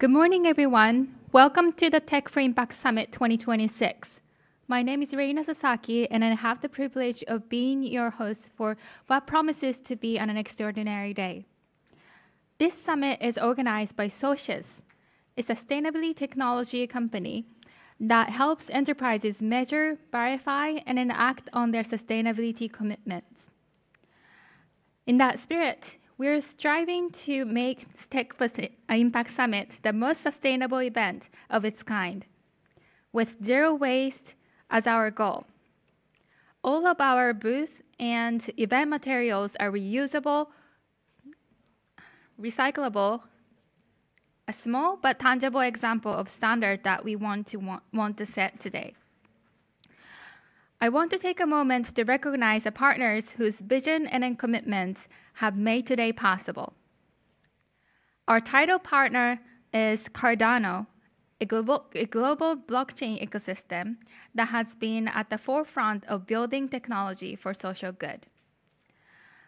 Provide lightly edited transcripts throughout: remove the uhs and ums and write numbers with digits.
Good morning, everyone. Welcome to the Tech for Impact Summit 2026. My name is Reina Sasaki, and I have the privilege of being your host for what promises to be an extraordinary day. This summit is organized by Socius, a sustainability technology company that helps enterprises measure, verify, and enact on their sustainability commitments. In that spirit, we're striving to make Tech for Impact Summit the most sustainable event of its kind, with zero waste as our goal. All of our booth and event materials are reusable, recyclable, a small but tangible example of standard that we want to set today. I want to take a moment to recognize the partners whose vision and commitments have made today possible. Our title partner is Cardano, a global blockchain ecosystem that has been at the forefront of building technology for social good.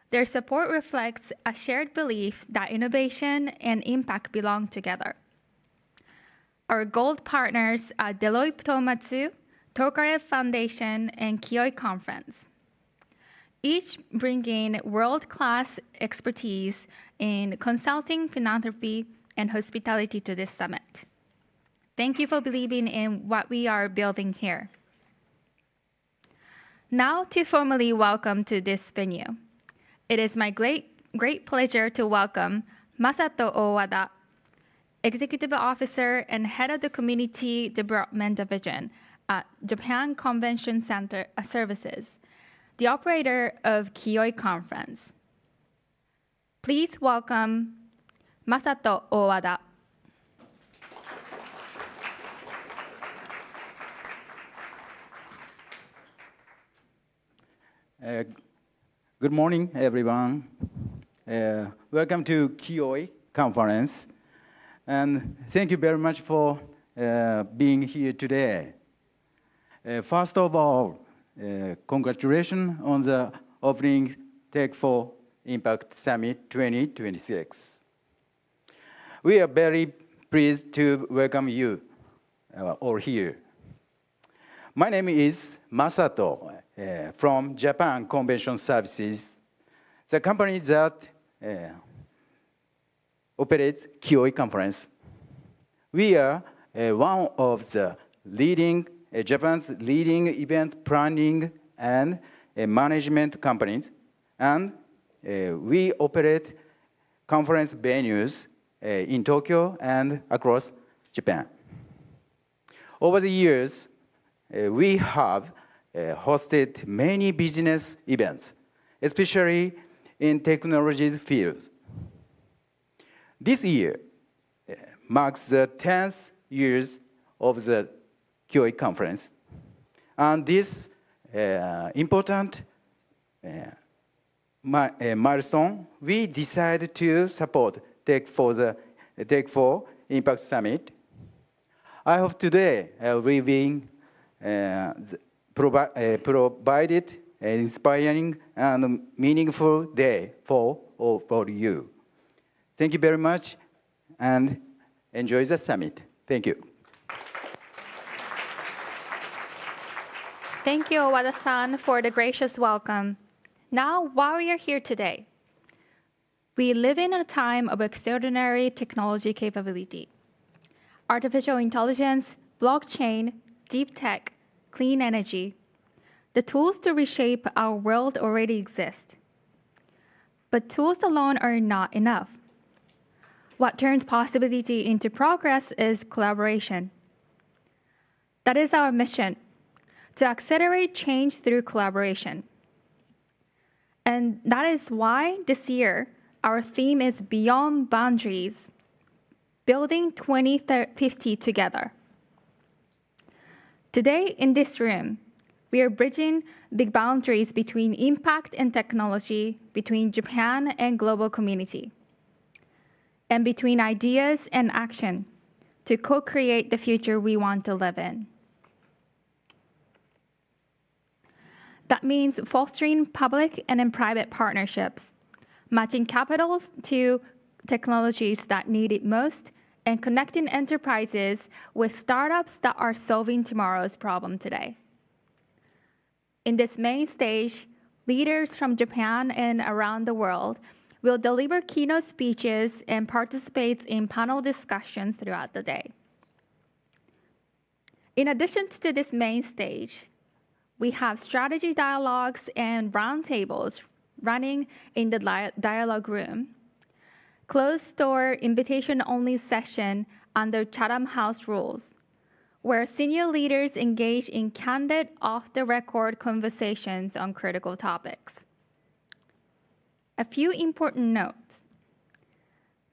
Their support reflects a shared belief that innovation and impact belong together. Our gold partners are Deloitte Tohmatsu, Tokarev Foundation, and Keynote Conference, each bringing world-class expertise in consulting, philanthropy, and hospitality to this summit. Thank you for believing in what we are building here. Now to formally welcome to this venue. It is my great pleasure to welcome Masato Owada, Executive Officer and Head of the Community Development Division at Japan Convention Center Services, the operator of Keynote Conference. Please welcome Masato Owada. Good morning, everyone. Welcome to Keynote Conference, and thank you very much for being here today. First of all, congratulations on the opening Tech for Impact Summit 2026. We are very pleased to welcome you all here. My name is Masato from Japan Convention Services, the company that operates Keynote Conference. We are one of the Japan's leading event planning and management companies, and we operate conference venues in Tokyo and across Japan. Over the years, we have hosted many business events, especially in technologies field. This year marks the 10th years of the Keynote Conference, and this important milestone, we decided to support Tech for Impact Summit. I hope today we will provided an inspiring and meaningful day for you. Thank you very much, and enjoy the summit. Thank you. Thank you, Owada-san, for the gracious welcome. Now, why we are here today? We live in a time of extraordinary technology capability. Artificial intelligence, blockchain, deep tech, clean energy. The tools to reshape our world already exist. But tools alone are not enough. What turns possibility into progress is collaboration. That is our mission, to accelerate change through collaboration. And that is why this year, our theme is Beyond Boundaries, Building 2050 Together. Today, in this room, we are bridging the boundaries between impact and technology, between Japan and global community, and between ideas and action to co-create the future we want to live in. That means fostering public and private partnerships, matching capital to technologies that need it most, and connecting enterprises with startups that are solving tomorrow's problem today. In this main stage, leaders from Japan and around the world will deliver keynote speeches and participate in panel discussions throughout the day. In addition to this main stage, we have strategy dialogues and roundtables running in the dialogue room, closed-door invitation-only session under Chatham House rules, where senior leaders engage in candid, off-the-record conversations on critical topics. A few important notes.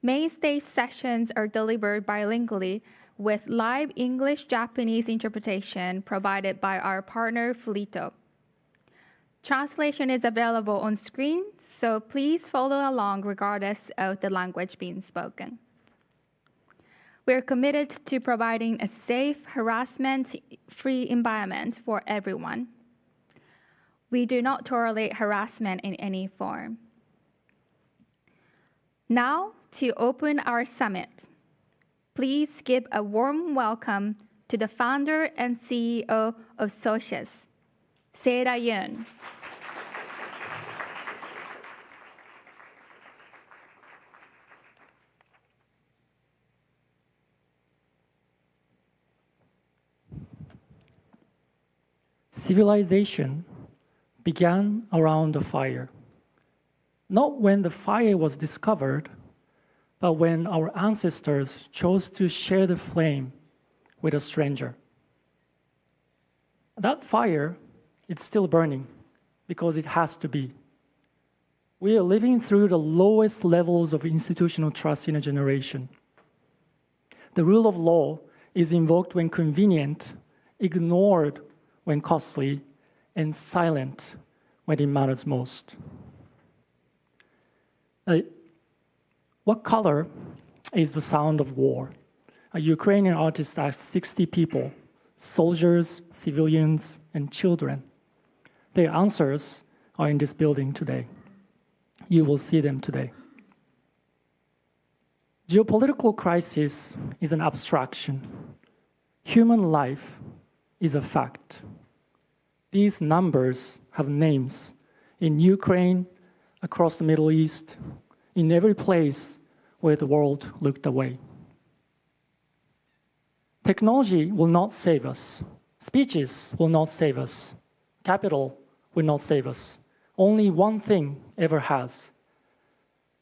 Main stage sessions are delivered bilingually with live English-Japanese interpretation provided by our partner, Flito. Translation is available on screen, so please follow along regardless of the language being spoken. We're committed to providing a safe, harassment-free environment for everyone. We do not tolerate harassment in any form. Now, to open our summit, please give a warm welcome to the founder and CEO of Socius, Seira Yoon. Civilization began around the fire. Not when the fire was discovered, but when our ancestors chose to share the flame with a stranger. That fire is still burning because it has to be. We are living through the lowest levels of institutional trust in a generation. The rule of law is invoked when convenient, ignored when costly, and silent when it matters most. What color is the sound of war? A Ukrainian artist asked 60 people, soldiers, civilians, and children. Their answers are in this building today. You will see them today. Geopolitical crisis is an abstraction. Human life is a fact. These numbers have names in Ukraine, across the Middle East, in every place where the world looked away. Technology will not save us. Speeches will not save us. Capital will not save us. Only one thing ever has: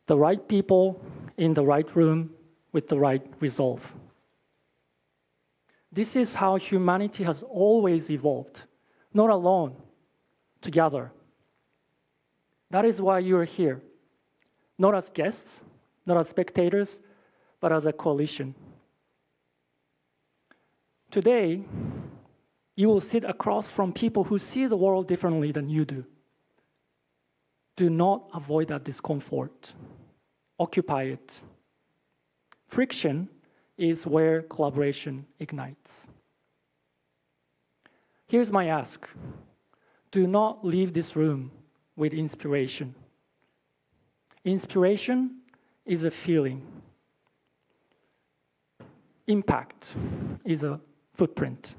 the right people in the right room with the right resolve. This is how humanity has always evolved, not alone, together. That is why you are here, not as guests, not as spectators, but as a coalition. Today, you will sit across from people who see the world differently than you do. Do not avoid that discomfort. Occupy it. Friction is where collaboration ignites. Here's my ask. Do not leave this room with inspiration. Inspiration is a feeling. Impact is a footprint.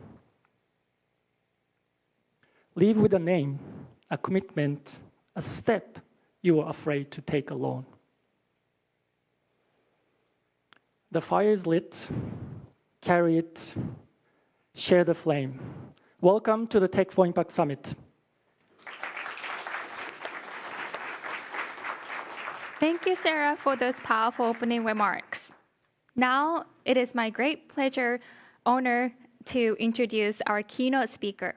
Leave with a name, a commitment, a step you were afraid to take alone. The fire is lit. Carry it. Share the flame. Welcome to the Tech for Impact Summit. Thank you, Sarah, for those powerful opening remarks. Now, it is my great honor to introduce our keynote speaker.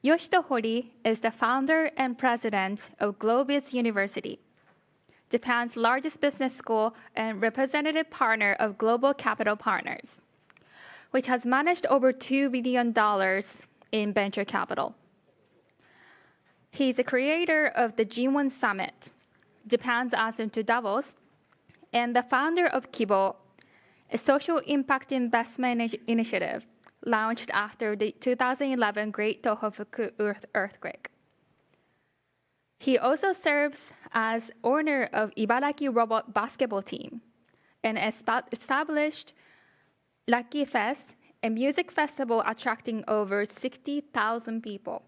Yoshito Hori is the founder and president of Globis University, Japan's largest business school and representative partner of Global Capital Partners, which has managed over $2 billion in venture capital. He's the creator of the G1 Summit, Japan's answer to Davos, and the founder of Kibo, a social impact investment initiative launched after the 2011 Great Tohoku earthquake. He also serves as owner of Ibaraki Robot Basketball Team, and established Lucky Fest, a music festival attracting over 60,000 people.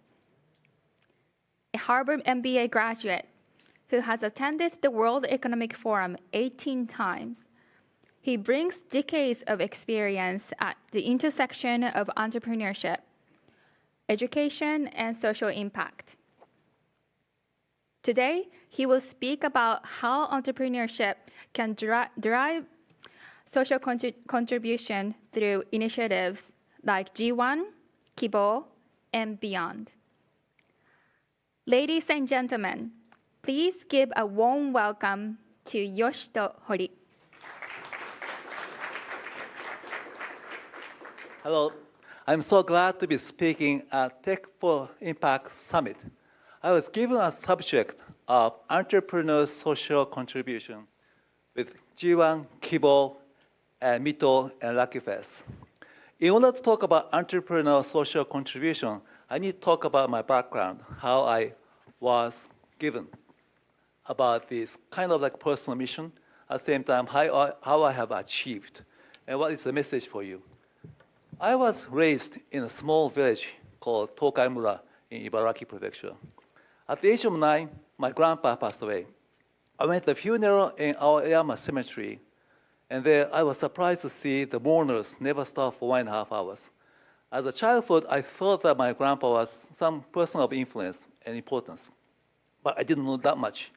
A Harvard MBA graduate who has attended the World Economic Forum 18 times. He brings decades of experience at the intersection of entrepreneurship, education, and social impact. Today, he will speak about how entrepreneurship can drive social contribution through initiatives like G1, Kibo, and beyond. Ladies and gentlemen, please give a warm welcome to Yoshito Hori. Hello, I'm so glad to be speaking at Tech for Impact Summit. I was given a subject of entrepreneur social contribution with G1, Kibo, and Mito, and Lucky Fest. In order to talk about entrepreneurial social contribution, I need to talk about my background, how I was given about this kind of like personal mission, at the same time how I have achieved, and what is the message for you. I was raised in a small village called Tokaimura in Ibaraki Prefecture. At the age of 9, my grandpa passed away. I went to the funeral in our Aoyama cemetery, and there I was surprised to see the mourners never stopped for 1.5 hours. As a childhood, I thought that my grandpa was some person of influence and importance, but I didn't know that much.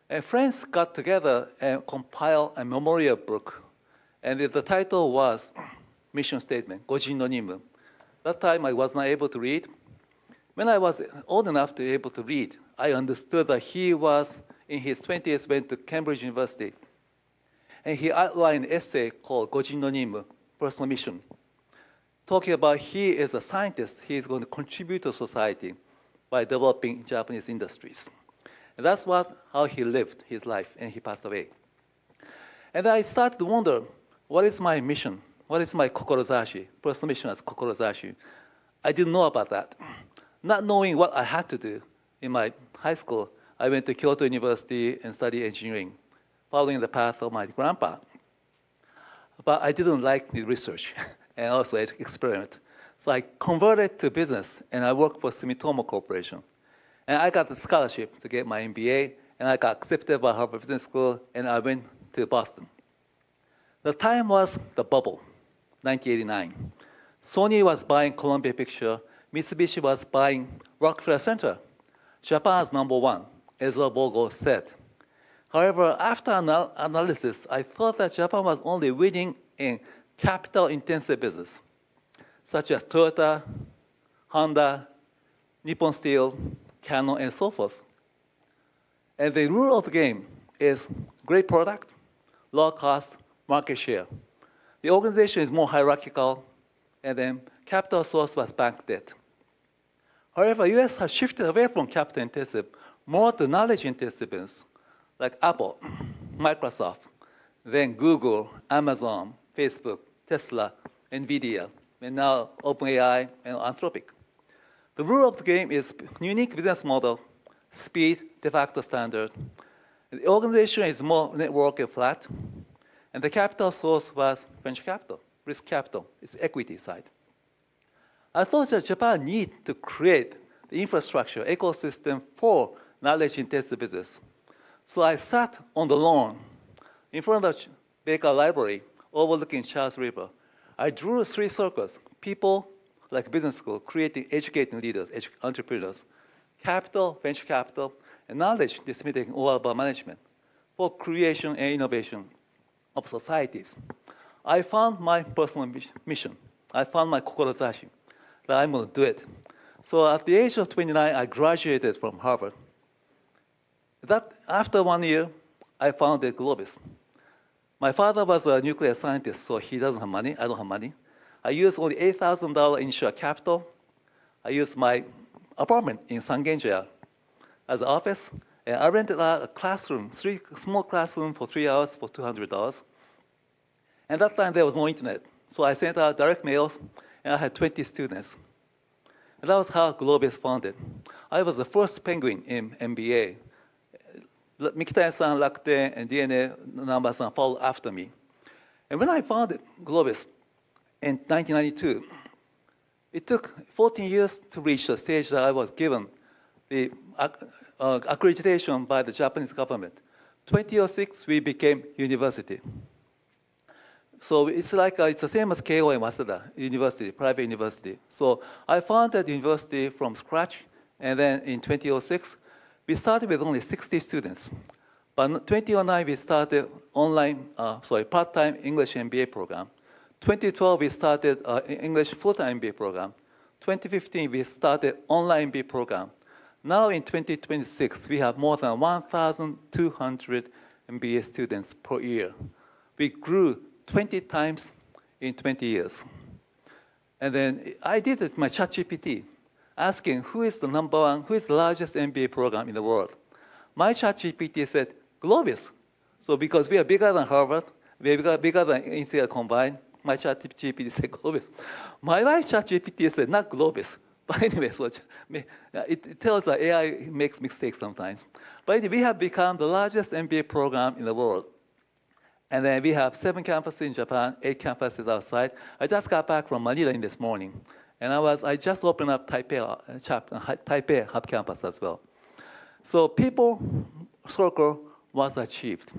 And friends got together and compiled a memorial book, and the title was Mission Statement, Gojin no Nimmu. That time I was not able to read. When I was old enough to be able to read, I understood that he was in his 20s, went to Cambridge University, and he outlined an essay called Gojin no Nimmu, Personal Mission, talking about he is a scientist, he is going to contribute to society by developing Japanese industries. And that's how he lived his life, and he passed away. And I started to wonder, what is my mission? What is my kokorozashi? Personal mission as kokorozashi. I didn't know about that. Not knowing what I had to do in my high school, I went to Kyoto University and studied engineering, following the path of my grandpa. But I didn't like the research and also experiment. So I converted to business, and I worked for Sumitomo Corporation. And I got the scholarship to get my MBA, and I got accepted by Harvard Business School, and I went to Boston. The time was the bubble, 1989. Sony was buying Columbia Pictures. Mitsubishi was buying Rockefeller Center. Japan's #1, as Bogo said. However, after analysis, I thought that Japan was only winning in capital-intensive business, such as Toyota, Honda, Nippon Steel, Canon, and so forth. And the rule of the game is great product, low cost, market share. The organization is more hierarchical, and then capital source was bank debt. However, US has shifted away from capital intensive, more to knowledge intensive business, like Apple, Microsoft, then Google, Amazon, Facebook, Tesla, NVIDIA, and now OpenAI and Anthropic. The rule of the game is unique business model, speed, de facto standard. The organization is more network and flat, and the capital source was venture capital, risk capital, it's equity side. I thought that Japan needs to create the infrastructure, ecosystem for knowledge-intensive business. So I sat on the lawn in front of Baker Library, overlooking Charles River. I drew 3 circles, people like business school, creating, educating leaders, entrepreneurs, capital, venture capital, and knowledge disseminating all about management for creation and innovation of societies. I found my personal mission. I found my kokorozashi, that I'm going to do it. So at the age of 29, I graduated from Harvard. That after 1 year, I founded Globis. My father was a nuclear scientist, so he doesn't have money. I don't have money. I used only $8,000 initial capital. I used my apartment in Sangenja as an office, and I rented a classroom, small classroom for 3 hours for $200. And that time there was no internet, so I sent out direct mails, and I had 20 students. And that was how Globis founded. I was the first penguin in MBA. Mikitani-san, Rakuten, and DNA Namba-san followed after me. And when I founded Globis in 1992, it took 14 years to reach the stage that I was given the accreditation by the Japanese government. 2006, we became university. So it's like it's the same as Keio and Waseda University, private university. So I founded the university from scratch, and then in 2006, we started with only 60 students. But in 2009, we started part-time English MBA program. 2012, we started English full-time MBA program. 2015, we started online MBA program. Now in 2026, we have more than 1,200 MBA students per year. We grew 20 times in 20 years. And then I did it with my ChatGPT, asking who is the number one, who is the largest MBA program in the world. My ChatGPT said, Globis. So because we are bigger than Harvard, we are bigger than NCR combined, my ChatGPT said Globis. My wife ChatGPT said not Globis. But anyway, so it tells that AI makes mistakes sometimes. But anyway, we have become the largest MBA program in the world. And then we have 7 campuses in Japan, 8 campuses outside. I just got back from Manila this morning. And I just opened up Taipei Hub Campus as well. So people circle was achieved.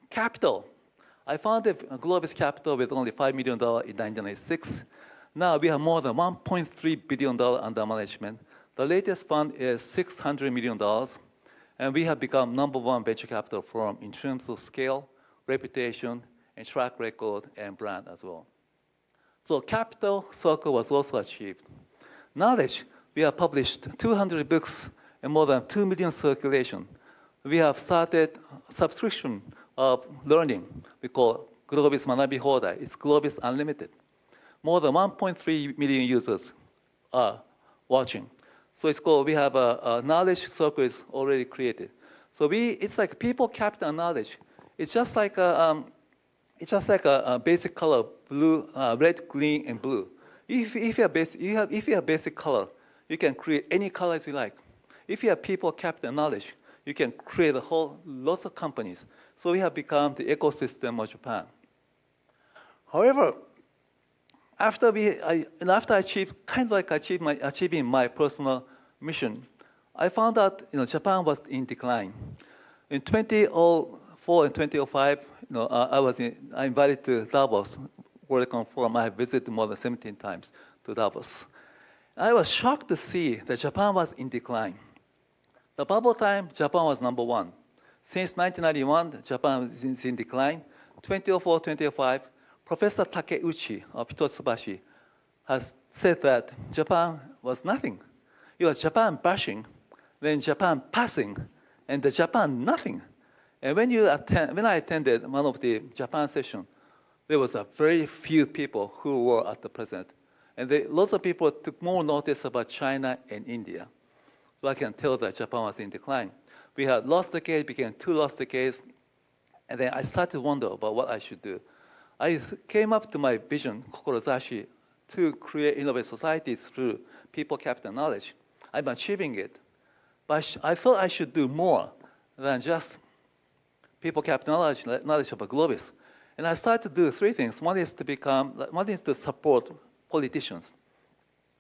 Capital. I founded Globis Capital with only $5 million in 1996. Now we have more than $1.3 billion under management. The latest fund is $600 million. And we have become #1 venture capital firm in terms of scale, reputation, and track record, and brand as well. So capital circle was also achieved. Knowledge, we have published 200 books and more than 2 million circulation. We have started subscription of learning. We call Globis Manabi Hodai. It's Globis Unlimited. More than 1.3 million users are watching. So it's called, we have a knowledge circle is already created. So it's like people capture knowledge. It's just like a basic color, blue, red, green, and blue. If you have basic color, you can create any colors you like. If you have people capture knowledge, you can create lots of companies. So we have become the ecosystem of Japan. However, after achieving my personal mission, I found out Japan was in decline. In 2004 and 2005, I invited to Davos World Economic Forum. I have visited more than 17 times to Davos. I was shocked to see that Japan was in decline. The bubble time, Japan was #1. Since 1991, Japan is in decline. 2004, 2005, Professor Takeuchi of Hitotsubashi has said that Japan was nothing. It was Japan bashing, then Japan passing, and the Japan nothing. And when I attended one of the Japan sessions, there was a very few people who were at the present. And lots of people took more notice about China and India. So I can tell that Japan was in decline. We had lost decades, became 2 lost decades, and then I started to wonder about what I should do. I came up to my vision, Kokorozashi, to create innovative societies through people capital knowledge. I'm achieving it. But I thought I should do more than just people capital knowledge about Globis. And I started to do 3 things. One is to support politicians.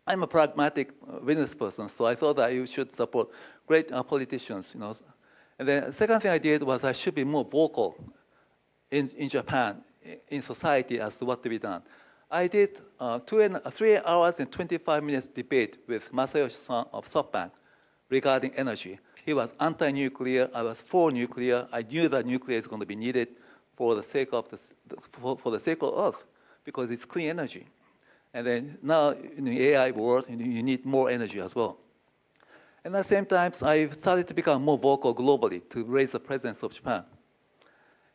I'm a pragmatic business person, so I thought that you should support great politicians. And then the second thing I did was I should be more vocal in Japan, in society, as to what to be done. I did 3 hours and 25 minutes debate with Masayoshi-san of SoftBank regarding energy. He was anti-nuclear. I was for nuclear. I knew that nuclear is going to be needed for the sake of for the sake of Earth, because it's clean energy. And then now in the AI world, you need more energy as well. And at the same time, I started to become more vocal globally to raise the presence of Japan.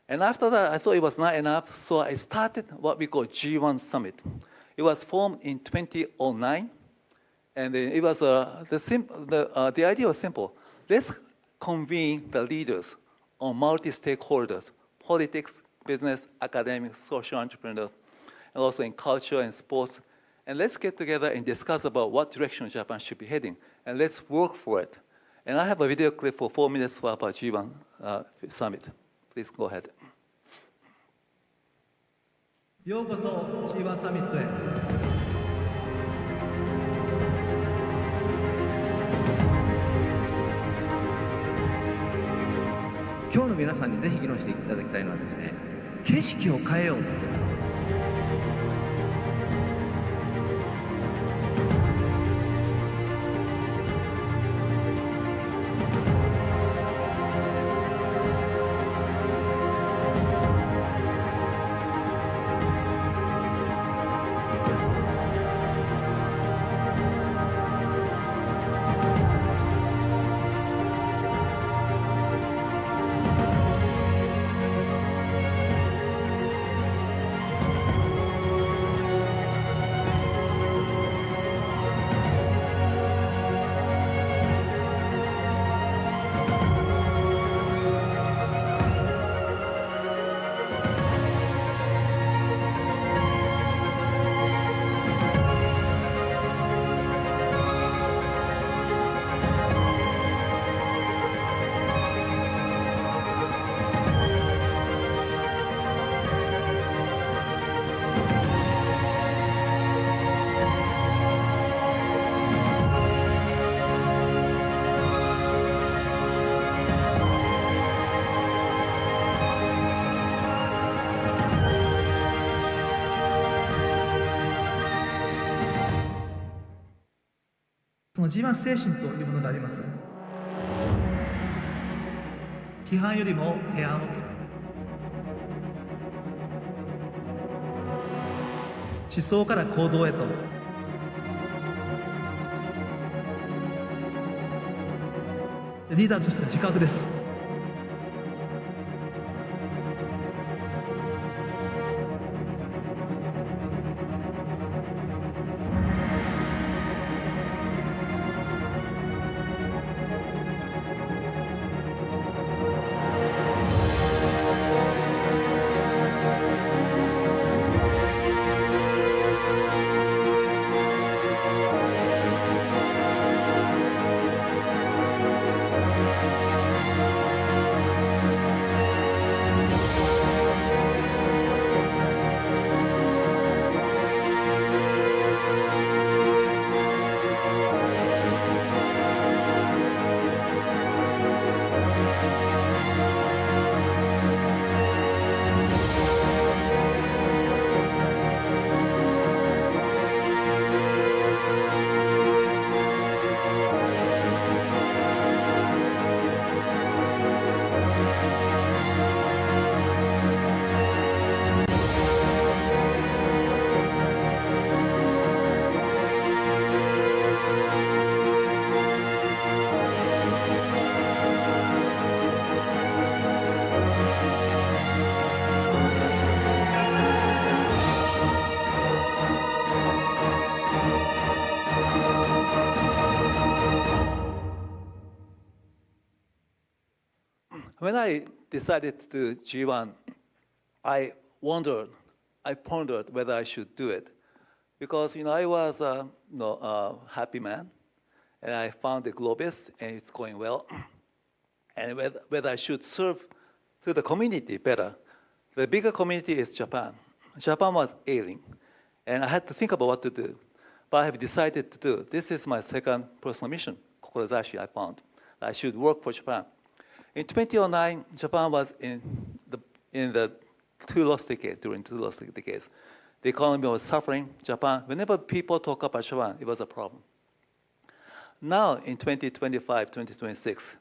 And after that, I thought it was not enough, so I started what we call G1 Summit. It was formed in 2009, and it was the idea was simple. Let's convene the leaders on multi-stakeholders, politics, business, academics, social entrepreneurs, and also in culture and sports. And let's get together and discuss about what direction Japan should be heading, and let's work for it. And I have a video clip for 4 minutes about G1 Summit. Please go ahead. ようこそ G1 サミットへ。今日の皆さんにぜひ議論していただきたいのはですね、景色を変えよう。その G1 精神というものがあります。批判よりも提案をと、思想から行動へと、リーダーとしての自覚です。When I decided to do G1, I pondered whether I should do it, because I was a happy man, and I found the Globus, and it's going well, and whether I should serve to the community better. The bigger community is Japan. Japan was ailing, and I had to think about what to do. But I have decided to do. This is my second personal mission. Kokorozashi, I found. I should work for Japan. In 2009, Japan was in the two lost decades, during two lost decades. The economy was suffering. Japan, whenever people talk about Japan, it was a problem. Now, in 2025, 2026,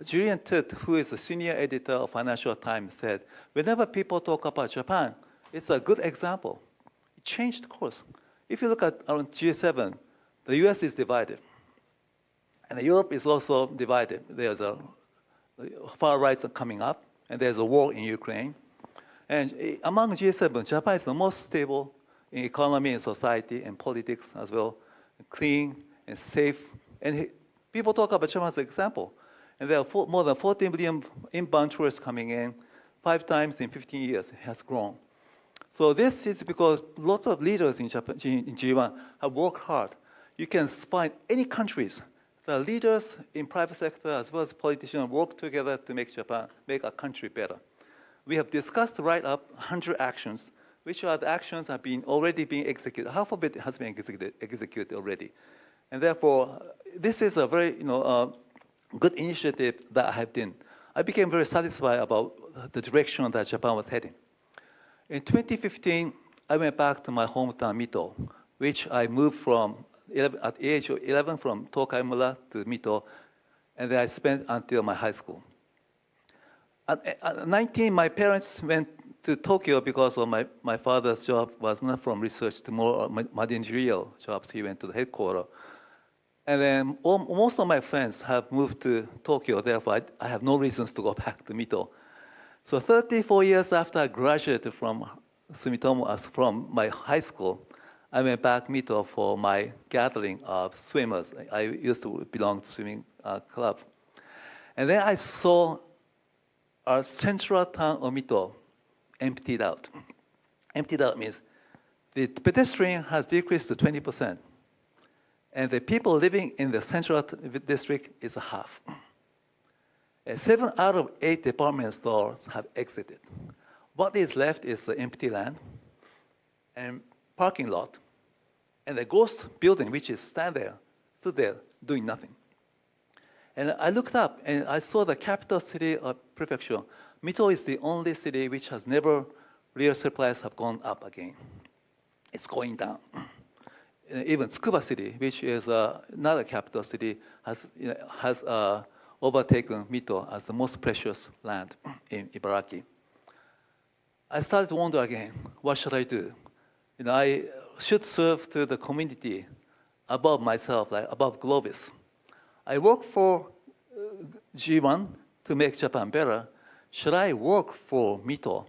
Julian Tut, who is a senior editor of Financial Times, said, whenever people talk about Japan, it's a good example. It changed course. If you look at around G7, the US is divided. And Europe is also divided. There's a far rights are coming up, and there's a war in Ukraine. And among G7, Japan is the most stable in economy and society and politics as well, clean and safe. And people talk about Japan as an example. And there are more than 14 million inbound tourists coming in, 5 times in 15 years. It has grown. So this is because lots of leaders in Japan, in G1 have worked hard. You can find any countries. The leaders in private sector as well as politicians work together to make Japan, make a country better. We have discussed to write up 100 actions which are the actions have been already being executed. Half of it has been executed already. And therefore, this is a very good initiative that I have done. I became very satisfied about the direction that Japan was heading. In 2015, I went back to my hometown, Mito, which I moved from at the age of 11 from Tokaimura to Mito, and then I spent until my high school. At 19, my parents went to Tokyo because of my father's job was not from research to more managerial jobs. He went to the headquarters. And then most of my friends have moved to Tokyo, therefore I have no reasons to go back to Mito. So 34 years after I graduated from Sumitomo, from my high school, I went back to Mito for my gathering of swimmers. I used to belong to swimming club. And then I saw our central town of Mito emptied out. Emptied out means the pedestrian has decreased to 20%. And the people living in the central district is half. 7 out of 8 department stores have exited. What is left is the empty land and parking lot, and the ghost building, which is stood there, doing nothing. And I looked up, and I saw the capital city of prefecture. Mito is the only city which has never real supplies have gone up again. It's going down. Even Tsukuba City, which is not a capital city, has overtaken Mito as the most precious land in Ibaraki. I started to wonder again, what should I do? I should serve to the community above myself, like above Globis. I work for G1 to make Japan better. Should I work for Mito?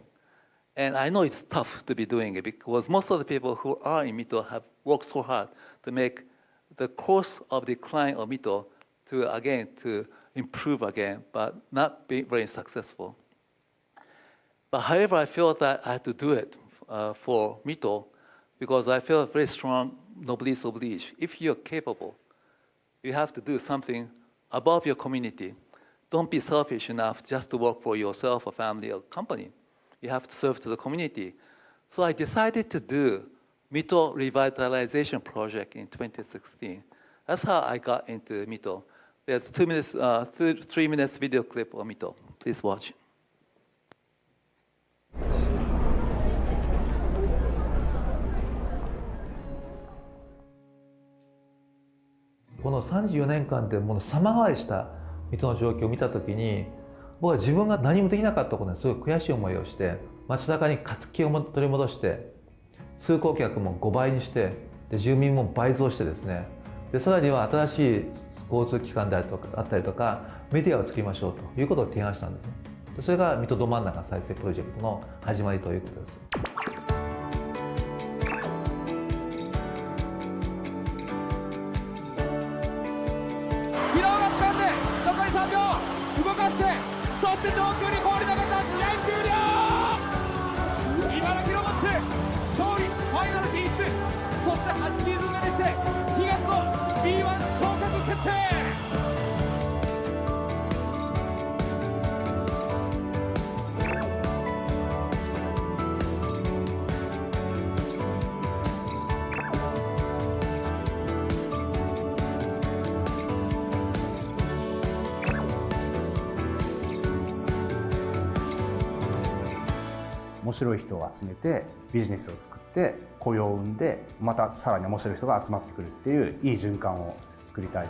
And I know it's tough to be doing it because most of the people who are in Mito have worked so hard to make the course of decline of Mito to improve again, but not be very successful. But however, I felt that I had to do it for Mito because I felt very strong noblesse oblige. If you're capable, you have to do something above your community. Don't be selfish enough just to work for yourself, a family, or company. You have to serve to the community. So I decided to do Mito revitalization project in 2016. That's how I got into Mito. There's 3 minutes video clip of Mito. Please watch. この34年間でもう様変わりした水戸の状況を見たときに、僕は自分が何もできなかったことにすごい悔しい思いをして、街中に活気を取り戻して、通行客も5倍にして、で住民も倍増してですね、でさらには新しい交通機関であったりとかメディアを作りましょうということを提案したんです。でそれが水戸ど真ん中再生プロジェクトの始まりということです。動かして、そして上空に放り投げた試合終了。茨城ロボッツ勝利、ファイナル進出、そして8シーズン目にして悲願の B1 昇格決定。面白い人を集めてビジネスを作って雇用を生んでまたさらに面白い人が集まってくるっていういい循環を作りたい。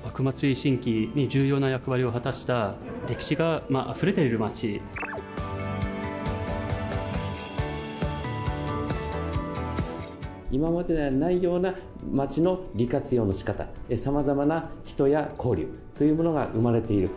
幕末維新期に重要な役割を果たした歴史が溢れている町。今までにはないような町の利活用の仕方、さまざまな人や交流というものが生まれている。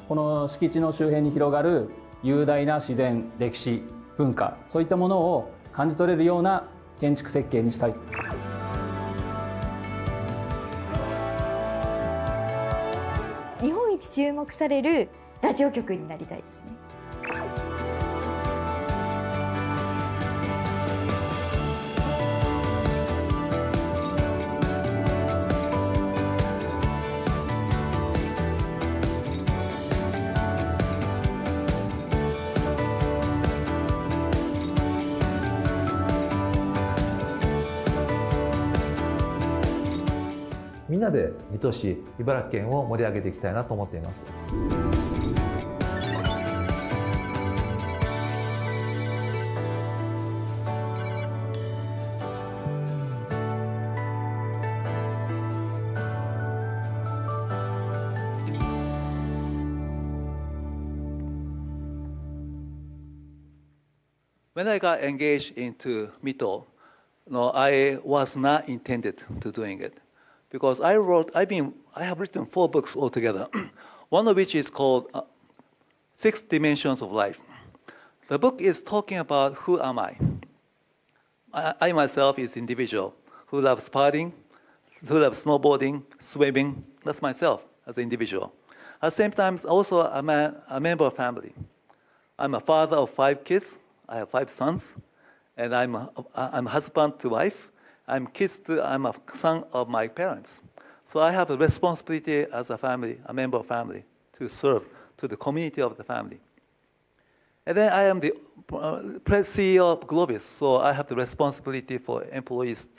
この敷地の周辺に広がる雄大な自然、歴史、文化、そういったものを感じ取れるような建築設計にしたい。日本一注目されるラジオ局になりたいですね。みんなで水戸市、茨城県を盛り上げていきたいなと思っています。When I got engaged into Mito, I was not intended to doing it, because I have written 4 books altogether. One of which is called 6 Dimensions of Life. The book is talking about who am I. I myself is individual who loves partying, who loves snowboarding, swimming. That's myself as an individual. At the same time, also I'm a member of family. I'm a father of 5 kids. I have 5 sons, and I'm a husband to wife. I'm a son of my parents. So I have a responsibility as a member of family, to serve to the community of the family. And then I am the CEO of Globis, so I have the responsibility for employees,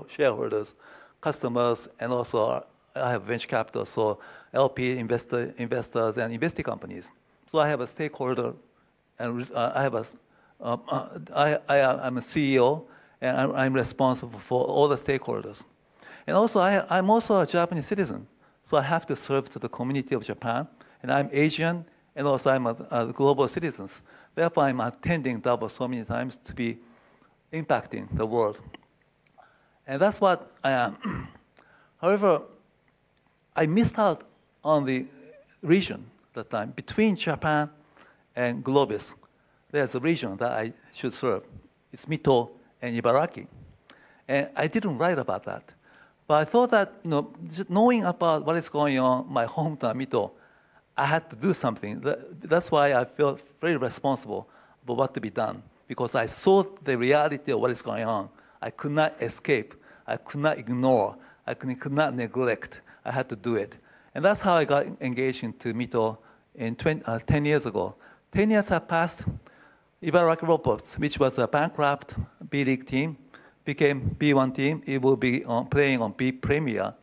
shareholders, customers, and also I have venture capital, so LP investors and investing companies. So I have a stakeholder, and I'm a CEO, and I'm responsible for all the stakeholders. And also, I'm also a Japanese citizen, so I have to serve to the community of Japan. And I'm Asian, and also I'm a global citizen. Therefore, I'm attending Davos so many times to be impacting the world. And that's what I am. However, I missed out on the region that time between Japan and Globis. There's a region that I should serve. It's Mito and Ibaraki. And I didn't write about that. But I thought that, just knowing about what is going on, my hometown, Mito, I had to do something. That's why I felt very responsible for what to be done, because I saw the reality of what is going on. I could not escape. I could not ignore. I could not neglect. I had to do it. And that's how I got engaged into Mito 10 years ago. 10 years have passed. Ibaraki Robots, which was a bankrupt B-League team, became B1 team. It will be playing on B Premier.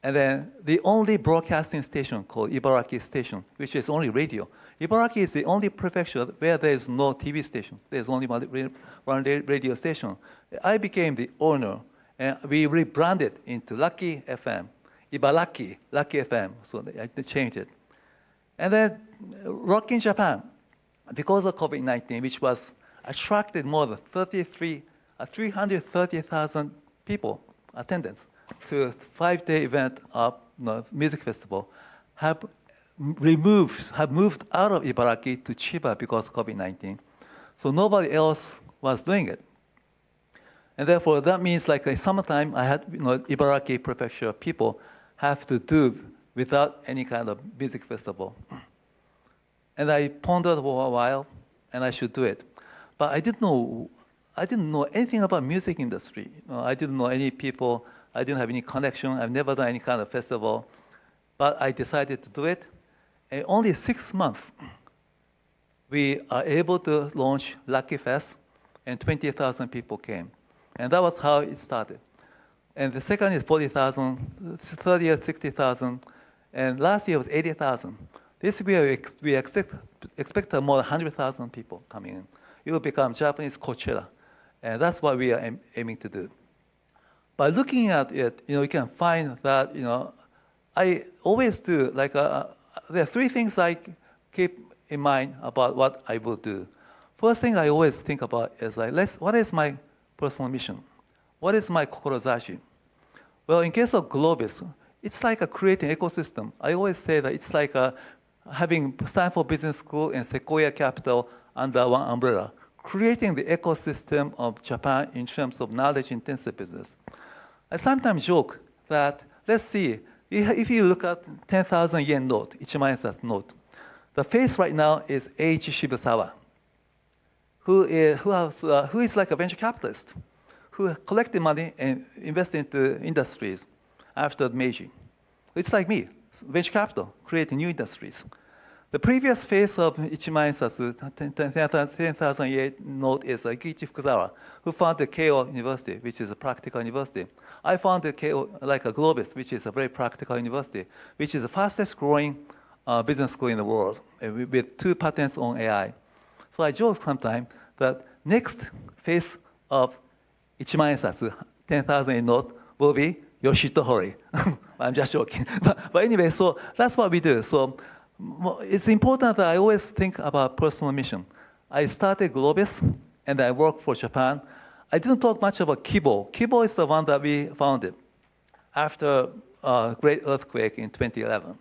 And then the only broadcasting station called Ibaraki Station, which is only radio. Ibaraki is the only prefecture where there is no TV station. There's only one radio station. I became the owner, and we rebranded into Lucky FM, Ibaraki, Lucky FM, so they changed it. And then Rockin' Japan, because of COVID-19, which was attracted more than 330,000 people attendance to a 5-day event of music festival, have moved out of Ibaraki to Chiba because of COVID-19. So nobody else was doing it. And therefore, that means like in summertime, I had Ibaraki prefecture people have to do without any kind of music festival. And I pondered for a while, and I should do it. But I didn't know anything about music industry. I didn't know any people. I didn't have any connection. I've never done any kind of festival. But I decided to do it. And only 6 months, we are able to launch Lucky Fest, and 20,000 people came. And that was how it started. And the second is 40,000, third year 60,000, and last year was 80,000. This year, we expect more than 100,000 people coming in. It will become Japanese Coachella. And that's what we are aiming to do. By looking at it, you can find that, I always do, there are 3 things I keep in mind about what I will do. First thing I always think about is what is my personal mission? What is my kokorozashi? Well, in case of Globis, it's like creating ecosystem. I always say that it's like having Stanford Business School and Sequoia Capital under one umbrella, creating the ecosystem of Japan in terms of knowledge-intensive business. I sometimes joke that, let's see, if you look at 10,000 yen note, ichiman-yen note, the face right now is Eiichi Shibusawa, who is like a venture capitalist, who collected money and invested into industries after Meiji. It's like me, venture capital, creating new industries. The previous phase of ichiman-yen 10,000 yen note is Kiichi Fukuzawa, who founded Keio University, which is a practical university. I found like a Globis, which is a very practical university, which is the fastest growing business school in the world with 2 patents on AI. So I joke sometimes that next phase of 1만円札, 10,000 in note will be Yoshito Hori. I'm just joking. But anyway, so that's what we do. So it's important that I always think about personal mission. I started Globis, and I worked for Japan. I didn't talk much about Kibo. Kibo is the one that we founded after a great earthquake in 2011.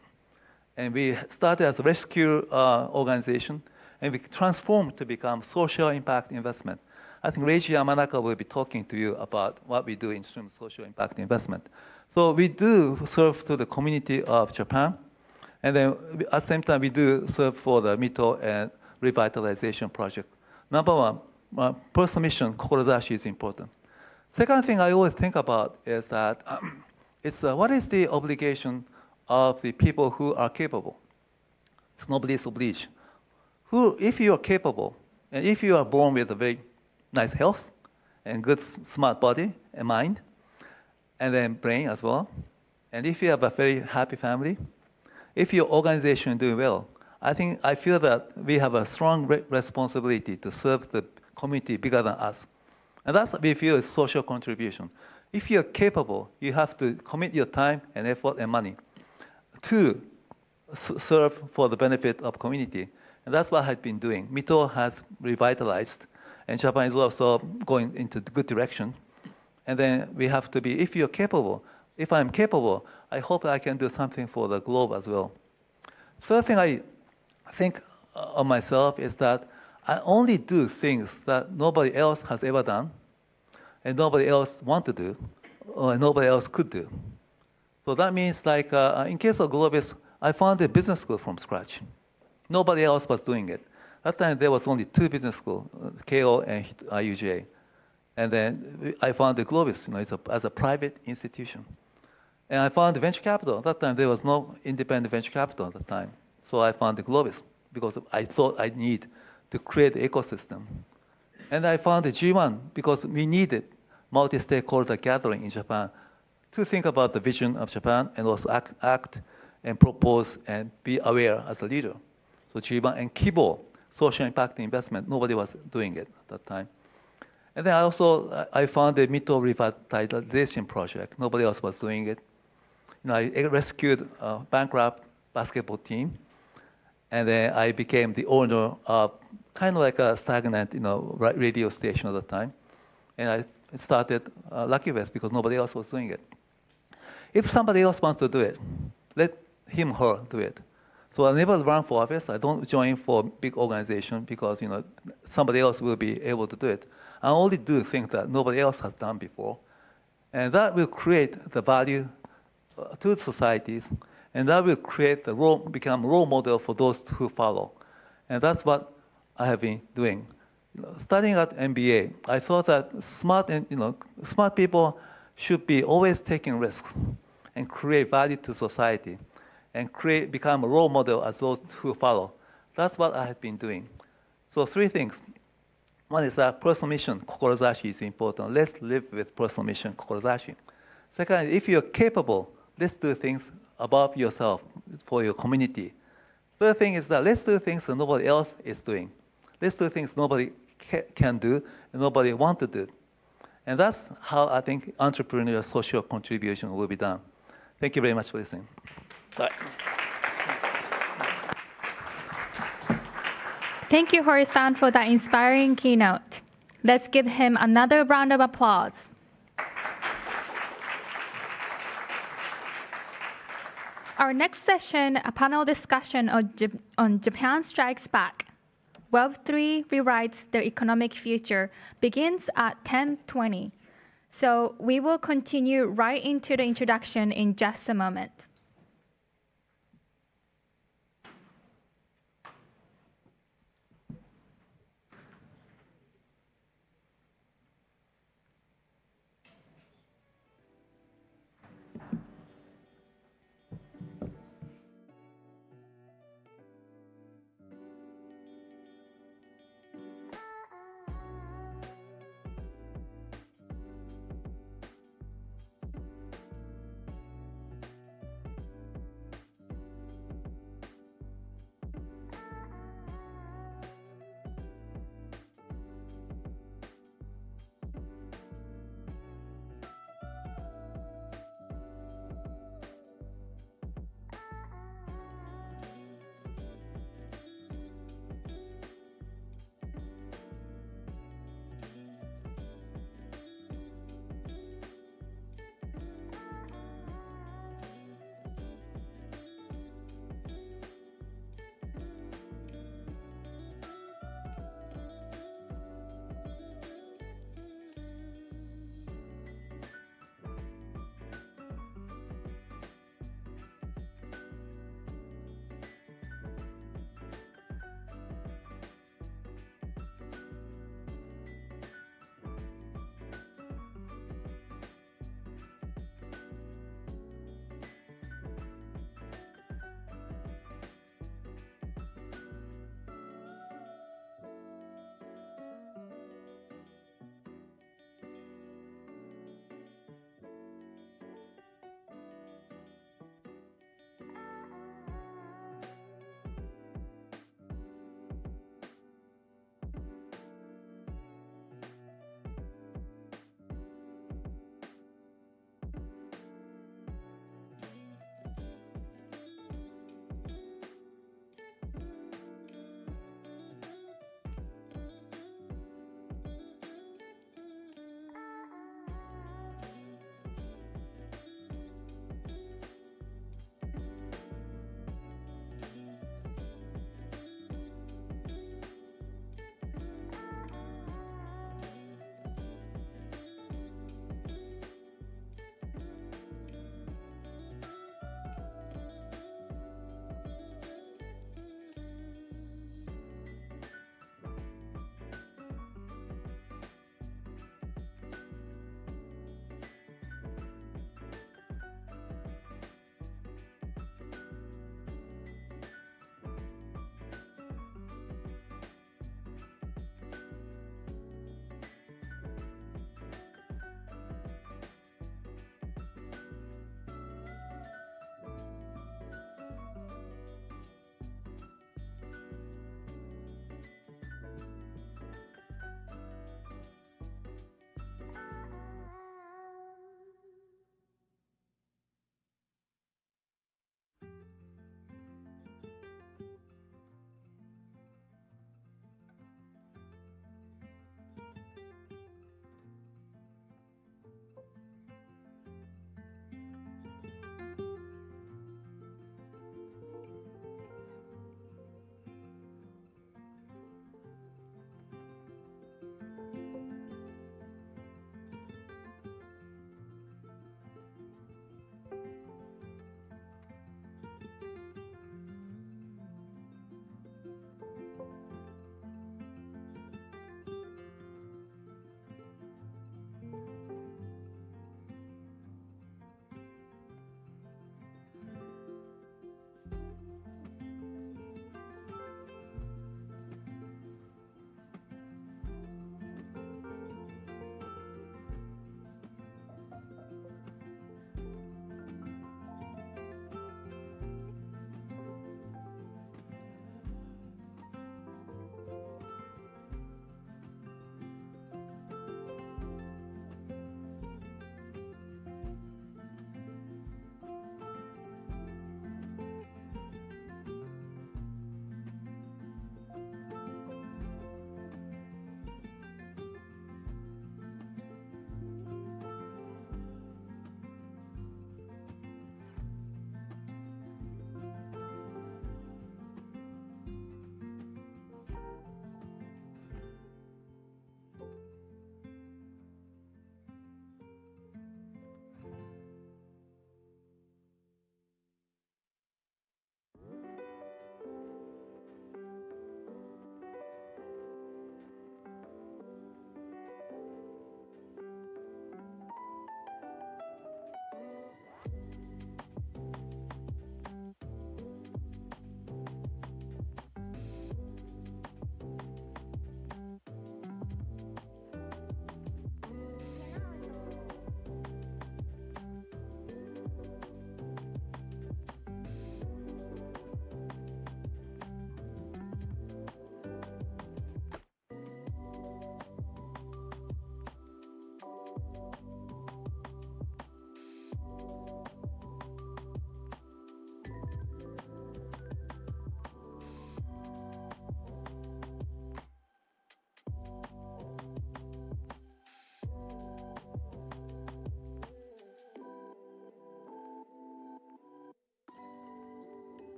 And we started as a rescue organization, and we transformed to become social impact investment. I think Reiji Yamanaka will be talking to you about what we do in terms of social impact investment. So we do serve to the community of Japan, and then at the same time we do serve for the Mito and revitalization project. Number one, personal mission, kokorozashi is important. Second thing I always think about is that what is the obligation of the people who are capable? It's nobody's obligation. If you are capable, and if you are born with a very nice health, and good smart body and mind, and then brain as well, and if you have a very happy family, if your organization is doing well, I feel that we have a strong responsibility to serve the community bigger than us. And that's what we feel is social contribution. If you're capable, you have to commit your time and effort and money to serve for the benefit of community. And that's what I've been doing. Mito has revitalized, and Japan is also going into the good direction. And then we have to be, if you're capable, if I'm capable, I hope I can do something for the globe as well. Third thing I think of myself is that I only do things that nobody else has ever done, and nobody else wants to do, or nobody else could do. So that means, like, in case of Globis, I founded a business school from scratch. Nobody else was doing it. That time there was only 2 business schools, KO and UJ. And then I founded Globis, as a private institution. And I founded venture capital. At that time there was no independent venture capital at the time. So I founded Globis because I thought I need to create the ecosystem. And I founded G1 because we needed multi-stakeholder gathering in Japan to think about the vision of Japan and also act and propose and be aware as a leader. So G1 and Kibo, social impact investment, nobody was doing it at that time. And then I founded Mito revitalization project. Nobody else was doing it. I rescued a bankrupt basketball team, and then I became the owner of kind of like a stagnant, radio station at the time. And I started Lucky West because nobody else was doing it. If somebody else wants to do it, let him, her do it. So I never run for office. I don't join for big organization because somebody else will be able to do it. I only do things that nobody else has done before, and that will create the value to societies, and that will create become role model for those who follow, and that's what I have been doing. Studying at MBA, I thought that smart people should be always taking risks and create value to society, and become a role model as those who follow. That's what I have been doing. So 3 things. One is that personal mission, kokorozashi, is important. Let's live with personal mission, kokorozashi. Second, if you're capable, let's do things above yourself for your community. Third thing is that let's do things that nobody else is doing. Let's do things nobody can do and nobody wants to do. And that's how I think entrepreneurial social contribution will be done. Thank you very much for listening. Bye. Thank you, Hori-san, for that inspiring keynote. Let's give him another round of applause. Our next session, a panel discussion on Japan Strikes Back. Web3 rewrites the economic future, begins at 10:20. So we will continue right into the introduction in just a moment.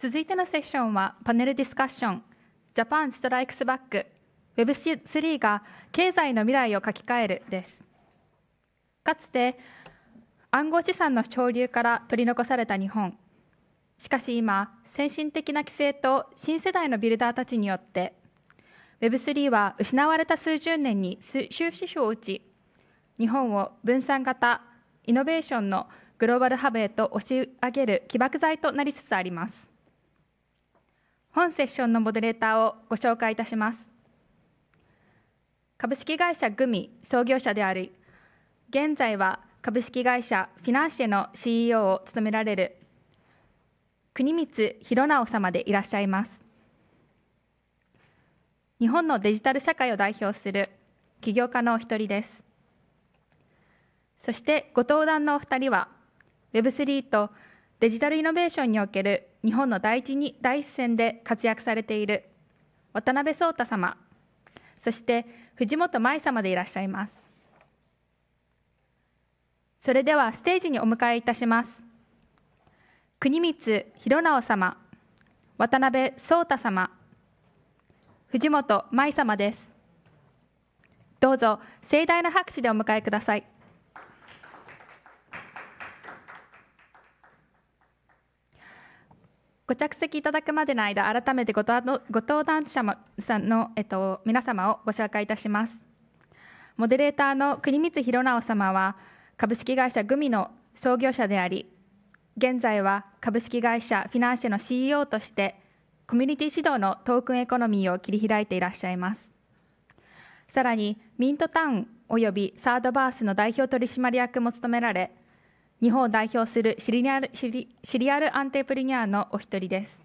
続いてのセッションはパネルディスカッション、ジャパンストライクスバック、Web3 が経済の未来を書き換えるです。かつて暗号資産の潮流から取り残された日本。しかし今、先進的な規制と新世代のビルダーたちによって、Web3 は失われた数十年に終止符を打ち、日本を分散型イノベーションのグローバルハブへと押し上げる起爆剤となりつつあります。本セッションのモデレーターをご紹介いたします。株式会社グミ創業者であり、現在は株式会社フィナンシェの CEO を務められる国光弘直様でいらっしゃいます。日本のデジタル社会を代表する起業家のお一人です。そしてご登壇のお二人は Web3 とデジタルイノベーションにおける日本の第一線で活躍されている渡辺壮太様、そして藤本舞様でいらっしゃいます。それではステージにお迎えいたします。国光弘直様、渡辺壮太様、藤本舞様です。どうぞ盛大な拍手でお迎えください。ご着席いただくまでの間、改めてご登壇者さんの、皆様をご紹介いたします。モデレーターの国光弘直様は、株式会社グミの創業者であり、現在は株式会社フィナンシェの CEO として、コミュニティ指導のトークンエコノミーを切り開いていらっしゃいます。さらに、ミントタウンおよびサードバースの代表取締役も務められ、日本を代表するシリアルアンテプレニュアのお一人です。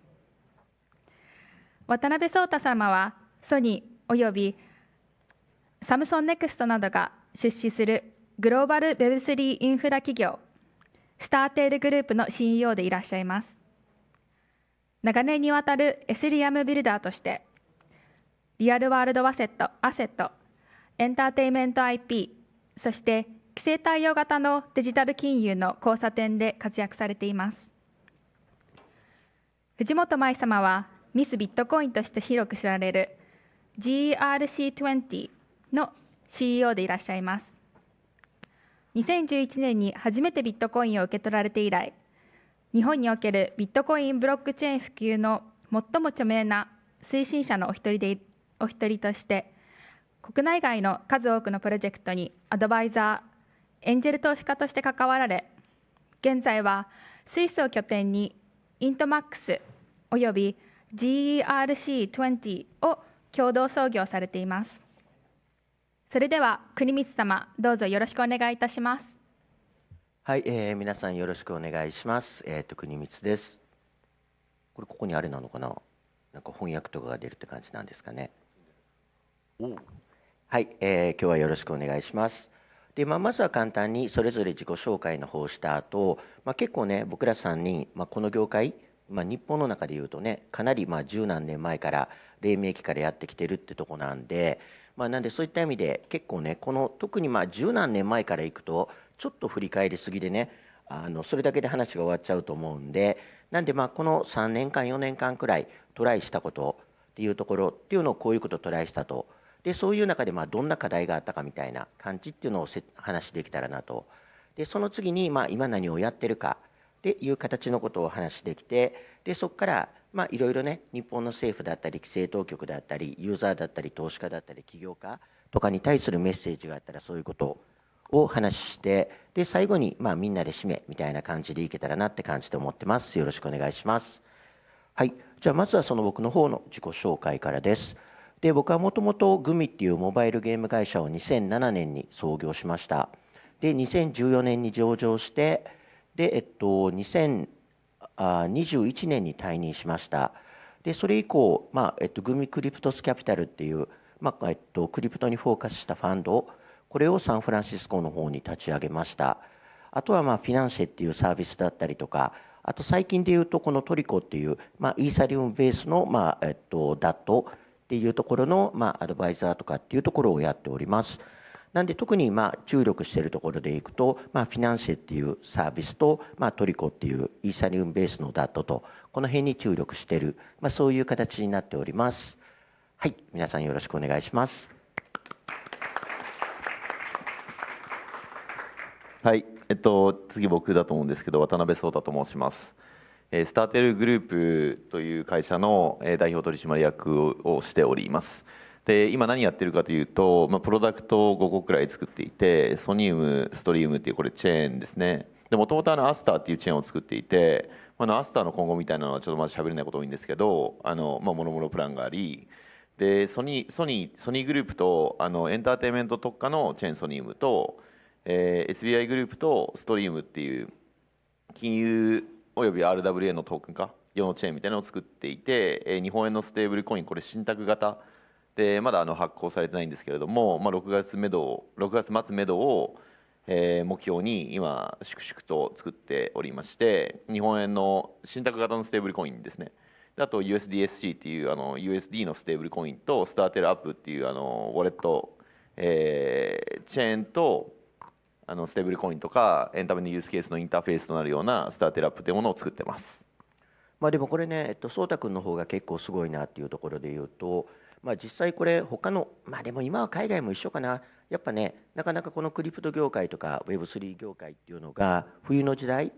渡辺壮太様は、ソニーおよびサムソンネクストなどが出資するグローバル Web3 インフラ企業、スターテールグループの CEO でいらっしゃいます。長年にわたるエスリアムビルダーとして、リアルワールドアセット、エンターテインメント IP、そして規制対応型のデジタル金融の交差点で活躍されています。藤本舞様は、ミスビットコインとして広く知られる GRC20 の CEO でいらっしゃいます。2011年に初めてビットコインを受け取られて以来、日本におけるビットコインブロックチェーン普及の最も著名な推進者のお一人として、国内外の数多くのプロジェクトにアドバイザー、エンジェル投資家として関わられ、現在はスイスを拠点にイントマックスおよび GERC20 を共同創業されています。それでは国光様、どうぞよろしくお願いいたします。はい、皆さんよろしくお願いします。国光です。ここにあれなのかな、なんか翻訳とかが出るって感じなんですかね。はい、今日はよろしくお願いします。でまずは簡単にそれぞれ自己紹介の方をした後、結構ね、僕ら3人、この業界、日本の中でいうとね、かなり十何年前から黎明期からやってきてるってとこなんで、なんでそういった意味で結構ね、この特に十何年前からいくとちょっと振り返りすぎでね、それだけで話が終わっちゃうと思うんで、なんでこの3年間4年間くらいトライしたことっていうところっていうのをこういうことをトライしたと。でそういう中でどんな課題があったかみたいな感じっていうのを話できたらなと。でその次に今何をやってるかっていう形のことを話できて、でそこからいろいろね、日本の政府だったり規制当局だったりユーザーだったり投資家だったり起業家とかに対するメッセージがあったらそういうことを話して、で最後にみんなで締めみたいな感じでいけたらなって感じで思ってます。よろしくお願いします。はい、じゃあまずはその僕の方の自己紹介からです。で僕はもともとグミっていうモバイルゲーム会社を2007年に創業しました。で2014年に上場して、で2021年に退任しました。でそれ以降、グミクリプトスキャピタルっていう、クリプトにフォーカスしたファンド、これをサンフランシスコの方に立ち上げました。あとはフィナンシェっていうサービスだったりとか、あと最近でいうとこのトリコっていう、イーサリウムベースの、DATっていうところの、アドバイザーとかっていうところをやっております。なんで特に注力しているところでいくと、フィナンシェっていうサービスと、トリコっていうイーサリウムベースのダットと、この辺に注力している、そういう形になっております。はい、皆さんよろしくお願いします。はい、次僕だと思うんですけど、渡辺壮太と申します。スターテルグループという会社の代表取締役をしております。で今何やってるかというと、プロダクトを5個くらい作っていて、ソニウム、ストリームっていうこれチェーンですね。でもともとアスターっていうチェーンを作っていて、アスターの今後みたいなのはちょっとまだ喋れないこと多いんですけど、もろもろプランがあり、でソニーグループとエンターテインメント特化のチェーンソニウムと、SBI グループとストリームっていう金融および RWA のトークン化用のチェーンみたいなのを作っていて、日本円のステーブルコイン、これ信託型でまだ発行されてないんですけれども、6月末めどを目標に今粛々と作っておりまして、日本円の信託型のステーブルコインですね。あと USDSC っていうUSD のステーブルコインとスターテルアップっていうウォレット、チェーンとステーブルコインとかエンタメのユースケースのインターフェースとなるようなスターテルアップというものを作ってます。でもこれね、颯太君の方が結構すごいなっていうところで言うと、実際これ他のでも今は海外も一緒かな。やっぱね、なかなかこのクリプト業界とか Web3 業界っていうのが冬の時代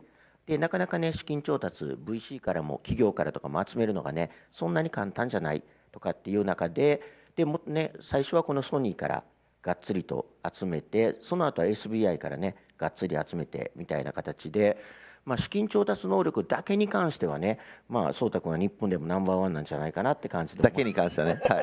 で、なかなかね資金調達 VC からも企業からとかも集めるのがねそんなに簡単じゃないとかっていう中で、もね最初はこのソニーからがっつりと集めて、その後は SBI からねがっつり集めてみたいな形で、資金調達能力だけに関してはね、颯太君は日本でもナンバーワンなんじゃないかなって感じで。だけに関してはね、は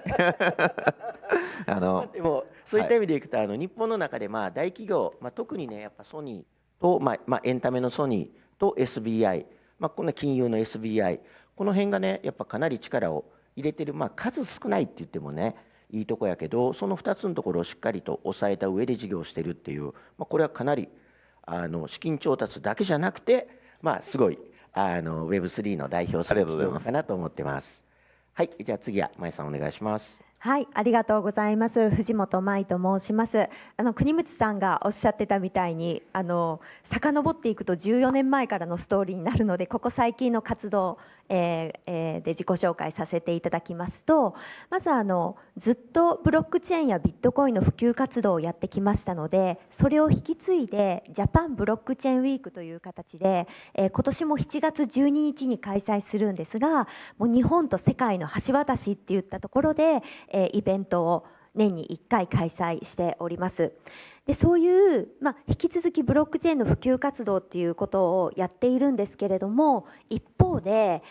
い。でもそういった意味でいくと、日本の中で大企業、特にねやっぱソニーと、エンタメのソニーと SBI、この金融の SBI、この辺がねやっぱかなり力を入れてる、数少ないって言ってもねいいとこやけど、その2つのところをしっかりと抑えた上で事業をしてるっていう、これはかなり資金調達だけじゃなくて、すごいWeb3 の代表する企業かなと思ってます。はい、じゃあ次は舞さんお願いします。はい、ありがとうございます。藤本舞と申します。国光さんがおっしゃってたみたいに、遡っていくと14年前からのストーリーになるので、ここ最近の活動、で自己紹介させていただきますと、まずずっとブロックチェーンやビットコインの普及活動をやってきましたので、それを引き継いでジャパンブロックチェーンウィークという形で、今年も7月12日に開催するんですが、もう日本と世界の橋渡しっていったところでイベントを年に1回開催しております。でそういう、引き続きブロックチェーンの普及活動っていうことをやっているんですけれども、一方で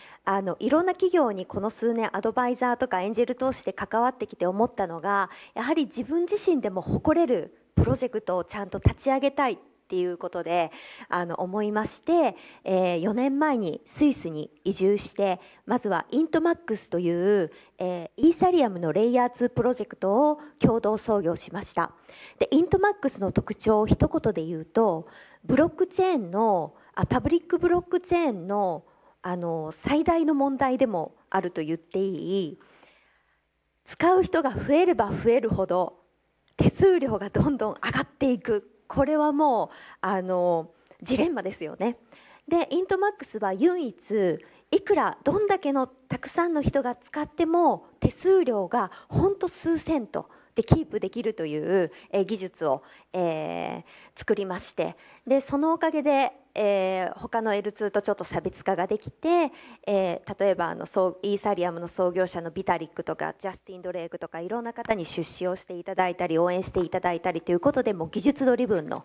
いろんな企業にこの数年アドバイザーとかエンジェル投資で関わってきて思ったのが、やはり自分自身でも誇れるプロジェクトをちゃんと立ち上げたいっていうことで思いまして、4年前にスイスに移住して、まずはイントマックスというイーサリアムのレイヤー2プロジェクトを共同創業しました。でイントマックスの特徴を一言で言うと、ブロックチェーンのパブリックブロックチェーンの最大の問題でもあると言っていい、使う人が増えれば増えるほど手数料がどんどん上がっていく。これはもうジレンマですよね。でイントマックスは唯一いくらどんだけのたくさんの人が使っても手数料がほんと数セントでキープできるという技術を作りまして、でそのおかげで他の L2 とちょっと差別化ができて、例えばイーサリアムの創業者のビタリックとかジャスティン・ドレークとかいろんな方に出資をしていただいたり応援していただいたりということで、もう技術ドリブンの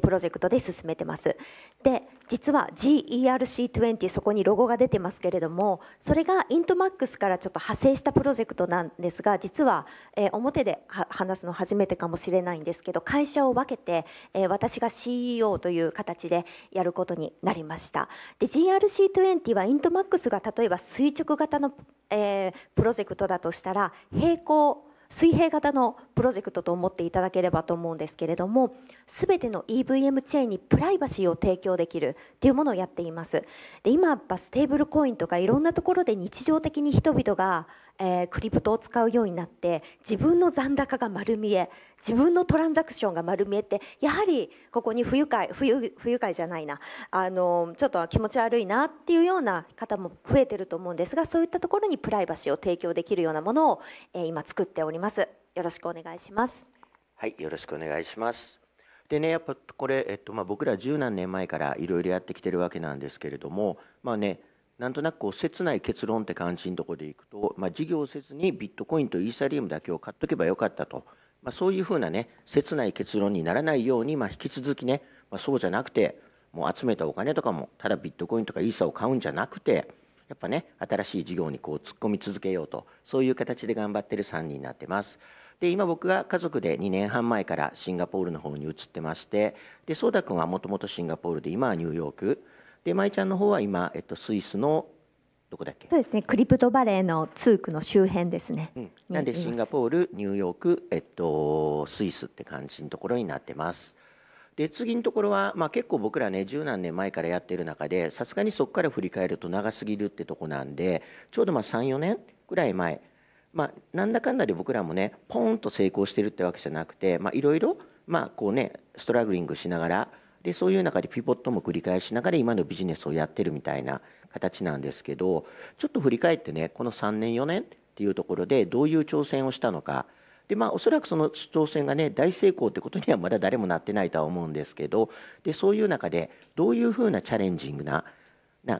プロジェクトで進めてます。で実は GERC20、 そこにロゴが出てますけれども、それがイントマックスからちょっと派生したプロジェクトなんですが、実は表で話すの初めてかもしれないんですけど、会社を分けて私が CEO という形でやることになりました。で GRC20 はイントマックスが例えば垂直型の、プロジェクトだとしたら水平型のプロジェクトと思っていただければと思うんですけれども、全ての EVM チェーンにプライバシーを提供できるっていうものをやっています。で今やっぱステーブルコインとかいろんなところで日常的に人々がクリプトを使うようになって自分の残高が丸見え、自分のトランザクションが丸見えって、やはりここに不愉快じゃないな、ちょっと気持ち悪いなっていうような方も増えてると思うんですが、そういったところにプライバシーを提供できるようなものを、今作っております。よろしくお願いします。はい、よろしくお願いします。でね、やっぱこれ、僕ら十何年前からいろいろやってきてるわけなんですけれども、なんとなくこう切ない結論って感じのところでいくと、事業をせずにビットコインとイーサリアムだけを買っとけばよかったと、そういうふうなね、切ない結論にならないように、引き続きね、そうじゃなくて、もう集めたお金とかもただビットコインとかイーサを買うんじゃなくて、やっぱね、新しい事業にこう突っ込み続けようと、そういう形で頑張ってる3人になってます。で、今僕が家族で2年半前からシンガポールの方に移ってまして、で、ソーダ君はもともとシンガポールで、今はニューヨーク。で、舞ちゃんの方は今、スイスの、どこだっけ？そうですね、クリプトバレーのツークの周辺ですね。なんで、シンガポール、ニューヨーク、スイスって感じのところになってます。で、次のところは、結構僕らね、十何年前からやってる中で、さすがにそこから振り返ると長すぎるってとこなんで、ちょうど3、4年ぐらい前、なんだかんだで僕らもね、ポーンと成功してるってわけじゃなくて、いろいろ、こうね、ストラグリングしながら、で、そういう中でピボットも繰り返しながら今のビジネスをやってるみたいな形なんですけど、ちょっと振り返ってね、この3年、4年っていうところでどういう挑戦をしたのか。で、おそらくその挑戦がね、大成功ってことにはまだ誰もなってないとは思うんですけど、で、そういう中でどういうふうなチャレンジングな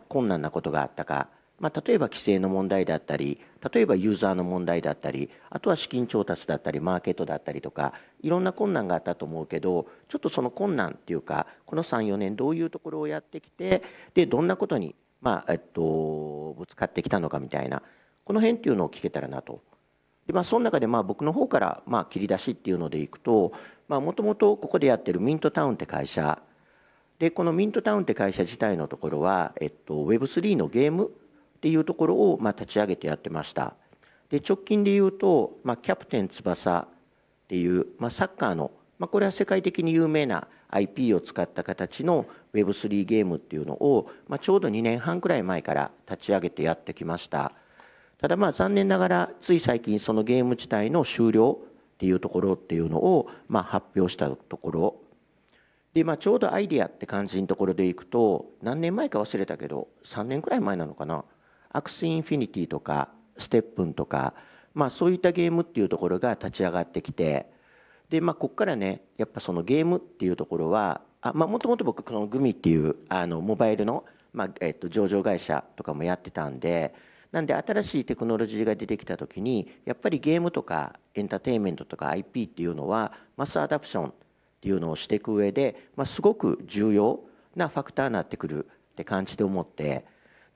困難なことがあったか。例えば規制の問題だったり、例えばユーザーの問題だったり、あとは資金調達だったり、マーケットだったりとか、いろんな困難があったと思うけど、ちょっとその困難っていうか、この3、4年どういうところをやってきて、で、どんなことに、ぶつかってきたのかみたいな、この辺っていうのを聞けたらなと。で、その中で僕の方から切り出しっていうのでいくと、もともとここでやってるミントタウンって会社、で、このミントタウンって会社自体のところは、Web3 のゲームっていうところを立ち上げてやってました。で、直近で言うと、キャプテン翼っていう、サッカーの、これは世界的に有名な IP を使った形の Web3 ゲームっていうのを、ちょうど2年半くらい前から立ち上げてやってきました。ただ残念ながら、つい最近そのゲーム自体の終了っていうところっていうのを、発表したところ。で、ちょうどアイディアって感じのところでいくと、何年前か忘れたけど、3年くらい前なのかな。アクスインフィニティとかステップンとか、そういったゲームっていうところが立ち上がってきて、で、ここからね、やっぱそのゲームっていうところは、もともと僕このグミっていうモバイルの、上場会社とかもやってたんで、なんで新しいテクノロジーが出てきた時に、やっぱりゲームとかエンターテインメントとか IP っていうのはマスアダプションっていうのをしていく上で、すごく重要なファクターになってくるって感じで思って、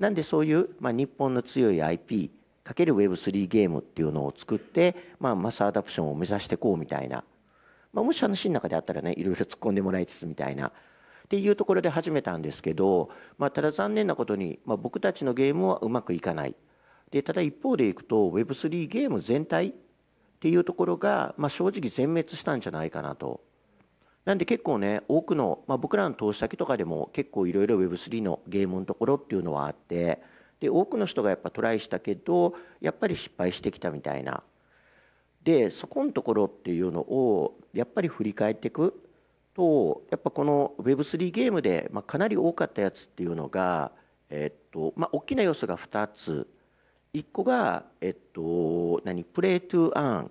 なんでそういう、日本の強い IP かける Web3 ゲームっていうのを作って、マスアダプションを目指していこうみたいな、もし話の中であったらね、いろいろ突っ込んでもらいつつみたいなっていうところで始めたんですけど、ただ残念なことに、僕たちのゲームはうまくいかない。で、ただ一方でいくと Web3 ゲーム全体っていうところが、正直全滅したんじゃないかなと。なんで結構ね、多くの、僕らの投資先とかでも結構いろいろ Web3 のゲームのところっていうのはあって、で、多くの人がやっぱトライしたけど、やっぱり失敗してきたみたいな。で、そこのところっていうのをやっぱり振り返っていくと、やっぱこの Web3 ゲームで、かなり多かったやつっていうのが、大きな要素が2つ。1個が、プレイトゥアーン。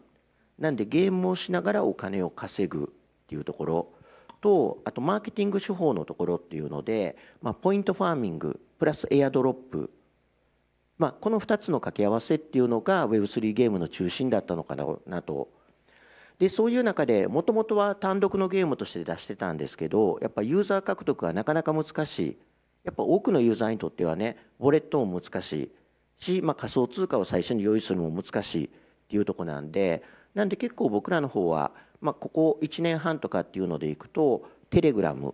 なんでゲームをしながらお金を稼ぐっていうところと、あとマーケティング手法のところっていうので、ポイントファーミングプラスエアドロップ、この2つの掛け合わせっていうのが Web3 ゲームの中心だったのかなと。で、そういう中でもともとは単独のゲームとして出してたんですけど、やっぱユーザー獲得はなかなか難しい。やっぱ多くのユーザーにとってはね、ウォレットも難しいし、仮想通貨を最初に用意するのも難しいっていうところなんで、結構僕らの方は、ここ1年半とかっていうのでいくと、テレグラム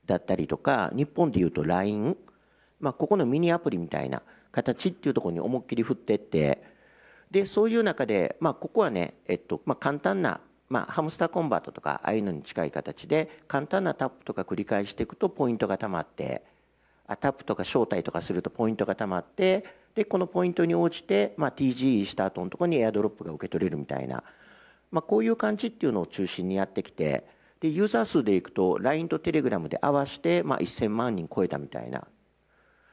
だったりとか、日本でいうと LINE、ここのミニアプリみたいな形っていうところに思いっきり振ってって、で、そういう中で、ここはね、簡単な、ハムスターコンバートとか、ああいうのに近い形で、簡単なタップとか繰り返していくとポイントがたまって、タップとか招待とかするとポイントがたまって、でこのポイントに応じて、TGE した後のところにエアドロップが受け取れるみたいな、こういう感じっていうのを中心にやってきて、でユーザー数でいくと LINE と Telegram で合わせて、1000万人超えたみたいな。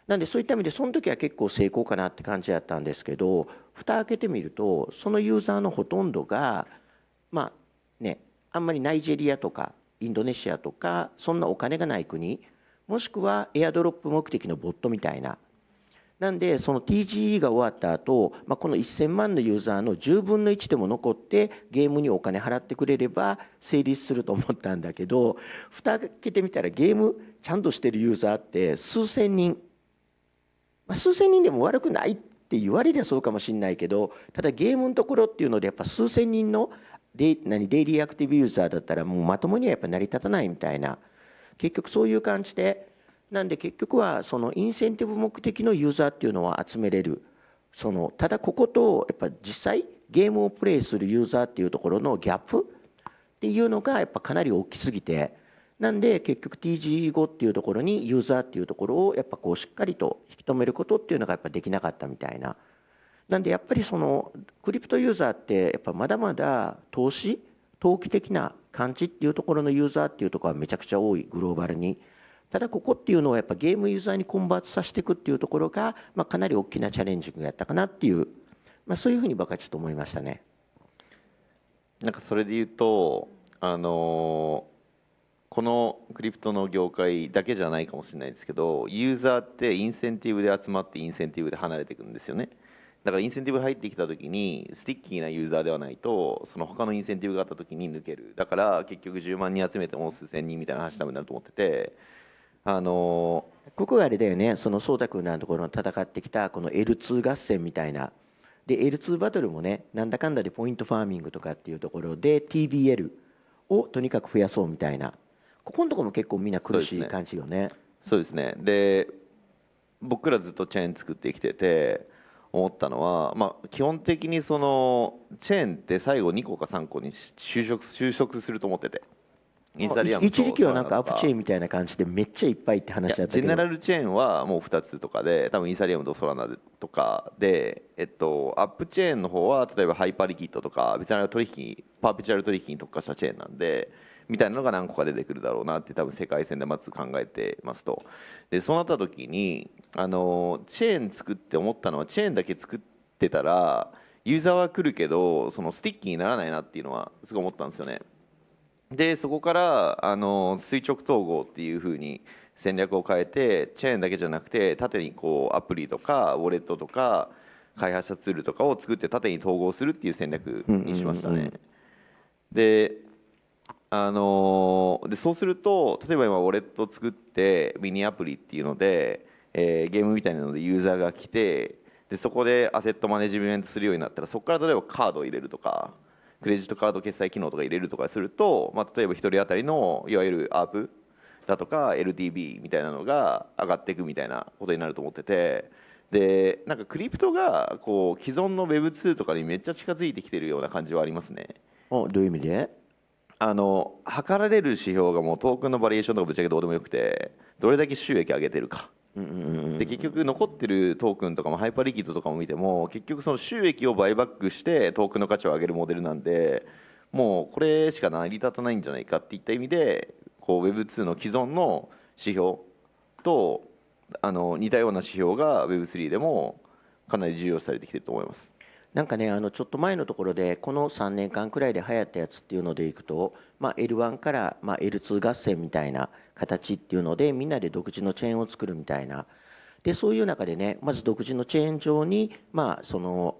なんでそういった意味でその時は結構成功かなって感じだったんですけど、蓋開けてみるとそのユーザーのほとんどがあんまりナイジェリアとかインドネシアとかそんなお金がない国、もしくはエアドロップ目的のボットみたいな。なんでその TGE が終わった後、この1000万のユーザーの10分の1でも残ってゲームにお金払ってくれれば成立すると思ったんだけど、蓋開けてみたらゲームちゃんとしてるユーザーって数千人、数千人でも悪くないって言われりゃそうかもしれないけど、ただゲームのところっていうのでやっぱ数千人のデイリーアクティブユーザーだったらもうまともにはやっぱ成り立たないみたいな、結局そういう感じで、なんで結局はそのインセンティブ目的のユーザーっていうのは集めれる、ただこことやっぱ実際ゲームをプレイするユーザーっていうところのギャップっていうのがやっぱかなり大きすぎて、なんで結局 TGE5 っていうところにユーザーっていうところをやっぱこうしっかりと引き止めることっていうのがやっぱできなかったみたいな。なんでやっぱりそのクリプトユーザーってやっぱまだまだ投機的な感じっていうところのユーザーっていうところはめちゃくちゃ多い、グローバルに。ただここっていうのはやっぱゲームユーザーにコンバートさせていくっていうところが、かなり大きなチャレンジングやったかなっていう、そういうふうに僕はちょっと思いましたね。なんかそれで言うとこのクリプトの業界だけじゃないかもしれないですけど、ユーザーってインセンティブで集まってインセンティブで離れていくんですよね。だからインセンティブ入ってきた時にスティッキーなユーザーではないと、その他のインセンティブがあった時に抜ける。だから結局10万人集めても数千人みたいな話になると思ってて、ここがあれだよね、その颯太君のところの戦ってきたこの L2 合戦みたいな。で L2 バトルもね、なんだかんだでポイントファーミングとかっていうところで TBL をとにかく増やそうみたいな、ここのところも結構みんな苦しい感じよね。そうですね。で僕らずっとチェーン作ってきてて思ったのは、基本的にそのチェーンって最後2個か3個に収束すると思ってて、インスタリアムと一時期はなんかアップチェーンみたいな感じでめっちゃいっぱいって話だったけど、ジェネラルチェーンはもう2つとかで、多分インサリアムとソラナとかで、アップチェーンの方は例えばハイパーリキッドとか別な取引、パーペチュアル取引に特化したチェーンなんでみたいなのが何個か出てくるだろうなって多分世界線でまず考えてますと。でそうなった時にチェーン作って思ったのは、チェーンだけ作ってたらユーザーは来るけどそのスティッキーにならないなっていうのはすごい思ったんですよね。でそこから垂直統合っていうふうに戦略を変えて、チェーンだけじゃなくて縦にこうアプリとかウォレットとか開発者ツールとかを作って縦に統合するっていう戦略にしましたね。でそうすると例えば今ウォレットを作ってミニアプリっていうので、ゲームみたいなのでユーザーが来て、でそこでアセットマネジメントするようになったら、そこから例えばカードを入れるとかクレジットカード決済機能とか入れるとかすると、例えば1人当たりのいわゆるアープだとか LTV みたいなのが上がっていくみたいなことになると思ってて、でなんかクリプトがこう既存の Web2 とかにめっちゃ近づいてきてるような感じはありますね。どういう意味で？測られる指標がもうトークンのバリエーションとかぶっちゃけどうでもよくて、どれだけ収益上げてるか。で結局残ってるトークンとかもハイパーリキッドとかも見ても結局その収益をバイバックしてトークンの価値を上げるモデルなんで、もうこれしか成り立たないんじゃないかっていった意味で、こう Web2 の既存の指標と似たような指標が Web3 でもかなり重要視されてきてると思います。なんかね、ちょっと前のところでこの3年間くらいで流行ったやつっていうのでいくと、L1 から、L2 合戦みたいな形っていうのでみんなで独自のチェーンを作るみたいな。でそういう中でね、まず独自のチェーン上に、その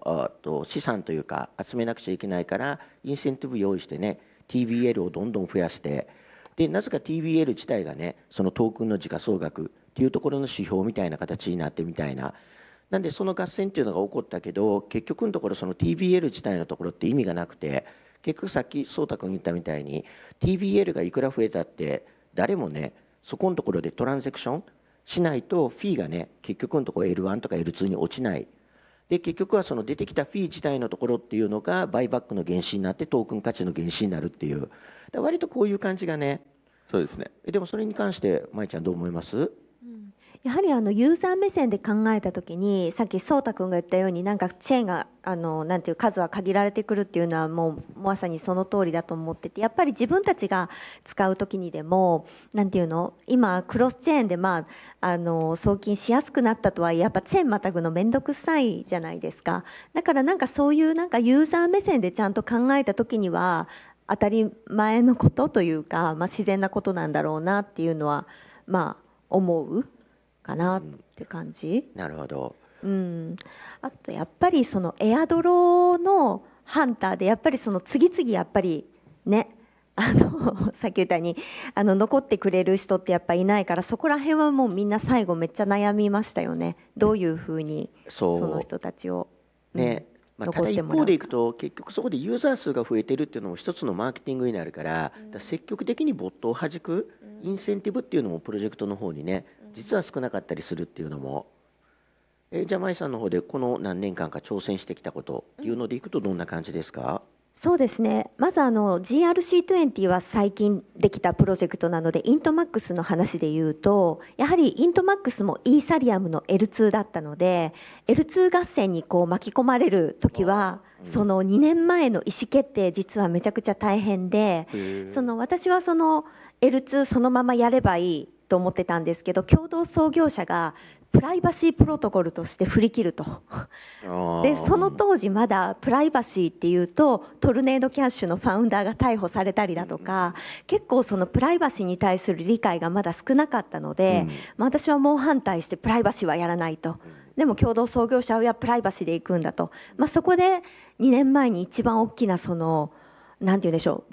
資産というか集めなくちゃいけないからインセンティブ用意してね、 TBL をどんどん増やして、でなぜか TBL 自体がね、そのトークンの時価総額っていうところの指標みたいな形になってみたいな。なんでその合戦っていうのが起こったけど、結局のところその TBL 自体のところって意味がなくて、結局さっき颯太君言ったみたいに TBL がいくら増えたって誰もね、そこのところでトランザクションしないとフィーがね、結局のところ L1 とか L2 に落ちない。で結局はその出てきたフィー自体のところっていうのがバイバックの原資になってトークン価値の原資になるっていう、割とこういう感じがね。そうですね。でもそれに関して舞ちゃんどう思います？やはりユーザー目線で考えた時に、さっきそうたくんが言ったように、なんかチェーンがなんていう数は限られてくるっていうのはもうまさにその通りだと思ってて、やっぱり自分たちが使う時にでもなんていうの、今クロスチェーンで送金しやすくなったとはいえ、やっぱチェーンまたぐの面倒くさいじゃないですか。だからなんかそういうなんかユーザー目線でちゃんと考えた時には当たり前のことというか、自然なことなんだろうなっていうのは思うかなって感じ。なるほど。あとやっぱりそのエアドロのハンターでやっぱりその次々やっぱりね、さっき言ったように残ってくれる人ってやっぱいないから、そこら辺はもうみんな最後めっちゃ悩みましたよね。どういうふうにその人たちをね、ただ一方でいくと結局そこでユーザー数が増えてるっていうのも一つのマーケティングになるから、積極的にボットを弾くインセンティブっていうのもプロジェクトの方にね実は少なかったりするっていうのも、じゃあ舞さんの方でこの何年間か挑戦してきたことっていうのでいくとどんな感じですか？そうですね、まずGRC20 は最近できたプロジェクトなので、イントマックスの話で言うと、やはりイントマックスもイーサリアムの L2 だったので、 L2 合戦に巻き込まれる時はその2年前の意思決定実はめちゃくちゃ大変で、私はその L2 そのままやればいいと思ってたんですけど、共同創業者がプライバシープロトコルとして振り切ると。でその当時まだプライバシーっていうとトルネードキャッシュのファウンダーが逮捕されたりだとか、結構そのプライバシーに対する理解がまだ少なかったので、私は猛反対してプライバシーはやらないと。でも共同創業者はプライバシーでいくんだと、そこで2年前に一番大きなそのなんて言うんでしょ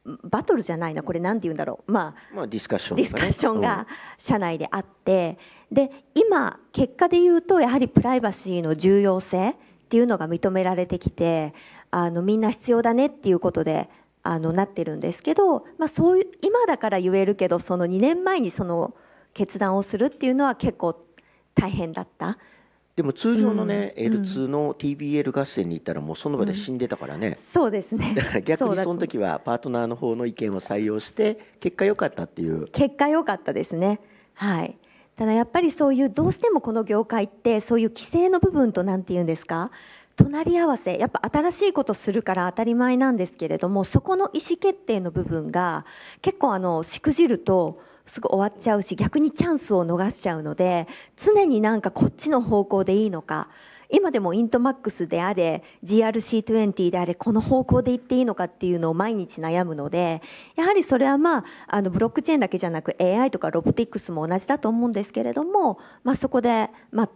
う、バトルじゃないな、これなんて言うんだろう、ディスカッションが社内であって、で今結果で言うとやはりプライバシーの重要性っていうのが認められてきて、みんな必要だねっていうことでなってるんですけど、そういう今だから言えるけど、その2年前にその決断をするっていうのは結構大変だった。でも通常のね、L2 の TBL 合戦に行ったらもうその場で死んでたからね、そうですね。だから逆にその時はパートナーの方の意見を採用して結果良かったっていう。結果良かったですね。はい。ただやっぱりそういうどうしてもこの業界ってそういう規制の部分となんて言うんですか、隣り合わせ、やっぱ新しいことするから当たり前なんですけれども、そこの意思決定の部分が結構しくじるとすぐ終わっちゃうし、逆にチャンスを逃しちゃうので、常になんかこっちの方向でいいのか、今でもイントマックスであれ GRC20 であれこの方向で行っていいのかっていうのを毎日悩むので、やはりそれはブロックチェーンだけじゃなく AI とかロボティクスも同じだと思うんですけれども、そこで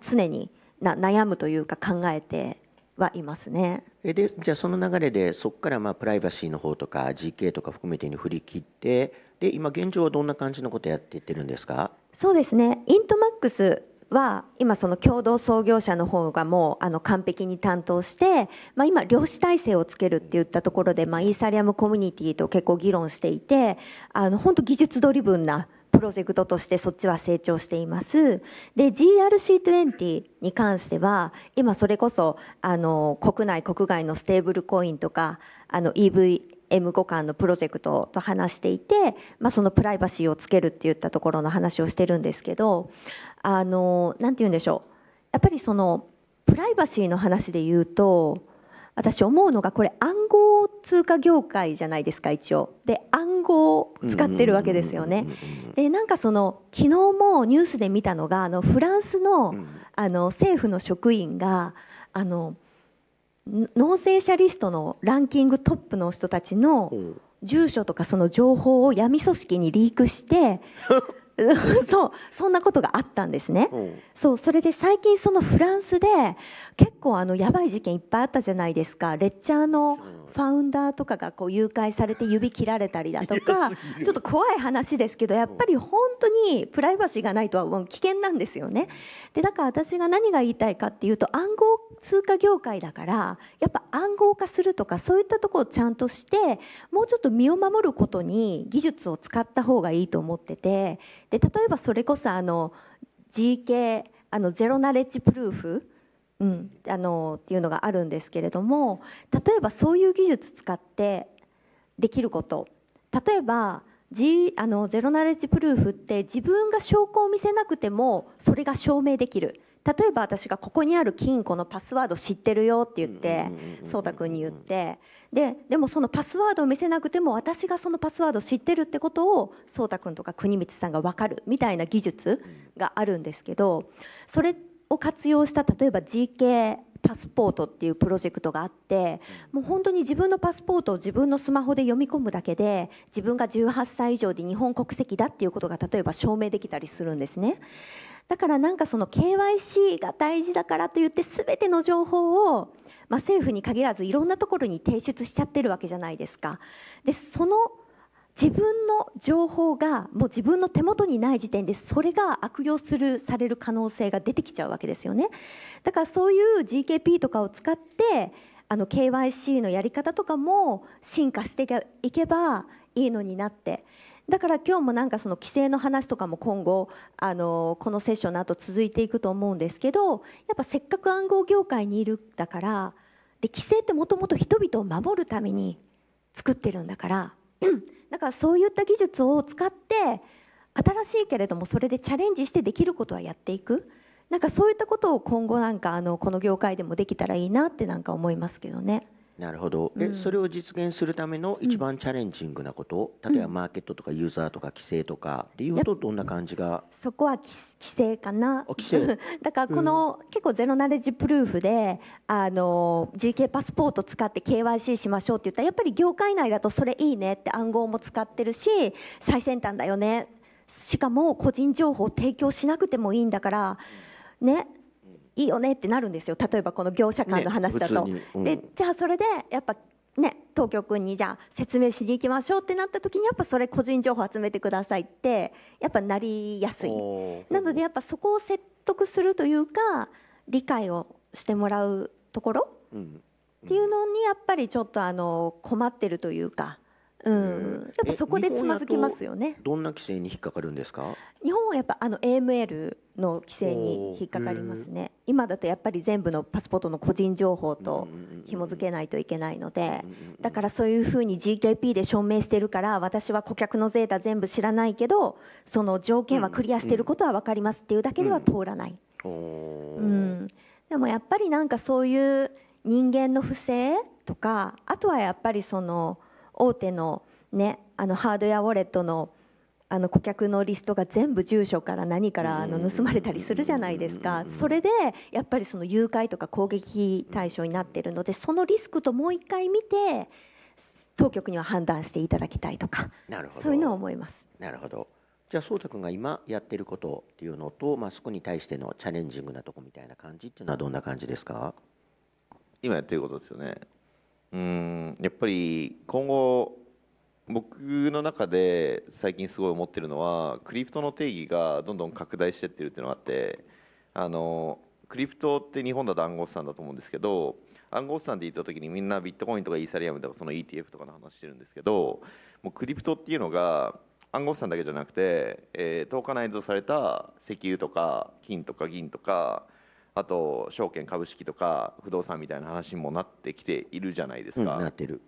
常に悩むというか考えてはいますね。でじゃあその流れでそこからプライバシーの方とか GK とか含めてに振り切って、で今現状はどんな感じのことやっていってるんですか？そうですね、イントマックスは今その共同創業者の方がもう完璧に担当して、今量子体制をつけるっていったところで、イーサリアムコミュニティと結構議論していて、本当技術ドリブンなプロジェクトとしてそっちは成長しています。で GRC20 に関しては今それこそ国内国外のステーブルコインとかEVM 互換のプロジェクトと話していて、そのプライバシーをつけるっていったところの話をしてるんですけど、なんて言うんでしょう、やっぱりそのプライバシーの話で言うと、私思うのがこれ暗号通貨業界じゃないですか一応。で暗号を使ってるわけですよね。でなんかその昨日もニュースで見たのがフランスの政府の職員が納税者リストのランキングトップの人たちの住所とかその情報を闇組織にリークしてそんなことがあったんですね。それで最近そのフランスで結構やばい事件いっぱいあったじゃないですか。レッチャーのファウンダーとかが誘拐されて指切られたりだとか、ちょっと怖い話ですけど、やっぱり本当にプライバシーがないとはもう危険なんですよね。でだから私が何が言いたいかっていうと、暗号通貨業界だからやっぱ暗号化するとかそういったところをちゃんとしてもうちょっと身を守ることに技術を使った方がいいと思ってて、で例えばそれこそGK ゼロナレッジプルーフっていうのがあるんですけれども、例えばそういう技術使ってできること、例えばゼロナレッジプルーフって自分が証拠を見せなくてもそれが証明できる。例えば私がここにある金庫のパスワード知ってるよって言って颯太君に言って、でもそのパスワードを見せなくても私がそのパスワードを知ってるってことを颯太君とか国光さんが分かるみたいな技術があるんですけど、それを活用した例えば GK パスポートっていうプロジェクトがあって、もう本当に自分のパスポートを自分のスマホで読み込むだけで自分が18歳以上で日本国籍だっていうことが例えば証明できたりするんですね。だからなんかその KYC が大事だからといって全ての情報を、政府に限らずいろんなところに提出しちゃってるわけじゃないですか。でその自分の情報がもう自分の手元にない時点でそれが悪用される可能性が出てきちゃうわけですよね。だからそういう GKP とかを使ってKYC のやり方とかも進化していけばいいのになって。だから今日もなんかその規制の話とかも今後このセッションの後続いていくと思うんですけど、やっぱせっかく暗号業界にいるだからで、規制ってもともと人々を守るために作ってるんだからだからそういった技術を使って新しいけれどもそれでチャレンジしてできることはやっていく、なんかそういったことを今後なんかこの業界でもできたらいいなってなんか思いますけどね。なるほど。それを実現するための一番チャレンジングなこと、例えばマーケットとかユーザーとか規制とかでいうとどんな感じが？そこは規制かな。規制だからこの、結構ゼロナレッジプルーフでGK パスポート使って KYC しましょうって言ったらやっぱり業界内だとそれいいねって暗号も使ってるし最先端だよね、しかも個人情報を提供しなくてもいいんだからね、いいよねってなるんですよ。例えばこの業者間の話だと、でじゃあそれでやっぱね東京君にじゃあ説明しに行きましょうってなった時にやっぱそれ個人情報集めてくださいってやっぱなりやすい。なのでやっぱそこを説得するというか理解をしてもらうところっていうのにやっぱりちょっと困ってるというか。やっぱそこでつまずきますよね。どんな規制に引っかかるんですか？日本はやっぱAML の規制に引っかかりますね。今だとやっぱり全部のパスポートの個人情報と紐付けないといけないので、だからそういうふうに GKP で証明してるから私は顧客のデータ全部知らないけどその条件はクリアしてることは分かりますっていうだけでは通らない。でもやっぱりなんかそういう人間の不正とか、あとはやっぱりその大手のねハードウェアウォレットの顧客のリストが全部住所から何から盗まれたりするじゃないですか。それでやっぱりその誘拐とか攻撃対象になっているので、そのリスクともう一回見て当局には判断していただきたいとか、そういうのを思います。なるほど。じゃあ颯太君が今やってることっていうのと、そこに対してのチャレンジングなとこみたいな感じっていうのはどんな感じですか？今やってることですよね。やっぱり今後僕の中で最近すごい思ってるのはクリプトの定義がどんどん拡大してってるっていうのがあって、クリプトって日本だと暗号資産だと思うんですけど、暗号資産で言った時にみんなビットコインとかイーサリアムとかその ETF とかの話してるんですけど、もうクリプトっていうのが暗号資産だけじゃなくて、トーカナイズされた石油とか金とか銀とか、あと証券株式とか不動産みたいな話にもなってきているじゃないですか。なってる。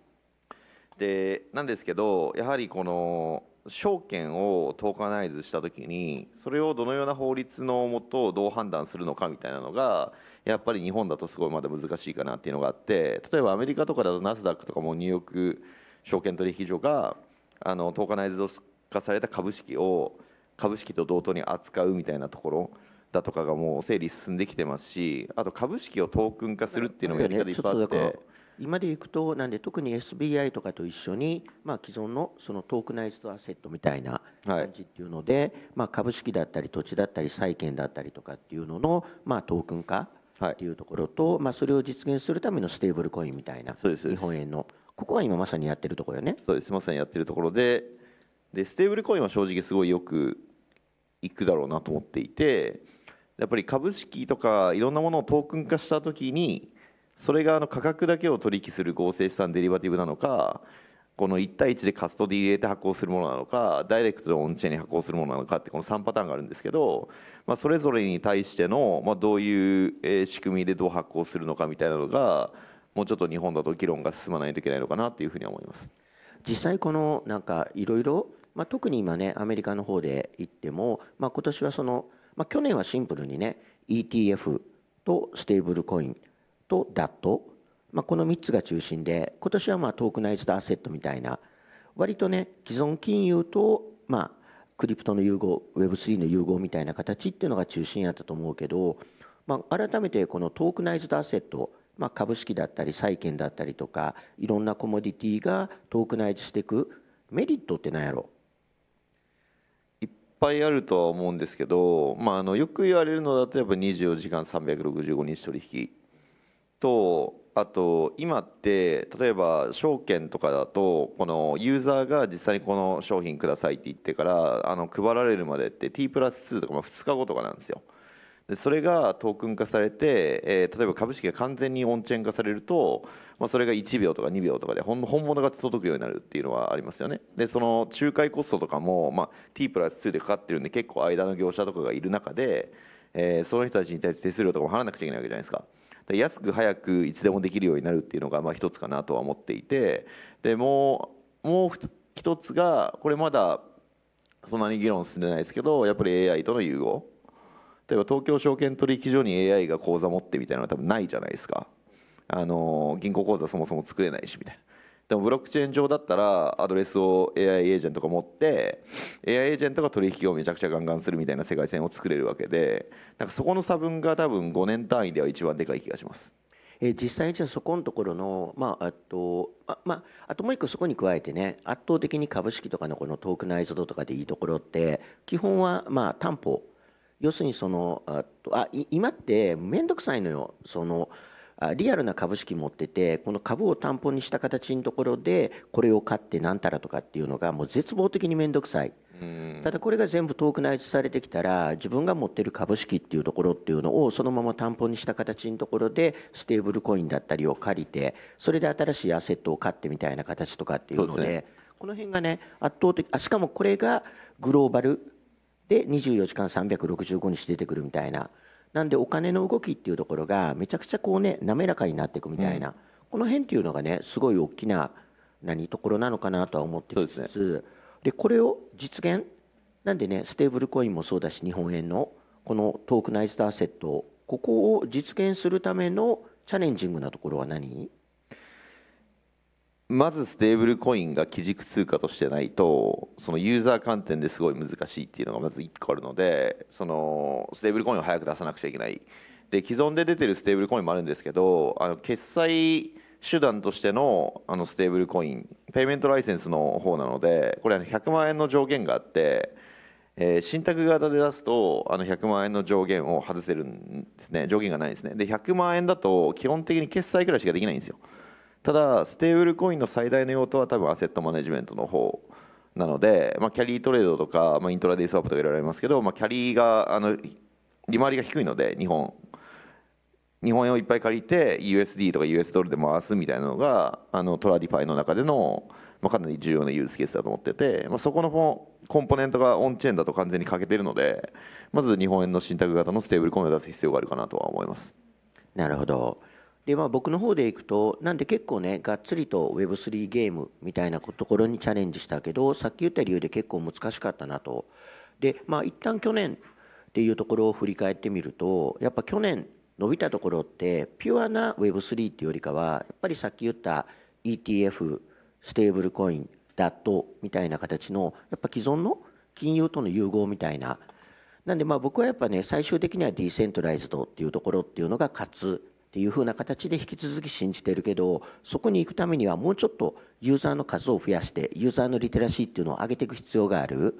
なんですけど、やはりこの証券をトーカナイズした時にそれをどのような法律のもとどう判断するのかみたいなのがやっぱり日本だとすごいまだ難しいかなっていうのがあって、例えばアメリカとかだとナスダックとかもニューヨーク証券取引所がトーカナイズ化された株式を株式と同等に扱うみたいなところだとかがもう整理進んできてますし、あと株式をトークン化するっていうのもやり方いっぱいあって、今でいくとなんで特に SBI とかと一緒に、既存のそのトークナイズドアセットみたいな感じっていうので、株式だったり土地だったり債券だったりとかっていうのの、トークン化っていうところと、それを実現するためのステーブルコインみたいな、日本円のここは今まさにやってるところよね。そうです、まさにやってるところで、ステーブルコインは正直すごいよくいくだろうなと思っていて、やっぱり株式とかいろんなものをトークン化したときにそれが価格だけを取引する合成資産デリバティブなのか、この1対1でカストディ入れて発行するものなのか、ダイレクトでオンチェーンに発行するものなのかってこの3パターンがあるんですけど、それぞれに対してのどういう仕組みでどう発行するのかみたいなのがもうちょっと日本だと議論が進まないといけないのかなっていうふうに思います。実際このなんかいろいろ特に今ねアメリカの方で言っても、今年は去年はシンプルにね ETF とステーブルコインと DAT、この3つが中心で、今年はトークナイズドアセットみたいな割とね既存金融とクリプトの融合、 Web3 の融合みたいな形っていうのが中心やったと思うけど、改めてこのトークナイズドアセット、株式だったり債券だったりとかいろんなコモディティがトークナイズしていくメリットって何やろ？いっぱいあるとは思うんですけど、よく言われるのだとやっぱ24時間365日取引と、あと今って例えば証券とかだとこのユーザーが実際にこの商品くださいって言ってから配られるまでって T+2 とか2日後とかなんですよ。でそれがトークン化されて、例えば株式が完全にオンチェーン化されると、それが1秒とか2秒とかで本物が届くようになるっていうのはありますよね。でその仲介コストとかも、T+2 でかかってるんで結構間の業者とかがいる中で、その人たちに対して手数料とかも払わなくちゃいけないわけじゃないですか。安く早くいつでもできるようになるっていうのが一つかなとは思っていて、でもう一つがこれまだそんなに議論進んでないですけど、やっぱり AI との融合。例えば東京証券取引所に AI が口座持ってみたいなのは多分ないじゃないですか。銀行口座そもそも作れないしみたいな。でもブロックチェーン上だったらアドレスを AI エージェントが持って、 AI エージェントが取引をめちゃくちゃガンガンするみたいな世界線を作れるわけで、そこの差分が多分5年単位では一番でかい気がします。実際じゃあそこのところの、あともう一個そこに加えてね、圧倒的に株式とかのこのトークナイズドとかでいいところって基本は担保、要するに今って面倒くさいのよ。リアルな株式持っててこの株を担保にした形のところでこれを買ってなんたらとかっていうのがもう絶望的に面倒くさい。ただこれが全部トークナイズされてきたら自分が持ってる株式っていうところっていうのをそのまま担保にした形のところでステーブルコインだったりを借りて、それで新しいアセットを買ってみたいな形とかっていうので、この辺がね圧倒的、しかもこれがグローバルで24時間365日出てくるみたいな。なんでお金の動きっていうところがめちゃくちゃ滑らかになっていくみたいな、この辺っていうのがねすごい大きなところなのかなとは思ってきつつ、でこれを実現なんでねステーブルコインもそうだし日本円のこのトークナイズドアセット、ここを実現するためのチャレンジングなところは何？まずステーブルコインが基軸通貨としてないとそのユーザー観点ですごい難しいっていうのがまず1個あるので、そのステーブルコインを早く出さなくちゃいけない。で既存で出てるステーブルコインもあるんですけど、決済手段としてのステーブルコインペイメントライセンスの方なので、これは100万円の上限があって、信託型で出すと100万円の上限を外せるんですね。上限がないんですね。で100万円だと基本的に決済くらいしかできないんですよ。ただステーブルコインの最大の用途は多分アセットマネジメントの方なので、キャリートレードとか、イントラデイスワップとかいろいろありますけど、キャリーが利回りが低いので日本円をいっぱい借りて USD とか US ドルで回すみたいなのがトラディファイの中での、かなり重要なユースケースだと思ってて、そこのコンポネントがオンチェーンだと完全に欠けているので、まず日本円の信託型のステーブルコインを出す必要があるかなとは思います。なるほど。で僕の方でいくと、なんで結構ねがっつりと Web3 ゲームみたいなところにチャレンジしたけど、さっき言った理由で結構難しかったなと。で一旦去年っていうところを振り返ってみると、やっぱ去年伸びたところってピュアな Web3 っていうよりかはやっぱりさっき言った ETF、ステーブルコイン、DAT みたいな形のやっぱ既存の金融との融合みたいな。なんで僕はやっぱね最終的にはディーセントライズドっていうところっていうのが勝つっていう風な形で引き続き信じてるけど、そこに行くためにはもうちょっとユーザーの数を増やしてユーザーのリテラシーっていうのを上げていく必要がある。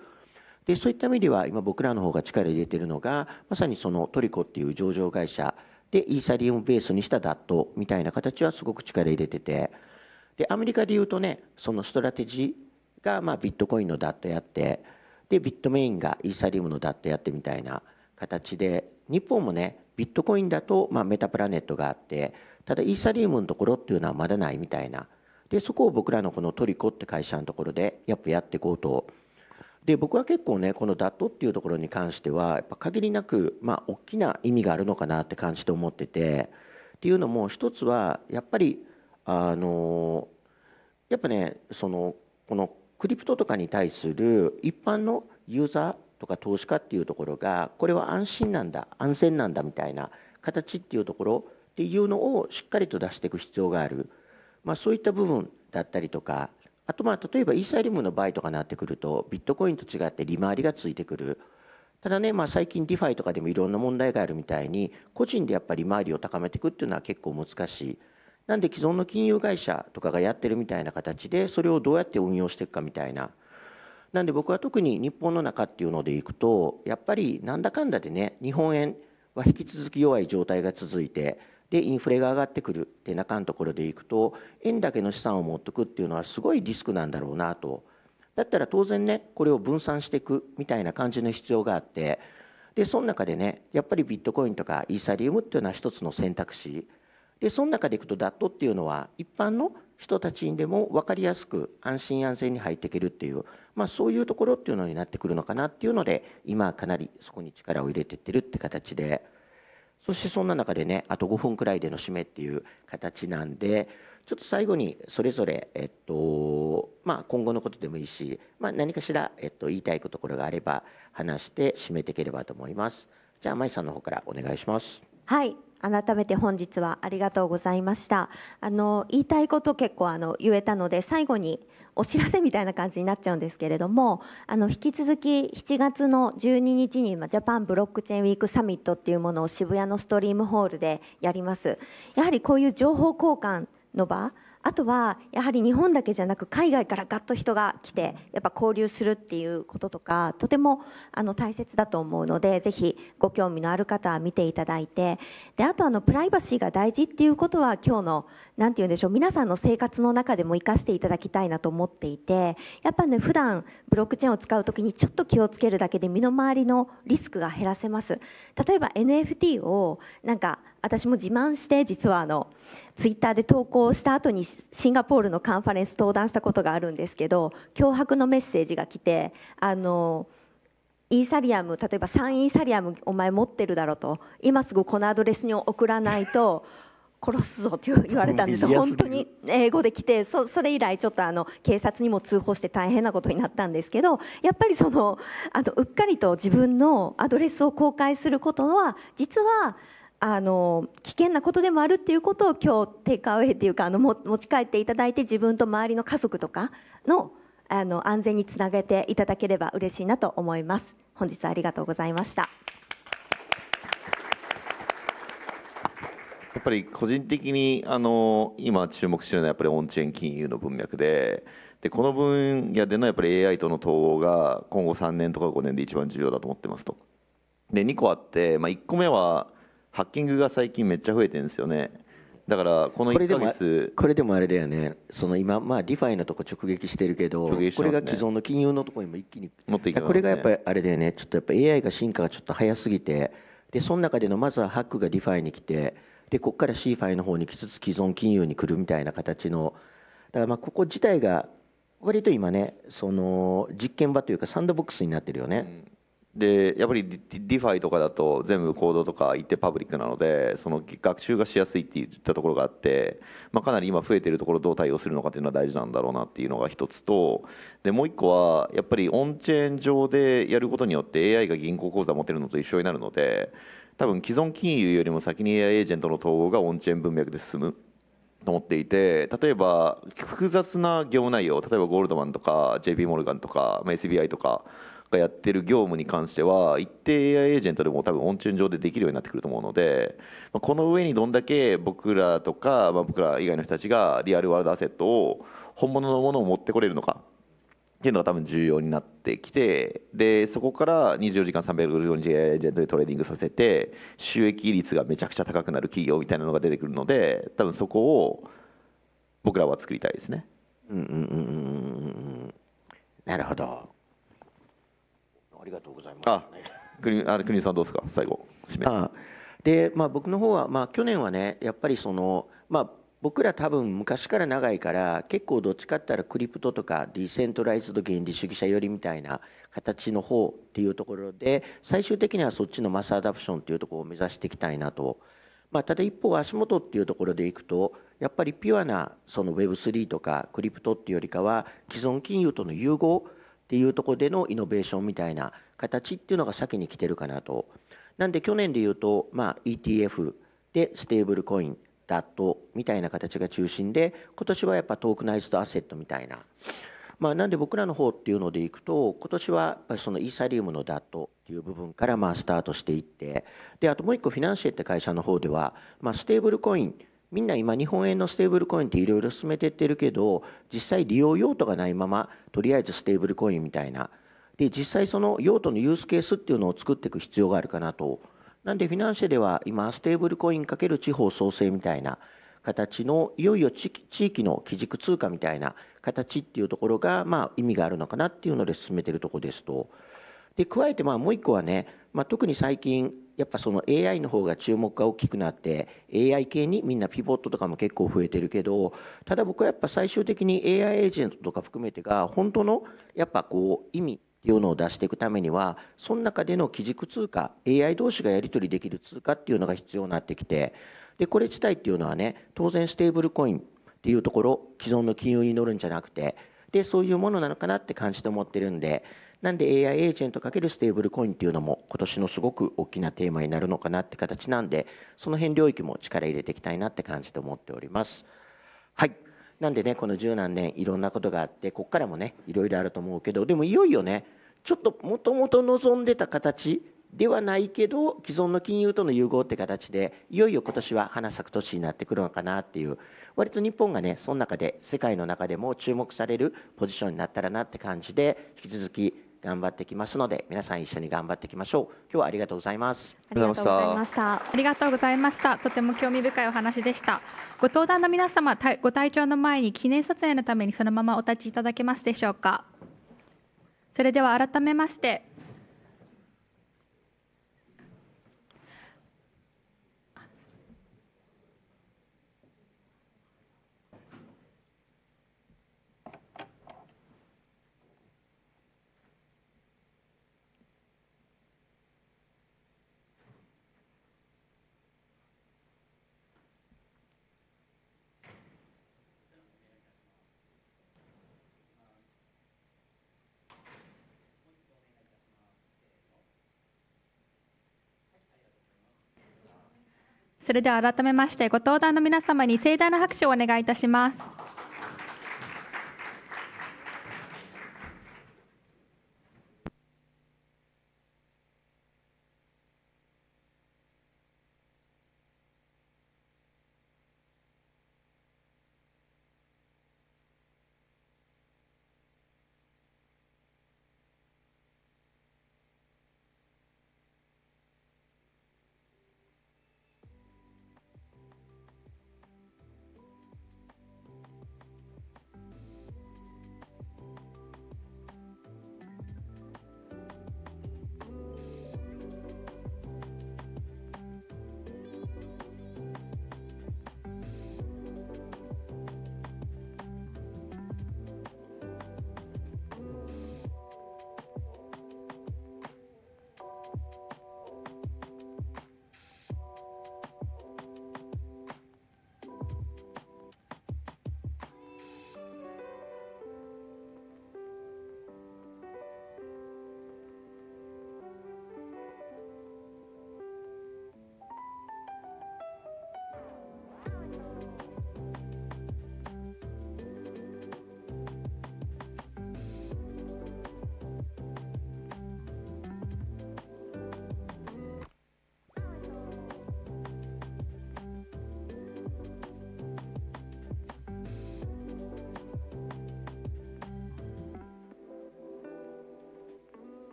でそういった意味では今僕らの方が力入れてるのがまさにそのトリコっていう上場会社でイーサリアムベースにした DAT みたいな形はすごく力入れてて、でアメリカでいうとねそのストラテジーがビットコインの DAT やって、でビットメインがイーサリアムの DAT やってみたいな形で、日本もねビットコインだとメタプラネットがあって、ただイーサリアムのところっていうのはまだないみたいな。でそこを僕らのこのトリコって会社のところでやっていこうと。で僕は結構ねこの DAT っていうところに関してはやっぱ限りなく大きな意味があるのかなって感じて思ってて、っていうのも一つはやっぱりやっぱねこのクリプトとかに対する一般のユーザーとか投資家っていうところが、これは安心なんだ、安全なんだみたいな形っていうところっていうのをしっかりと出していく必要がある。そういった部分だったりとか、あと例えばイーサリアムの場合とかになってくると、ビットコインと違って利回りがついてくる。ただね、最近ディファイとかでもいろんな問題があるみたいに、個人でやっぱり利回りを高めていくっていうのは結構難しい。なんで既存の金融会社とかがやってるみたいな形で、それをどうやって運用していくかみたいな。なんで僕は特に日本の中っていうのでいくと、やっぱりなんだかんだでね、日本円は引き続き弱い状態が続いて、でインフレが上がってくるって中のところでいくと、円だけの資産を持っておくっていうのはすごいリスクなんだろうなと。だったら当然ね、これを分散していくみたいな感じの必要があって、でその中でね、やっぱりビットコインとかイーサリアムっていうのは一つの選択肢で、その中でいくとダットっていうのは一般の人たちにでも分かりやすく安心安全に入っていけるっていう、そういうところっていうのになってくるのかなっていうので、今はかなりそこに力を入れていってるって形で、そしてそんな中でね、あと5分くらいでの締めっていう形なんで、ちょっと最後にそれぞれ、今後のことでもいいし、何かしら、言いたいところがあれば話して締めていければと思います。じゃあ、舞さんの方からお願いします。はい、改めて本日はありがとうございました。言いたいこと結構言えたので、最後にお知らせみたいな感じになっちゃうんですけれども、引き続き7月の12日にジャパンブロックチェーンウィークサミットっていうものを渋谷のストリームホールでやります。やはりこういう情報交換の場、あとはやはり日本だけじゃなく海外からガッと人が来てやっぱ交流するっていうこととか、とても大切だと思うので、ぜひご興味のある方は見ていただいて、であとプライバシーが大事っていうことは今日のなんて言うんでしょう、皆さんの生活の中でも生かしていただきたいなと思っていて、やっぱね、普段ブロックチェーンを使うときにちょっと気をつけるだけで身の回りのリスクが減らせます。例えば NFT を私も自慢して、実はツイッターで投稿した後にシンガポールのカンファレンス登壇したことがあるんですけど、脅迫のメッセージが来て、イーサリアム、例えば3イーサリアムお前持ってるだろと、今すぐこのアドレスに送らないと殺すぞって言われたんです。本当に英語で来て、それ以来ちょっと警察にも通報して大変なことになったんですけど、やっぱりうっかりと自分のアドレスを公開することは実は危険なことでもあるっていうことを今日テイクアウェイっていうか持ち帰っていただいて、自分と周りの家族とかの安全につなげていただければ嬉しいなと思います。本日はありがとうございました。やっぱり個人的に今注目しているのはやっぱりオンチェーン金融の文脈で、この分野でのやっぱり AI との統合が今後3年とか5年で一番重要だと思ってますと。で2個あって、1個目はハッキングが最近めっちゃ増えてるんですよね。だからこの1ヶ月これでもあれだよね、今ディファイのとこ直撃してるけど、これが既存の金融のところにも一気に持っていきますね。これがやっぱりあれだよね、ちょっとやっぱ AI が進化がちょっと早すぎて、でその中でのまずはハックがディファイに来て、でここから C ファイの方に来つつ既存金融に来るみたいな形の、だからここ自体が割と今ね、実験場というかサンドボックスになってるよね。でやっぱりディファイとかだと全部コードとか言ってパブリックなので、その学習がしやすいっていったところがあって、かなり今増えているところをどう対応するのかっていうのは大事なんだろうなっていうのが一つと、でもう一個はやっぱりオンチェーン上でやることによって AI が銀行口座持ってるのと一緒になるので、多分既存金融よりも先に AI エージェントの統合がオンチェーン文脈で進むと思っていて、例えば複雑な業務内容、例えばゴールドマンとか JP モルガンとか SBI とかがやってる業務に関しては一定 AI エージェントでも多分オンチェーン上でできるようになってくると思うので、この上にどんだけ僕らとか、僕ら以外の人たちがリアルワールドアセットを本物のものを持ってこれるのかっていうのが多分重要になってきて、でそこから24時間365日 AI エージェントでトレーディングさせて収益率がめちゃくちゃ高くなる企業みたいなのが出てくるので、多分そこを僕らは作りたいですね。なるほど。ありがとうございます。国さんどうですか、最後締め。で僕の方は、去年はね、やっぱり僕ら多分昔から長いから結構どっちかって言ったらクリプトとかディセントライズド原理主義者寄りみたいな形の方っていうところで、最終的にはそっちのマスアダプションっていうところを目指していきたいなと。ただ一方足元っていうところでいくとやっぱりピュアなその Web3 とかクリプトっていうよりかは既存金融との融合っていうところでのイノベーションみたいな形っていうのが先に来てるかなと。なんで去年でいうと、ETF でステーブルコイン、ダットみたいな形が中心で、今年はやっぱトークナイズドアセットみたいな。なんで僕らの方っていうのでいくと、今年はやっぱりそのイーサリウムのダットっていう部分からスタートしていって、で、あともう一個フィナンシェって会社の方では、ステーブルコイン、みんな今日本円のステーブルコインっていろいろ進めてってるけど、実際利用用途がないまま、とりあえずステーブルコインみたいな。で、実際その用途のユースケースっていうのを作っていく必要があるかなと。なんでフィナンシェでは今、ステーブルコイン×地方創生みたいな形の、いよいよ地域の基軸通貨みたいな形っていうところが、意味があるのかなっていうので進めているところですと。で、加えてもう一個はね、特に最近、やっぱその AI の方が注目が大きくなって、AI 系にみんなピボットとかも結構増えてるけど、ただ僕はやっぱ最終的に AI エージェントとか含めてが、本当のやっぱ意味っていうのを出していくためには、その中での基軸通貨、AI 同士がやり取りできる通貨っていうのが必要になってきて、で、これ自体っていうのはね、当然ステーブルコインっていうところ、既存の金融に乗るんじゃなくて、で、そういうものなのかなって感じて思ってるんで、なんで AI エージェント×ステーブルコインっていうのも今年のすごく大きなテーマになるのかなって形なんで、その辺領域も力入れていきたいなって感じて思っております。はい。なんでね、この十何年いろんなことがあって、ここからもね、いろいろあると思うけど、でもいよいよね、ちょっともともと望んでた形ではないけど、既存の金融との融合って形で、いよいよ今年は花咲く年になってくるのかなっていう、割と日本がね、その中で、世界の中でも注目されるポジションになったらなって感じで、引き続き頑張ってきますので、皆さん一緒に頑張っていきましょう。今日はありがとうございます。ありがとうございました。ありがとうございました。とても興味深いお話でした。ご登壇の皆様、ご退場の前に記念撮影のためにそのままお立ちいただけますでしょうか。それでは改めまして、それでは改めましてご登壇の皆様に盛大な拍手をお願いいたします。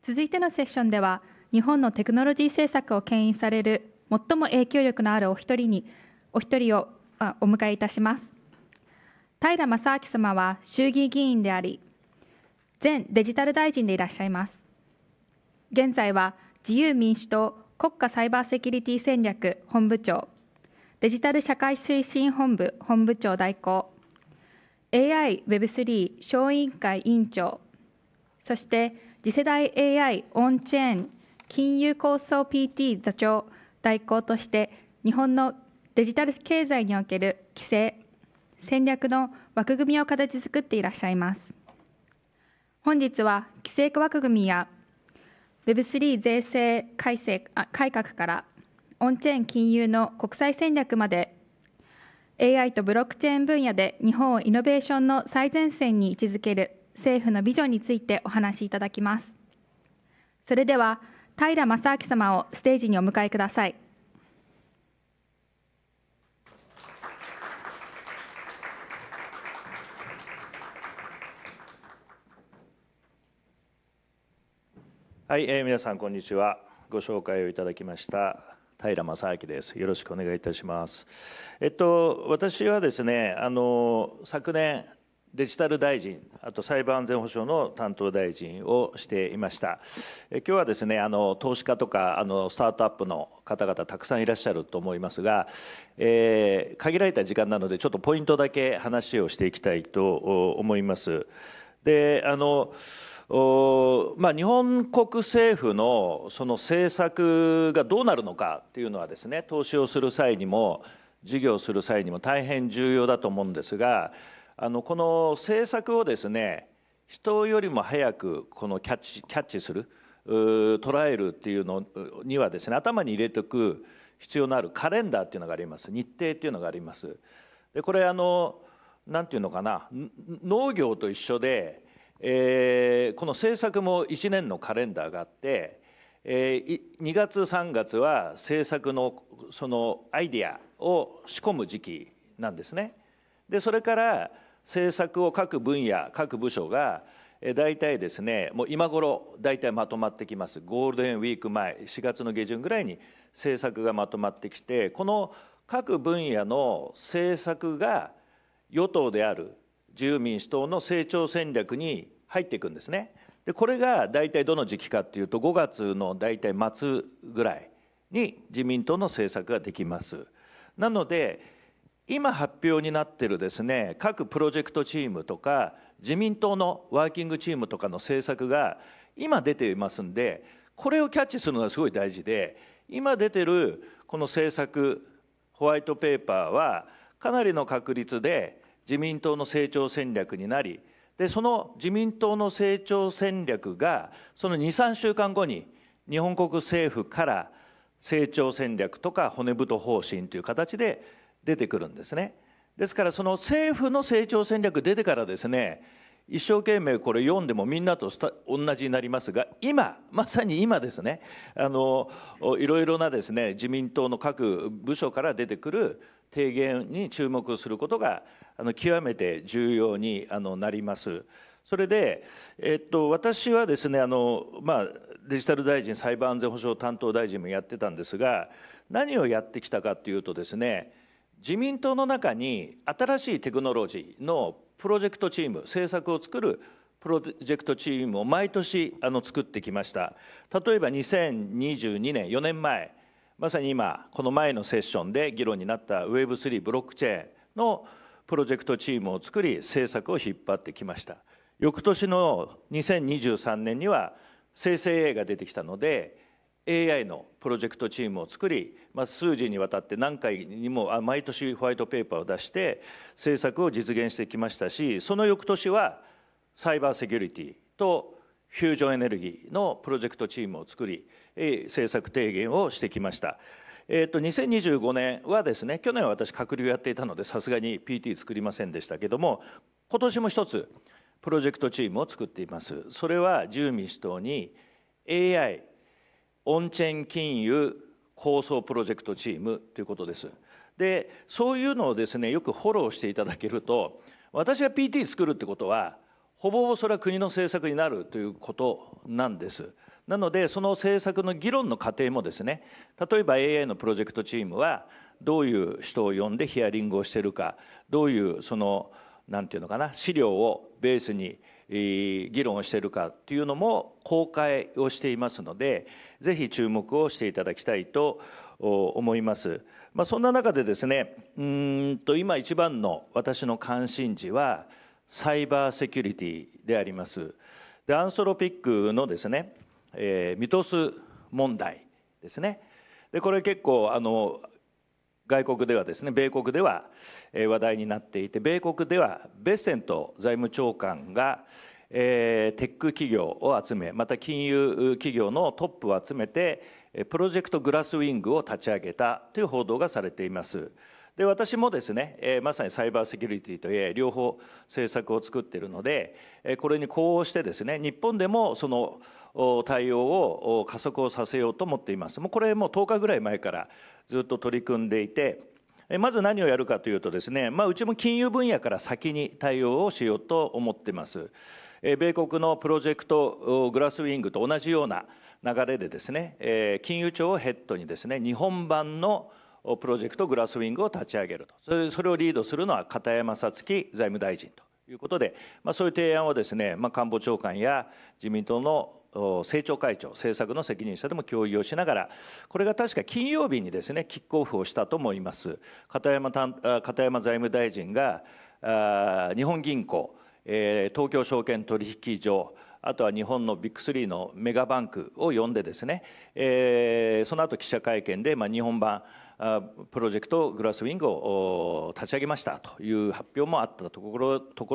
続いてのセッションでは、日本のテクノロジー政策を牽引される最も影響力のあるお一人をお迎えいたします。平正明様は衆議院議員であり、前デジタル大臣でいらっしゃいます。現在は自由民主党国家サイバーセキュリティ戦略本部長、デジタル社会推進本部本部長代行、AI Web3 小委員会委員長、そして次世代 AI オンチェーン金融構想 PT 座長代行として、日本のデジタル経済における規制、戦略の枠組みを形作っていらっしゃいます。本日は規制枠組みや Web3 税制改革からオンチェーン金融の国際戦略まで、AI とブロックチェーン分野で日本をイノベーションの最前線に位置づける政府のビジョンについてお話しいただきます。それでは平正明様をステージにお迎えください。はい、皆さんこんにちは。ご紹介をいただきました平正明です。よろしくお願いいたします。私はですね、昨年デジタル大臣、あとサイバー安全保障の担当大臣をしていました。今日はですね、投資家とかスタートアップの方々たくさんいらっしゃると思いますが、限られた時間なのでちょっとポイントだけ話をしていきたいと思います。で、日本国政府のその政策がどうなるのかっていうのはですね、投資をする際にも事業をする際にも大変重要だと思うんですが、この政策をですね、人よりも早くこのキャッチする、捉えるっていうのにはですね、頭に入れておく必要のあるカレンダーっていうのがあります。日程っていうのがあります。で、これなんていうのかな、農業と一緒で、この政策も1年のカレンダーがあって、2月3月は政策のそのアイデアを仕込む時期なんですね。でそれから政策を各分野各部署が大体ですね、もう今頃大体まとまってきます。ゴールデンウィーク前4月の下旬ぐらいに政策がまとまってきて、この各分野の政策が与党である自由民主党の成長戦略に入っていくんですね。でこれが大体どの時期かっていうと、5月の大体末ぐらいに自民党の政策ができます。なので今発表になっているですね、各プロジェクトチームとか自民党のワーキングチームとかの政策が今出ていますんで、これをキャッチするのがすごい大事で、今出てるこの政策ホワイトペーパーはかなりの確率で自民党の成長戦略になり、でその自民党の成長戦略がその 2,3 週間後に日本国政府から成長戦略とか骨太方針という形で出てくるんですね。ですからその政府の成長戦略出てからですね、一生懸命これ読んでもみんなと同じになりますが、今まさに今ですね、いろいろなですね自民党の各部署から出てくる提言に注目することが極めて重要になります。それで、私はですねデジタル大臣サイバー安全保障担当大臣もやってたんですが、何をやってきたかというとですね、自民党の中に新しいテクノロジーのプロジェクトチーム、政策を作るプロジェクトチームを毎年作ってきました。例えば2022年4年前、まさに今この前のセッションで議論になった Web3 ブロックチェーンのプロジェクトチームを作り政策を引っ張ってきました。翌年の2023年には生成 AI が出てきたので AI のプロジェクトチームを作り、数時にわたって何回にも毎年ホワイトペーパーを出して政策を実現してきましたし、その翌年はサイバーセキュリティとフュージョンエネルギーのプロジェクトチームを作り政策提言をしてきました。2025年はですね、去年は私閣僚やっていたのでさすがに PT 作りませんでしたけども、今年も一つプロジェクトチームを作っています。それは自由民主党に AI オンチェーン金融構想プロジェクトチームということです。でそういうのをですねよくフォローしていただけると、私が PT 作るってことはほぼほぼそれは国の政策になるということなんです。なのでその政策の議論の過程もですね、例えば AI のプロジェクトチームはどういう人を呼んでヒアリングをしているか、どういうそのなんていうのかな、資料をベースに議論をしているかというのも公開をしていますので、ぜひ注目をしていただきたいと思います。そんな中でですね、今一番の私の関心事はサイバーセキュリティであります。で、アンソロピックのですね、ミトス問題ですね。で、これ結構外国ではですね、米国では話題になっていて、米国ではベッセント財務長官がテック企業を集め、また金融企業のトップを集めてプロジェクトグラスウィングを立ち上げたという報道がされています。で、私もですね、まさにサイバーセキュリティと AI 両方政策を作っているので、これに呼応してですね、日本でもその対応を加速をさせようと思っています。もうこれもう10日ぐらい前からずっと取り組んでいて、まず何をやるかというとですね、うちも金融分野から先に対応をしようと思っています。米国のプロジェクトグラスウィングと同じような流れでですね、金融庁をヘッドにですね、日本版のプロジェクトグラスウィングを立ち上げると、それをリードするのは片山さつき財務大臣ということで、そういう提案をですね、官房長官や自民党の政調会長、政策の責任者でも協議をしながら、これが確か金曜日にですね、キックオフをしたと思います。片山財務大臣が日本銀行、東京証券取引所、あとは日本のビッグ3のメガバンクを呼んでですね、その後記者会見で日本版プロジェクトグラスウィングを立ち上げましたという発表もあったとこ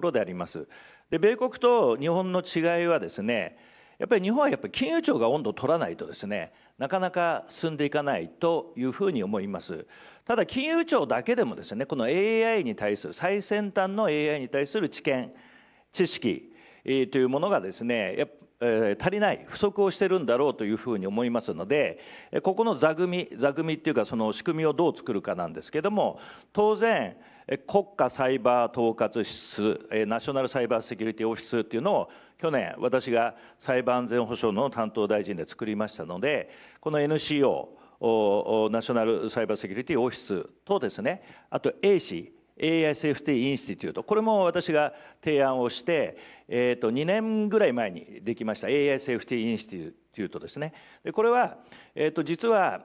ろであります。で、米国と日本の違いはですね、やっぱり日本は金融庁が温度を取らないとですね、なかなか進んでいかないというふうに思います。ただ金融庁だけでもですね、この AI に対する最先端の AI に対する知見、知識というものがですね、足りない、不足をしているんだろうというふうに思いますので、ここの座組っていうか、その仕組みをどう作るかなんですけれども、当然国家サイバー統括室、ナショナルサイバーセキュリティオフィスっていうのを去年私がサイバー安全保障の担当大臣で作りましたので、この NCO ナショナルサイバーセキュリティオフィスとですね、あと AI セーフティーインスティテュート、これも私が提案をして、2年ぐらい前にできました AI セーフティーインスティテュートですね。で、これは、実は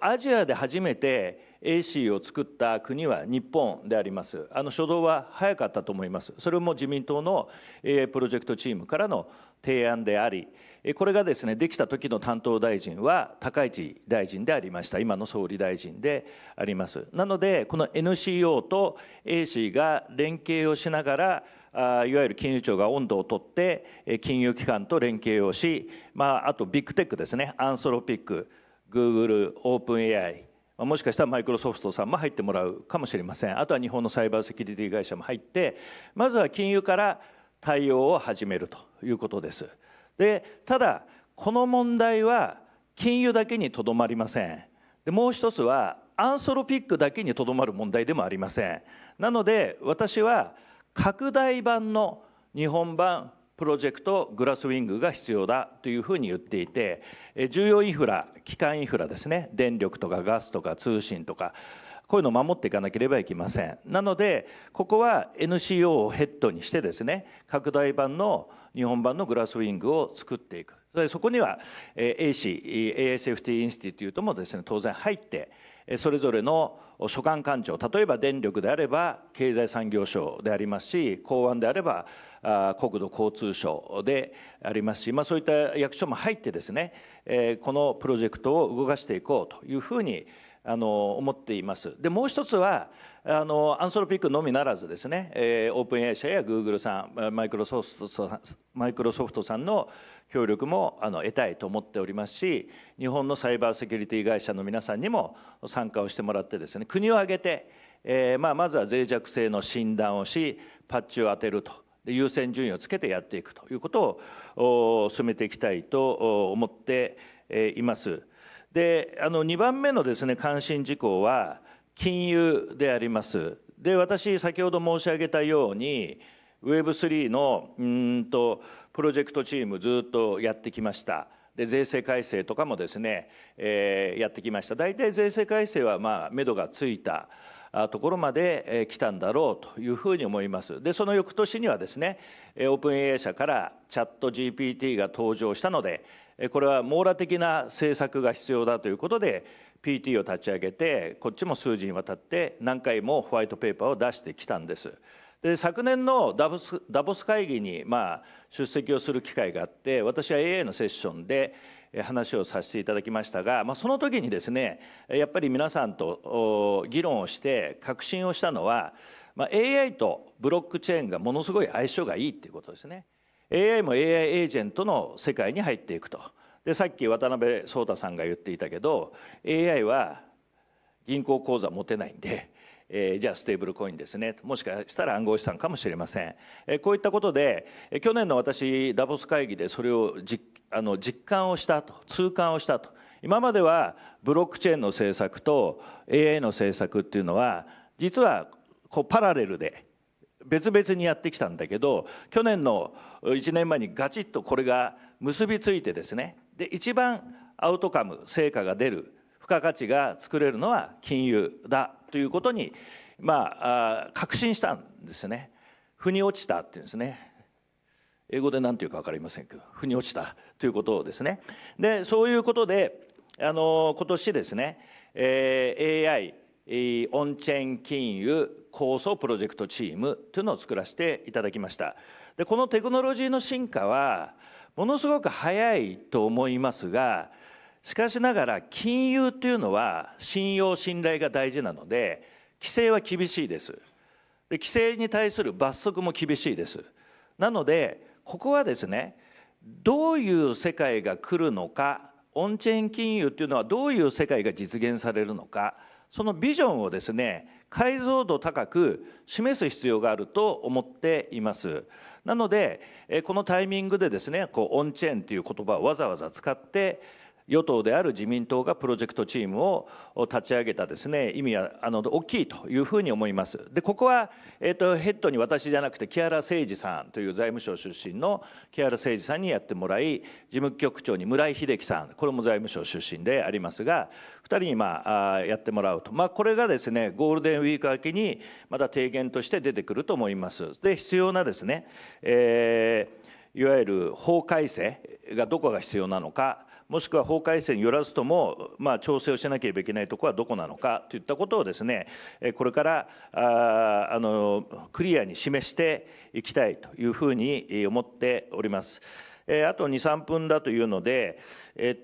アジアで初めて AC を作った国は日本であります。初動は早かったと思います。それも自民党の AI プロジェクトチームからの提案であり、これがですね、できた時の担当大臣は高市大臣でありました。今の総理大臣であります。なので、この NCO と AC が連携をしながら、いわゆる金融庁が温度をとって金融機関と連携をし、あとビッグテックですね、アンソロピック、グーグル、オープン AI、もしかしたらマイクロソフトさんも入ってもらうかもしれません。あとは日本のサイバーセキュリティ会社も入って、まずは金融から対応を始めるということです。で、ただこの問題は金融だけにとどまりません。で、もう一つはアンソロピックだけにとどまる問題でもありません。なので私は拡大版の日本版プロジェクトグラスウィングが必要だというふうに言っていて、重要インフラ、基幹インフラですね、電力とかガスとか通信とか、こういうのを守っていかなければいけません。なのでここは NCO をヘッドにしてですね、拡大版の日本版のグラスウィングを作っていく。そこには AC、AI セーフティーインスティテュートもですね、当然入って、それぞれの所管官庁、例えば電力であれば経済産業省でありますし、公安であれば国土交通省でありますし、そういった役所も入ってですね、このプロジェクトを動かしていこうというふうに思っています。で、もう一つはアンソロピックのみならずですね、オープン AI 社やグーグルさん、マイクロソフトさんの協力も得たいと思っておりますし、日本のサイバーセキュリティ会社の皆さんにも参加をしてもらってですね、国を挙げて、まずは脆弱性の診断をし、パッチを当てると、優先順位をつけてやっていくということを進めていきたいと思っています。で、2番目のですね、関心事項は金融であります。で、私先ほど申し上げたように Web3 のプロジェクトチームずっとやってきました。で税制改正とかもですね、やってきました。大体税制改正は目処がついたところまで来たんだろうというふうに思います。でその翌年にはですね、オープン AI 社からチャット GPT が登場したので、これは網羅的な政策が必要だということで PT を立ち上げて、こっちも数字にわたって何回もホワイトペーパーを出してきたんです。で昨年のダボス会議に出席をする機会があって、私は AI のセッションで話をさせていただきましたが、その時にですね、やっぱり皆さんと議論をして確信をしたのは、AI とブロックチェーンがものすごい相性がいいっていうことですね。AI も AI エージェントの世界に入っていくと。でさっき渡辺壮太さんが言っていたけど、 AI は銀行口座持てないんで、じゃあステーブルコインですね、もしかしたら暗号資産かもしれません。こういったことで去年の私ダボス会議でそれを実感をしたと、痛感をしたと。今まではブロックチェーンの政策と AI の政策っていうのは実はパラレルで別々にやってきたんだけど、去年の1年前にガチッとこれが結びついてですね、で一番アウトカム成果が出る、付加価値が作れるのは金融だということに確信したんですよね。腑に落ちたっていうんですね。英語で何て言うか分かりませんけど、腑に落ちたということですね。でそういうことで今年ですね、AI オンチェーン金融構想プロジェクトチームというのを作らせていただきました。でこのテクノロジーの進化はものすごく早いと思いますが、しかしながら金融というのは信用信頼が大事なので、規制は厳しいです。で規制に対する罰則も厳しいです。なのでここはですね、どういう世界が来るのか、オンチェーン金融というのはどういう世界が実現されるのか、そのビジョンをですね、解像度高く示す必要があると思っています。なのでこのタイミングでですね、オンチェーンという言葉をわざわざ使って与党である自民党がプロジェクトチームを立ち上げたですね、意味は大きいというふうに思います。でここは、ヘッドに私じゃなくて木原誠二さんという財務省出身の木原誠二さんにやってもらい、事務局長に村井秀樹さん、これも財務省出身でありますが、2人にやってもらうと、これがですねゴールデンウィーク明けにまた提言として出てくると思います。で必要なですね、いわゆる法改正がどこが必要なのか、もしくは法改正によらずとも、調整をしなければいけないところはどこなのかといったことをですね、これからクリアに示していきたいというふうに思っております。あと2、3分だというので、ぜ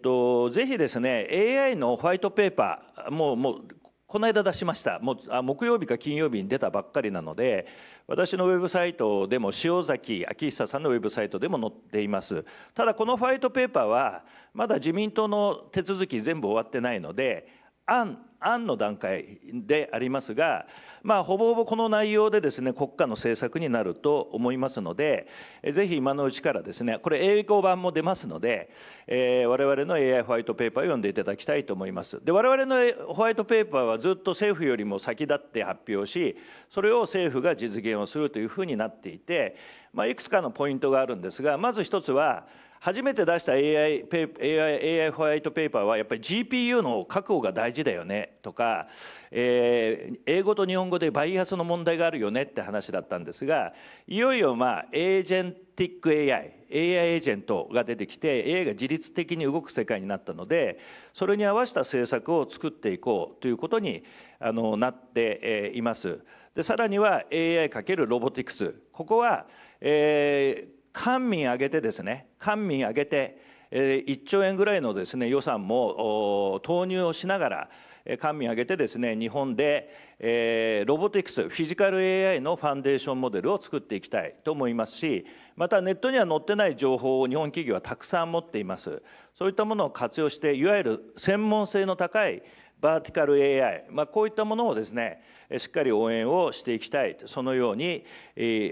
ひですね AI のホワイトペーパーもうこの間出しました。もう木曜日か金曜日に出たばっかりなので、私のウェブサイトでも塩崎昭久さんのウェブサイトでも載っています。ただこのホワイトペーパーはまだ自民党の手続き全部終わってないので案の段階でありますが、ほぼほぼこの内容でですね国家の政策になると思いますので、ぜひ今のうちからですね、これ英語版も出ますので、我々の AI ホワイトペーパーを読んでいただきたいと思います。で我々のホワイトペーパーはずっと政府よりも先立って発表し、それを政府が実現をするというふうになっていて、いくつかのポイントがあるんですが、まず一つは初めて出した AI ホワイトペーパーはやっぱり GPU の確保が大事だよねとか、英語と日本語でバイアスの問題があるよねって話だったんですが、いよいよエージェンティック AI エージェントが出てきて AI が自律的に動く世界になったので、それに合わせた政策を作っていこうということになっています。でさらには AI× ロボティクス、ここは官民挙げてですね、官民挙げて1兆円ぐらいのですね予算も投入をしながら、官民挙げてですね日本でロボティクスフィジカル AI のファンデーションモデルを作っていきたいと思いますし、またネットには載ってない情報を日本企業はたくさん持っています。そういったものを活用して、いわゆる専門性の高いバーティカル AI、こういったものをですねしっかり応援をしていきたい、そのように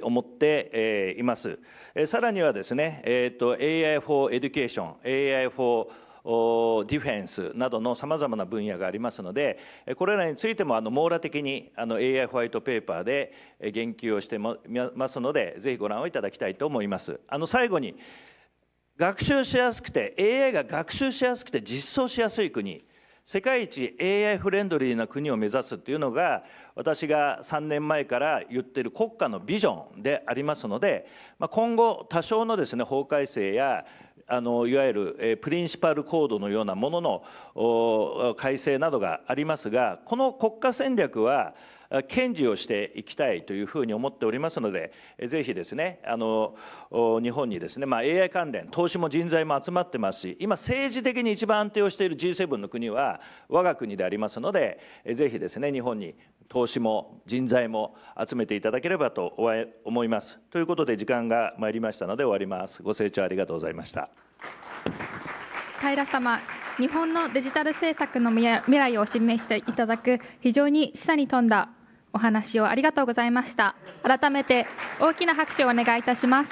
思っています。さらにはですね、AI for Education、AI for ディフェンスなどのさまざまな分野がありますので、これらについても網羅的にAI ホワイトペーパーで言及をしてますので、ぜひご覧をいただきたいと思います。最後に、学習しやすくて AI が学習しやすくて実装しやすい国、世界一 AI フレンドリーな国を目指すというのが、私が3年前から言っている国家のビジョンでありますので、今後多少のですね法改正やいわゆるプリンシパルコードのようなものの改正などがありますが、この国家戦略は堅持をしていきたいというふうに思っておりますので、ぜひですね日本にですね、AI 関連投資も人材も集まってますし、今政治的に一番安定をしている G7 の国は我が国でありますので、ぜひですね日本に投資も人材も集めていただければと思います。ということで時間が参りましたので終わります。ご清聴ありがとうございました。平様、日本のデジタル政策の未来を示していただく非常に示唆に富んだお話をありがとうございました。改めて大きな拍手をお願いいたします。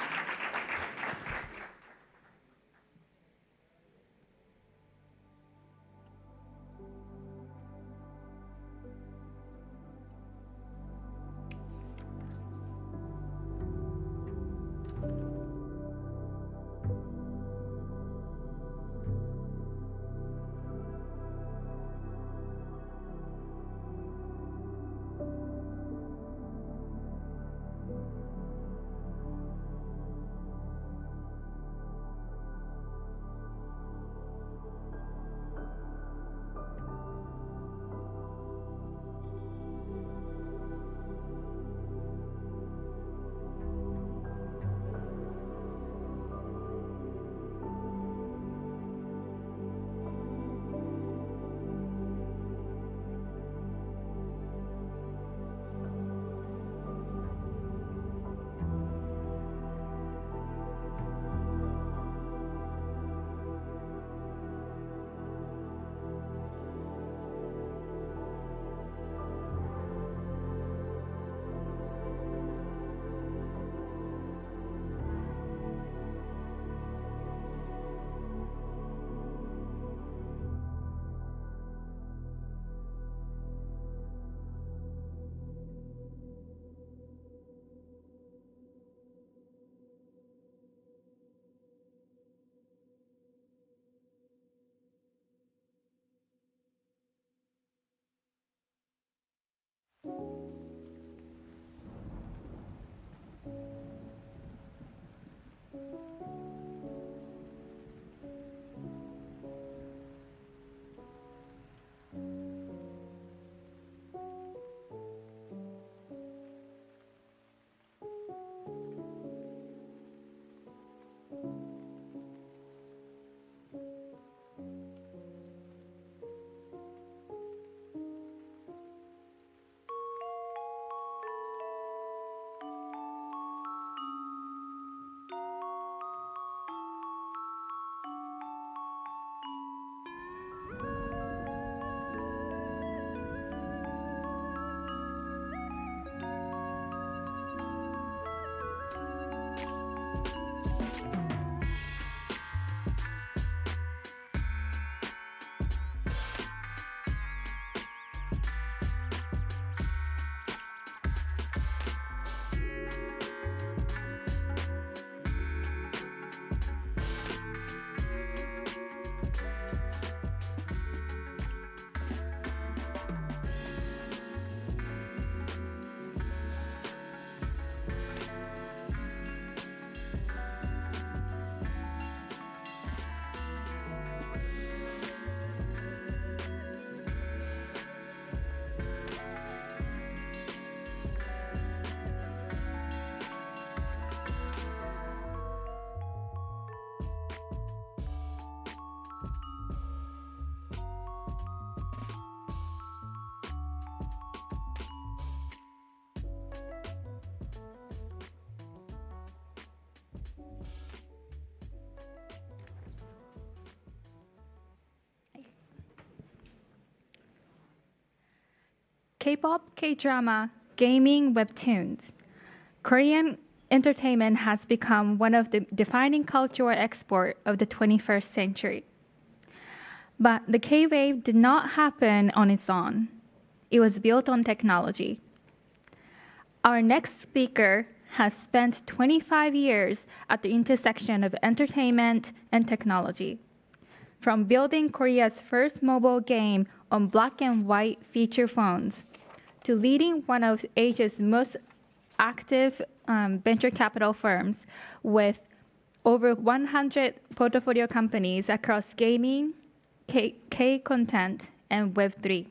K-pop, K-drama, gaming, webtoons. Korean entertainment has become one of the defining cultural exports of the 21st century. But the K-wave did not happen on its own. It was built on technology. Our next speaker has spent 25 years at the intersection of entertainment and technology. From building Korea's first mobile game on black and white feature phones, to leading one of Asia's most active venture capital firms with over 100 portfolio companies across gaming, K-content, and Web3.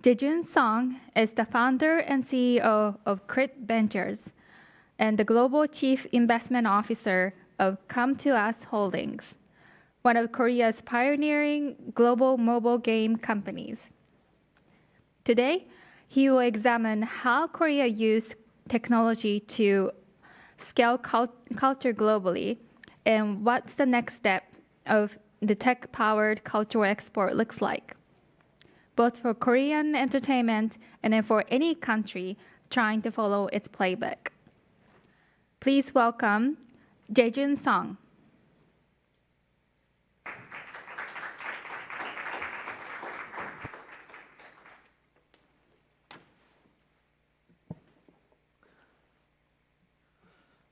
Jae-jun Song is the founder and CEO of Crit Ventures and the Global Chief Investment Officer of Come to Us Holdings, one of Korea's pioneering global mobile game companies. Today, he will examine how Korea used technology to scale culture globally and what's the next step of the tech-powered cultural export looks like, both for Korean entertainment and then for any country trying to follow its playbook. Please welcome Jae-jun Song.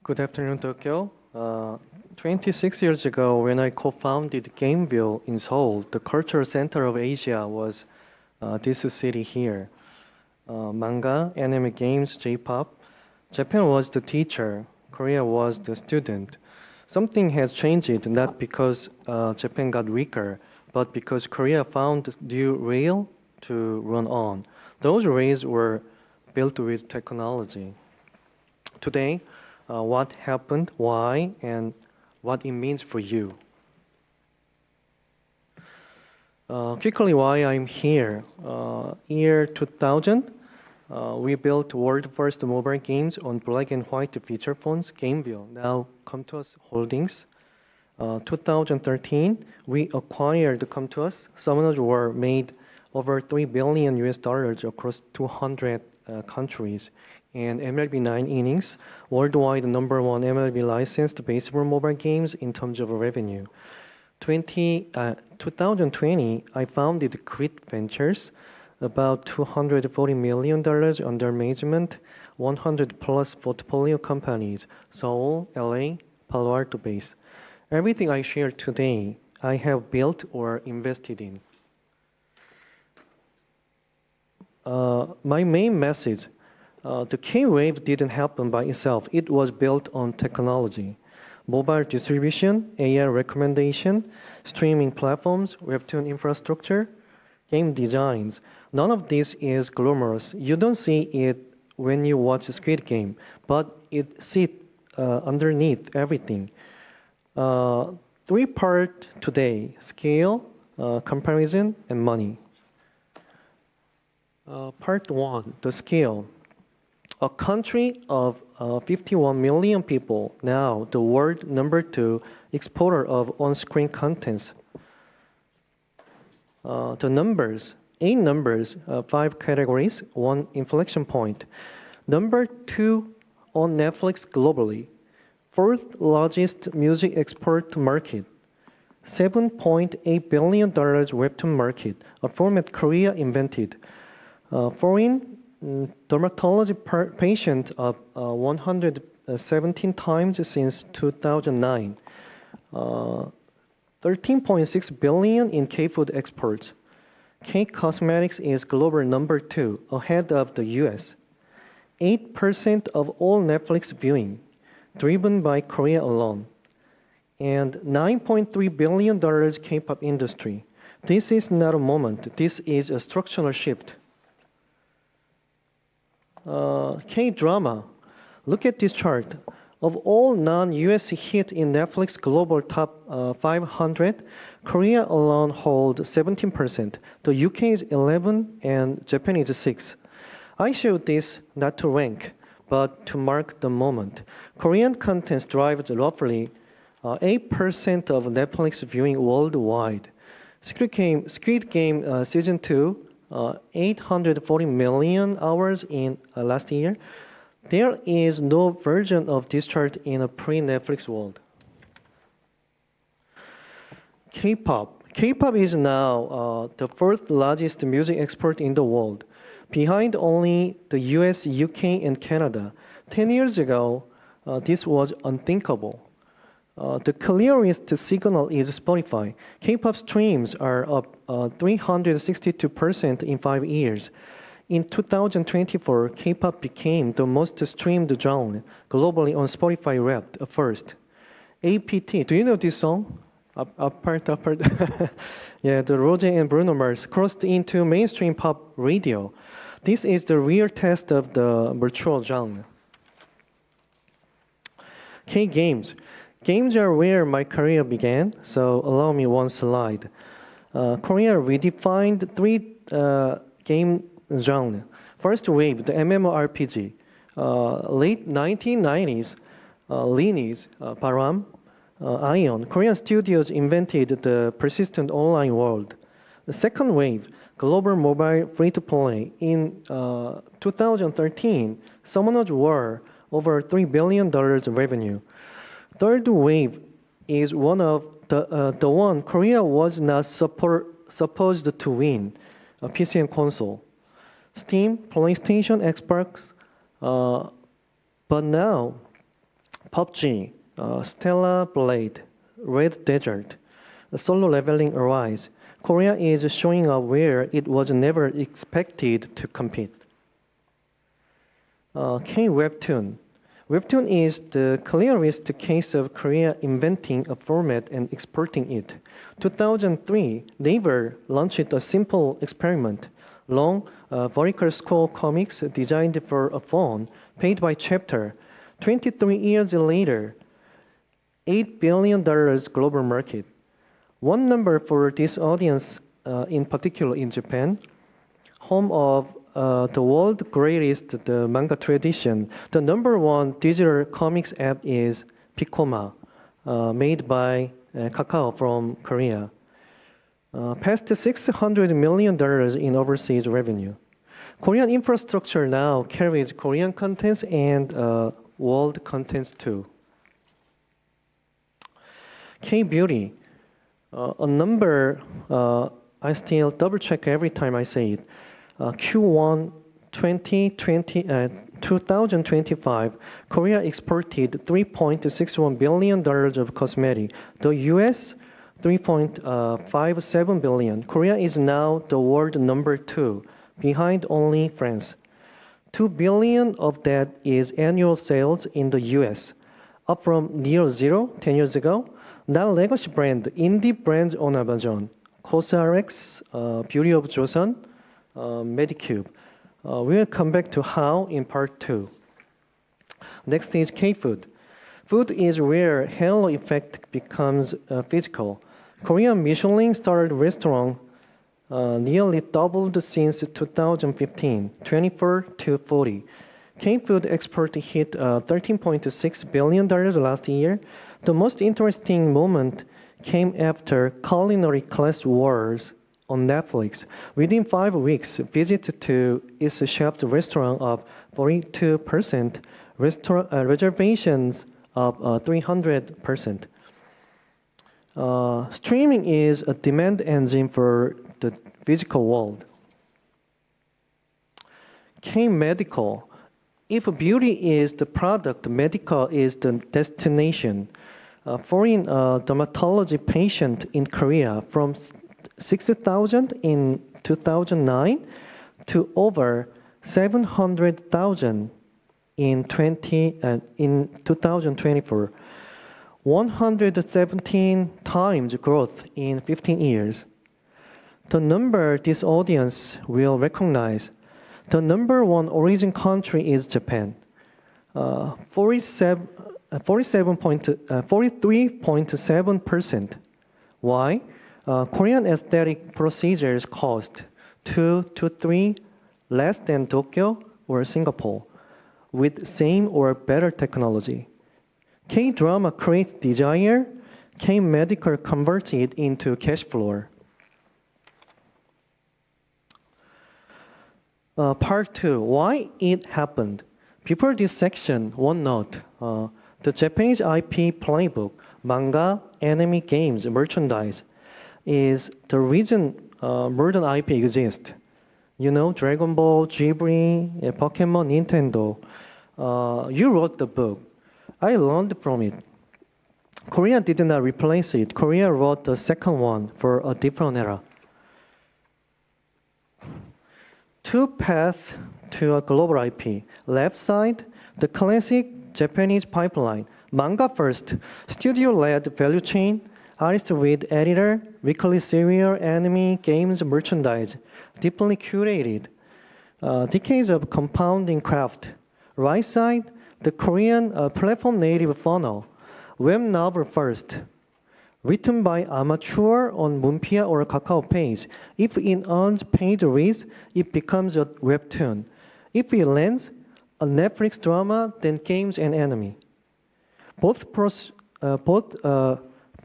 Good afternoon, Tokyo. 26 years ago, when I co-founded Gameville in Seoul, the cultural center of Asia was this city here. Manga, anime, games, J-pop. Japan was the teacher, Korea was the student. Something has changed, not because Japan got weaker, but because Korea found new rail to run on. Those rails were built with technology. Today, what happened, why, and what it means for you. Quickly, why I'm here. Year 2000, we built world first mobile games on black and white feature phones, Gameville, now Come to Us Holdings. 2013, we acquired Come to Us. Summoners were made over $3 billion across 200 countries. And MLB 9 innings, worldwide number one MLB licensed baseball mobile games in terms of revenue. 2020, I founded Crit Ventures, about $240 million under management, 100 plus portfolio companies, Seoul, LA, Palo Alto base. Everything I share today, I have built or invested in. My main message, the K-wave didn't happen by itself. It was built on technology. Mobile distribution, AI recommendation, streaming platforms, Webtoon infrastructure, game designs. None of this is glamorous. You don't see it when you watch Squid Game, but it sits underneath everything. Three parts today: scale, comparison, and money. Part one, the scale. A country of 51 million people, now the world number 2 exporter of on-screen contents. The numbers, 8 numbers, 5 categories, 1 inflection point. Number 2 on Netflix globally. 4th largest music export market. $7.8 billion Webtoon market, a format Korea invented. Foreign dermatology patient of 117 times since 2009. 13.6 billion in K-food exports. K-cosmetics is global number 2, ahead of the US. 8% of all Netflix viewing, driven by Korea alone. And $9.3 billion K-pop industry. This is not a moment, this is a structural shift. K-drama. Look at this chart. Of all non-US hit in Netflix global top 500, Korea alone holds 17%. The UK is 11 and Japan is 6. I showed this not to rank, but to mark the moment. Korean content drives roughly 8% of Netflix viewing worldwide. Squid Game Season 2, 840 million hours in last year. There is no version of this chart in a pre-Netflix world. K-pop. K-pop is now the fourth largest music export in the world, behind only the US, UK, and Canada. 10 years ago, this was unthinkable. The clearest signal is Spotify. K-pop streams are up 362% in 5 years. In 2024, K-pop became the most streamed genre globally on Spotify Wrapped first. APT, do you know this song? Apart. Yeah, the Roger and Bruno Mars crossed into mainstream pop radio. This is the real test of the virtual genre. K-games. Games are where my career began, so allow me one slide. Korea redefined three game genre. First wave, the MMORPG. Late 1990s, Lineage, Baram, Ion. Korean studios invented the persistent online world. The second wave, global mobile free-to-play. In 2013, Summoner's War, over $3 billion revenue. Third wave is one of the one Korea was not supposed to win, a PC and console. Steam, PlayStation, Xbox, but now PUBG, Stellar Blade, Red Desert, solo leveling arise. Korea is showing up where it was never expected to compete. K-Webtoon. Webtoon is the clearest case of Korea inventing a format and exporting it. 2003, Naver launched a simple experiment. Long, vertical scroll comics designed for a phone, paid by chapter. 23 years later, $8 billion global market. One number for this audience, in particular in Japan, home of the world's greatest the manga tradition. The number one digital comics app is Piccoma, made by Kakao from Korea. Past $600 million in overseas revenue. Korean infrastructure now carries Korean contents and world contents too. K-beauty, a number I still double check every time I say it. Q1 2025, Korea exported $3.61 billion of cosmetics. The US, $3.57 billion. Korea is now the world number 2, behind only France. $2 billion of that is annual sales in the US, up from near zero 10 years ago. Now legacy brand, indie brands on Amazon, COSRX, Beauty of Joseon, Medicube. We'll come back to how in part 2. Next is K-food. Food is where halo effect becomes physical. Korean Michelin-starred restaurant nearly doubled since 2015, 24 to 40. K-food export hit $13.6 billion last year. The most interesting moment came after Culinary Class Wars on Netflix. Within 5 weeks, visit to its chef's restaurant up 42%, reservations up 300%. Streaming is a demand engine for the physical world. K-medical. If beauty is the product, medical is the destination. Foreign dermatology patient in Korea from 6,000 in 2009 to over 700,000 in 2024. 117 times growth in 15 years. The number this audience will recognize. The number one origin country is Japan. 43.7%. Why? Korean aesthetic procedures cost 2 to 3 less than Tokyo or Singapore, with same or better technology. K-drama creates desire, K-medical converts it into cash flow. Part 2, why it happened. Before this section, one note. The Japanese IP playbook, manga, anime, games, merchandise. is the reason modern IP exists. You know, Dragon Ball, Ghibli, Pokemon, Nintendo. You wrote the book. I learned from it. Korea did not replace it. Korea wrote the second one for a different era. Two paths to a global IP. Left side, the classic Japanese pipeline. Manga first, studio-led value chain, artist with editor, weekly serial, anime, games, merchandise, deeply curated. Decades of compounding craft. Right side, the Korean platform-native funnel. Web novel first, written by amateur on Moonpia or Kakao page. If it earns paid reads, it becomes a webtoon. If it lands, a Netflix drama, then games and anime. Both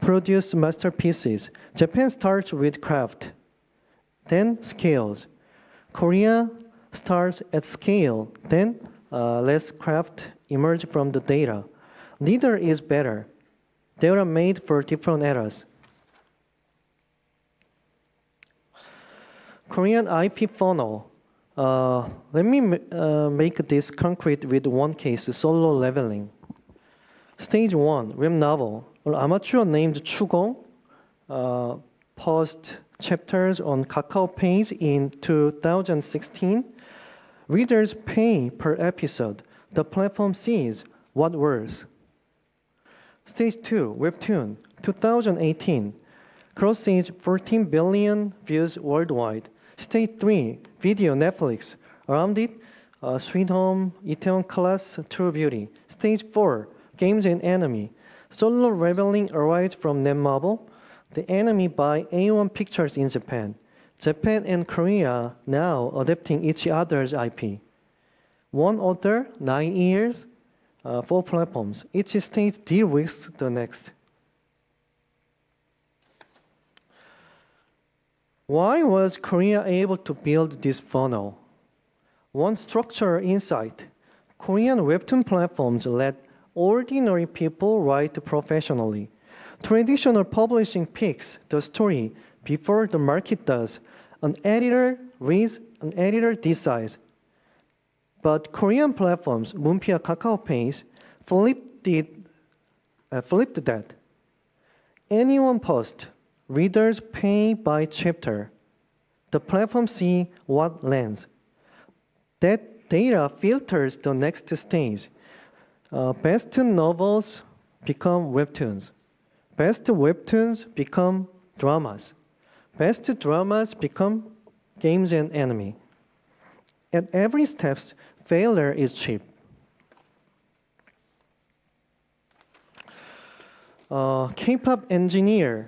produce masterpieces. Japan starts with craft, then scales. Korea starts at scale, then less craft emerge from the data. Neither is better. They are made for different eras. Korean IP funnel. Let me make this concrete with one case, solo leveling. Stage 1, web novel. An amateur named Chugong post chapters on Kakao page in 2016. Readers pay per episode. The platform sees what works. Stage 2, Webtoon, 2018. Crosses 14 billion views worldwide. Stage 3, Video, Netflix. Around it, Sweet Home, Itaewon Class, True Beauty. Stage 4, Games and Anime. Solo Leveling arrived from Netmarble. The anime by A1 Pictures in Japan. Japan and Korea now adapting each other's IP. One author, 9 years, 4 platforms. Each stage de-risks the next. Why was Korea able to build this funnel? One structural insight. Korean webtoon platforms let ordinary people write professionally. Traditional publishing picks the story before the market does. An editor reads, an editor decides. But Korean platforms, Moonpia, Kakao page, flipped that. Anyone post, readers pay by chapter. The platform see what lands. That data filters the next stage. Best novels become webtoons. Best webtoons become dramas. Best dramas become games and anime. At every step, failure is cheap. K-pop engineer.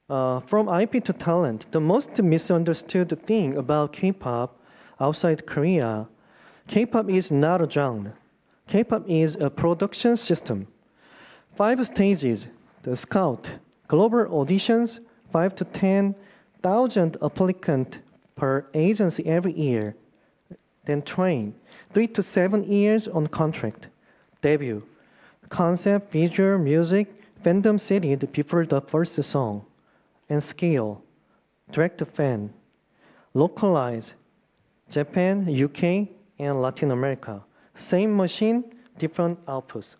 From IP to talent, the most misunderstood thing about K-pop outside Korea, K-pop is not a genre. K-pop is a production system. 5 stages, the scout, global auditions, 5 to 10,000 applicants per agency every year, then train, 3 to 7 years on contract, debut, concept, visual, music, fandom seated before the first song, and scale, direct to fan, localize, Japan, UK, and Latin America. Same machine, different outputs.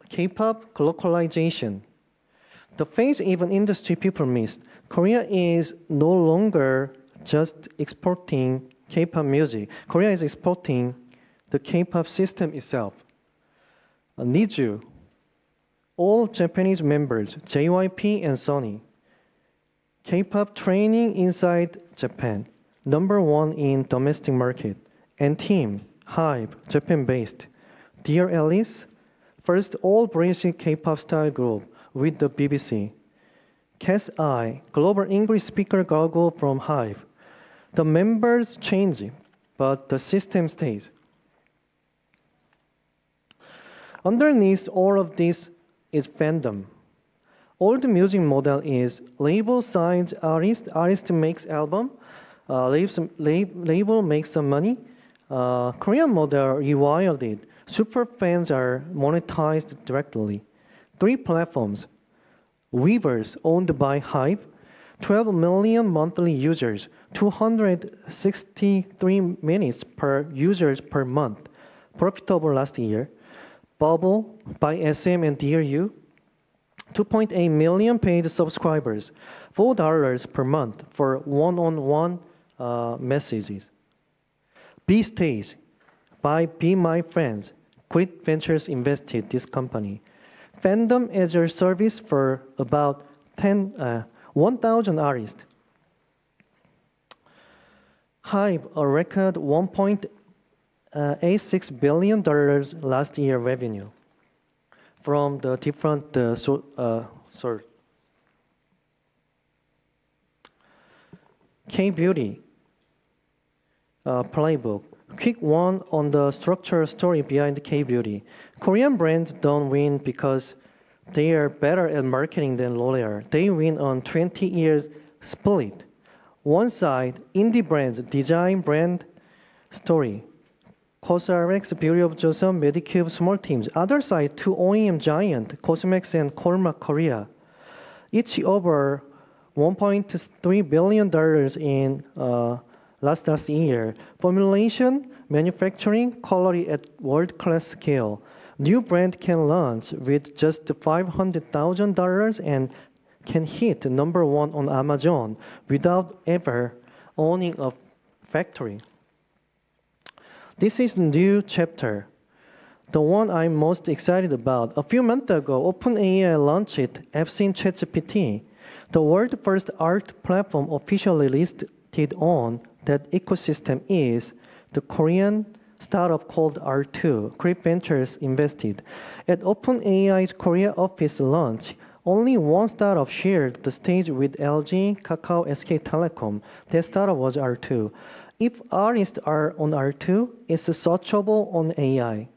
K-pop localization. The phase even industry people missed. Korea is no longer just exporting K-pop music. Korea is exporting the K-pop system itself. Niju, all Japanese members, JYP and Sony. K-pop training inside Japan, #1 in domestic market. And Team, HYBE, Japan-based. Dear Alice, first all-British K-pop style group with the BBC. Cat's Eye, global English speaker gargle from HYBE. The members change, but the system stays. Underneath all of this is fandom. Old music model is label signs artist, artist makes album, label makes some money. Korean model rewired it. Superfans are monetized directly. 3 platforms. Weavers, owned by Hive, 12 million monthly users, 263 minutes per users per month, profitable last year. Bubble by SM and DRU, 2.8 million paid subscribers, $4 per month for one-on-one messages. B-Stage by Be My Friends, Quid Ventures invested this company. Fandom as a service for about 1,000 artists. Hive, a record $1.86 billion last year revenue from the different source. K-Beauty playbook. Quick one on the structural story behind K-Beauty. Korean brands don't win because they are better at marketing than L'Oreal. They win on 20 years split. One side, indie brands, design brand story. COSRX, Beauty of Joseon, Medicube, small teams. Other side, 2 OEM giant, Cosmex and Kolma Korea. Each over $1.3 billion in last year. Formulation, manufacturing, quality at world-class scale. New brand can launch with just $500,000 and can hit number 1 on Amazon without ever owning a factory. This is a new chapter, the one I'm most excited about. A few months ago, OpenAI launched Epson ChatGPT, the world's first art platform officially listed on that ecosystem is the Korean startup called R2. Quid Ventures invested. At OpenAI's Korea office launch, only one startup shared the stage with LG, Kakao, SK Telecom. That startup was R2. If artists are on R2, it's searchable on AI.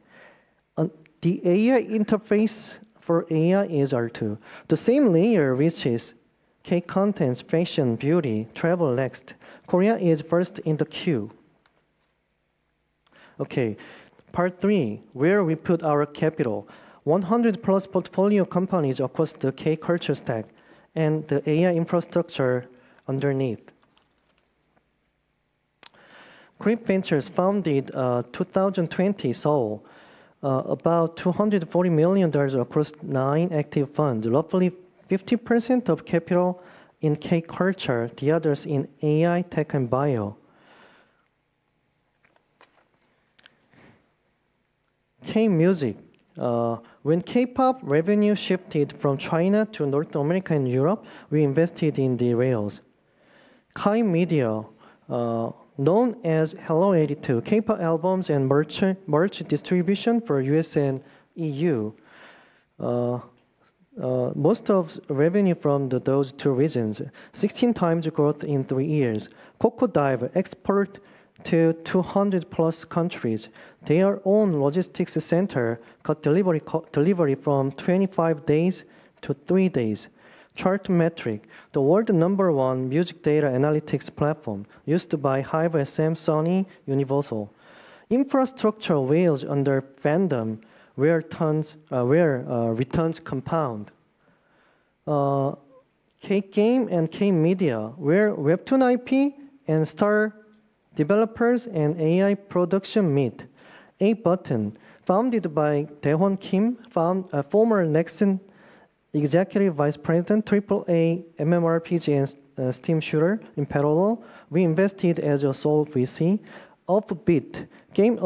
The AI interface for AI is R2. The same layer which is K-contents, fashion, beauty, travel next. Korea is first in the queue. Okay, part 3, where we put our capital. 100 plus portfolio companies across the K-culture stack and the AI infrastructure underneath. Quid Ventures founded 2020 Seoul, about $240 million across 9 active funds, roughly 50% of capital in K-culture, the others in AI, tech, and bio. K-music. When K-pop revenue shifted from China to North America and Europe, we invested in the rails. Kai Media, known as Hello 82, K-pop albums and merch distribution for US and EU. Most of revenue from those 2 regions, 16 times growth in 3 years. Cocodive export to 200 plus countries. Their own logistics center cut delivery from 25 days to 3 days. Chartmetric, the world #1 music data analytics platform used by Hive, SM, Sony, Universal. Infrastructure whales under fandom where returns compound. K-Game and K-Media, where Webtoon IP and Star developers and AI production meet. A-Button, founded by Daewon Kim, former Nexon Executive Vice President, AAA MMORPG and Steam shooter. In parallel, we invested as a sole VC. Offbeat, game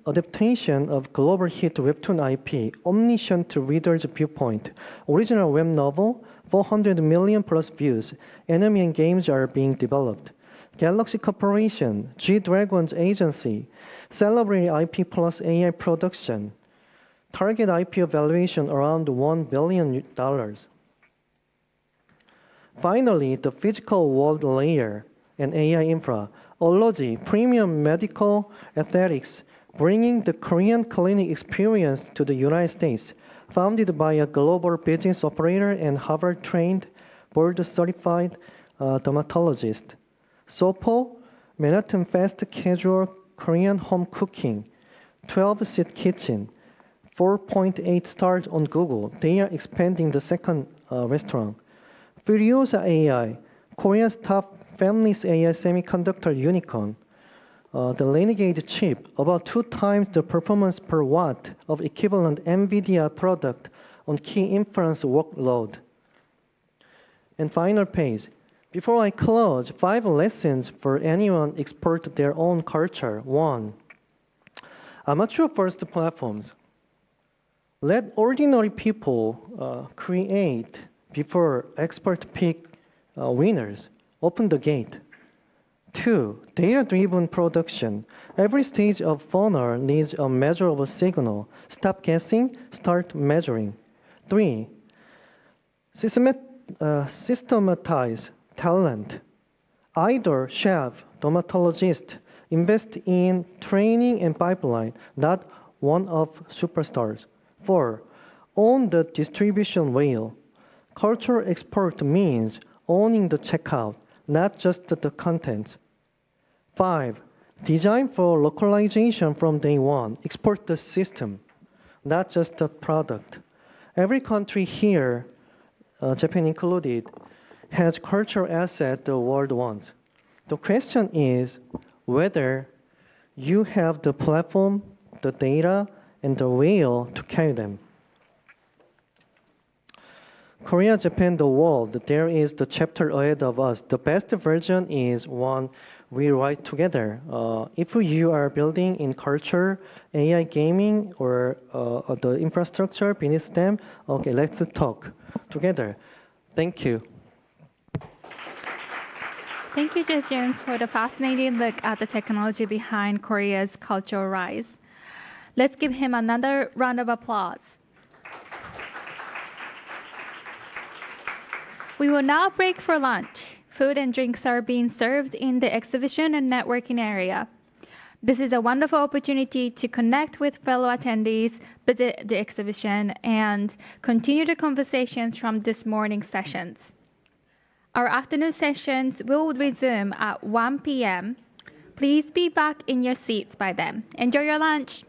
adaptation of global hit Webtoon IP, omniscient reader's viewpoint. Original web novel, 400 million plus views. Enemy and games are being developed. Galaxy Corporation, G-Dragon's agency, celebrity IP plus AI production. Target IP valuation around $1 billion. Finally, the physical world layer and AI infra. Ology, premium medical athletics, bringing the Korean clinic experience to the United States. Founded by a global business operator and Harvard-trained, board-certified dermatologist. Sopo, Manhattan fast casual Korean home cooking, 12-seat kitchen, 4.8 stars on Google. They are expanding the second restaurant. Furiosa AI, Korea's top family's AI semiconductor unicorn. The Renegade chip, about 2 times the performance per watt of equivalent NVIDIA product on key inference workload. And final page. Before I close, 5 lessons for anyone export their own culture. 1. Amateur first platforms. Let ordinary people create before expert pick winners. Open the gate. 2. Data-driven production. Every stage of funnel needs a measurable signal. Stop guessing, start measuring. 3. Systematize talent. Idol, chef, dermatologist. Invest in training and pipeline, not one-off superstars. 4. Own the distribution wheel. Cultural export means owning the checkout, not just the content. 5. Design for localization from day one. Export the system, not just the product. Every country here, Japan included, has cultural asset the world wants. The question is whether you have the platform, the data, and the will to carry them. Korea, Japan, the world, there is the chapter ahead of us. The best version is one we write together. If you are building in culture, AI gaming, or the infrastructure beneath them, okay, let's talk together. Thank you. Thank you, Jae-jun, for the fascinating look at the technology behind Korea's cultural rise. Let's give him another round of applause. We will now break for lunch. Food and drinks are being served in the exhibition and networking area. This is a wonderful opportunity to connect with fellow attendees, visit the exhibition, and continue the conversations from this morning's sessions. Our afternoon sessions will resume at 1 p.m. Please be back in your seats by then. Enjoy your lunch.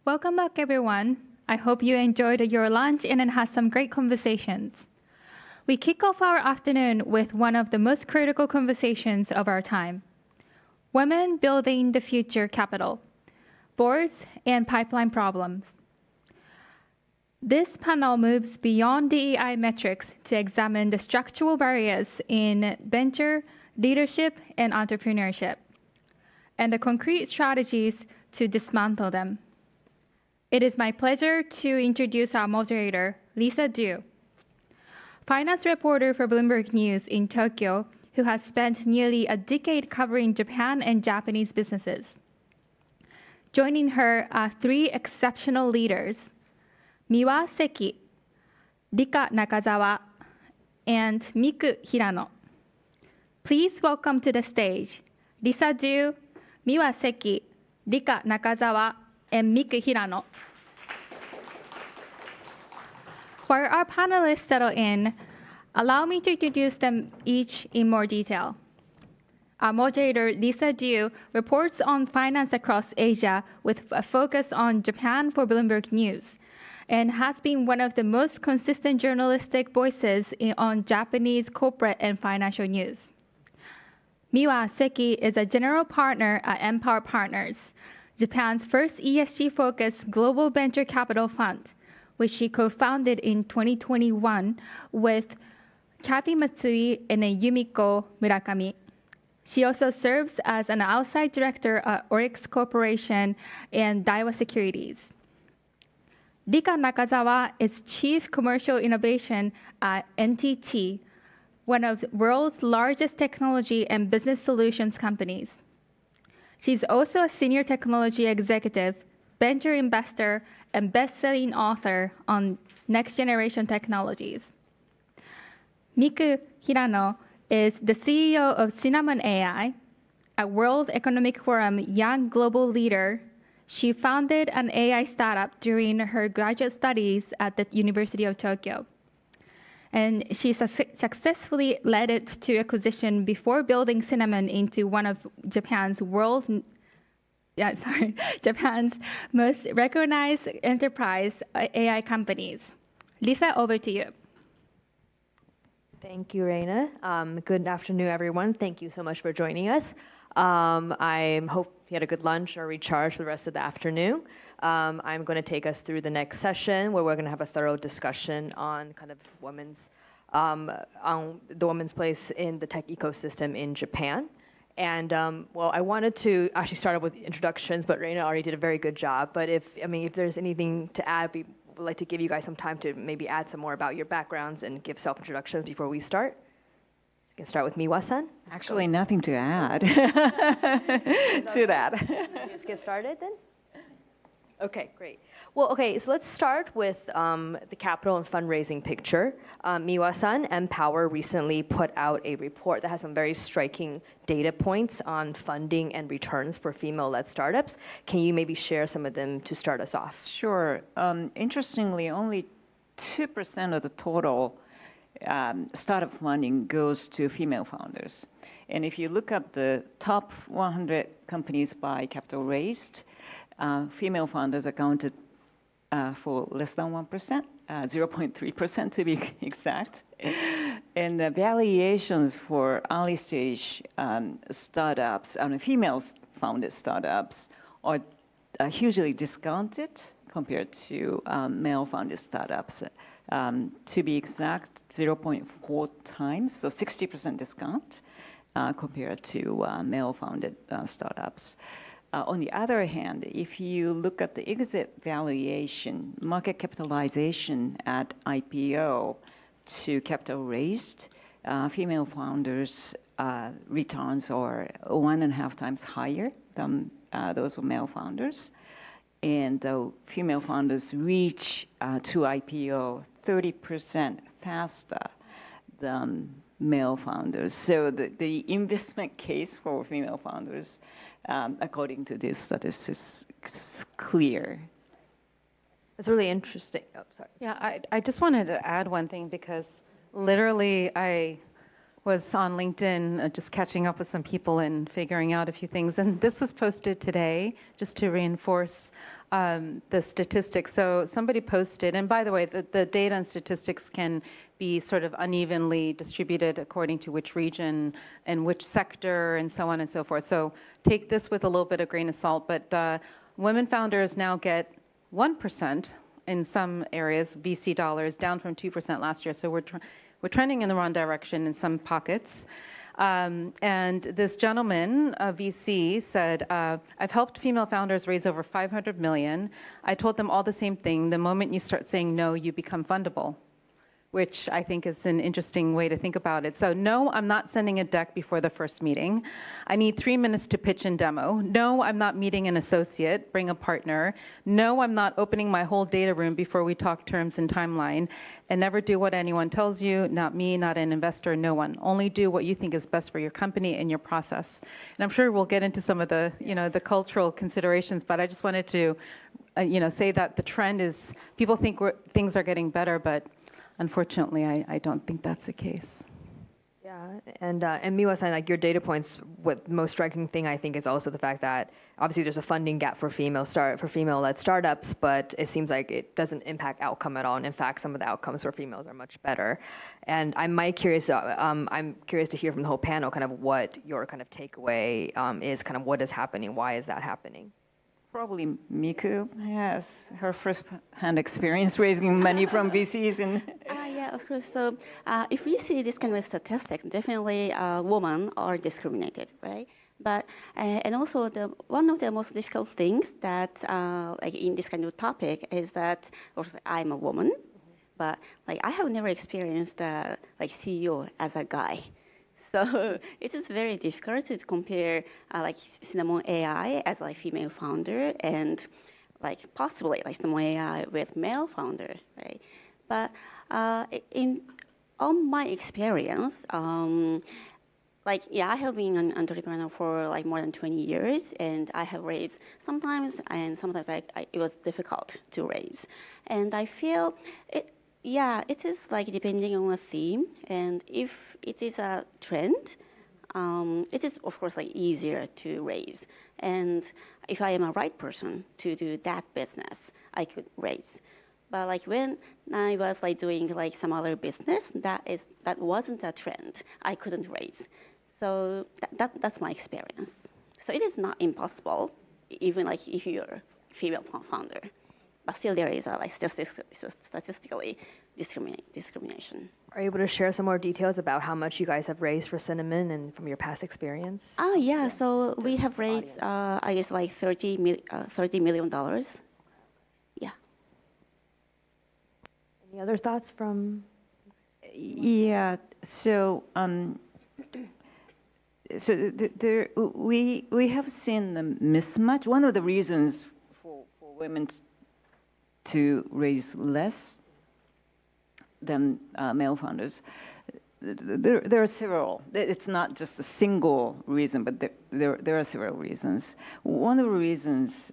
Welcome back, everyone. I hope you enjoyed your lunch and had some great conversations. We kick off our afternoon with one of the most critical conversations of our time: women building the future capital, boards, and pipeline problems. This panel moves beyond DEI metrics to examine the structural barriers in venture, leadership, and entrepreneurship, and the concrete strategies to dismantle them. It is my pleasure to introduce our moderator, Lisa Du, finance reporter for Bloomberg News in Tokyo, who has spent nearly a decade covering Japan and Japanese businesses. Joining her are three exceptional leaders: Miwa Seki, Rika Nakazawa, and Miku Hirano. Please welcome to the stage Lisa Du, Miwa Seki, Rika Nakazawa, and Miku Hirano. While our panelists settle in, allow me to introduce them each in more detail. Our moderator, Lisa Du, reports on finance across Asia with a focus on Japan for Bloomberg News, and has been one of the most consistent journalistic voices on Japanese corporate and financial news. Miwa Seki is a general partner at Empower Partners, Japan's first ESG-focused global venture capital fund, which she co-founded in 2021 with Kathy Matsui and Yumiko Murakami. She also serves as an outside director at Oryx Corporation and Daiwa Securities. Rika Nakazawa is Chief Commercial Innovation at NTT, one of the world's largest technology and business solutions companies. She's also a senior technology executive, venture investor, and best-selling author on next-generation technologies. Miku Hirano is the CEO of Cinnamon AI, a World Economic Forum Young Global Leader. She founded an AI startup during her graduate studies at the University of Tokyo. And she successfully led it to acquisition before building Cinnamon into one of Japan's most recognized enterprise AI companies. Lisa, over to you. Thank you, Reina. Good afternoon, everyone. Thank you so much for joining us. I hope you had a good lunch or recharge for the rest of the afternoon. I'm going to take us through the next session where we're going to have a thorough discussion on kind of on the women's place in the tech ecosystem in Japan. And well, I wanted to actually start off with introductions, but Reina already did a very good job. But if there's anything to add, we would like to give you guys some time to maybe add some more about your backgrounds and give self-introductions before we start. You can start with Miwa-san. Actually, nothing to add to that. Let's get started then. Okay, great. Well, okay, so let's start with the capital and fundraising picture. Miwa-san, Empower recently put out a report that has some very striking data points on funding and returns for female-led startups. Can you maybe share some of them to start us off? Sure. Interestingly, only 2% of the total startup funding goes to female founders. And if you look at the top 100 companies by capital raised, female founders accounted for less than 1%, 0.3% to be exact. And the valuations for early stage startups, female-founded startups, are hugely discounted compared to male-founded startups. To be exact, 0.4 times, so 60% discount compared to male-founded startups. On the other hand, if you look at the exit valuation, market capitalization at IPO to capital raised, female founders' returns are 1.5 times higher than those of male founders. And female founders reach to IPO 30% faster than male founders. So the investment case for female founders, according to these statistics, is clear. It's really interesting. Oh, sorry. Yeah, I just wanted to add one thing because literally was on LinkedIn just catching up with some people and figuring out a few things. And this was posted today just to reinforce the statistics. So somebody posted, and by the way, the data and statistics can be sort of unevenly distributed according to which region and which sector and so on and so forth. So take this with a little bit of grain of salt, but women founders now get 1% in some areas, VC dollars, down from 2% last year. So we're trending in the wrong direction in some pockets. And this gentleman, a VC, said, I've helped female founders raise over 500 million. I told them all the same thing. The moment you start saying no, you become fundable, which I think is an interesting way to think about it. So no, I'm not sending a deck before the first meeting. I need 3 minutes to pitch and demo. No, I'm not meeting an associate, bring a partner. No, I'm not opening my whole data room before we talk terms and timeline. And never do what anyone tells you, not me, not an investor, no one. Only do what you think is best for your company and your process. And I'm sure we'll get into some of the, the cultural considerations, but I just wanted to, say that the trend is, people think things are getting better, but unfortunately, I don't think that's the case. Yeah, and Miwa-san, like your data points, what the most striking thing I think is also the fact that obviously there's a funding gap for female-led startups, but it seems like it doesn't impact outcome at all. And in fact, some of the outcomes for females are much better. And I'm curious to hear from the whole panel kind of what your kind of takeaway is, kind of what is happening, why is that happening? Probably Miku has her first-hand experience raising money from VCs. Yeah, of course. So if we see this kind of statistic, definitely women are discriminated, right? But and also one of the most difficult things that like in this kind of topic is that, of course, I'm a woman, but like I have never experienced like CEO as a guy. So it is very difficult to compare like Cinnamon AI as a female founder and like possibly like Cinnamon AI with male founder, right? But on my experience, like I have been an entrepreneur for like more than 20 years, and I have raised sometimes it was difficult to raise, and I feel it. Yeah, it is like depending on a theme, and if it is a trend, it is of course like easier to raise. And if I am a right person to do that business, I could raise. But like when I was like doing like some other business, that wasn't a trend. I couldn't raise. So that's my experience. So it is not impossible, even like if you're a female founder. But still, there is like statistically discrimination. Are you able to share some more details about how much you guys have raised for Cinnamon and from your past experience? Oh yeah, so we have raised, I guess, like $30 million. Yeah. Any other thoughts from? Yeah. So we have seen the mismatch. One of the reasons for women to raise less than male founders. There are several. It's not just a single reason, but there are several reasons. One of the reasons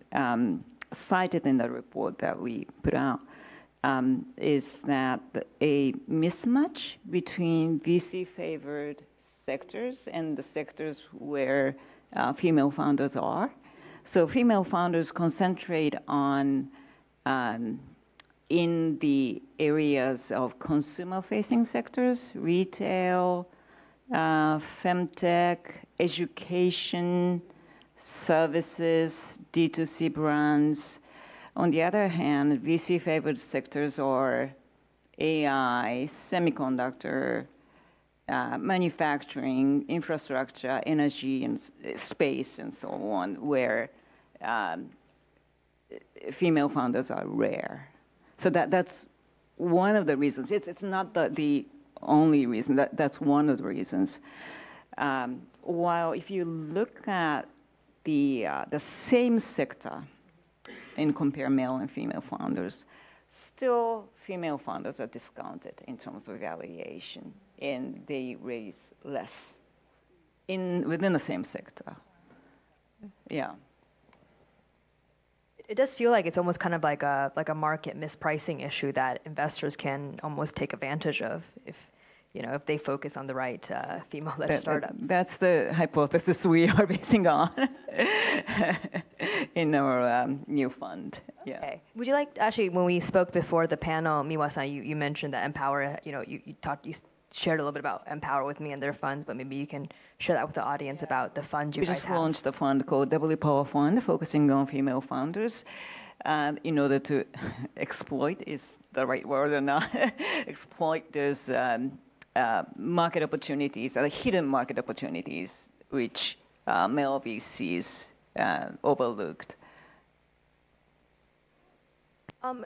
cited in the report that we put out is that a mismatch between VC-favored sectors and the sectors where female founders are. So female founders concentrate on in the areas of consumer-facing sectors, retail, femtech, education, services, D2C brands. On the other hand, VC-favored sectors are AI, semiconductor, manufacturing, infrastructure, energy, and space, and so on, where female founders are rare. So that's one of the reasons. It's not the only reason. That's one of the reasons. While if you look at the same sector and compare male and female founders, still female founders are discounted in terms of valuation, and they raise less within the same sector. Yeah. It does feel like it's almost kind of like a market mispricing issue that investors can almost take advantage of. If if they focus on the right female-led startups. That's the hypothesis we are basing on in our new fund. Yeah. Okay. Would you like, actually, when we spoke before the panel, Miwa-san, you mentioned that Empower, you shared a little bit about Empower with me and their funds, but maybe you can share that with the audience about the fund you We guys just have. launched a fund called W Power Fund, focusing on female founders, in order to exploit, is the right word or not, exploit those market opportunities, hidden market opportunities, which male VCs overlooked. I'm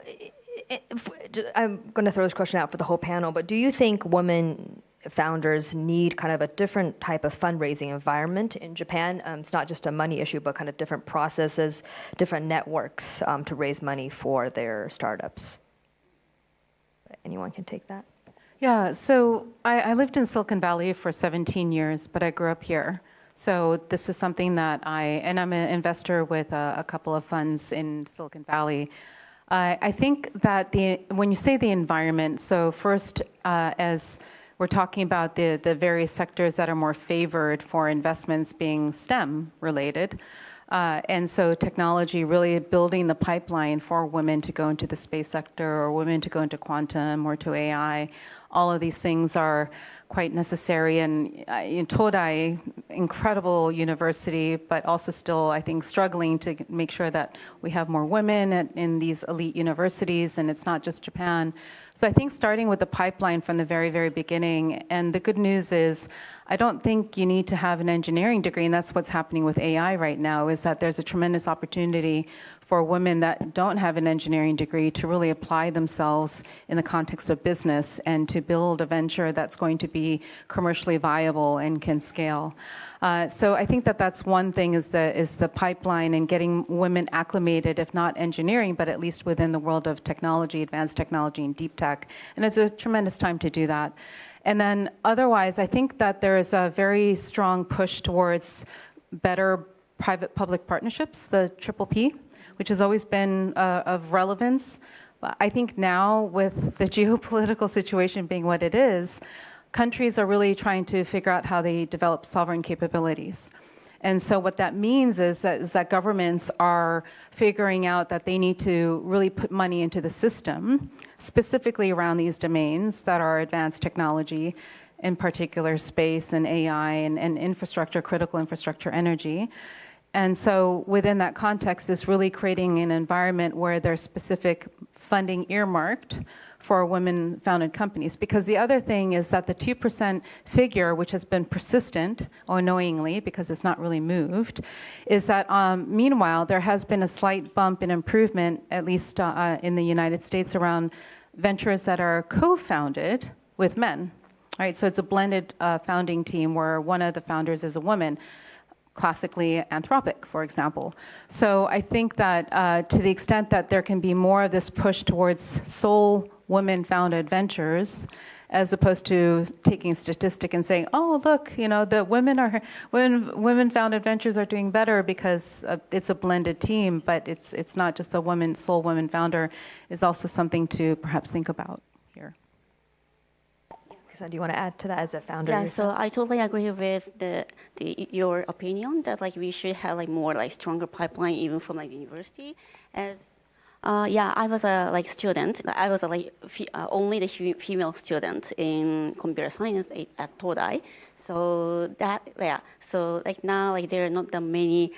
going to throw this question out for the whole panel, but do you think women founders need kind of a different type of fundraising environment in Japan? It's not just a money issue, but kind of different processes, different networks to raise money for their startups. Anyone can take that. Yeah, so I lived in Silicon Valley for 17 years, but I grew up here. So this is something that and I'm an investor with a couple of funds in Silicon Valley. I think that when you say the environment, so first, as we're talking about the various sectors that are more favored for investments being STEM related, and so technology really building the pipeline for women to go into the space sector or women to go into quantum or to AI. All of these things are quite necessary. And in Todai, incredible university, but also still, I think, struggling to make sure that we have more women in these elite universities, and it's not just Japan. So I think starting with the pipeline from the very, very beginning, and the good news is, I don't think you need to have an engineering degree, and that's what's happening with AI right now, is that there's a tremendous opportunity for women that don't have an engineering degree to really apply themselves in the context of business and to build a venture that's going to be commercially viable and can scale. So I think that that's one thing, is the pipeline and getting women acclimated, if not engineering, but at least within the world of technology, advanced technology and deep tech. And it's a tremendous time to do that. And then otherwise, I think that there is a very strong push towards better private-public partnerships, the PPP, which has always been of relevance. I think now, with the geopolitical situation being what it is, countries are really trying to figure out how they develop sovereign capabilities. And so what that means is that governments are figuring out that they need to really put money into the system, specifically around these domains that are advanced technology, in particular space and AI and infrastructure, critical infrastructure, energy. And so within that context is really creating an environment where there's specific funding earmarked for women-founded companies. Because the other thing is that the 2% figure, which has been persistent, unknowingly, because it's not really moved, is that meanwhile, there has been a slight bump in improvement, at least in the United States, around ventures that are co-founded with men. All right, so it's a blended founding team where one of the founders is a woman, classically Anthropic, for example. So I think that to the extent that there can be more of this push towards sole women-founded ventures, as opposed to taking a statistic and saying, "Oh, look, the women-founded ventures are doing better because it's a blended team," but it's not just a sole woman founder, is also something to perhaps think about here. Do you want to add to that as a founder? Yeah, so I totally agree with your opinion that we should have more stronger pipeline even from university. As I was a student. I was only the female student in computer science at Todai. So now there are not that many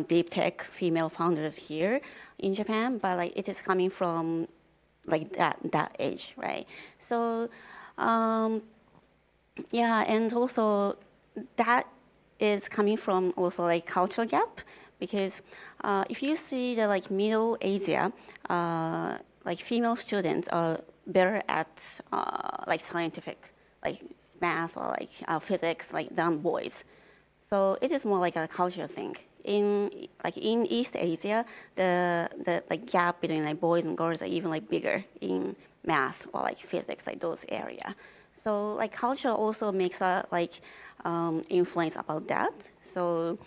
deep tech female founders here in Japan, but it is coming from that age, right? So. And also that is coming from also cultural gap, because if you see the Middle Asia, female students are better at scientific, math or physics than boys. So it is more a cultural thing. In East Asia, the gap between boys and girls are even bigger in math or physics, those areas. So culture also makes a influence about that. So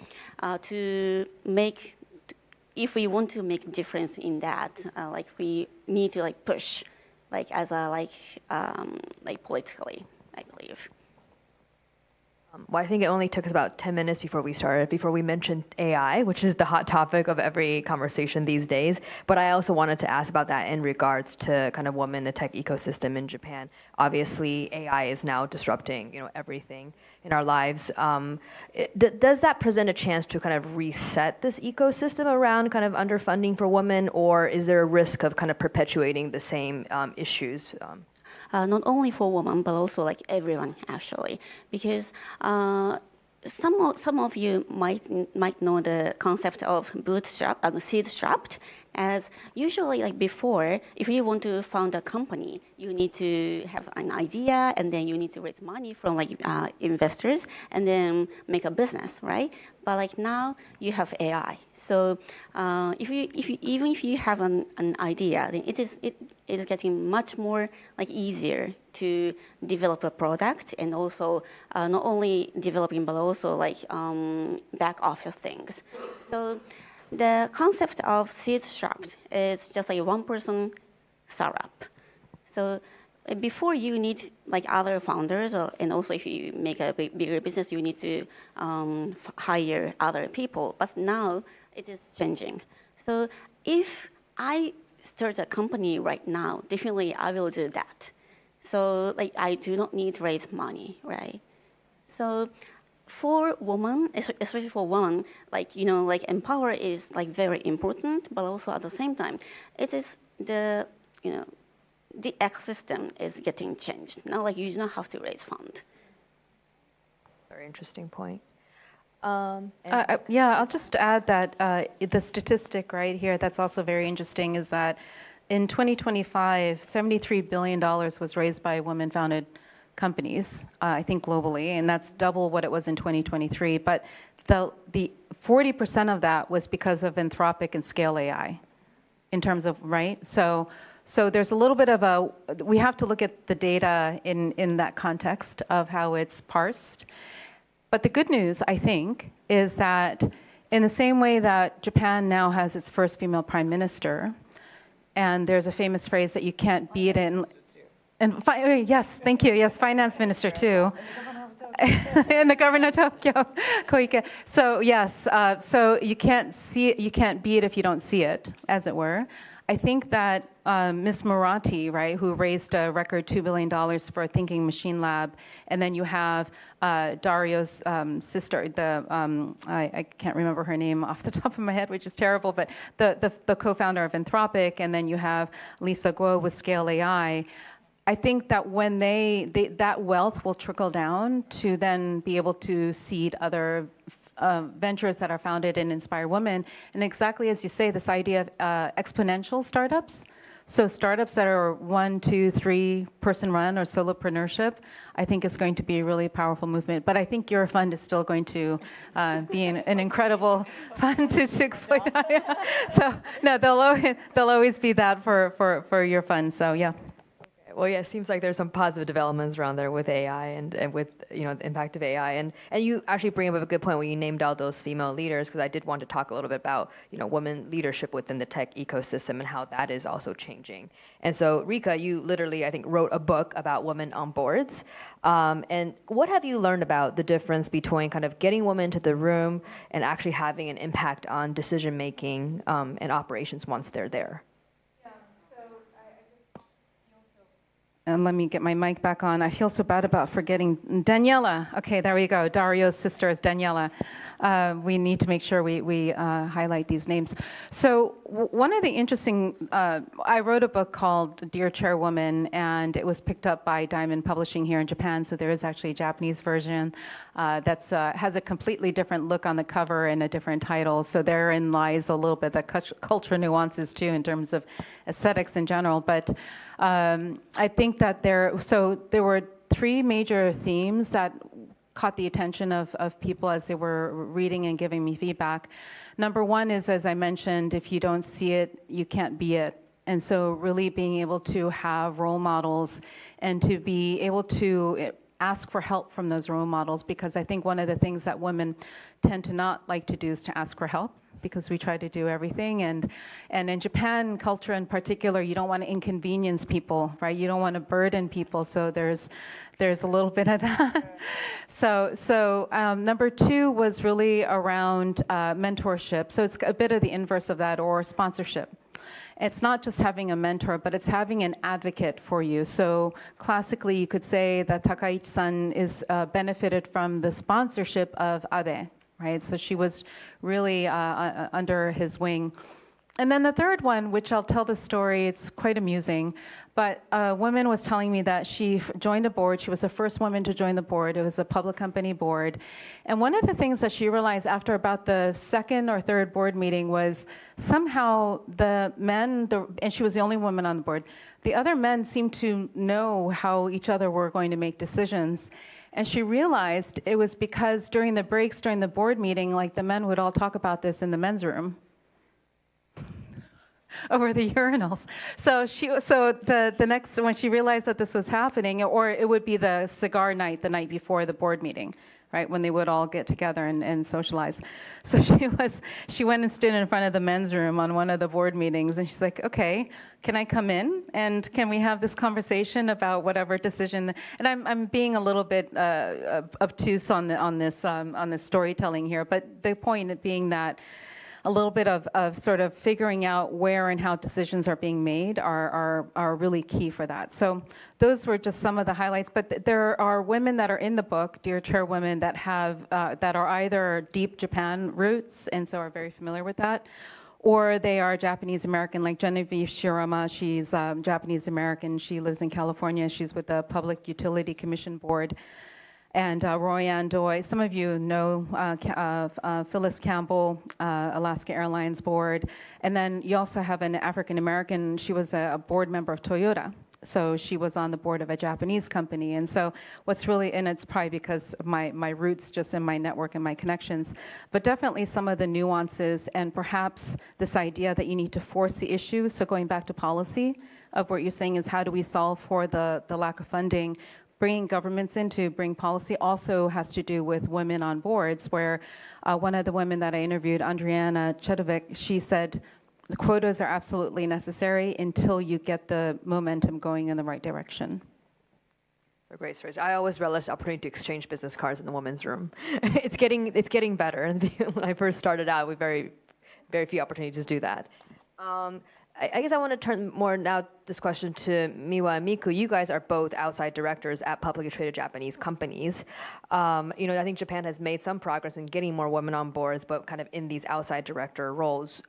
if we want to make a difference in that, we need to push as a politically, I believe. Well, I think it only took us about 10 minutes before we mentioned AI, which is the hot topic of every conversation these days. But I also wanted to ask about that in regards to kind of women in the tech ecosystem in Japan. Obviously, AI is now disrupting, everything in our lives. Does that present a chance to kind of reset this ecosystem around kind of underfunding for women, or is there a risk of kind of perpetuating the same issues? Not only for women, but also like everyone actually, because some of you might know the concept of seed-strapped, as usually like before, if you want to found a company, you need to have an idea and then you need to raise money from like investors and then make a business, right? But like now you have AI, so even if you have an idea, then it is getting much more like easier to develop a product, and also not only developing but also like back office things. So the concept of seed-strapped is just like one person startup. So before you need like other founders, and also if you make a bigger business, you need to hire other people. But now it is changing. So if I start a company right now, definitely I will do that. So like I do not need to raise money, right? So for women, especially for women, like like empower is like very important, but also at the same time, it is the the ecosystem is getting changed. Now, like you do not have to raise fund. Very interesting point. Yeah, I'll just add that the statistic right here that's also very interesting is that in 2025, $73 billion was raised by women-founded companies, I think globally, and that's double what it was in 2023. But the 40% of that was because of Anthropic and Scale AI, in terms of, right? So there's a little bit of we have to look at the data in that context of how it's parsed. But the good news, I think, is that in the same way that Japan now has its first female prime minister, and there's a famous phrase that you can't beat it yes, thank you. Yes, finance minister too. And the governor of Tokyo, Koike. So yes, so you can't beat it if you don't see it, as it were. I think that Ms. Murati, right, who raised a record $2 billion for a thinking machine lab, and then you have Dario's sister, I can't remember her name off the top of my head, which is terrible, but the co-founder of Anthropic, and then you have Lisa Guo with Scale AI. I think that when that wealth will trickle down to then be able to seed other ventures that are founded and inspire women. And exactly as you say, this idea of exponential startups. So startups that are 1, 2, 3 person run or solopreneurship, I think is going to be a really powerful movement. But I think your fund is still going to be an incredible fund to exploit. So no, there'll always be that for your fund. So yeah. Well, yeah, it seems like there's some positive developments around there with AI and with the impact of AI, and you actually bring up a good point when you named out those female leaders, because I did want to talk a little bit about women leadership within the tech ecosystem and how that is also changing. And so Rika, you literally I think wrote a book about women on boards, and what have you learned about the difference between kind of getting women into the room and actually having an impact on decision making and operations once they're there? And let me get my mic back on. I feel so bad about forgetting Daniela. Okay, there we go. Dario's sister is Daniela. We need to make sure we highlight these names. So one of the interesting, I wrote a book called Dear Chairwoman, and it was picked up by Diamond Publishing here in Japan. So there is actually a Japanese version that has a completely different look on the cover and a different title. So therein lies a little bit the culture nuances too in terms of aesthetics in general. But I think that there were 3 major themes that caught the attention of people as they were reading and giving me feedback. Number 1 is, as I mentioned, if you don't see it, you can't be it. And so really being able to have role models and to be able to ask for help from those role models, because I think one of the things that women tend to not like to do is to ask for help because we try to do everything. And in Japan culture in particular, you don't want to inconvenience people, right? You don't want to burden people. So there's a little bit of that. So number 2 was really around mentorship. So it's a bit of the inverse of that, or sponsorship. It's not just having a mentor, but it's having an advocate for you. So classically, you could say that Takaichi-san is benefited from the sponsorship of Abe, right? So she was really under his wing. And then the third one, which I'll tell the story, it's quite amusing, but a woman was telling me that she joined a board. She was the first woman to join the board. It was a public company board. And one of the things that she realized after about the second or third board meeting was somehow the men, and she was the only woman on the board, the other men seemed to know how each other were going to make decisions. And she realized it was because during the breaks, during the board meeting, like the men would all talk about this in the men's room over the urinals. So the next, when she realized that this was happening, or it would be the cigar night the night before the board meeting, right, when they would all get together and socialize. So she went and stood in front of the men's room on one of the board meetings, and she's like, okay, can I come in and can we have this conversation about whatever decision? And I'm being a little bit obtuse on this storytelling here, but the point being that a little bit of sort of figuring out where and how decisions are being made are really key for that. So those were just some of the highlights. But there are women that are in the book, Dear Chairwomen, that are either deep Japan roots and so are very familiar with that, or they are Japanese American, like Genevieve Shirama. She's Japanese American. She lives in California. She's with the Public Utility Commission Board. And Royanne Doi, some of you know Phyllis Campbell, Alaska Airlines Board. And then you also have an African American, she was a board member of Toyota. So she was on the board of a Japanese company. And so what's really, and it's probably because of my roots just in my network and my connections, but definitely some of the nuances and perhaps this idea that you need to force the issue. So going back to policy of what you're saying is how do we solve for the lack of funding? Bringing governments in to bring policy also has to do with women on boards, where one of the women that I interviewed, Andriana Chedovic, she said, the quotas are absolutely necessary until you get the momentum going in the right direction. For great stories. I always relish the opportunity to exchange business cards in the women's room. It's getting better. When I first started out, we very few opportunities to do that. I guess I want to turn more now this question to Miwa and Miku. You guys are both outside directors at publicly traded Japanese companies. I think Japan has made some progress in getting more women on boards, but kind of in these outside director roles.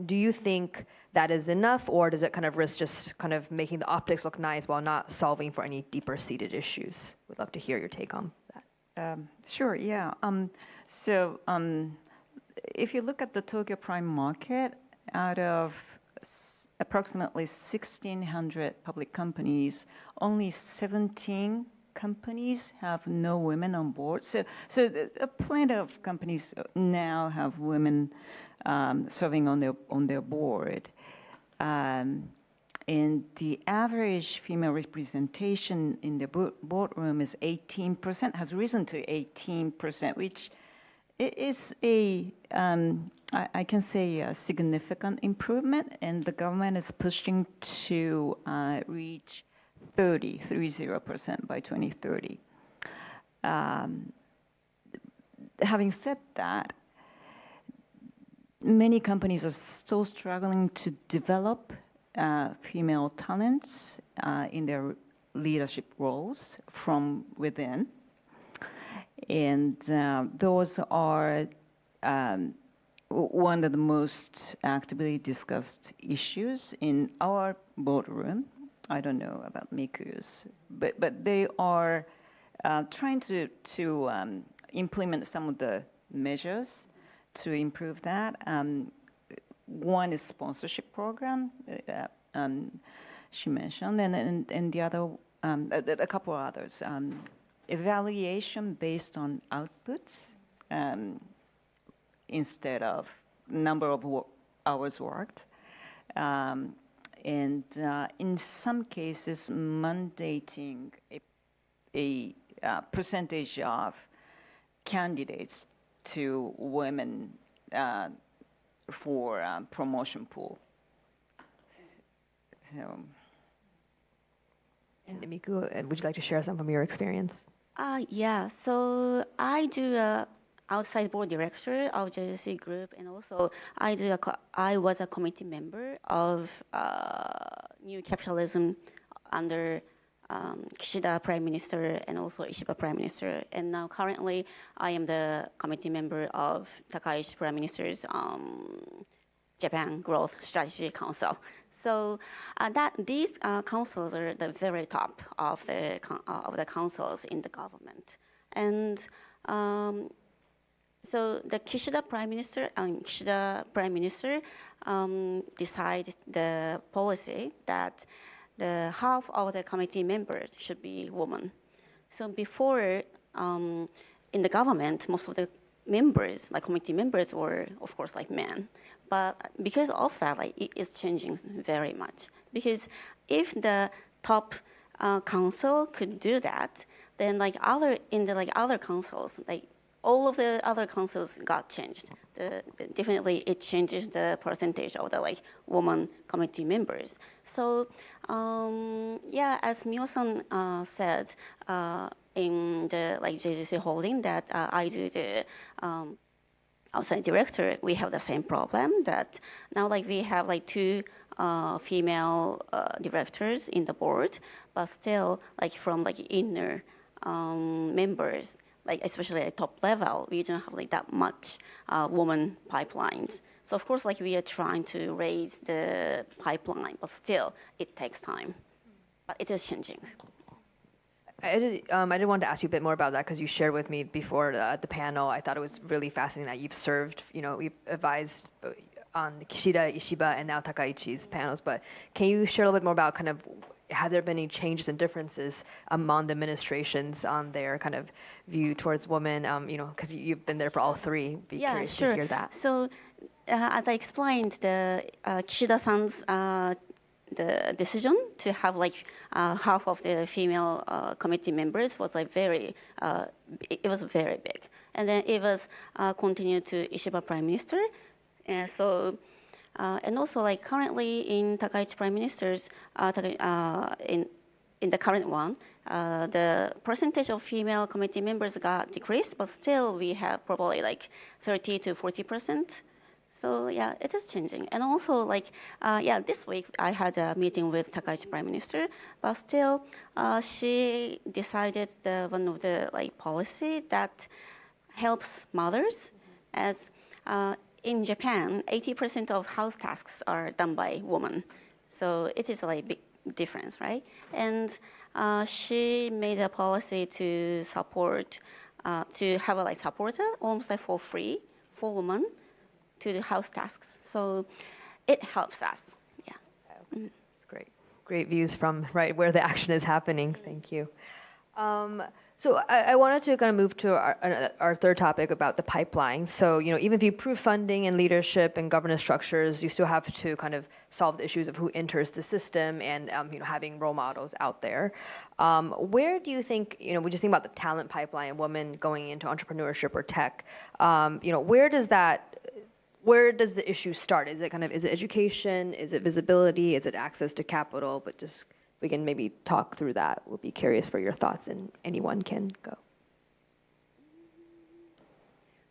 Do you think that is enough, or does it kind of risk just kind of making the optics look nice while not solving for any deeper seated issues? We'd love to hear your take on that. Sure, yeah. If you look at the Tokyo Prime market, out of approximately 1,600 public companies, only 17 companies have no women on board. So plenty of companies now have women serving on their board. And the average female representation in the boardroom is 18%, has risen to 18%, which is I can say a significant improvement, and the government is pushing to reach 30% by 2030. Having said that, many companies are still struggling to develop female talents in their leadership roles from within. And those are one of the most actively discussed issues in our boardroom. I don't know about Miku's, but they are trying to implement some of the measures to improve that. One is sponsorship program, she mentioned, and the other, a couple of others. Evaluation based on outputs instead of number of hours worked. And in some cases, mandating a percentage of candidates to women for promotion pool. So. And Miku, would you like to share some from your experience? Yeah, so I do a outside board director of JGC Group, and also I was a committee member of New Capitalism under Kishida Prime Minister and also Ishiba Prime Minister, and now currently I am the committee member of Takaichi Prime Minister's Japan Growth Strategy Council. So these councils are the very top of the councils in the government, and so the Kishida Prime Minister decided the policy that the half of the committee members should be women. So before in the government, most of the members, like committee members, were of course like men. But because of that, like it is changing very much. Because if the top council could do that, then like other councils, like all of the other councils got changed. Definitely, it changes the percentage of the like woman committee members. So yeah, as Mio-san said in the like JGC Holding that I do the outside director, we have the same problem that now like we have like 2 female directors in the board, but still like from like inner members, like especially at top level, we don't have like that much woman pipelines. So of course, like we are trying to raise the pipeline, but still it takes time. But it is changing. I did want to ask you a bit more about that because you shared with me before the panel. I thought it was really fascinating that you've served, you've advised on Kishida, Ishiba, and now Takaichi's panels. But can you share a little bit more about kind of have there been any changes and differences among the administrations on their kind of view towards women? Because you've been there for all 3. Be curious to hear that. So as I explained, the Kishida-san's the decision to have like half of the female committee members was like it was very big, and then it was continued to Ishiba Prime Minister, and so and also like currently in Takaichi Prime Minister's in the current one, the percentage of female committee members got decreased, but still we have probably like 30 to 40%. So yeah, it is changing. And also like, this week I had a meeting with Takaichi Prime Minister, but still she decided one of the like policy that helps mothers as in Japan, 80% of house tasks are done by women. So it is like big difference, right? And she made a policy to support, to have a like supporter almost like for free for women to the house tasks. So it helps us. Yeah. It's great. Great views from right where the action is happening. Thank you. So I wanted to kind of move to our third topic about the pipeline. So, even if you improve funding and leadership and governance structures, you still have to kind of solve the issues of who enters the system and, having role models out there. Where do you think, we just think about the talent pipeline, women going into entrepreneurship or tech, where does the issue start? Is it education? Is it visibility? Is it access to capital? But just we can maybe talk through that. We'll be curious for your thoughts, and anyone can go.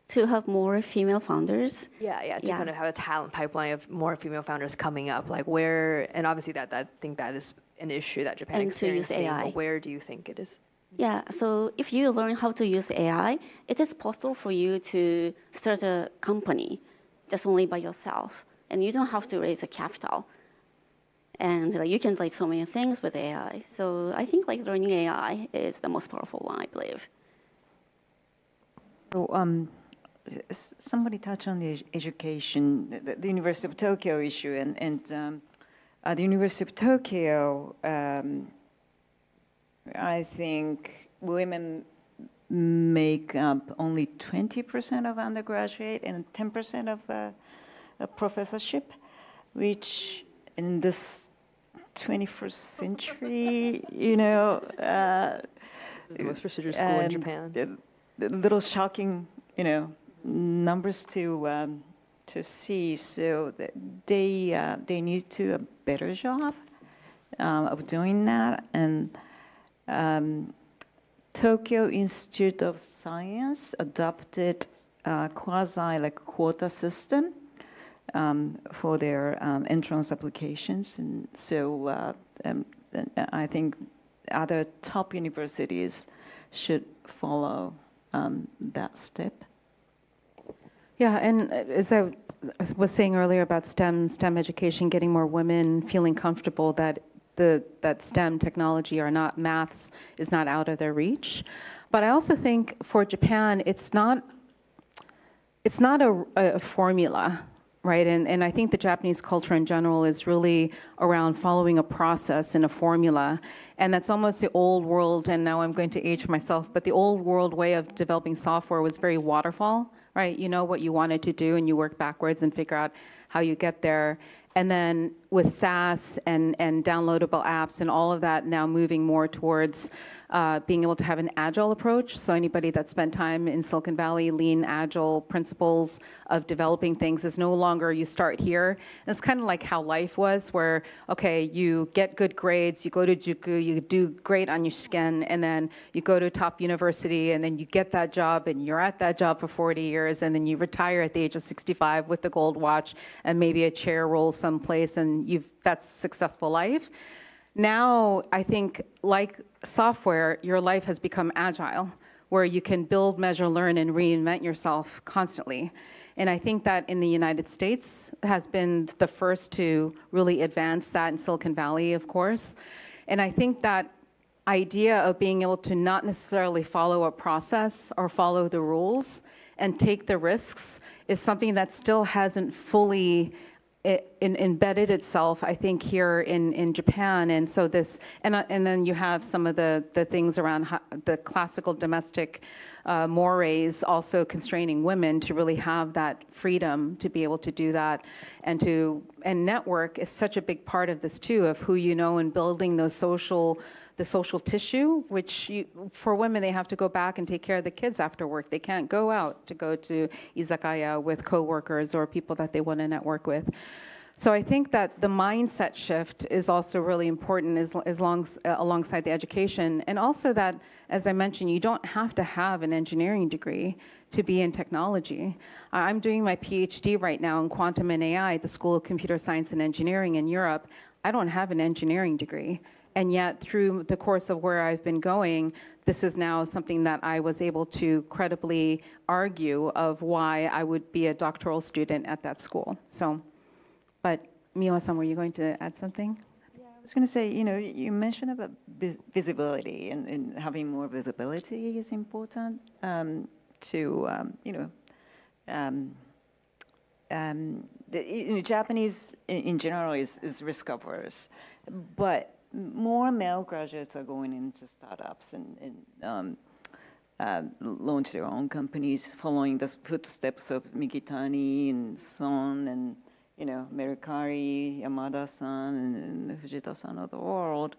To have more female founders. To kind of have a talent pipeline of more female founders coming up. Like where, and obviously I think that is an issue that Japan is experiencing. To use AI. Where do you think it is? Yeah, so if you learn how to use AI, it is possible for you to start a company just only by yourself, and you don't have to raise a capital. And you can so many things with AI. So I think learning AI is the most powerful one, I believe. So somebody touched on the education, the University of Tokyo issue, and the University of Tokyo, I think women make up only 20% of undergraduate and 10% of a professorship, which in this 21st century, this is the most prestigious school in Japan. The little shocking, numbers to to see. So that they need to do a better job of doing that. And Tokyo Institute of Science adopted quasi like quota system for their entrance applications, and so I think other top universities should follow that step. Yeah, and as I was saying earlier about STEM education, getting more women feeling comfortable that that STEM technology or not maths is not out of their reach. But I also think for Japan, it's not a formula, right? And I think the Japanese culture in general is really around following a process and a formula. And that's almost the old world, and now I'm going to age myself, but the old world way of developing software was very waterfall, right? You know what you wanted to do and you work backwards and figure out how you get there. And then with SaaS and downloadable apps and all of that now moving more towards being able to have an agile approach. So anybody that spent time in Silicon Valley, lean, agile principles of developing things is no longer you start here. And it's kind of like how life was, where, okay, you get good grades, you go to Juku, you do great on your shiken, and then you go to a top university, and then you get that job, and you're at that job for 40 years, and then you retire at the age of 65 with the gold watch and maybe a chair roll someplace, and that's successful life. Now, I think, like software, your life has become agile, where you can build, measure, learn, and reinvent yourself constantly. And I think that in the United States has been the first to really advance that, in Silicon Valley, of course. And I think that idea of being able to not necessarily follow a process or follow the rules and take the risks is something that still hasn't fully embedded itself, I think, here in Japan. And so this, and then you have some of the things around the classical domestic mores also constraining women to really have that freedom to be able to do that, and network is such a big part of this too, of who you know and building the social tissue, which for women, they have to go back and take care of the kids after work. They can't go out to go to izakaya with coworkers or people that they want to network with. So I think that the mindset shift is also really important alongside the education. And also that, as I mentioned, you don't have to have an engineering degree to be in technology. I'm doing my PhD right now in quantum and AI at the School of Computer Science and Engineering in Europe. I don't have an engineering degree. And yet, through the course of where I've been going, this is now something that I was able to credibly argue of why I would be a doctoral student at that school. So, but Miwa-san, were you going to add something? Yeah, I was going to say, you mentioned about visibility, and having more visibility is important the Japanese in general is risk averse, but more male graduates are going into startups and launch their own companies, following the footsteps of Mikitani and Son and Mercari, Yamada-san, and Fujita-san of the world.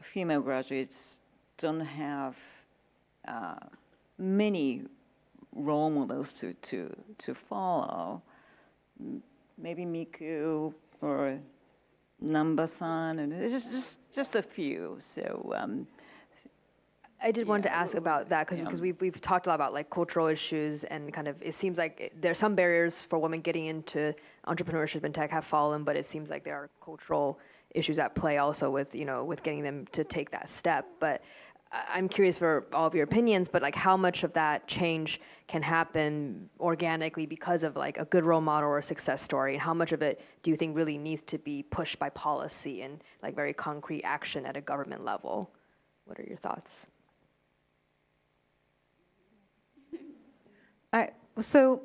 Female graduates don't have many role models to follow. Maybe Miku or Namba-san, and it's just a few. So I did want to ask about that because we've talked a lot about like cultural issues, and kind of it seems like there's some barriers for women getting into entrepreneurship and tech have fallen, but it seems like there are cultural issues at play also with with getting them to take that step. But I'm curious for all of your opinions, but like how much of that change can happen organically because of like a good role model or a success story, and how much of it do you think really needs to be pushed by policy and like very concrete action at a government level? What are your thoughts? So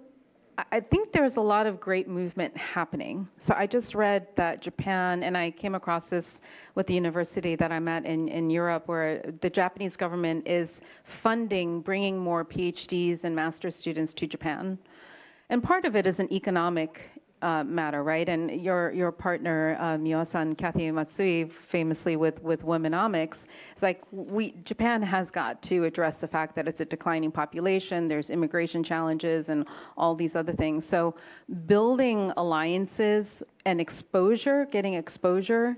I think there's a lot of great movement happening. So I just read that Japan, and I came across this with the university that I'm at in Europe, where the Japanese government is funding bringing more PhDs and master's students to Japan. And part of it is an economic matter, right? And your partner, Mio-san, Kathy Matsui, famously with Womenomics, it's like Japan has got to address the fact that it's a declining population, there's immigration challenges and all these other things. So building alliances and exposure, getting exposure.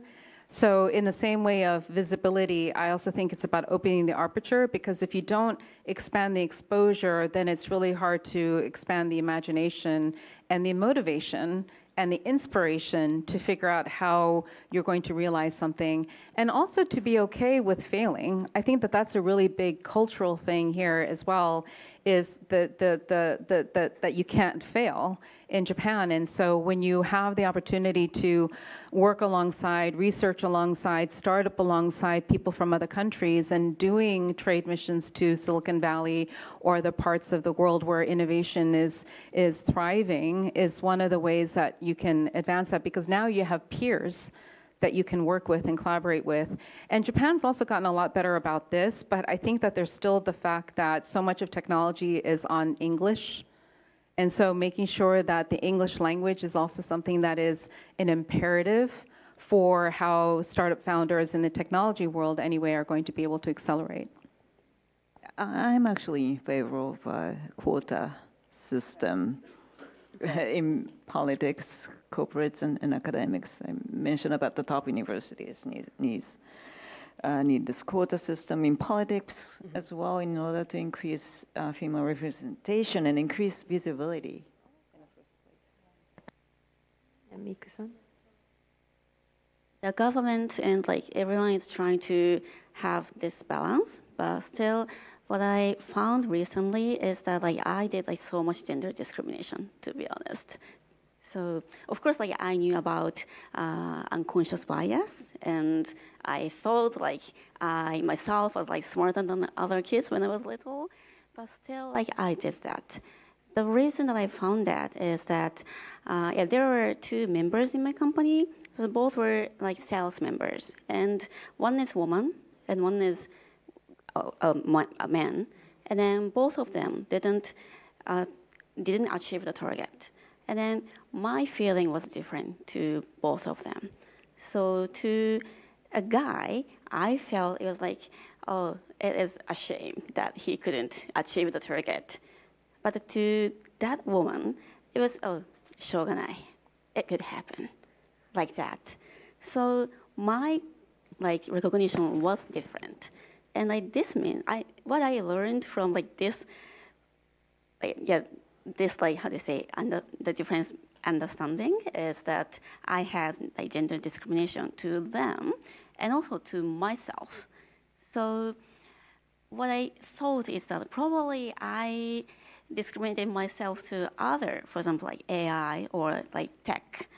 So in the same way of visibility, I also think it's about opening the aperture, because if you don't expand the exposure, then it's really hard to expand the imagination and the motivation and the inspiration to figure out how you're going to realize something, and also to be okay with failing. I think that that's a really big cultural thing here as well, is that you can't fail in Japan. And so when you have the opportunity to work alongside, research alongside, start up alongside people from other countries and doing trade missions to Silicon Valley or the parts of the world where innovation is thriving, is one of the ways that you can advance that, because now you have peers that you can work with and collaborate with. And Japan's also gotten a lot better about this, but I think that there's still the fact that so much of technology is on English. And so making sure that the English language is also something that is an imperative for how startup founders in the technology world anyway are going to be able to accelerate. I'm actually in favor of a quota system in politics, corporates, and academics. I mentioned about the top universities need this quota system in politics as well, in order to increase female representation and increase visibility. And Miku-san? The government and everyone is trying to have this balance, but still what I found recently is that I did so much gender discrimination, to be honest. So of course I knew about unconscious bias, and I thought I myself was smarter than other kids when I was little, but still I did that. The reason that I found that is that there were two members in my company. So both were sales members, and one is woman and one is a man, and then both of them didn't achieve the target. And then my feeling was different to both of them. So to a guy, I felt it was oh, it is a shame that he couldn't achieve the target. But to that woman, it was, oh, shogunai, it could happen, like that. So my recognition was different. And this means what I learned from this, how to say, the difference understanding is that I had gender discrimination to them and also to myself. So what I thought is that probably I discriminated myself to other, for example, AI or tech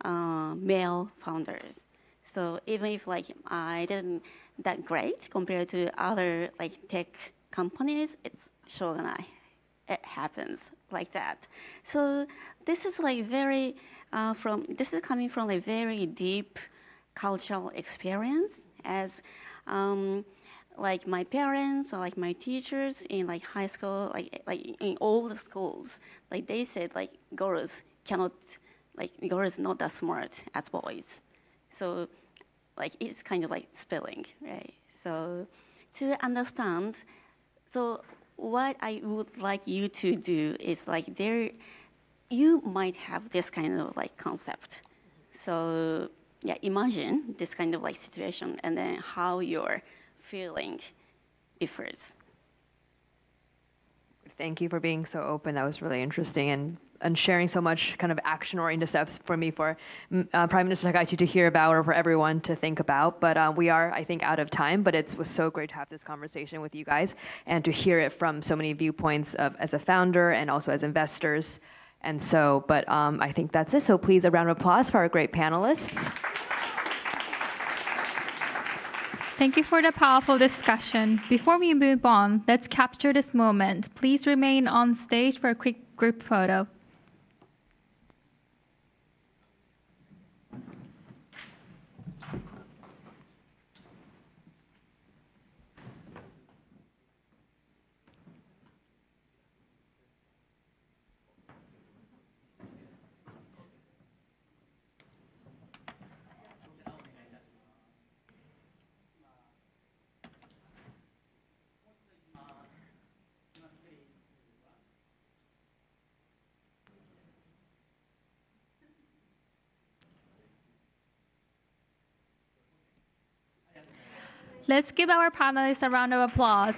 male founders. So even if I didn't that great compared to other tech companies, it's shogunai. It happens like that. So this is very this is coming from a very deep cultural experience, as my parents or my teachers in high school, in all the schools, they said girls cannot, girls not that smart as boys. So it's kind of spilling, right? So to understand, so what I would like you to do is you might have this kind of concept. So yeah, imagine this kind of situation and then how your feeling differs. Thank you for being so open. That was really interesting, and sharing so much kind of action-oriented steps for me, for Prime Minister Takaichi to hear about, or for everyone to think about. But we are, I think, out of time, but it was so great to have this conversation with you guys and to hear it from so many viewpoints of as a founder and also as investors. And so, but I think that's it. So please, a round of applause for our great panelists. Thank you for the powerful discussion. Before we move on, let's capture this moment. Please remain on stage for a quick group photo. Let's give our panelists a round of applause.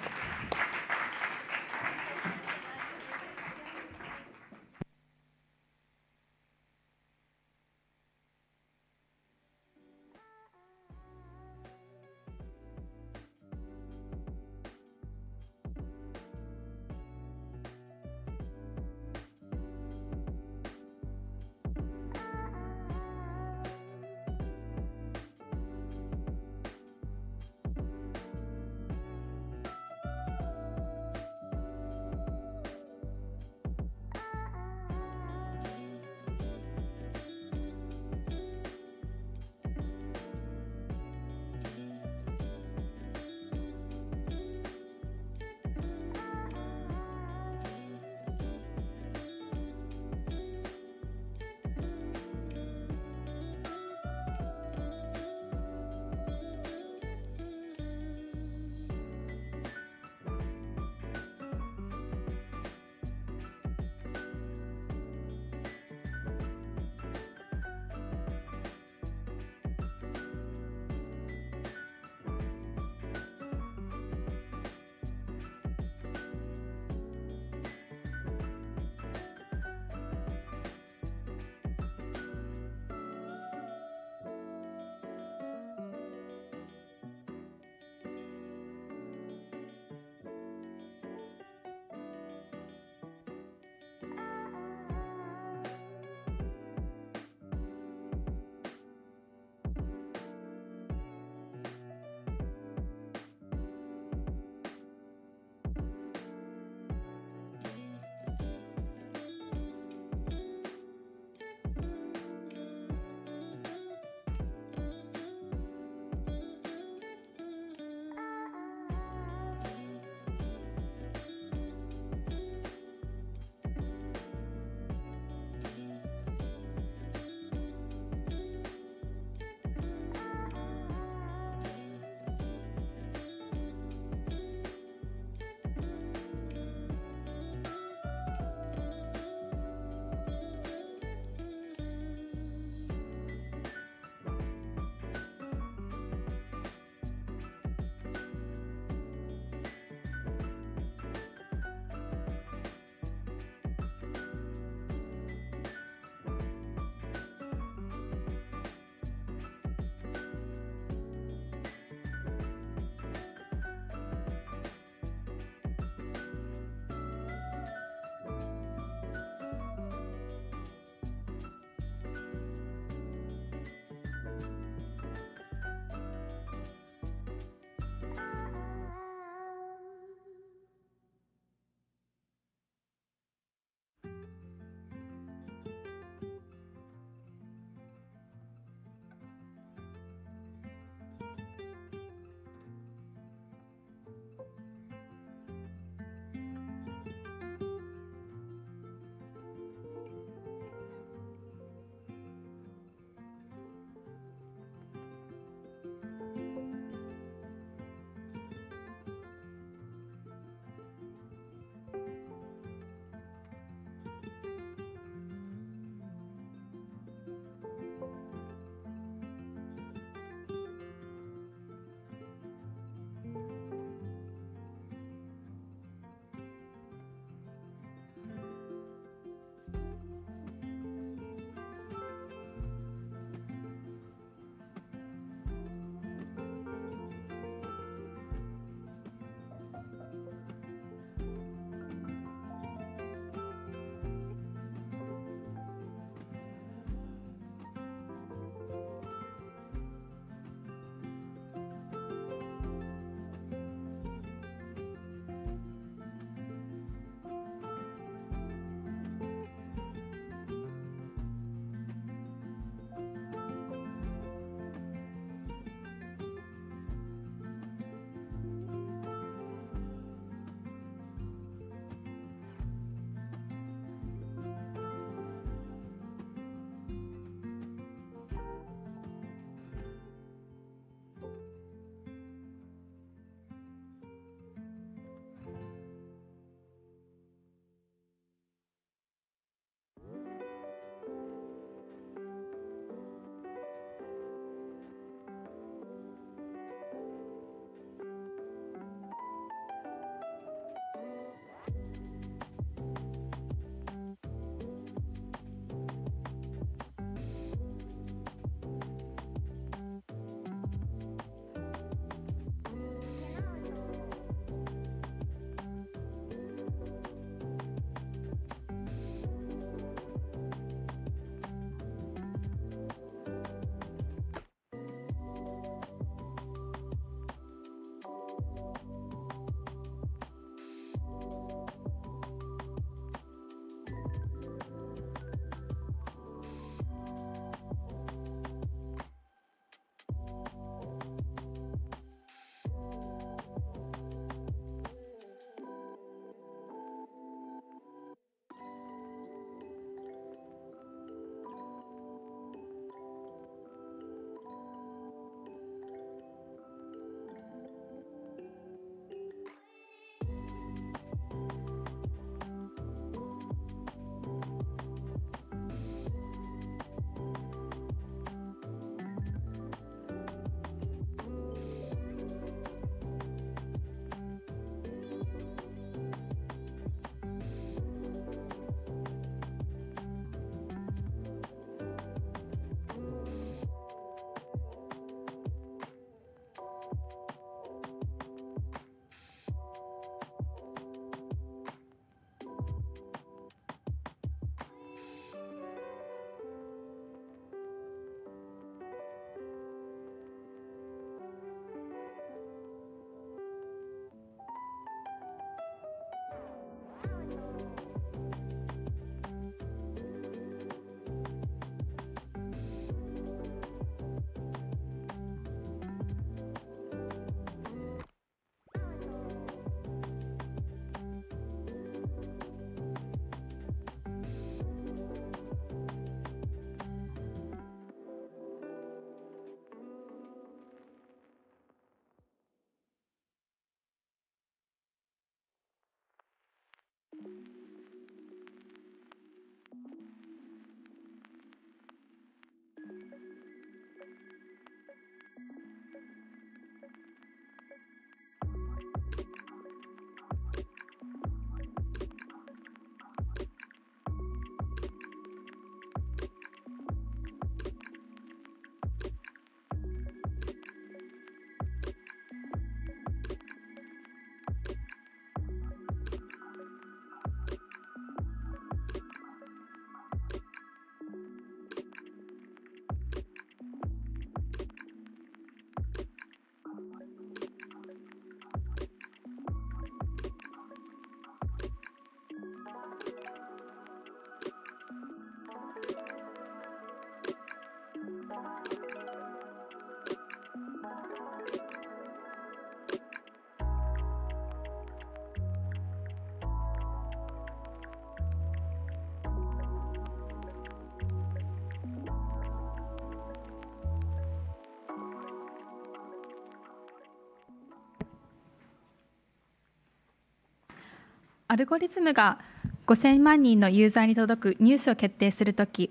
アルゴリズムが5000万人のユーザーに届くニュースを決定するとき、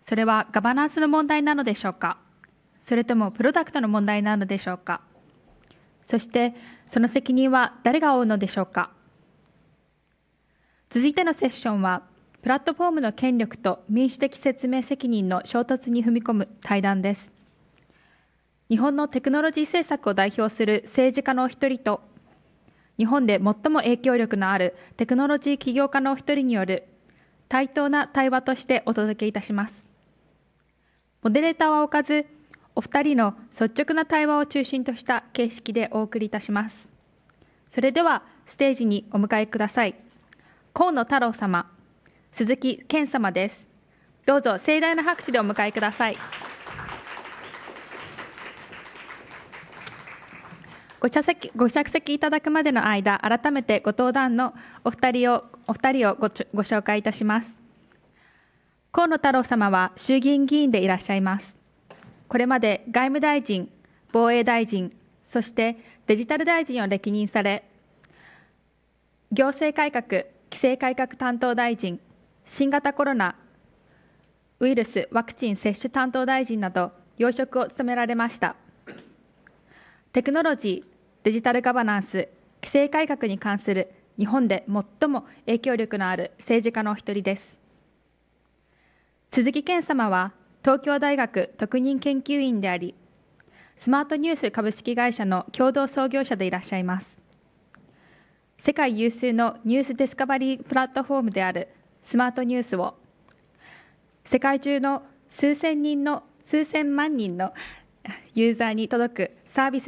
それはガバナンスの問題なのでしょうか、それともプロダクトの問題なのでしょうか、そしてその責任は誰が負うのでしょうか。続いてのセッションは、プラットフォームの権力と民主的説明責任の衝突に踏み込む対談です。日本のテクノロジー政策を代表する政治家のお一人と、日本で最も影響力のあるテクノロジー起業家のお一人による対等な対話としてお届けいたします。モデレーターは置かず、お二人の率直な対話を中心とした形式でお送りいたします。それではステージにお迎えください。河野太郎様、鈴木健様です。どうぞ盛大な拍手でお迎えください。ご着席いただくまでの間、改めてご登壇のお二人をご紹介いたします。河野太郎様は衆議院議員でいらっしゃいます。これまで外務大臣、防衛大臣、そしてデジタル大臣を歴任され、行政改革、規制改革担当大臣、新型コロナウイルスワクチン接種担当大臣など、要職を務められました。テクノロジー、デジタルガバナンス、規制改革に関する日本で最も影響力のある政治家のお一人です。鈴木健様は東京大学特任研究員であり、スマートニュース株式会社の共同創業者でいらっしゃいます。世界有数のニュースディスカバリープラットフォームであるスマートニュースを、世界中の数千万人のユーザーに届くサービ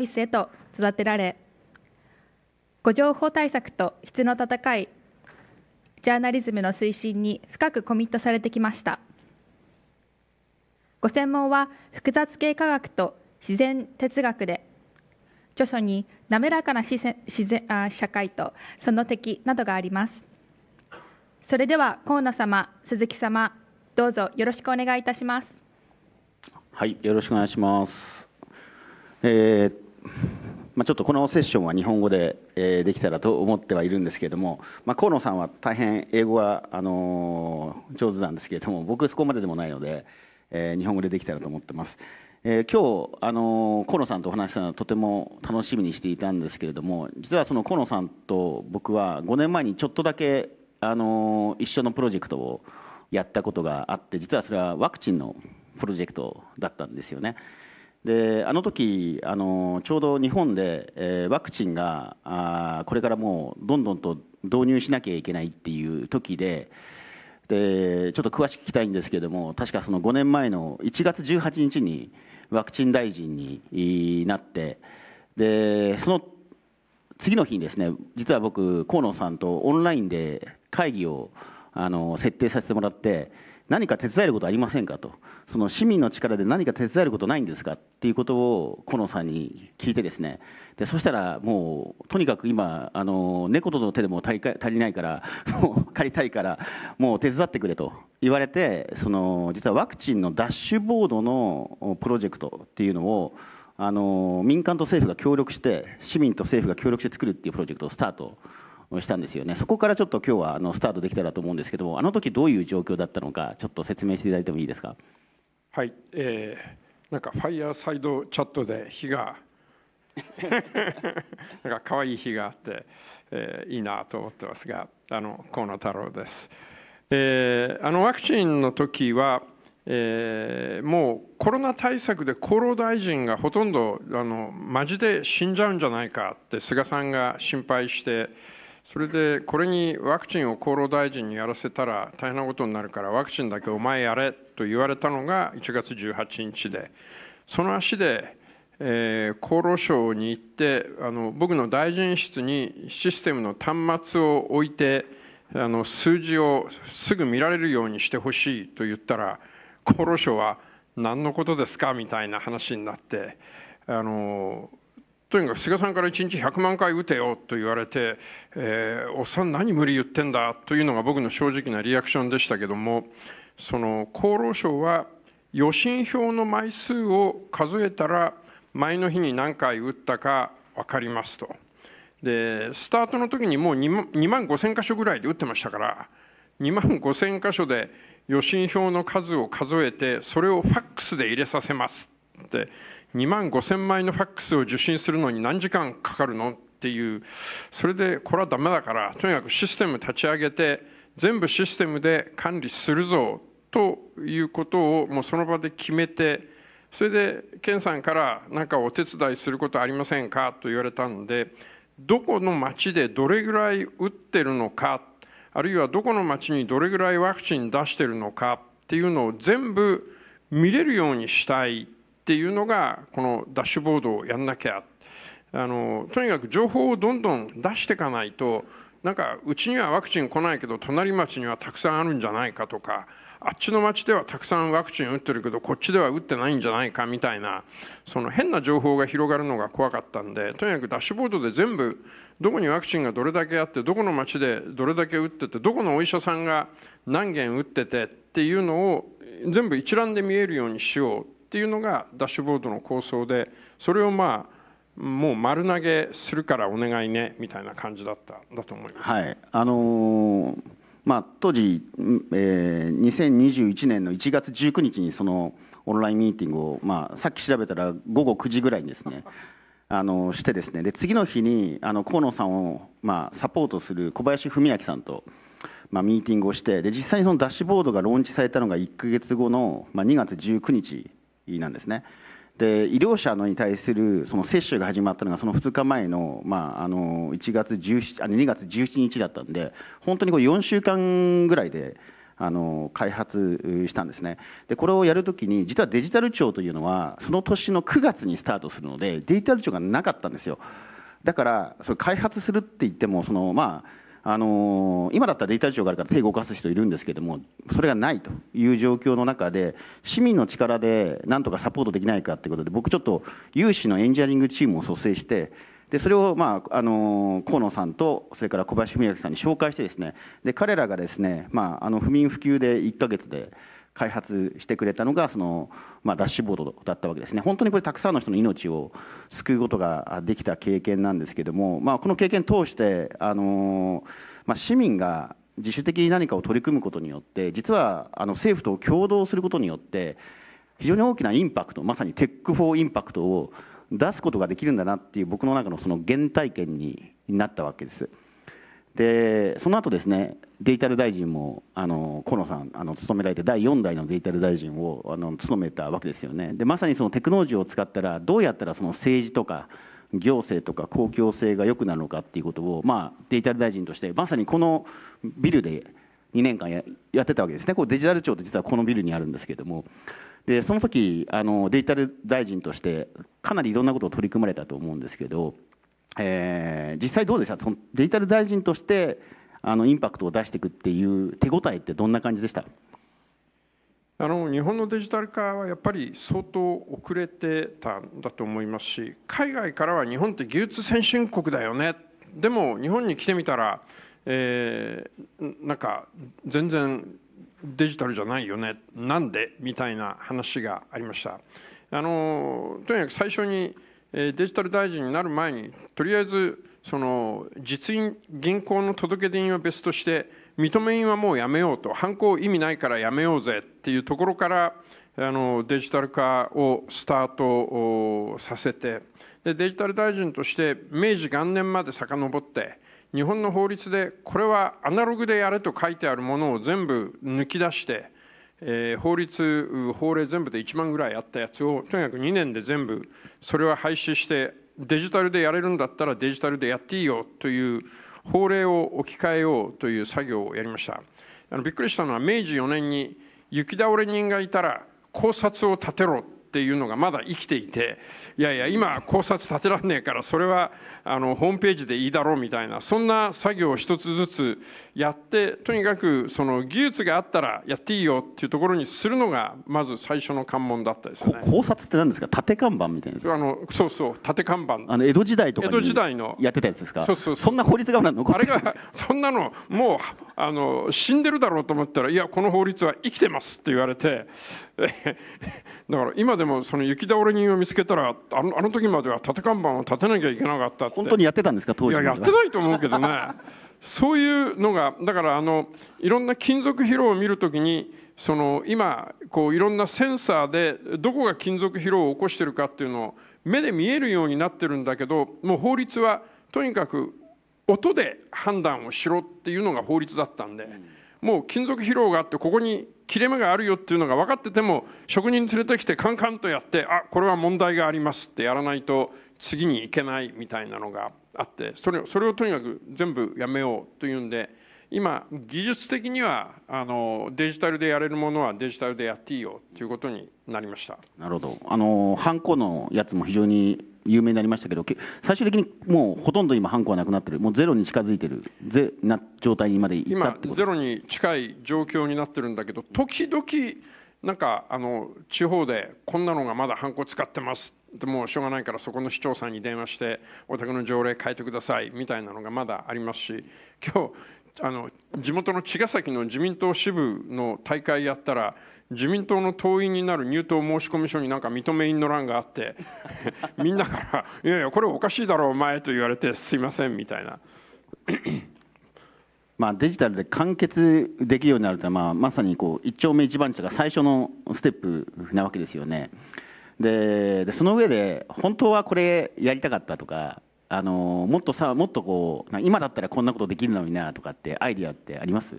スへと育てられ、ご情報対策と質の高いジャーナリズムの推進に深くコミットされてきました。ご専門は複雑系科学と自然哲学で、著書に滑らかな社会とその敵などがあります。それでは河野様、鈴木様、どうぞよろしくお願いいたします。はい、よろしくお願いします。ちょっとこのセッションは日本語で、できたらと思ってはいるんですけれども、河野さんは大変英語は上手なんですけれども、僕そこまででもないので、日本語でできたらと思ってます。今日河野さんとお話ししたのはとても楽しみにしていたんですけれども、実はその河野さんと僕は5年前にちょっとだけ一緒のプロジェクトをやったことがあって、実はそれはワクチンのプロジェクトだったんですよね。であの時ちょうど日本で、ワクチンがこれからもうどんどんと導入しなきゃいけないっていう時で、ちょっと詳しく聞きたいんですけれども、確かその5年前の1月18日にワクチン大臣になって、でその次の日にですね、実は僕河野さんとオンラインで会議を設定させてもらって、何か手伝えることありませんかと、その市民の力で何か手伝えることないんですかっていうことを河野さんに聞いてですね、でそしたらもうとにかく今猫との手でも足りないからもう借りたいからもう手伝ってくれと言われて、実はワクチンのダッシュボードのプロジェクトっていうのを民間と政府が協力して、市民と政府が協力して作るっていうプロジェクトをスタートしたんですよね。そこからちょっと今日はスタートできたらと思うんですけど、あの時どういう状況だったのかちょっと説明していただいてもいいですか。はい、なんかファイヤーサイドチャットで火がなんか可愛い火があって、いいなと思ってますが、河野太郎です。ワクチンの時は、もうコロナ対策で厚労大臣がほとんどマジで死んじゃうんじゃないかって菅さんが心配して、それでこれにワクチンを厚労大臣にやらせたら大変なことになるからワクチンだけお前やれと言われたのが1月18日で、その足で、厚労省に行って僕の大臣室にシステムの端末を置いて数字をすぐ見られるようにしてほしいと言ったら、厚労省は何のことですかみたいな話になって、とにかく菅さんから1日100万回打てよと言われて、おっさん何無理言ってんだというのが僕の正直なリアクションでしたけども、その厚労省は予診票の枚数を数えたら前の日に何回打ったか分かりますと。でスタートの時にもう2万5,000箇所ぐらいで打ってましたから、2万5,000箇所で予診票の数を数えて、それをファックスで入れさせますって、2万5,000枚のファックスを受信するのに何時間かかるのっていう、それでこれはダメだから、とにかくシステム立ち上げて全部システムで管理するぞということをもうその場で決めて、それで健さんから何かお手伝いすることありませんかと言われたので、どこの町でどれぐらい打ってるのか、あるいはどこの町にどれぐらいワクチン出してるのかっていうのを全部見れるようにしたいっていうのがこのダッシュボードをやんなきゃ、とにかく情報をどんどん出していかないと、なんかうちにはワクチン来ないけど隣町にはたくさんあるんじゃないかとか、あっちの町ではたくさんワクチン打ってるけどこっちでは打ってないんじゃないかみたいな、その変な情報が広がるのが怖かったんで、とにかくダッシュボードで全部どこにワクチンがどれだけあって、どこの町でどれだけ打ってて、どこのお医者さんが何件打っててっていうのを全部一覧で見えるようにしようっていうのがダッシュボードの構想で、それをもう丸投げするからお願いねみたいな感じだったんだと思います。はい、当時、2021年の1月19日にそのオンラインミーティングを、さっき調べたら午後9時ぐらいにですねしてですね、で次の日に河野さんをサポートする小林文明さんとミーティングをして、で実際にそのダッシュボードがローンチされたのが1ヶ月後の2月19日なんですね。で医療者に対するその接種が始まったのがその2日前の、2月17日だったんで、本当に4週間ぐらいで開発したんですね。でこれをやるときに、実はデジタル庁というのはその年の9月にスタートするので、デジタル庁がなかったんですよ。だからそれ開発するって言っても今だったらデジタル庁があるから手を動かす人いるんですけども、それがないという状況の中で、市民の力でなんとかサポートできないかということで、僕ちょっと有志のエンジニアリングチームを組成して、でそれを河野さんとそれから小林文明さんに紹介してですね、で彼らがですね、不眠不休で1ヶ月で開発してくれたのがその、ダッシュボードだったわけですね。本当にこれたくさんの人の命を救うことができた経験なんですけども、この経験通して市民が自主的に何かを取り組むことによって、実は政府と共同することによって非常に大きなインパクト、まさにテック・フォー・インパクトを出すことができるんだなっていう僕の中のその原体験になったわけです。でその後ですね、デジタル大臣も河野さん務められて第4代のデジタル大臣を務めたわけですよね。でまさにそのテクノロジーを使ったらどうやったらその政治とか行政とか公共性が良くなるのかっていうことを、デジタル大臣としてまさにこのビルで2年間やってたわけですね。これデジタル庁って実はこのビルにあるんですけれども、でその時デジタル大臣としてかなりいろんなことを取り組まれたと思うんですけど、実際どうでした？そのデジタル大臣としてインパクトを出していくっていう手応えってどんな感じでした？日本のデジタル化はやっぱり相当遅れてたんだと思いますし、海外からは日本って技術先進国だよね、でも日本に来てみたら、なんか全然デジタルじゃないよね、なんでみたいな話がありました。とにかく最初にデジタル大臣になる前に、とりあえずその実印銀行の届出印は別として認め印はもうやめようと、犯行意味ないからやめようぜっていうところからデジタル化をスタートさせて、でデジタル大臣として明治元年まで遡って日本の法律でこれはアナログでやれと書いてあるものを全部抜き出して、法令全部で1万ぐらいあったやつをとにかく2年で全部それは廃止して、デジタルでやれるんだったらデジタルでやっていいよという法令を置き換えようという作業をやりました。びっくりしたのは明治4年に行き倒れ人がいたら考察を立てろっていうのがまだ生きていて、いやいや今考察立てらんねえからそれはホームページでいいだろうみたいな、そんな作業を一つずつやって、とにかくその技術があったらやっていいよっていうところにするのがまず最初の関門だったですね。考察って何ですか？縦看板みたいな。そうそう、縦看板。江戸時代とかに江戸時代のやってたやつですか？そうそうそう。そんな法律があるの？あれがそんなのもう死んでるだろうと思ったら、いやこの法律は生きてますって言われてだから今でもその雪倒れ人を見つけたらあの時までは立て看板を立てなきゃいけなかったって。本当にやってたんですか当時？いややってないと思うけどねそういうのがだからいろんな金属疲労を見るときに今こういろんなセンサーでどこが金属疲労を起こしてるかっていうのを目で見えるようになってるんだけど、もう法律はとにかく音で判断をしろっていうのが法律だったんで、もう金属疲労があってここに切れ目があるよっていうのが分かってても職人連れてきてカンカンとやって、あこれは問題がありますってやらないと次に行けないみたいなのがあって、それをとにかく全部やめようというんで、今技術的にはデジタルでやれるものはデジタルでやっていいよということになりました。なるほど。ハンコのやつも非常に有名になりましたけど、最終的にもうほとんど今ハンコはなくなってる、もうゼロに近づいてるな状態にまでいったってことですか？今ゼロに近い状況になってるんだけど、時々なんか地方でこんなのがまだハンコ使ってますでもうしょうがないからそこの市長さんに電話してお宅の条例変えてくださいみたいなのがまだありますし、今日地元の茅ヶ崎の自民党支部の大会やったら自民党の党員になる入党申込書になんか認め印の欄があってみんなから「いやいやこれおかしいだろお前」と言われて「すいません」みたいな。デジタルで完結できるようになるというのは、まさにこう一丁目一番地が最初のステップなわけですよね。でその上で本当はこれやりたかったとか、もっとこう今だったらこんなことできるのになとかってアイディアってあります？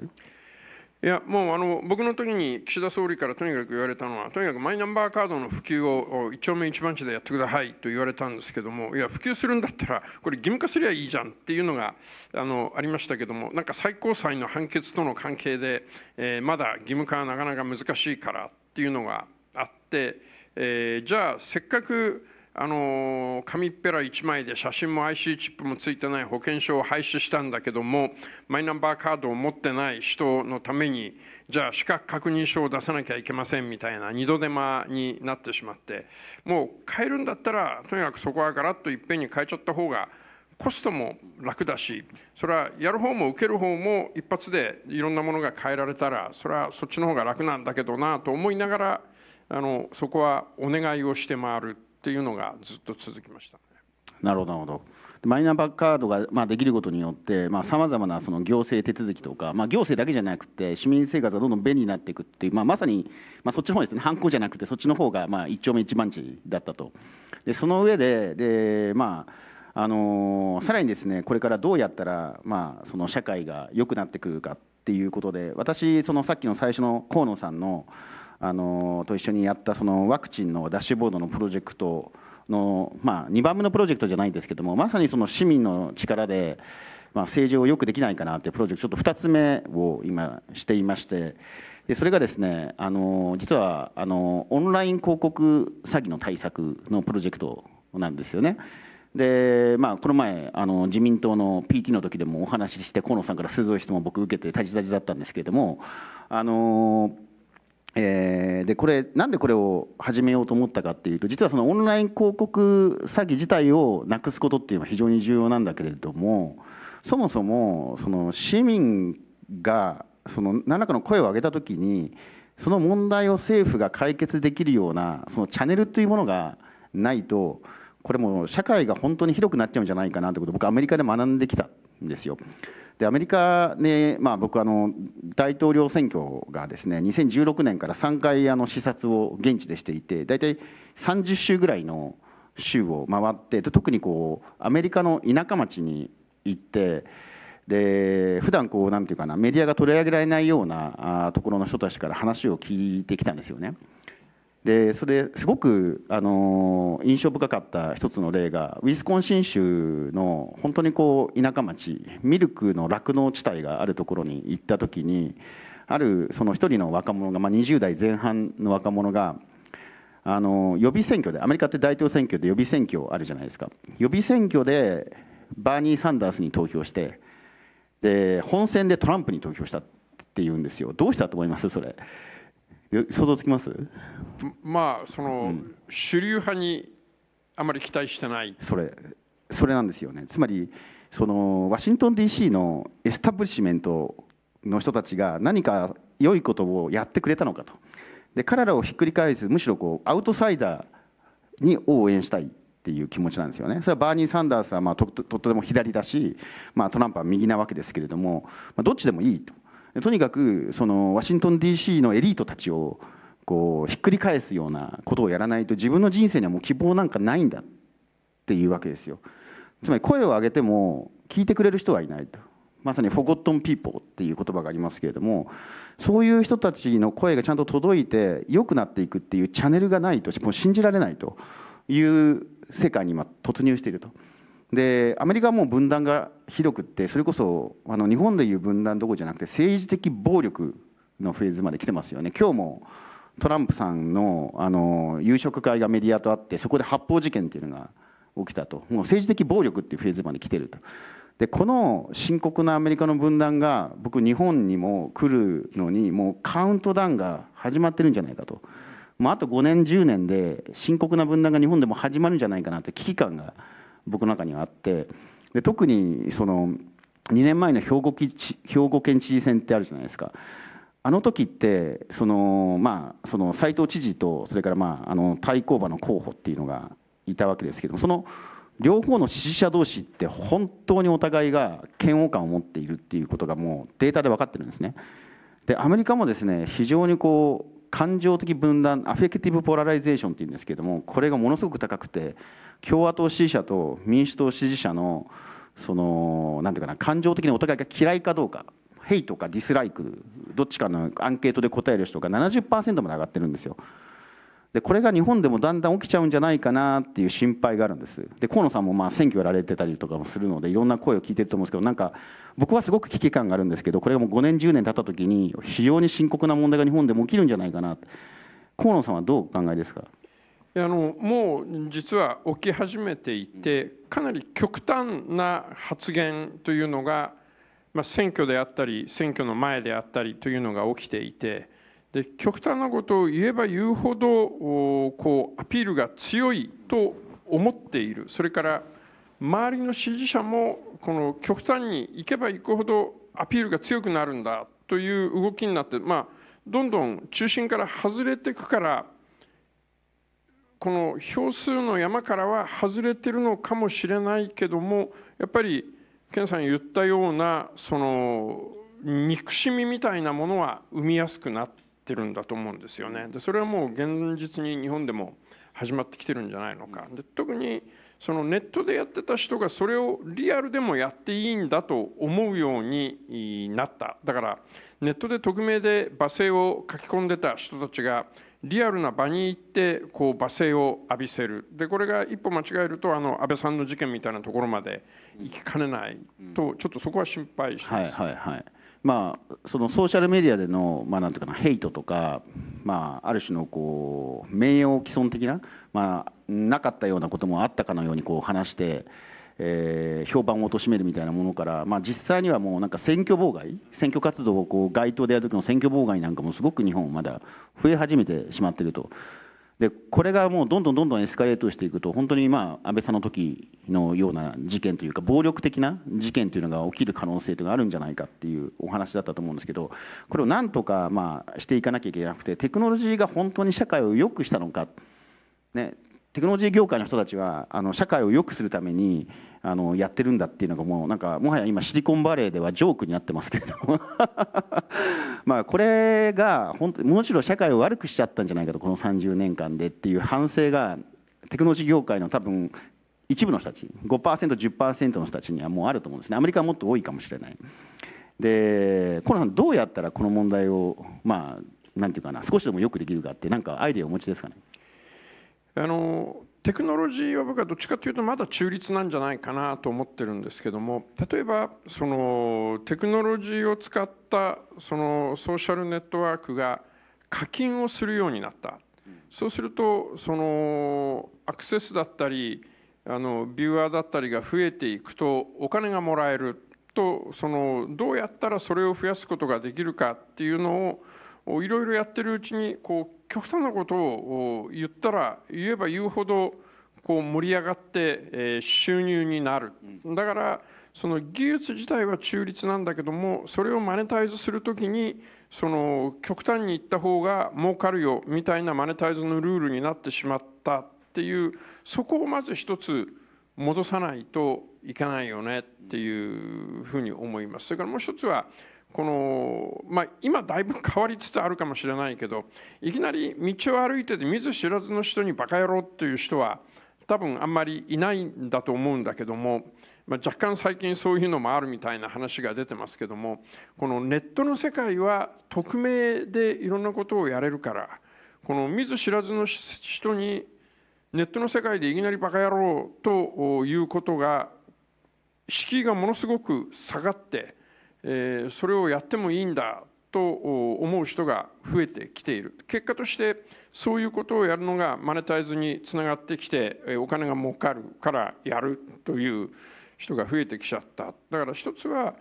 いやもう僕の時に岸田総理からとにかく言われたのは、とにかくマイナンバーカードの普及を一丁目一番地でやってくださいと言われたんですけども、いや普及するんだったらこれ義務化すりゃいいじゃんっていうのがありましたけども、なんか最高裁の判決との関係で、まだ義務化はなかなか難しいからっていうのがあって、じゃあせっかく紙っぺら1枚で写真も IC チップもついてない保険証を廃止したんだけども、マイナンバーカードを持ってない人のためにじゃあ資格確認書を出さなきゃいけませんみたいな二度手間になってしまって、もう変えるんだったらとにかくそこはガラッといっぺんに変えちゃった方がコストも楽だし、それはやる方も受ける方も一発でいろんなものが変えられたらそれはそっちの方が楽なんだけどなと思いながら、そこはお願いをして回るっていうのがずっと続きました。なるほどなるほど。マイナンバーカードができることによってさまざまなその行政手続きとか、行政だけじゃなくて市民生活がどんどん便利になっていくっていう、まさにそっちの方ですね。ハンコじゃなくてそっちの方が一丁目一番地だったと。でその上でさらにですね、これからどうやったらその社会が良くなってくるかっていうことで、私さっきの最初の河野さんのと一緒にやったそのワクチンのダッシュボードのプロジェクトの2番目のプロジェクトじゃないんですけども、まさにその市民の力で政治をよくできないかなというプロジェクト、ちょっと2つ目を今していまして、でそれがですね、実はオンライン広告詐欺の対策のプロジェクトなんですよね。でこの前自民党の PT の時でもお話しして、河野さんから鋭い質問を僕受けてタジタジだったんですけれども、でなんでこれを始めようと思ったかっていうと、実はそのオンライン広告詐欺自体をなくすことっていうのは非常に重要なんだけれども、そもそもその市民がその何らかの声を上げたときに、その問題を政府が解決できるようなそのチャンネルというものがないと、これもう社会が本当にひどくなっちゃうんじゃないかなということを僕アメリカで学んできたんですよ。でアメリカで、僕大統領選挙がですね2016年から3回視察を現地でしていて、大体30州ぐらいの州を回って、特にアメリカの田舎町に行って、で普段なんていうかな、メディアが取り上げられないようなところの人たちから話を聞いてきたんですよね。でそれですごく印象深かった一つの例が、ウィスコンシン州の本当に田舎町、ミルクの酪農地帯があるところに行った時に、あるその一人の若者が、20代前半の若者が予備選挙で、アメリカって大統領選挙で予備選挙あるじゃないですか。予備選挙でバーニー・サンダースに投票して、で本選でトランプに投票したっていうんですよ。どうしたと思います？それ想像つきます？その主流派にあまり期待してない。それなんですよね。つまりそのワシントン DC のエスタブリッシュメントの人たちが何か良いことをやってくれたのかと。で彼らをひっくり返すむしろアウトサイダーに応援したいっていう気持ちなんですよね。それはバーニー・サンダースはとっても左だし、トランプは右なわけですけれども、どっちでもいいと。とにかくワシントン DC のエリートたちをひっくり返すようなことをやらないと自分の人生にはもう希望なんかないんだっていうわけですよ。つまり声を上げても聞いてくれる人はいないと。まさにフォゴットンピーポーっていう言葉がありますけれども、そういう人たちの声がちゃんと届いて良くなっていくっていうチャンネルがないともう信じられないという世界に今突入していると。でアメリカはもう分断がひどくって、それこそ日本でいう分断どころじゃなくて政治的暴力のフェーズまで来てますよね。今日もトランプさんの夕食会がメディアとあって、そこで発砲事件っていうのが起きたと。もう政治的暴力っていうフェーズまで来てると。でこの深刻なアメリカの分断が僕日本にも来るのにもうカウントダウンが始まってるんじゃないかと。あと5年10年で深刻な分断が日本でも始まるんじゃないかなって危機感が僕の中にはあって、で特に2年前の兵庫県知事選ってあるじゃないですか。あの時って斉藤知事とそれから対抗馬の候補っていうのがいたわけですけども、その両方の支持者同士って本当にお互いが嫌悪感を持っているっていうことがもうデータで分かってるんですね。でアメリカもですね、非常に感情的分断、アフェクティブポラライゼーションっていうんですけれども、これがものすごく高くて、共和党支持者と民主党支持者のなんていうかな、感情的にお互いが嫌いかどうか、ヘイとかディスライク、どっちかのアンケートで答える人が 70% まで上がってるんですよ。でこれが日本でもだんだん起きちゃうんじゃないかなっていう心配があるんです。で河野さんも選挙やられてたりとかもするのでいろんな声を聞いてると思うんですけど、なんか僕はすごく危機感があるんですけど、これがもう5年10年経った時に非常に深刻な問題が日本でも起きるんじゃないかな。河野さんはどうお考えですか。もう実は起き始めていて、かなり極端な発言というのが、選挙であったり選挙の前であったりというのが起きていて、で極端なことを言えば言うほどアピールが強いと思っている。それから周りの支持者もこの極端に行けば行くほどアピールが強くなるんだという動きになって、どんどん中心から外れていくから、この票数の山からは外れてるのかもしれないけども、やっぱり健さん言ったような憎しみみたいなものは生みやすくなってるんだと思うんですよね。でそれはもう現実に日本でも始まってきてるんじゃないのか。で特にネットでやってた人がそれをリアルでもやっていいんだと思うようになった。だからネットで匿名で罵声を書き込んでた人たちがリアルな場に行って罵声を浴びせる。でこれが一歩間違えると安倍さんの事件みたいなところまで行きかねないと、ちょっとそこは心配してます。ソーシャルメディアでの、なんていうかな、ヘイトとか、ある種の名誉毀損的な、なかったようなこともあったかのように話して、評判を貶めるみたいなものから、実際にはもうなんか選挙妨害、選挙活動を街頭でやる時の選挙妨害なんかもすごく日本はまだ増え始めてしまっていると。でこれがもうどんどんエスカレートしていくと、本当に安倍さんの時のような事件というか暴力的な事件というのが起きる可能性というのがあるんじゃないかっていうお話だったと思うんですけど、これをなんとかしていかなきゃいけなくて、テクノロジーが本当に社会を良くしたのか、ね、テクノロジー業界の人たちは社会を良くするためにやってるんだっていうのがもはや今シリコンバレーではジョークになってますけれどもこれが本当にむしろ社会を悪くしちゃったんじゃないかと、この30年間でっていう反省がテクノロジー業界の多分一部の人たち 5%、10% の人たちにはもうあると思うんですね。アメリカはもっと多いかもしれない。で河野さん、どうやったらこの問題をなんていうかな、少しでもよくできるかって何かアイデアをお持ちですかね。テクノロジーは僕はどっちかというとまだ中立なんじゃないかなと思ってるんですけども、例えばテクノロジーを使ったソーシャルネットワークが課金をするようになった。そうするとアクセスだったりビューアーだったりが増えていくとお金がもらえると、どうやったらそれを増やすことができるかっていうのをいろいろやってるうちに極端なことを言えば言うほど盛り上がって収入になる。だからその技術自体は中立なんだけども、それをマネタイズするときにその極端にいった方が儲かるよみたいなマネタイズのルールになってしまったっていう、そこをまず一つ戻さないといけないよねっていうふうに思います。それからもう一つはこの、今だいぶ変わりつつあるかもしれないけど、いきなり道を歩いてて見ず知らずの人にバカ野郎っていう人は多分あんまりいないんだと思うんだけども、若干最近そういうのもあるみたいな話が出てますけども、このネットの世界は匿名でいろんなことをやれるから、この見ず知らずの人にネットの世界でいきなりバカ野郎ということが敷居がものすごく下がって、それをやってもいいんだと思う人が増えてきている。結果としてそういうことをやるのがマネタイズにつながってきて、お金が儲かるからやるという人が増えてきちゃった。だから一つは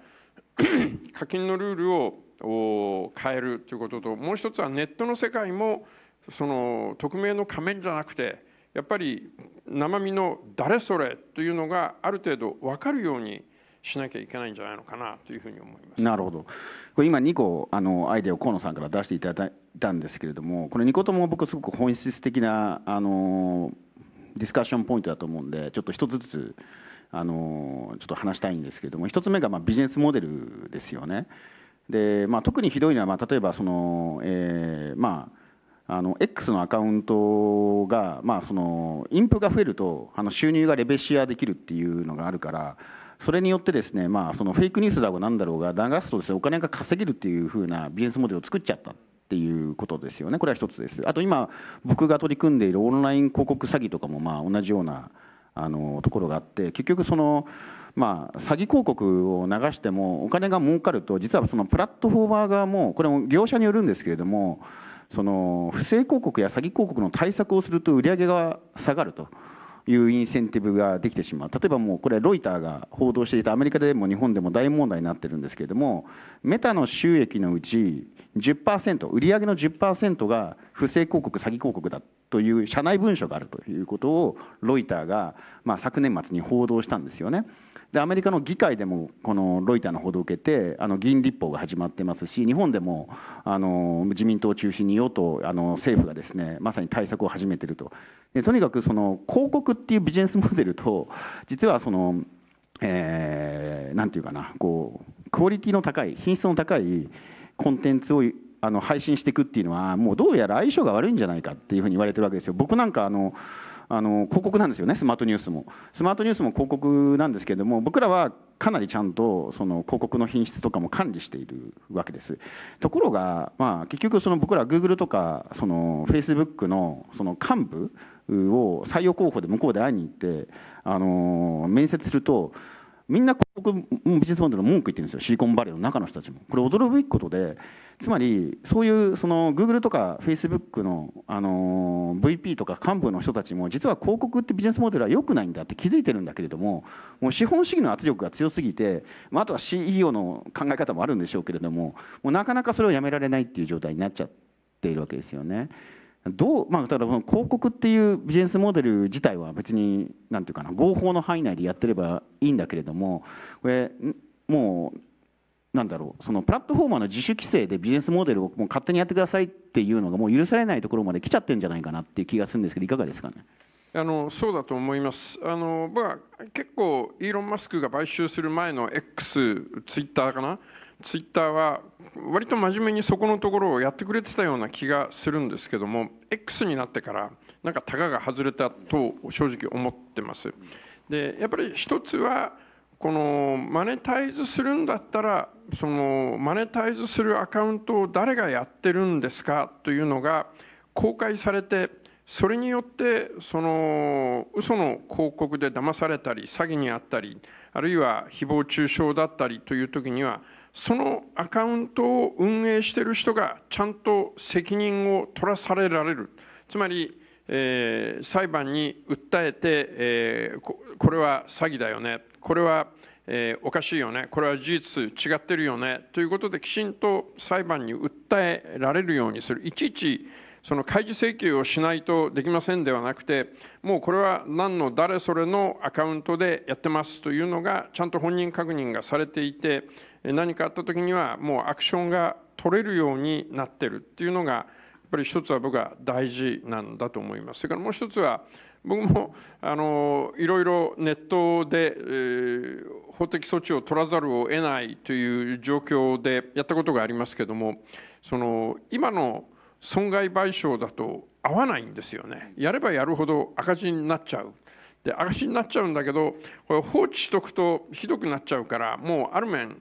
課金のルールを変えるということと、もう一つはネットの世界もその匿名の仮面じゃなくて、やっぱり生身の誰それというのがある程度分かるようにしなきゃいけないんじゃないのかなというふうに思います。なるほど。これ今2個アイデアを河野さんから出していただいたんですけれども、これ2個とも僕すごく本質的なディスカッションポイントだと思うんで、ちょっと一つずつちょっと話したいんですけれども、一つ目がビジネスモデルですよね。で、特にひどいのは例えばそのX のアカウントがそのインプが増えると収入がレベシアできるっていうのがあるから、それによってですね、そのフェイクニュースだろうなんだろうが流すとですね、お金が稼げるっていう風なビジネスモデルを作っちゃったっていうことですよね。これは一つです。あと今僕が取り組んでいるオンライン広告詐欺とかも同じようなところがあって、結局その詐欺広告を流してもお金が儲かると、実はそのプラットフォーマー側も、これも業者によるんですけれども、その不正広告や詐欺広告の対策をすると売り上げが下がるというインセンティブができてしまう。例えばもうこれロイターが報道していた、アメリカでも日本でも大問題になってるんですけれども、メタの収益のうち 10%、売上の 10% が不正広告詐欺広告だという社内文書があるということをロイターが昨年末に報道したんですよね。でアメリカの議会でもこのロイターの報道を受けて議員立法が始まってますし、日本でも自民党を中心に与党政府がですね、まさに対策を始めていると。でとにかくその広告っていうビジネスモデルと、実はそのなんていうかな、こうクオリティの高い、品質の高いコンテンツを配信していくっていうのは、もうどうやら相性が悪いんじゃないかっていうふうに言われてるわけですよ。僕なんか広告なんですよね。スマートニュースも広告なんですけれども、僕らはかなりちゃんとその広告の品質とかも管理しているわけです。ところが、結局その僕ら Google とかその Facebook のその幹部を採用候補で向こうで会いに行って面接すると、みんな広告ビジネスモデルの文句言ってるんですよ。シリコンバレーの中の人たちも。これ驚くべきことで、つまりそういうその Google とか Facebook のVP とか幹部の人たちも、実は広告ってビジネスモデルは良くないんだって気づいてるんだけれども、もう資本主義の圧力が強すぎて、あとは CEO の考え方もあるんでしょうけれども、もうなかなかそれをやめられないっていう状態になっちゃっているわけですよね。だから広告っていうビジネスモデル自体は別になんていうかな、合法の範囲内でやってればいいんだけれども、これもうなんだろう、そのプラットフォーマーの自主規制でビジネスモデルをもう勝手にやってくださいっていうのがもう許されないところまで来ちゃってるんじゃないかなっていう気がするんですけど、いかがですかね。そうだと思います。僕は結構イーロン・マスクが買収する前の X、ツイッターかな、ツイッターは割と真面目にそこのところをやってくれてたような気がするんですけども、 X になってからなんかタガが外れたと正直思ってます。でやっぱり一つはこのマネタイズするんだったら、そのマネタイズするアカウントを誰がやってるんですかというのが公開されて、それによってその嘘の広告で騙されたり詐欺にあったり、あるいは誹謗中傷だったりという時には、そのアカウントを運営している人がちゃんと責任を取らされられる。つまり裁判に訴えて、これは詐欺だよね、これはおかしいよね、これは事実違ってるよねということで、きちんと裁判に訴えられるようにする。いちいちその開示請求をしないとできませんではなくて、もうこれは何の誰それのアカウントでやってますというのがちゃんと本人確認がされていて、何かあった時にはもうアクションが取れるようになってるっていうのがやっぱり一つは僕は大事なんだと思います。それからもう一つは僕もいろいろネットで、法的措置を取らざるを得ないという状況でやったことがありますけれども、その今の損害賠償だと合わないんですよね。やればやるほど赤字になっちゃう。で赤字になっちゃうんだけど、これ放置しとくとひどくなっちゃうから、もうある面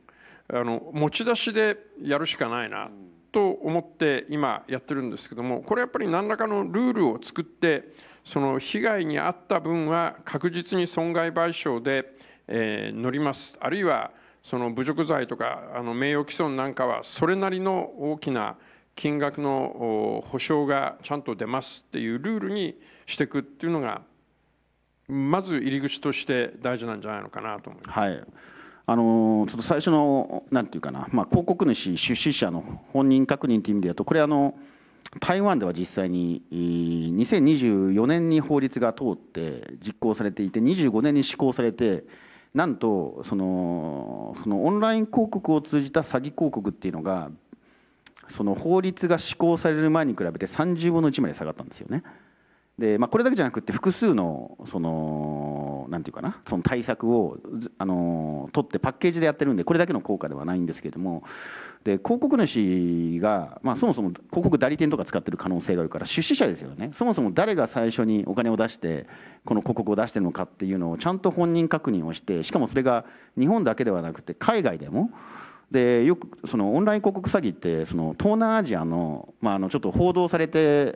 持ち出しでやるしかないなと思って今やってるんですけども、これやっぱり何らかのルールを作って、その被害に遭った分は確実に損害賠償で、乗ります。あるいはその侮辱罪とか名誉毀損なんかはそれなりの大きな金額の保証がちゃんと出ますっていうルールにしていくっていうのがまず入り口として大事なんじゃないのかなと思います。はい、ちょっと最初のなんていうかな、広告主出資者の本人確認という意味で言うと、これ台湾では実際に2024年に法律が通って実行されていて、25年に施行されて、なんとそのオンライン広告を通じた詐欺広告っていうのが、その法律が施行される前に比べて30分の1まで下がったんですよね。でこれだけじゃなくて、複数のなんていうかな、その対策を取ってパッケージでやってるんで、これだけの効果ではないんですけれども、で広告主が、そもそも広告代理店とか使ってる可能性があるから、出資者ですよね。そもそも誰が最初にお金を出してこの広告を出してるのかっていうのをちゃんと本人確認をして、しかもそれが日本だけではなくて海外でも。でよくそのオンライン広告詐欺ってその東南アジアの、ちょっと報道されて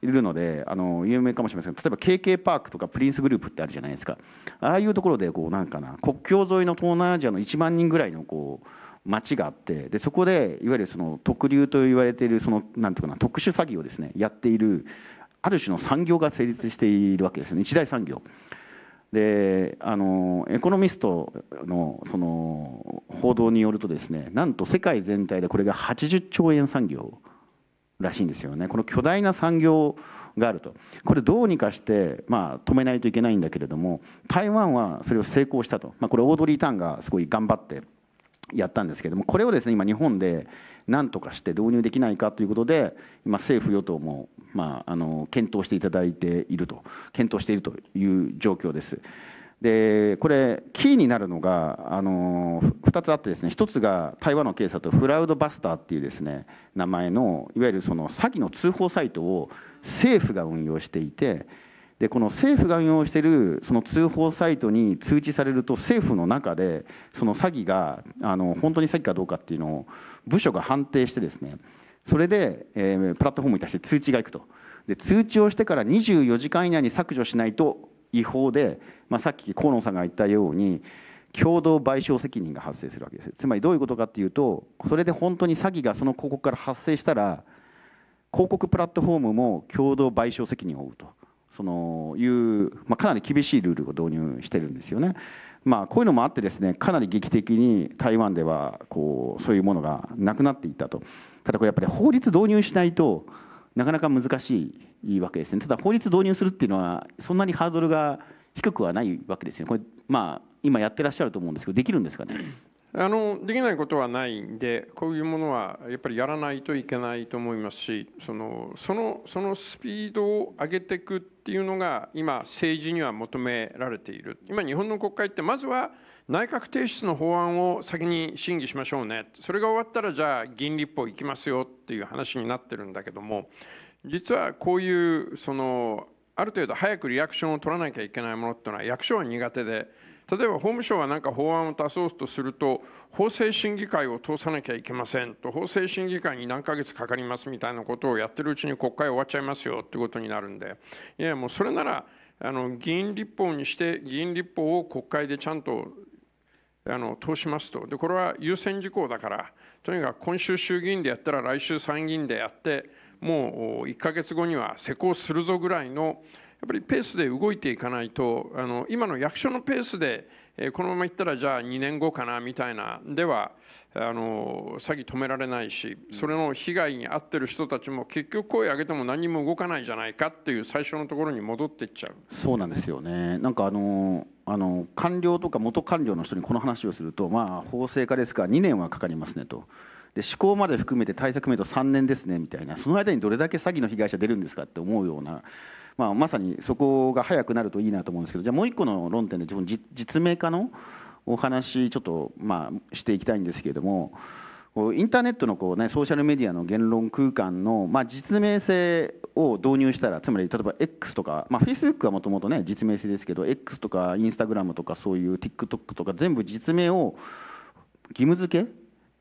いるので有名かもしれませんけど、例えば KK パークとかプリンスグループってあるじゃないですか。ああいうところでなんかな、国境沿いの東南アジアの1万人ぐらいの町があって、でそこでいわゆるその特流と言われているなんていうかな、特殊詐欺をですねやっているある種の産業が成立しているわけですね。一大産業で、エコノミストのその報道によるとですね、なんと世界全体でこれが80兆円産業らしいんですよね。この巨大な産業があると、これどうにかして止めないといけないんだけれども、台湾はそれを成功したと。これオードリー・タンがすごい頑張ってやったんですけれども、これをですね今日本で何とかして導入できないかということで、今政府与党も検討しているという状況です。でこれキーになるのが2つあってですね、1つが台湾の警察フラウドバスターっていうですね名前のいわゆるその詐欺の通報サイトを政府が運用していて、でこの政府が運用しているその通報サイトに通知されると、政府の中でその詐欺が本当に詐欺かどうかっていうのを部署が判定してですね、それで、プラットフォームに対して通知がいくと。で通知をしてから24時間以内に削除しないと違法で、さっき河野さんが言ったように共同賠償責任が発生するわけです。つまりどういうことかっていうと、それで本当に詐欺がその広告から発生したら、広告プラットフォームも共同賠償責任を負うと。かなり厳しいルールを導入してるんですよね。こういうのもあってですね、かなり劇的に台湾ではそういうものがなくなっていったと。ただこれやっぱり法律導入しないとなかなか難しいわけですね。ただ法律導入するっていうのはそんなにハードルが低くはないわけですよ。これ今やってらっしゃると思うんですけど、できるんですかね。できないことはないんで、こういうものはやっぱりやらないといけないと思いますし、そのスピードを上げていくっていうのが今政治には求められている。今日本の国会ってまずは内閣提出の法案を先に審議しましょうね、それが終わったらじゃあ議員立法行きますよっていう話になってるんだけども、実はこういうある程度早くリアクションを取らなきゃいけないものっていうのは役所は苦手で、例えば法務省は何か法案を出そうとすると、法制審議会を通さなきゃいけませんと、法制審議会に何ヶ月かかりますみたいなことをやってるうちに国会終わっちゃいますよってことになるんで、いやもうそれなら議員立法にして、議員立法を国会でちゃんと通しますと。でこれは優先事項だから、とにかく今週衆議院でやったら来週参議院でやって、もう1ヶ月後には施行するぞぐらいのやっぱりペースで動いていかないと、今の役所のペースでこのままいったらじゃあ2年後かなみたいなでは詐欺止められないし、それの被害に遭ってる人たちも結局声上げても何も動かないじゃないかっていう最初のところに戻っていっちゃう。そうなんですよね。なんか官僚とか元官僚の人にこの話をすると、まあ法制化ですから2年はかかりますねと。で施行まで含めて対策めと3年ですねみたいな、その間にどれだけ詐欺の被害者出るんですかって思うような、まさにそこが早くなるといいなと思うんですけど、じゃあもう一個の論点で実名化のお話ちょっとしていきたいんですけれども、インターネットのソーシャルメディアの言論空間の実名性を導入したら、つまり例えば X とか、Facebook はもともとね実名性ですけど、 X とか Instagram とかそういう TikTok とか全部実名を義務付け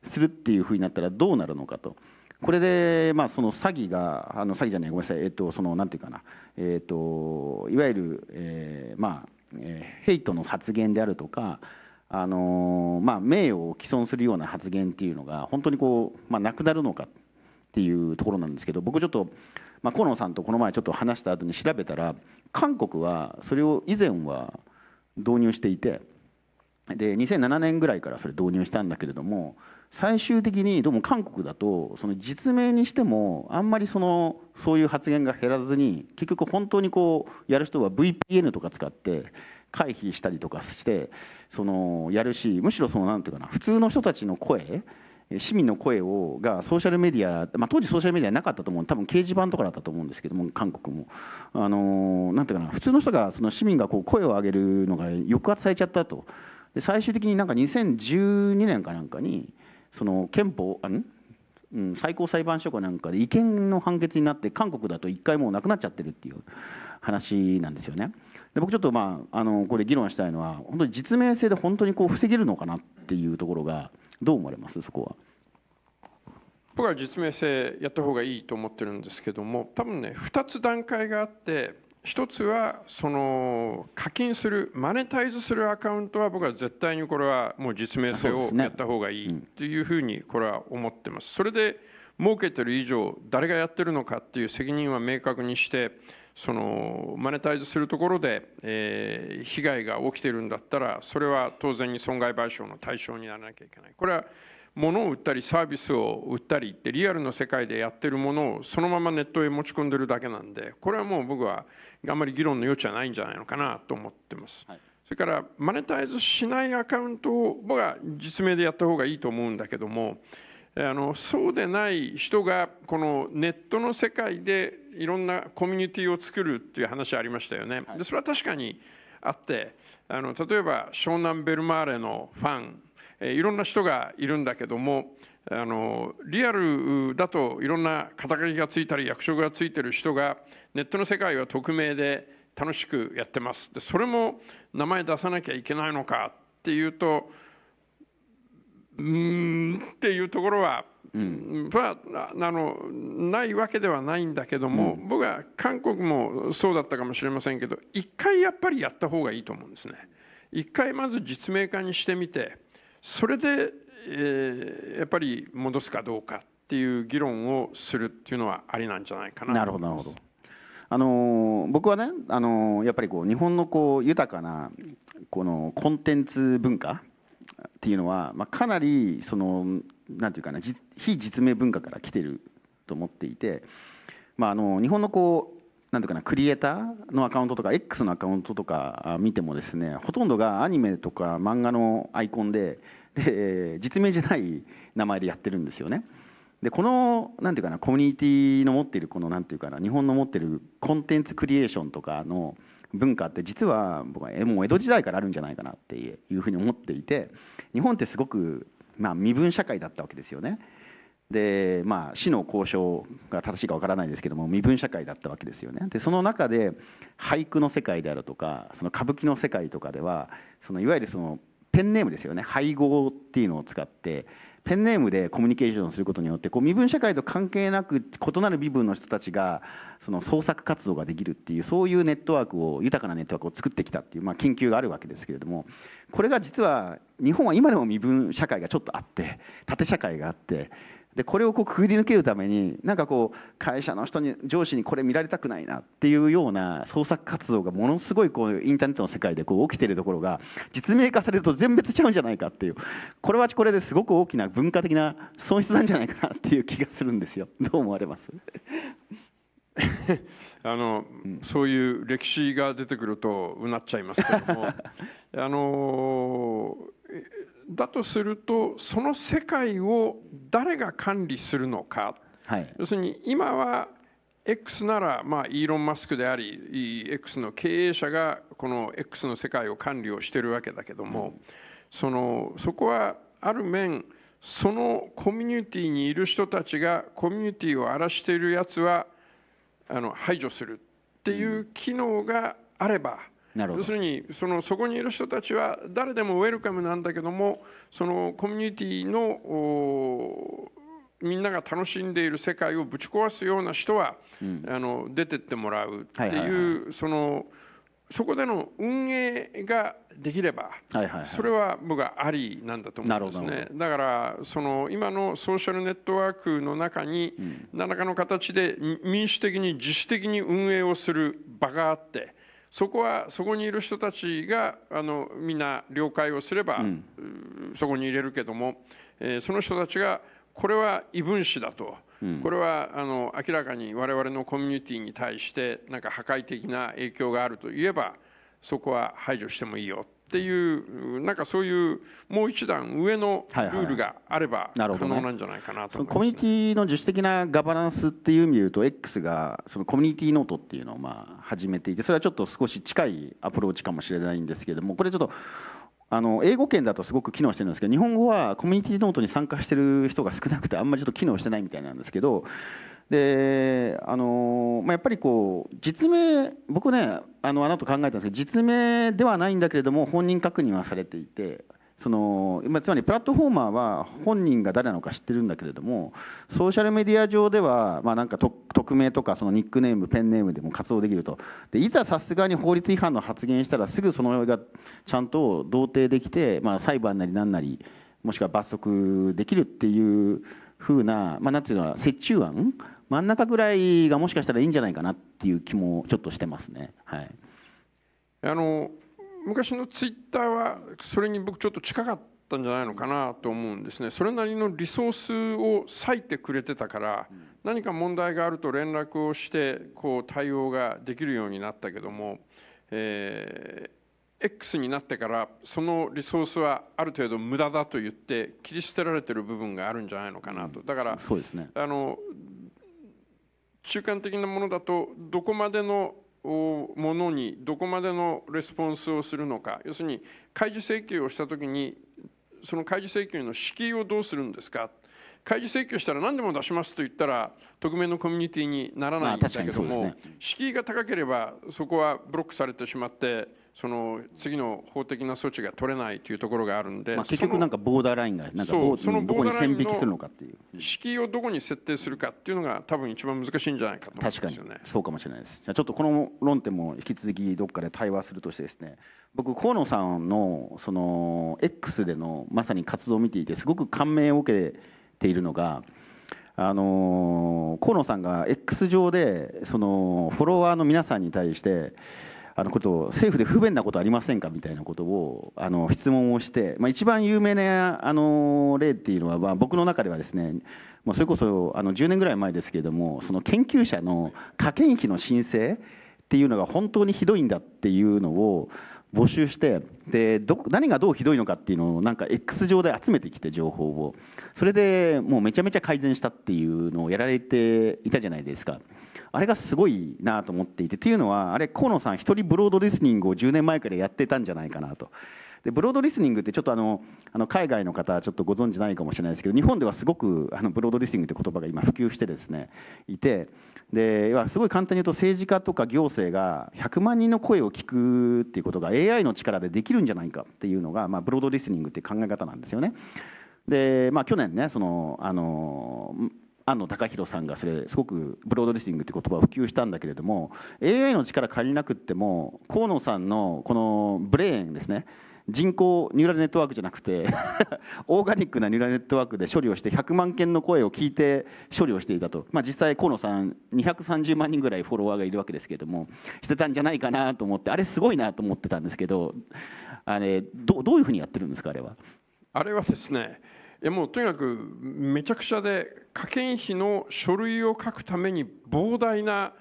するっていうふうになったらどうなるのかと。これでその詐欺が詐欺じゃない、ごめんなさい、そのなんていうかな、いわゆるヘイトの発言であるとか、名誉を毀損するような発言っていうのが本当になくなるのかっていうところなんですけど、僕ちょっと河野さんとこの前ちょっと話した後に調べたら、韓国はそれを以前は導入していて、で2007年ぐらいからそれ導入したんだけれども、最終的にどうも韓国だとその実名にしてもあんまりそういう発言が減らずに、結局本当にやる人は VPN とか使って回避したりとかしてやるし、むしろなんていうかな、普通の人たちの声、市民の声がソーシャルメディア、当時ソーシャルメディアなかったと思う、多分掲示板とかだったと思うんですけども、韓国もなんていうかな、普通の人が市民が声を上げるのが抑圧されちゃったと。で最終的になんか2012年かなんかに憲法最高裁判所かなんかで違憲の判決になって、韓国だと1回もうなくなっちゃってるっていう話なんですよね。で僕ちょっとこれ議論したいのは、本当に実名性で本当に防げるのかなっていうところがどう思われます？そこは。僕は実名性やった方がいいと思ってるんですけども、多分ね2つ段階があって、一つは課金するマネタイズするアカウントは僕は絶対にこれはもう実名性をやった方がいいっていうふうにこれは思ってます。それで儲けてる以上誰がやってるのかっていう責任は明確にして、マネタイズするところで、被害が起きてるんだったらそれは当然に損害賠償の対象にならなきゃいけない。これは物を売ったりサービスを売ったりってリアルの世界でやってるものをそのままネットへ持ち込んでるだけなんで、これはもう僕はあんまり議論の余地はないんじゃないのかなと思ってます。それからマネタイズしないアカウントを僕は実名でやった方がいいと思うんだけども、そうでない人がこのネットの世界でいろんなコミュニティを作るっていう話ありましたよね。でそれは確かにあって、例えば湘南ベルマーレのファン、いろんな人がいるんだけども、リアルだといろんな肩書きがついたり役職がついてる人がネットの世界は匿名で楽しくやってます。でそれも名前出さなきゃいけないのかっていうとっていうところは、ないわけではないんだけども、僕は韓国もそうだったかもしれませんけど、一回やっぱりやった方がいいと思うんですね。一回まず実名化にしてみて、それで、やっぱり戻すかどうかっていう議論をするっていうのはありなんじゃないかなと思います。なるほどなるほど。僕はねやっぱり日本の豊かなこのコンテンツ文化っていうのは、かなりなんていうかな、非実名文化から来てると思っていて、日本のなんていうかな、クリエイターのアカウントとか X のアカウントとか見てもですね、ほとんどがアニメとか漫画のアイコンで実名じゃない名前でやってるんですよね。でこのなんていうかな、コミュニティの持っているこのなんていうかな、日本の持っているコンテンツクリエーションとかの文化って実は僕はもう江戸時代からあるんじゃないかなっていうふうに思っていて、日本ってすごく身分社会だったわけですよね。で死の交渉が正しいかわからないですけども、身分社会だったわけですよね。でその中で俳句の世界であるとか、歌舞伎の世界とかではいわゆるペンネームですよね、俳号っていうのを使ってペンネームでコミュニケーションすることによって、身分社会と関係なく異なる身分の人たちが創作活動ができるっていう、そういうネットワークを、豊かなネットワークを作ってきたっていう研究があるわけですけれども、これが実は日本は今でも身分社会がちょっとあって、縦社会があって、でこれをこうくぐり抜けるためになんかこう会社の人に上司にこれ見られたくないなっていうような創作活動がものすごいこうインターネットの世界でこう起きているところが実名化されると全別ちゃうんじゃないかっていう、これはこれですごく大きな文化的な損失なんじゃないかなっていう気がするんですよ。どう思われます？そういう歴史が出てくるとうなっちゃいますけどもだとするとその世界を誰が管理するのか、要するに今は X ならイーロン・マスクであり X の経営者がこの X の世界を管理をしているわけだけども、そこはある面そのコミュニティにいる人たちがコミュニティを荒らしているやつは排除するっていう機能があれば、要するにそこにいる人たちは誰でもウェルカムなんだけども、そのコミュニティのみんなが楽しんでいる世界をぶち壊すような人は、出てってもらうっていう、そこでの運営ができれば、それは僕はありなんだと思うんですね。だから今のソーシャルネットワークの中に何らかの形で民主的に自主的に運営をする場があって、そこにいる人たちがみんな了解をすれば、そこに入れるけども、その人たちがこれは異分子だと、これは明らかに我々のコミュニティに対してなんか破壊的な影響があるといえば、そこは排除してもいいよっていうなんかそういうもう一段上のルールがあれば可能なんじゃないかなと思います。コミュニティの自主的なガバナンスっていう意味で言うと X がそのコミュニティノートっていうのを始めていて、それはちょっと少し近いアプローチかもしれないんですけれども、これちょっと英語圏だとすごく機能してるんですけど、日本語はコミュニティノートに参加してる人が少なくてあんまりちょっと機能してないみたいなんですけど、でやっぱりこう実名、僕ねあの後考えたんですけど、実名ではないんだけれども本人確認はされていて、つまりプラットフォーマーは本人が誰なのか知ってるんだけれども、ソーシャルメディア上ではなんか匿名とかそのニックネームペンネームでも活動できると。でいざさすがに法律違反の発言したらすぐそのがちゃんと同定できて、裁判なりなんなりもしくは罰則できるっていう風な、なんていうのは折衷案真ん中ぐらいがもしかしたらいいんじゃないかなっていう気もちょっとしてますね。はい。昔のツイッターはそれに僕ちょっと近かったんじゃないのかなと思うんですね。それなりのリソースを割いてくれてたから、何か問題があると連絡をしてこう対応ができるようになったけども、X になってからそのリソースはある程度無駄だと言って切り捨てられてる部分があるんじゃないのかなと。だからそうですね、中間的なものだとどこまでのものにどこまでのレスポンスをするのか、要するに開示請求をしたときにその開示請求の敷居をどうするんですか。開示請求したら何でも出しますと言ったら匿名のコミュニティにならないんだけども、敷居が高ければそこはブロックされてしまってその次の法的な措置が取れないというところがあるんで、結局なんかボーダーラインがなんかどこに線引きするのかっていう、敷居をどこに設定するかっていうのが多分一番難しいんじゃないかと思うんですよね。確かにそうかもしれないです。じゃあちょっとこの論点も引き続きどっかで対話するとしてですね、僕河野さんのその X でのまさに活動を見ていてすごく感銘を受けているのが、河野さんが X 上でそのフォロワーの皆さんに対して政府で不便なことありませんかみたいなことを質問をして、一番有名な例っていうのは、僕の中ではですね、もうそれこそ10年ぐらい前ですけれども、その研究者の科研費の申請っていうのが本当にひどいんだっていうのを募集して、で何がどうひどいのかっていうのをなんか X 上で集めてきて情報を、それでもうめちゃめちゃ改善したっていうのをやられていたじゃないですか。あれがすごいなと思っていて、というのはあれ河野さん一人ブロードリスニングを10年前からやってたんじゃないかなと。でブロードリスニングってちょっと海外の方はちょっとご存じないかもしれないですけど、日本ではすごくブロードリスニングって言葉が今普及してですねいて、ですごい簡単に言うと政治家とか行政が100万人の声を聞くっていうことが AI の力でできるんじゃないかっていうのが、ブロードリスニングっていう考え方なんですよね。で、去年ね庵野貴博さんがそれすごくブロードリスニングって言葉を普及したんだけれども、 AI の力借りなくっても河野さんのこのブレーンですね人工ニューラルネットワークじゃなくてオーガニックなニューラルネットワークで処理をして100万件の声を聞いて処理をしていたと、実際河野さん230万人ぐらいフォロワーがいるわけですけれども、してたんじゃないかなと思って、あれすごいなと思ってたんですけど、どういうふうにやってるんですか、あれは。あれはですね、もうとにかくめちゃくちゃで、科研費の書類を書くために膨大な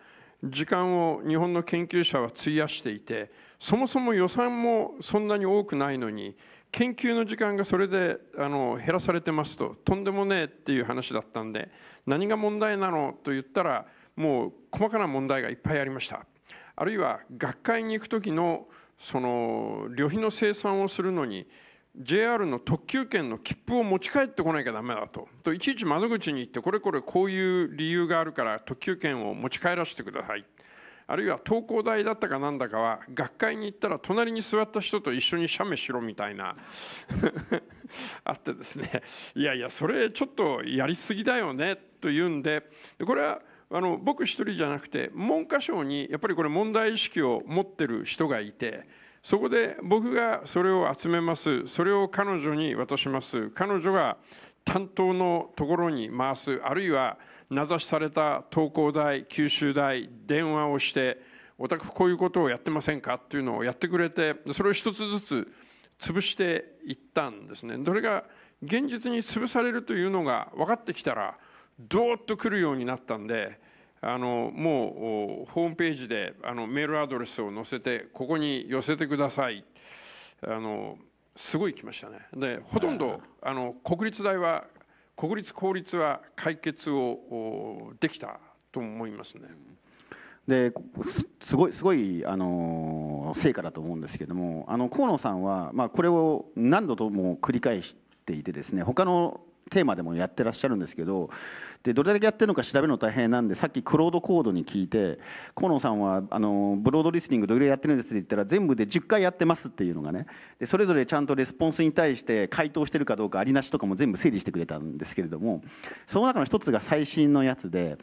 時間を日本の研究者は費やしていて、そもそも予算もそんなに多くないのに、研究の時間がそれで減らされてますと、とんでもねえっていう話だったんで、何が問題なのと言ったら、もう細かな問題がいっぱいありました。あるいは学会に行く時のその旅費の生産をするのに、JR の特急券の切符を持ち帰ってこなきゃダメだと、いちいち窓口に行って、これこういう理由があるから特急券を持ち帰らせてください、あるいは東工大だったかなんだかは学会に行ったら隣に座った人と一緒に写メしろみたいなあってですね、いやいやそれちょっとやりすぎだよねというんで、これは僕一人じゃなくて文科省にやっぱりこれ問題意識を持ってる人がいて、そこで僕がそれを集めます、それを彼女に渡します、彼女が担当のところに回す、あるいは名指しされた東工大、九州大、電話をして、お宅こういうことをやってませんかっていうのをやってくれて、それを一つずつ潰していったんですね。それが現実に潰されるというのが分かってきたら、ドーッと来るようになったんで、もうホームページでメールアドレスを載せて、ここに寄せてください。すごい来ましたね。で、ほとんど国立公立は解決をできたと思いますね。ですごい成果だと思うんですけども、河野さんは、これを何度とも繰り返していてですね、他のテーマでもやってらっしゃるんですけど、どれだけやってるのか調べるの大変なんで、さっきクロードコードに聞いて、河野さんはブロードリスニングどれぐらいやってるんですって言ったら、全部で10回やってますっていうのがね、でそれぞれちゃんとレスポンスに対して回答してるかどうかありなしとかも全部整理してくれたんですけれども、その中の一つが最新のやつで、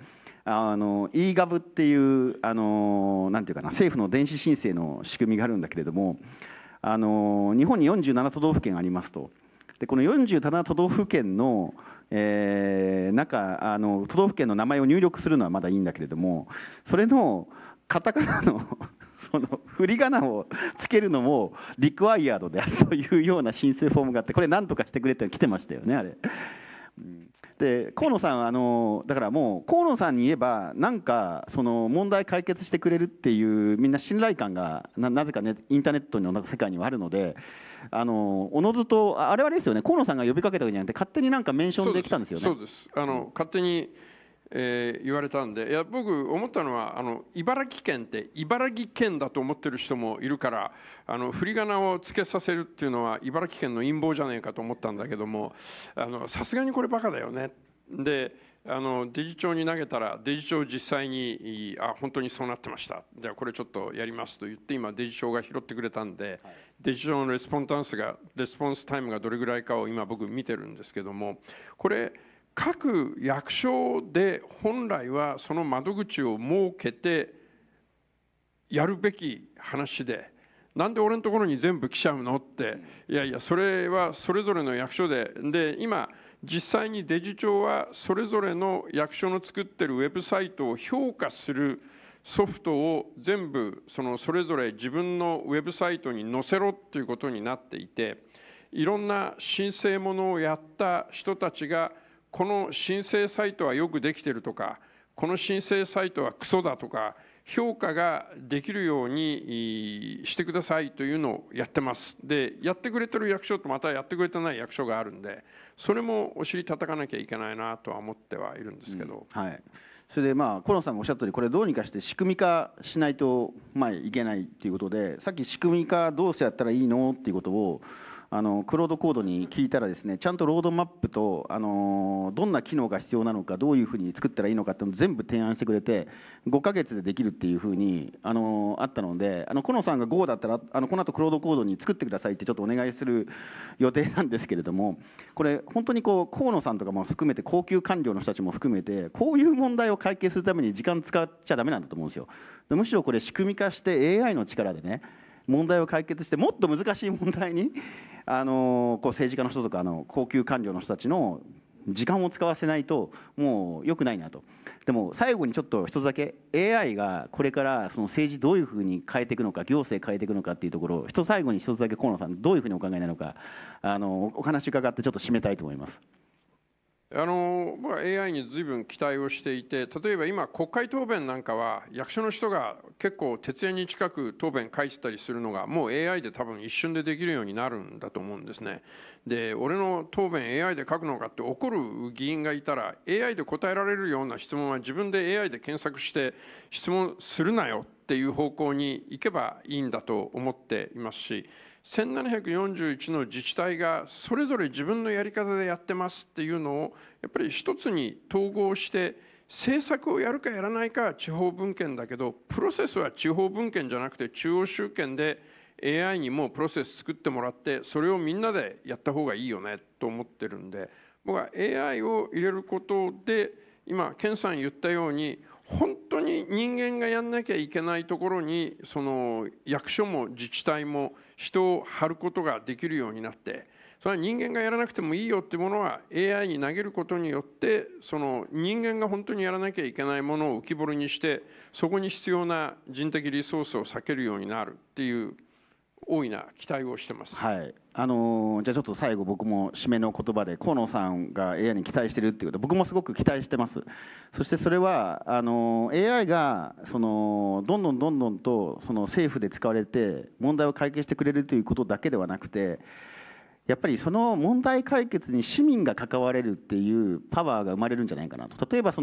e-gov っていうなんていうかな、政府の電子申請の仕組みがあるんだけれども、日本に47都道府県ありますと。でこの47都道府県の都道府県の名前を入力するのはまだいいんだけれども、それのカタカナのその振り仮名をつけるのもリクワイヤードであるというような申請フォームがあって、これ何とかしてくれって来てましたよね、あれ。で河野さんだからもう河野さんに言えばなんかその問題解決してくれるっていうみんな信頼感がなぜかねインターネットの世界にはあるので、おのずとあれはですよね、河野さんが呼びかけたわけじゃなくて勝手になんかメンションできたんですよね。そうです。勝手に言われたんで、いや僕思ったのは茨城県って茨城県だと思ってる人もいるから、振り仮名をつけさせるっていうのは茨城県の陰謀じゃねえかと思ったんだけども、さすがにこれバカだよね。でデジ庁に投げたらデジ庁実際に本当にそうなってました、じゃあこれちょっとやりますと言って今デジ庁が拾ってくれたんで、デジ庁のレスポンスタイムがどれぐらいかを今僕見てるんですけども、これ各役所で本来はその窓口を設けてやるべき話で、なんで俺のところに全部来ちゃうのって、いやいやそれはそれぞれの役所で今実際にデジ庁はそれぞれの役所の作ってるウェブサイトを評価するソフトを全部それぞれ自分のウェブサイトに載せろっていうことになっていて、いろんな申請ものをやった人たちがこの申請サイトはよくできてるとか、この申請サイトはクソだとか評価ができるようにしてくださいというのをやってます。でやってくれてる役所とまたやってくれてない役所があるんで、それもお尻叩かなきゃいけないなとは思ってはいるんですけど、はい。それで河野さんがおっしゃったようにこれどうにかして仕組み化しないといけないということで、さっき仕組み化どうしてやったらいいのっていうことをクロードコードに聞いたらですね、ちゃんとロードマップとどんな機能が必要なのか、どういうふうに作ったらいいのかっていうのを全部提案してくれて、5ヶ月でできるっていうふうにあったので、河野さんが Go だったらこの後クロードコードに作ってくださいってちょっとお願いする予定なんですけれども、これ本当に河野さんとかも含めて高級官僚の人たちも含めてこういう問題を解決するために時間使っちゃダメなんだと思うんですよ。むしろこれ仕組み化して AI の力でね、問題を解決して、もっと難しい問題にこう政治家の人とか高級官僚の人たちの時間を使わせないともう良くないなと。でも最後にちょっと一つだけ AI がこれからその政治どういうふうに変えていくのか、行政変えていくのかっていうところを最後に一つだけ河野さんどういうふうにお考えなのかお話伺ってちょっと締めたいと思います。僕は AI に随分期待をしていて、例えば今国会答弁なんかは役所の人が結構徹夜に近く答弁書いてたりするのがもう AI で多分一瞬でできるようになるんだと思うんですね。で、俺の答弁 AI で書くのかって怒る議員がいたら AI で答えられるような質問は自分で AI で検索して質問するなよっていう方向に行けばいいんだと思っていますし、1741の自治体がそれぞれ自分のやり方でやってますっていうのをやっぱり一つに統合して政策をやるかやらないかは地方分権だけどプロセスは地方分権じゃなくて中央集権で AI にもプロセス作ってもらってそれをみんなでやった方がいいよねと思ってるんで、僕は AI を入れることで今健さん言ったように本当に人間がやんなきゃいけないところにその役所も自治体も人を張ることができるようになって、それは人間がやらなくてもいいよっていうものは AI に投げることによってその人間が本当にやらなきゃいけないものを浮き彫りにしてそこに必要な人的リソースを避けるようになるっていう大いな期待をしてます。はい、じゃあちょっと最後僕も締めの言葉で河野さんが AI に期待してるっていうこと、僕もすごく期待してます。そしてそれはAI がどんどんとその政府で使われて問題を解決してくれるということだけではなくて、やっぱりその問題解決に市民が関われるっていうパワーが生まれるんじゃないかなと。例えば日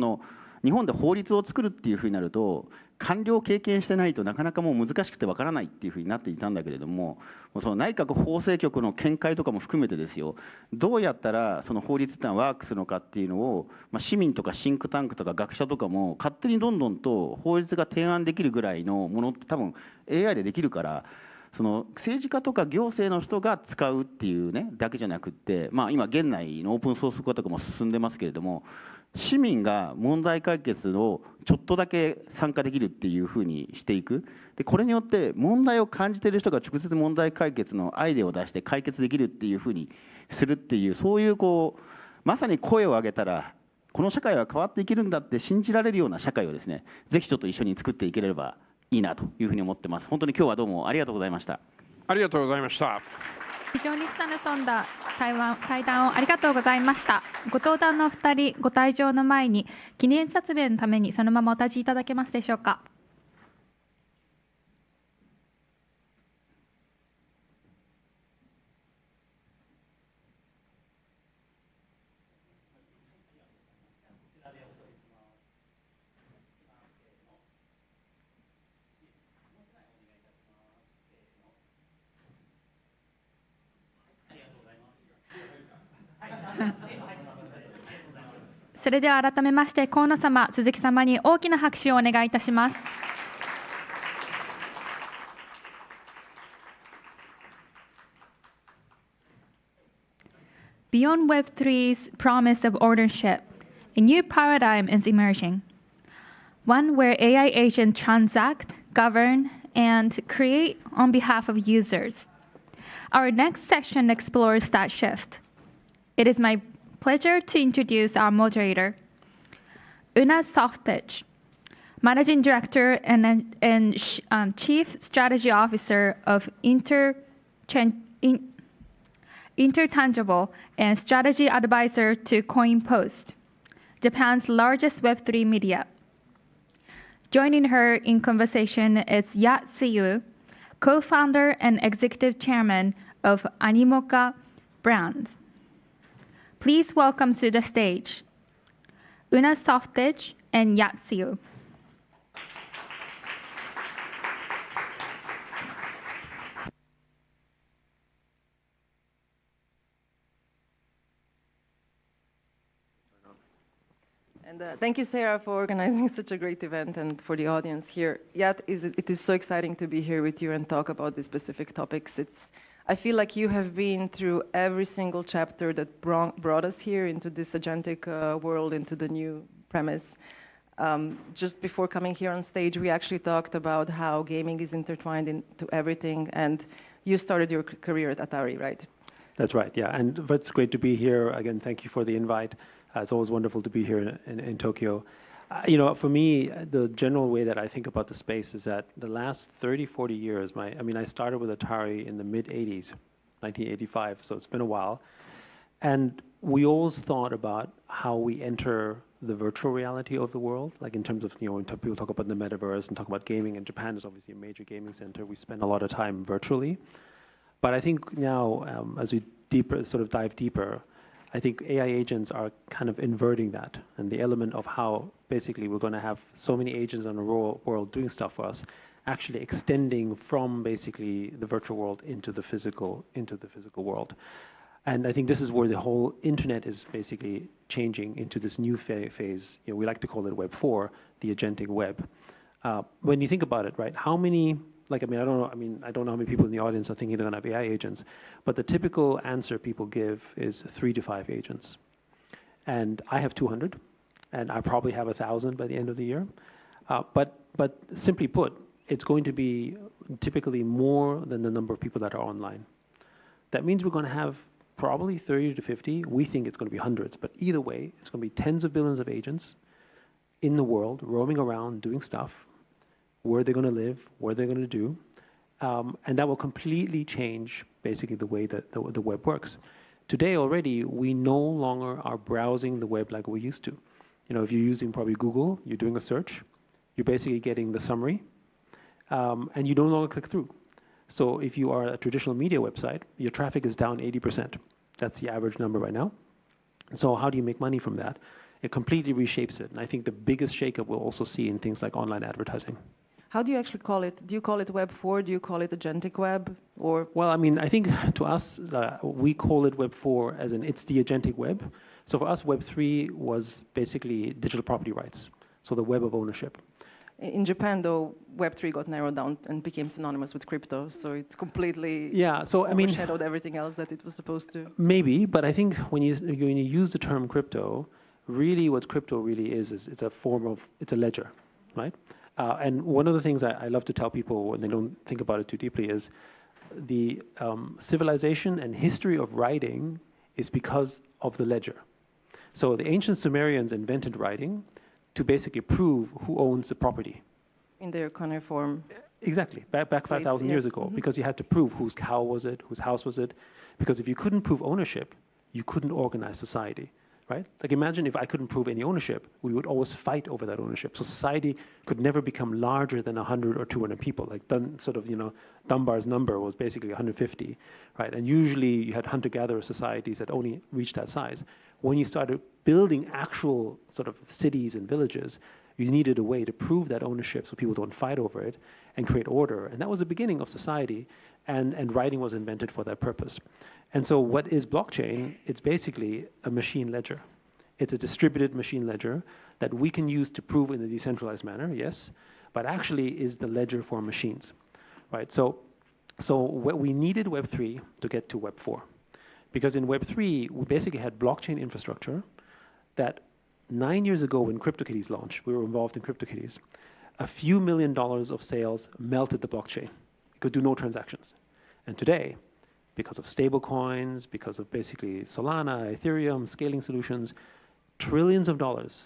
本で法律を作るっていうふうになると官僚経験してないとなかなかもう難しくてわからないっていうふうになっていたんだけれども、その内閣法制局の見解とかも含めてですよ、どうやったらその法律ってのはワークするのかっていうのを、市民とかシンクタンクとか学者とかも勝手にどんどんと法律が提案できるぐらいのものって多分 AI でできるから、その政治家とか行政の人が使うっていうねだけじゃなくって、今現内のオープンソース化とかも進んでますけれども、市民が問題解決をちょっとだけ参加できるっていうふうにしていく。でこれによって問題を感じている人が直接問題解決のアイデアを出して解決できるっていうふうにするっていう、そういうまさに声を上げたらこの社会は変わっていけるんだって信じられるような社会をですね、ぜひちょっと一緒に作っていければいいなというふうに思ってます。本当に今日はどうもありがとうございました。ありがとうございました。非常に舌の飛んだ対談をありがとうございました。ご登壇のお二人、ご退場の前に記念撮影のためにそのままお立ちいただけますでしょうか。それでは改めまして河野様、鈴木様に大きな拍手をお願いいたします。Beyond Web3's promise of ownership, a new paradigm is emerging. One where AI agents transact, govern, and create on behalf of users. Our next session explores that shift. It is my pleasure to introduce our moderator, Una Softich, Managing Director and Chief Strategy Officer of Intertangible and Strategy Advisor to CoinPost, Japan's largest Web3 media. Joining her in conversation is Yatsuyu, co-founder and executive chairman of Animoca Brands. Please welcome to the stage, Una Softich and Yatsuyu. And thank you, Sarah, for organizing such a great event and for the audience here. It is so exciting to be here with you and talk about these specific topics. I feel like you have been through every single chapter that brought us here into this agentic world, into the new premise. Just before coming here on stage, we actually talked about how gaming is intertwined into everything, and you started your career at Atari, right? That's right, yeah, and it's great to be here. Again, thank you for the invite. It's always wonderful to be here in Tokyo. You know, for me, the general way that I think about the space is that the last 30, 40 years, I started with Atari in the mid-'80s, 1985, so it's been a while. And we always thought about how we enter the virtual reality of the world, like in terms of, when people talk about the metaverse and talk about gaming, and Japan is obviously a major gaming center, we spend a lot of time virtually. But I think now, as we dive deeper, I think AI agents are kind of inverting that, and the element of how basically we're going to have so many agents in the world doing stuff for us, actually extending from basically the virtual world into the physical world. And I think this is where the whole internet is basically changing into this new phase. We like to call it Web 4, the agentic web. When you think about it, right? How many? I don't know how many people in the audience are thinking they're going to have AI agents, but the typical answer people give is 3 to 5 agents. And I have 200, and I probably have 1,000 by the end of the year. But simply put, it's going to be typically more than the number of people that are online. That means we're going to have probably 30 to 50. We think it's going to be hundreds, but either way, it's going to be tens of billions of agents in the world roaming around doing stuff, where they're going to live, what they're going to do, and that will completely change basically the way that the web works. Today already, we no longer are browsing the web like we used to. If you're using probably Google, you're doing a search, you're basically getting the summary, and you no longer click through. So if you are a traditional media website, your traffic is down 80%. That's the average number right now. And so how do you make money from that? It completely reshapes it. And I think the biggest shakeup we'll also see in things like online advertising. How do you actually call it? Do you call it Web 4? Do you call it agentic web? Or well, I think to us, we call it Web 4 as in it's the agentic web. So for us, Web 3 was basically digital property rights, so the web of ownership. In Japan, though, Web 3 got narrowed down and became synonymous with crypto, so it completely overshadowed everything else that it was supposed to. Maybe, but I think when you use the term crypto, really what crypto really is it's a ledger, right? And one of the things I love to tell people when they don't think about it too deeply is the civilization and history of writing is because of the ledger. So the ancient Sumerians invented writing to basically prove who owns the property. In their cuneiform. Exactly, back 5,000 years ago, because you had to prove whose cow was it, whose house was it. Because if you couldn't prove ownership, you couldn't organize society. Right? Like imagine if I couldn't prove any ownership, we would always fight over that ownership. So society could never become larger than 100 or 200 people. Like Dunbar's number was basically 150, right? And usually you had hunter-gatherer societies that only reached that size. When you started building actual sort of cities and villages, you needed a way to prove that ownership so people don't fight over it and create order. And that was the beginning of society, and writing was invented for that purpose. And so what is blockchain? It's basically a machine ledger. It's a distributed machine ledger that we can use to prove in a decentralized manner, yes, but actually is the ledger for machines, right? So what we needed Web 3 to get to Web 4. Because in Web 3, we basically had blockchain infrastructure that 9 years ago when CryptoKitties launched, we were involved in CryptoKitties, a few $1 million of sales melted the blockchain. It could do no transactions. And today, because of stable coins, because of basically Solana, Ethereum, scaling solutions, trillions of dollars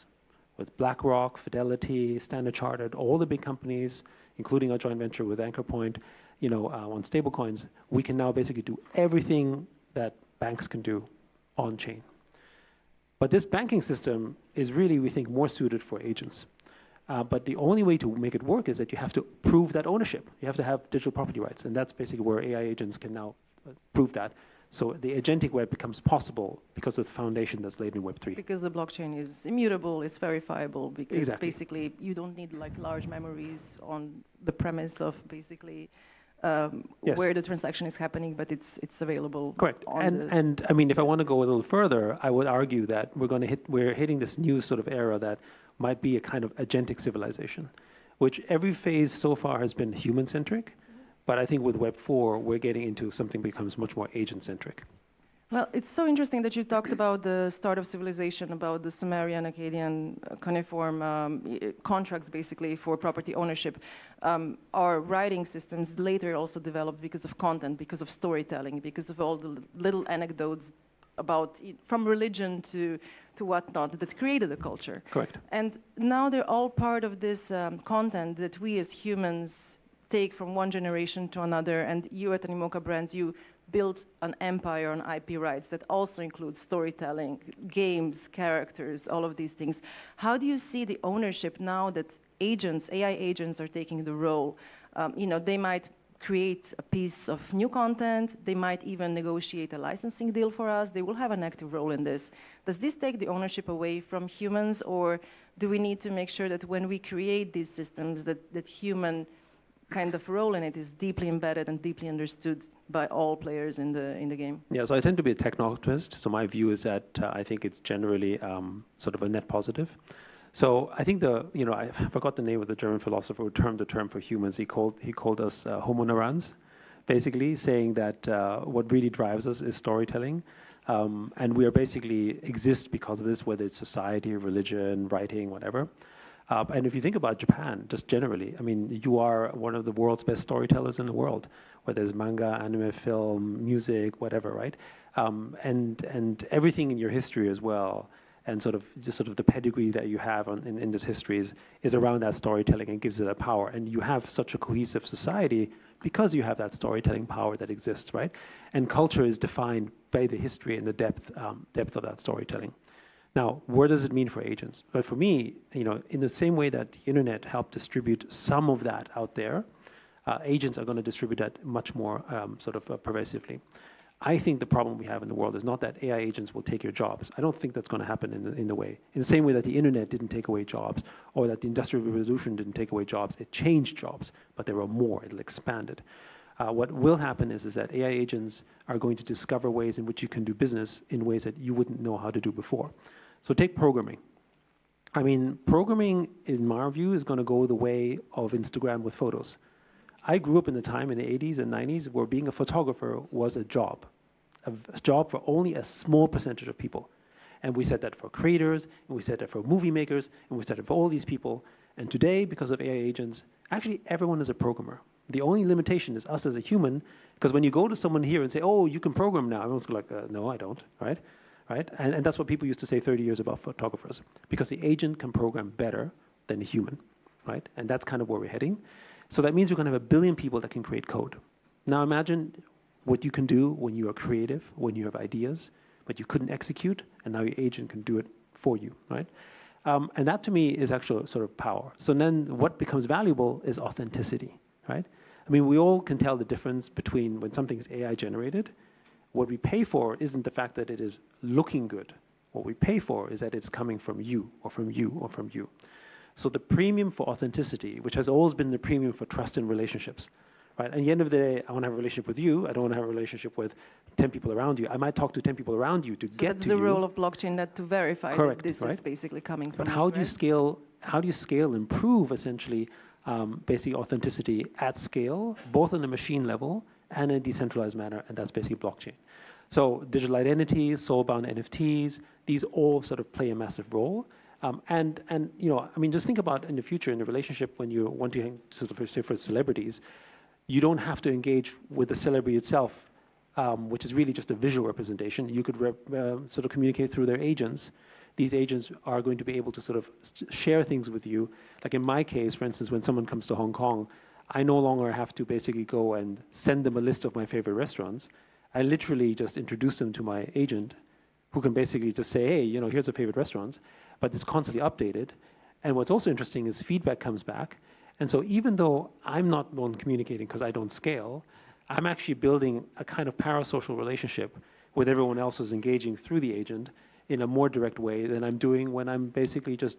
with BlackRock, Fidelity, Standard Chartered, all the big companies, including our joint venture with Anchor Point, on stable coins, we can now basically do everything that banks can do on chain. But this banking system is really, we think, more suited for agents. But the only way to make it work is that you have to prove that ownership. You have to have digital property rights, and that's basically where AI agents can now prove that. So the agentic web becomes possible because of the foundation that's laid in Web 3. Because the blockchain is immutable, it's verifiable, because Exactly. basically you don't need like large memories on the premise of basically Yes. where the transaction is happening, but it's available. Correct. And I mean, if I want to go a little further, I would argue that we're hitting this new sort of era that might be a kind of agentic civilization, which every phase so far has been human-centric, but I think with Web 4, we're getting into something that becomes much more agent-centric. Well, it's so interesting that you talked about the start of civilization, about the Sumerian, Akkadian, cuneiform contracts, basically, for property ownership. Our writing systems later also developed because of content, because of storytelling, because of all the little anecdotes about, from religion to whatnot, that created a culture. Correct. And now they're all part of this content that we as humans take from one generation to another. And you at Animoca Brands, you built an empire on IP rights that also includes storytelling, games, characters, all of these things. How do you see the ownership now that agents, AI agents, are taking the role? They might create a piece of new content. They might even negotiate a licensing deal for us. They will have an active role in this. Does this take the ownership away from humans, or do we need to make sure that when we create these systems, that human kind of role in it is deeply embedded and deeply understood by all players in the game? Yeah, so I tend to be a techno-optimist. So my view is that I think it's generally sort of a net positive. So I think I forgot the name of the German philosopher who termed the term for humans. He called us Homoneurons, basically saying that what really drives us is storytelling. And we are basically exist because of this, whether it's society, religion, writing, whatever. And if you think about Japan, just generally, I mean, you are one of the world's best storytellers in the world, whether it's manga, anime, film, music, whatever, right? And everything in your history as well, and sort of the pedigree that you have in this history is around that storytelling and gives it that power. And you have such a cohesive society because you have that storytelling power that exists, right? And culture is defined by the history and the depth of that storytelling. Now, what does it mean for agents? But for me, in the same way that the internet helped distribute some of that out there, agents are going to distribute that much more pervasively. I think the problem we have in the world is not that AI agents will take your jobs. I don't think that's going to happen in the same way that the internet didn't take away jobs, or that the Industrial Revolution didn't take away jobs. It changed jobs, but there were more. It expanded. What will happen is that AI agents are going to discover ways in which you can do business in ways that you wouldn't know how to do before. So take programming. I mean, programming, in my view, is going to go the way of Instagram with photos. I grew up in the time in the 80s and 90s where being a photographer was a job for only a small percentage of people. And we said that for creators, and we said that for movie makers, and we said that for all these people. And today, because of AI agents, actually everyone is a programmer. The only limitation is us as a human, because when you go to someone here and say, oh, you can program now, everyone's like, no, I don't, right? And that's what people used to say 30 years about photographers, because the agent can program better than the human, right? And that's kind of where we're heading. So that means we're going to have 1 billion people that can create code. Now imagine what you can do when you are creative, when you have ideas, but you couldn't execute, and now your agent can do it for you, right? And that to me is actual sort of power. So then what becomes valuable is authenticity, right? I mean, we all can tell the difference between when something is AI generated. What we pay for isn't the fact that it is looking good. What we pay for is that it's coming from you, or from you, or from you. So the premium for authenticity, which has always been the premium for trust in relationships, right? At the end of the day, I want to have a relationship with you. I don't want to have a relationship with 10 people around you. I might talk to 10 people around you to get to you. That's the role of blockchain, that to verify Correct, that this is basically coming from But us, how do you right? scale? How do you scale and improve essentially, basically authenticity at scale, both on the machine level and in a decentralized manner, and that's basically blockchain. So digital identities, soul-bound NFTs, these all sort of play a massive role. And I mean, just think about in the future, in the relationship, when you want to sort of say for celebrities, you don't have to engage with the celebrity itself, which is really just a visual representation. You could sort of communicate through their agents. These agents are going to be able to sort of share things with you. Like in my case, for instance, when someone comes to Hong Kong, I no longer have to basically go and send them a list of my favorite restaurants. I literally just introduce them to my agent, who can basically just say, hey, here's the favorite restaurants, but it's constantly updated. And what's also interesting is feedback comes back. And so even though I'm not the one communicating because I don't scale, I'm actually building a kind of parasocial relationship with everyone else who's engaging through the agent in a more direct way than I'm doing when I'm basically just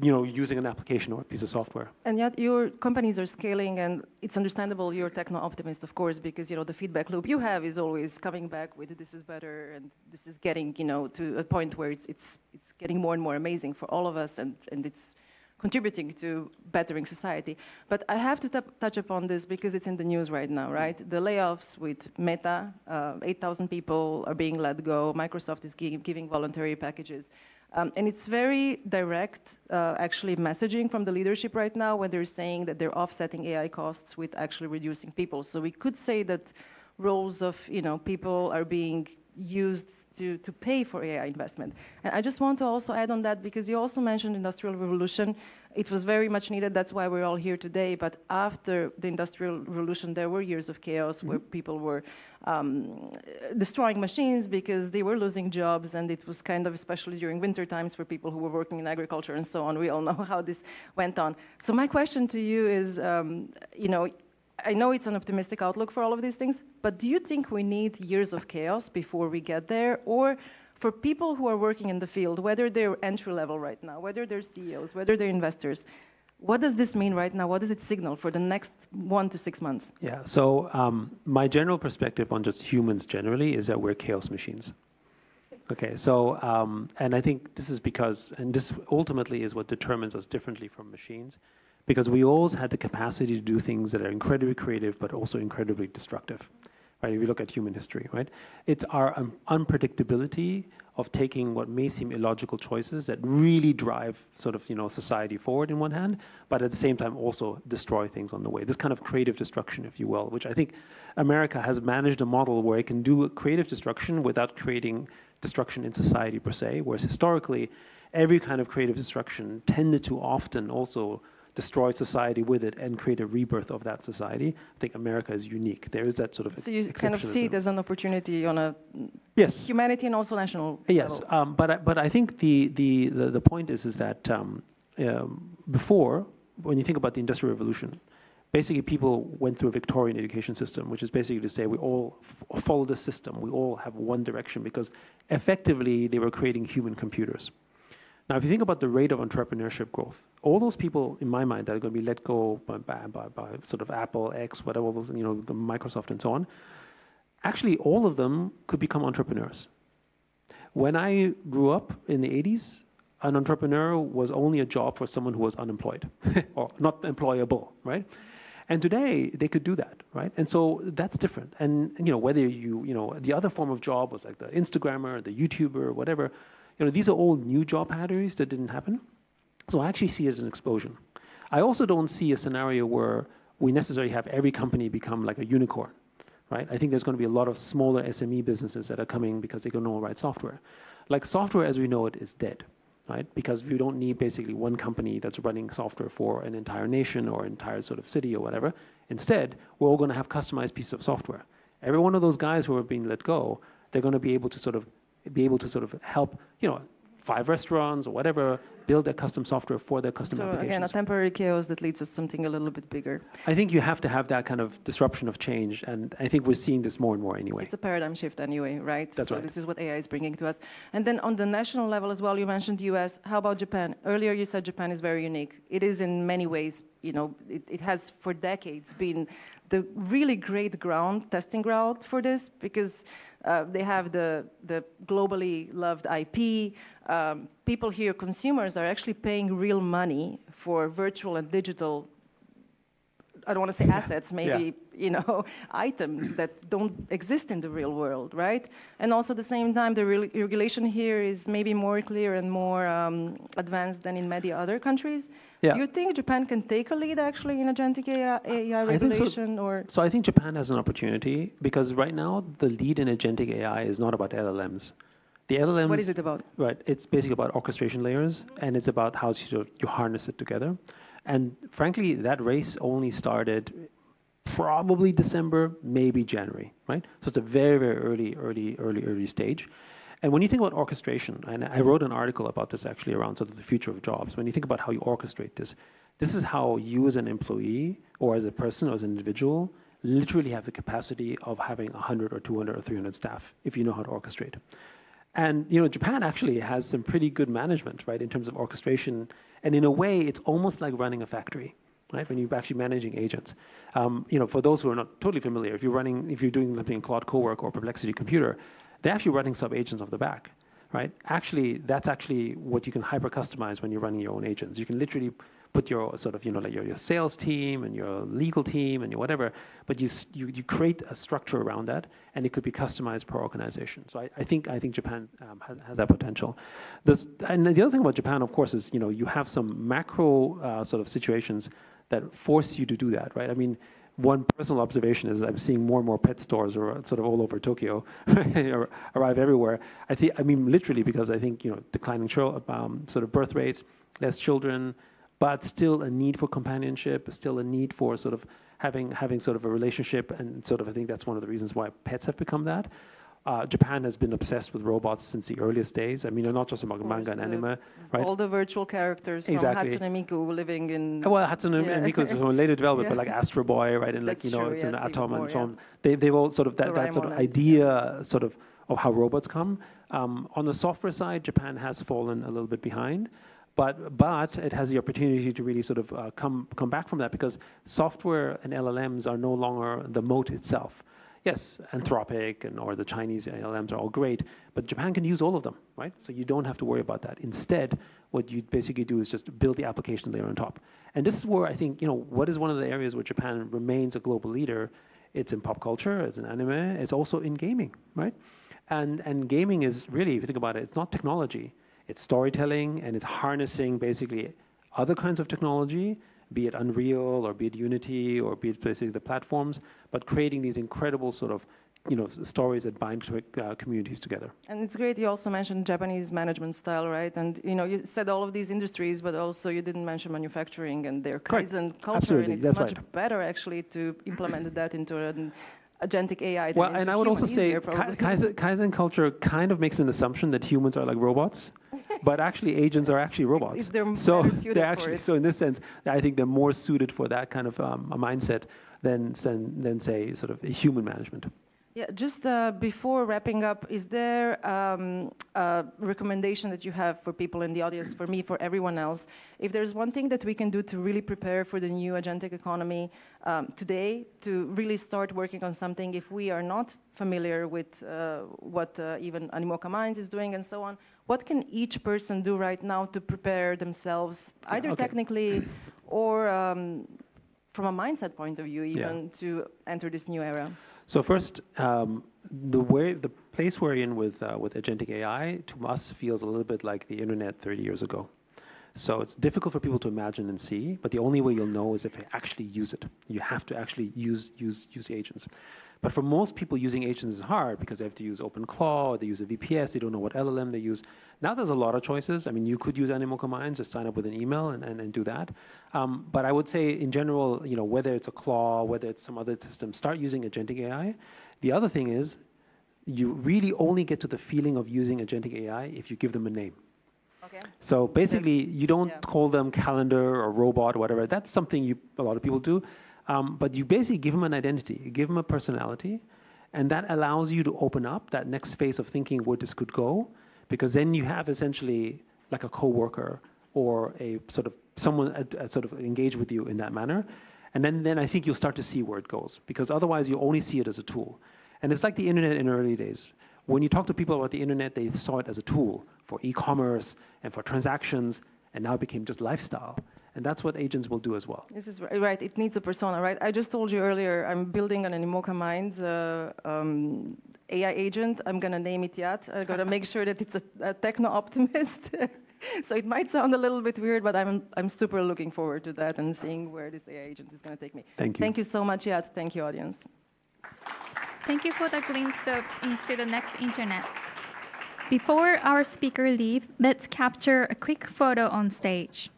using an application or a piece of software. And yet your companies are scaling, and it's understandable you're techno-optimist, of course, because the feedback loop you have is always coming back with this is better, and this is getting to a point where it's getting more and more amazing for all of us, and it's contributing to bettering society. But I have to touch upon this because it's in the news right now, right? The layoffs with Meta, 8,000 people are being let go. Microsoft is giving voluntary packages. And it's very direct, actually, messaging from the leadership right now when they're saying that they're offsetting AI costs with actually reducing people. So we could say that roles of people are being used to pay for AI investment. And I just want to also add on that because you also mentioned Industrial Revolution. It was very much needed. That's why we're all here today. But after the Industrial Revolution, there were years of chaos where people were destroying machines because they were losing jobs. And it was kind of, especially during winter times for people who were working in agriculture and so on. We all know how this went on. So my question to you is, I know it's an optimistic outlook for all of these things, but do you think we need years of chaos before we get there? Or for people who are working in the field, whether they're entry level right now, whether they're CEOs, whether they're investors, what does this mean right now? What does it signal for the next 1 to 6 months? Yeah, so my general perspective on just humans generally is that we're chaos machines. Okay, so, and I think this is because, and this ultimately is what determines us differently from machines, because we always had the capacity to do things that are incredibly creative, but also incredibly destructive, right? If you look at human history, right? It's our unpredictability of taking what may seem illogical choices that really drive sort of, society forward in one hand, but at the same time also destroy things on the way. This kind of creative destruction, if you will, which I think America has managed a model where it can do creative destruction without creating destruction in society per se, whereas historically, every kind of creative destruction tended to often also destroy society with it and create a rebirth of that society. I think America is unique. There is that sort of So you kind of see it as an opportunity on a humanity and also national level. But I think the point is that before, when you think about the Industrial Revolution, basically people went through a Victorian education system, which is basically to say we all follow the system, we all have one direction, because effectively they were creating human computers. Now, if you think about the rate of entrepreneurship growth, all those people, in my mind, that are going to be let go by sort of Apple, X, whatever, Microsoft and so on, actually all of them could become entrepreneurs. When I grew up in the 80s, an entrepreneur was only a job for someone who was unemployed or not employable, right? And today they could do that, right? And so that's different. And whether the other form of job was like the Instagrammer, the YouTuber, whatever. These are all new job categories that didn't happen. So I actually see it as an explosion. I also don't see a scenario where we necessarily have every company become like a unicorn, right? I think there's going to be a lot of smaller SME businesses that are coming because they don't know how to write software. Like software as we know it is dead, right? Because we don't need basically one company that's running software for an entire nation or entire sort of city or whatever. Instead, we're all going to have customized pieces of software. Every one of those guys who are being let go, they're going to be able to sort of help, 5 restaurants or whatever, build their custom software for their custom applications. So again, a temporary chaos that leads to something a little bit bigger. I think you have to have that kind of disruption of change, and I think we're seeing this more and more anyway. It's a paradigm shift anyway, right? That's right. This is what AI is bringing to us. And then on the national level as well, you mentioned US. How about Japan? Earlier you said Japan is very unique. It is in many ways, it has for decades been the really great testing ground for this, because they have the globally loved IP. People here, consumers, are actually paying real money for virtual and digital, I don't want to say assets, maybe, items that don't exist in the real world, right? And also at the same time, the regulation here is maybe more clear and more advanced than in many other countries. Yeah. Do you think Japan can take a lead actually in agentic AI regulation? So I think Japan has an opportunity, because right now the lead in agentic AI is not about LLMs. The LLMs. What is it about? Right, it's basically about orchestration layers, and it's about how you harness it together. And frankly, that race only started probably December, maybe January, right? So it's a very, very early stage. And when you think about orchestration, and I wrote an article about this actually around sort of the future of jobs, when you think about how you orchestrate this is how you as an employee or as a person or as an individual literally have the capacity of having 100 or 200 or 300 staff if you know how to orchestrate. And Japan actually has some pretty good management, right, in terms of orchestration. And in a way, it's almost like running a factory, right, when you're actually managing agents. For those who are not totally familiar, if you're doing something in Claude Cowork or Perplexity Computer, they're actually running sub-agents off the back, right? Actually, that's actually what you can hyper customize when you're running your own agents. You can literally put your sort of, like your sales team and your legal team and your whatever, but you create a structure around that, and it could be customized per organization. So I think Japan has that potential. And the other thing about Japan, of course, is you have some macro sort of situations that force you to do that, right? I mean, one personal observation is I'm seeing more and more pet stores sort of all over Tokyo arrive everywhere. I mean literally, because I think declining sort of birth rates, less children, but still a need for companionship, still a need for sort of having sort of a relationship, and sort of I think that's one of the reasons why pets have become that. Japan has been obsessed with robots since the earliest days. I mean, not just about manga and anime, right? All the virtual characters exactly. from Hatsune Miku living in... Well, Hatsune Miku is from a later development, but like Astro Boy, right? And That's it's true, an atom more, and so on. They've all sort of, that sort of idea sort of how robots come. On the software side, Japan has fallen a little bit behind. But it has the opportunity to really sort of come back from that, because software and LLMs are no longer the moat itself. Yes, Anthropic or the Chinese LLMs are all great, but Japan can use all of them, right? So you don't have to worry about that. Instead, what you basically do is just build the application layer on top. And this is where I think, what is one of the areas where Japan remains a global leader? It's in pop culture, it's in anime, it's also in gaming, right? And gaming is really, if you think about it, it's not technology. It's storytelling, and it's harnessing basically other kinds of technology, be it Unreal or be it Unity or be it basically the platforms, but creating these incredible sort of stories that bind communities together. And it's great you also mentioned Japanese management style, right? And you said all of these industries, but also you didn't mention manufacturing and their Kaizen culture. Absolutely. And it's That's much right. better actually to implement that into an agentic AI. Well, and I would also say Kaizen culture kind of makes an assumption that humans are like robots, but actually agents are actually robots. So they're actually, so in this sense, I think they're more suited for that kind of a mindset than say sort of human management. Yeah, just before wrapping up, is there a recommendation that you have for people in the audience, for me, for everyone else? If there's one thing that we can do to really prepare for the new agentic economy today, to really start working on something, if we are not familiar with what even Animoca Minds is doing and so on, what can each person do right now to prepare themselves, either technically or from a mindset point of view, even to enter this new era? So first, the place we're in with agentic AI to us feels a little bit like the internet 30 years ago. So it's difficult for people to imagine and see, but the only way you'll know is if you actually use it. You have to actually use agents. But for most people, using agents is hard because they have to use OpenClaw, they use a VPS, they don't know what LLM they use. Now there's a lot of choices. I mean, you could use Animoca Minds, just sign up with an email and do that. But I would say in general, whether it's a Claw, whether it's some other system, start using agentic AI. The other thing is, you really only get to the feeling of using agentic AI if you give them a name. Okay. So basically, you don't call them calendar or robot or whatever. That's something a lot of people do. But you basically give them an identity, you give them a personality, and that allows you to open up that next phase of thinking where this could go, because then you have essentially like a coworker or a sort of someone sort of engage with you in that manner. And then I think you'll start to see where it goes, because otherwise you only see it as a tool. And it's like the internet in the early days. When you talk to people about the internet, they saw it as a tool for e-commerce and for transactions, and now it became just lifestyle. And that's what agents will do as well. This is right. It needs a persona, right? I just told you earlier, I'm building an Animoca Minds AI agent. I'm going to name it Yat. I'm going to make sure that it's a techno-optimist. So it might sound a little bit weird, but I'm super looking forward to that and seeing where this AI agent is going to take me. Thank you. Thank you so much, Yat. Thank you, audience. Thank you for the glimpse into the next internet. Before our speaker leaves, let's capture a quick photo on stage.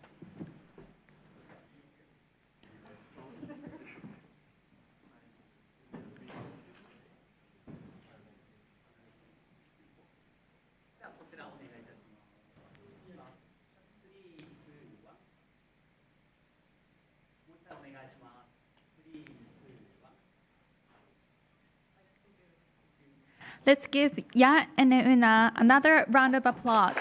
Let's give Ya and Una another round of applause.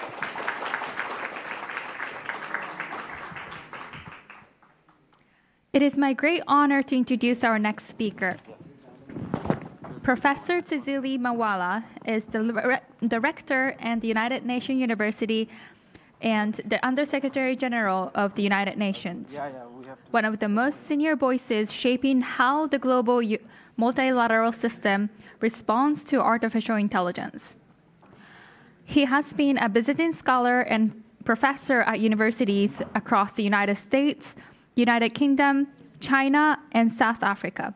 It is my great honor to introduce our next speaker. Professor Tsizili Mawala is the director at the United Nations University and the Undersecretary General of the United Nations. One of the most senior voices shaping how the global multilateral system responds to artificial intelligence. He has been a visiting scholar and professor at universities across the United States, United Kingdom, China, and South Africa,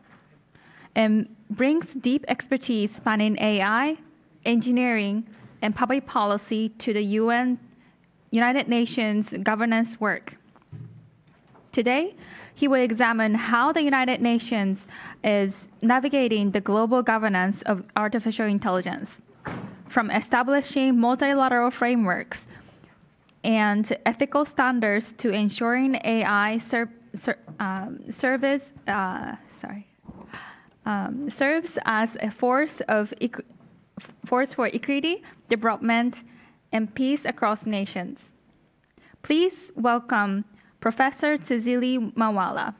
and brings deep expertise spanning AI, engineering, and public policy to the United Nations governance work. Today, he will examine how the United Nations is navigating the global governance of artificial intelligence, from establishing multilateral frameworks and ethical standards to ensuring AI serves as a force for equity, development, and peace across nations. Please welcome Professor Tsizili Mawala.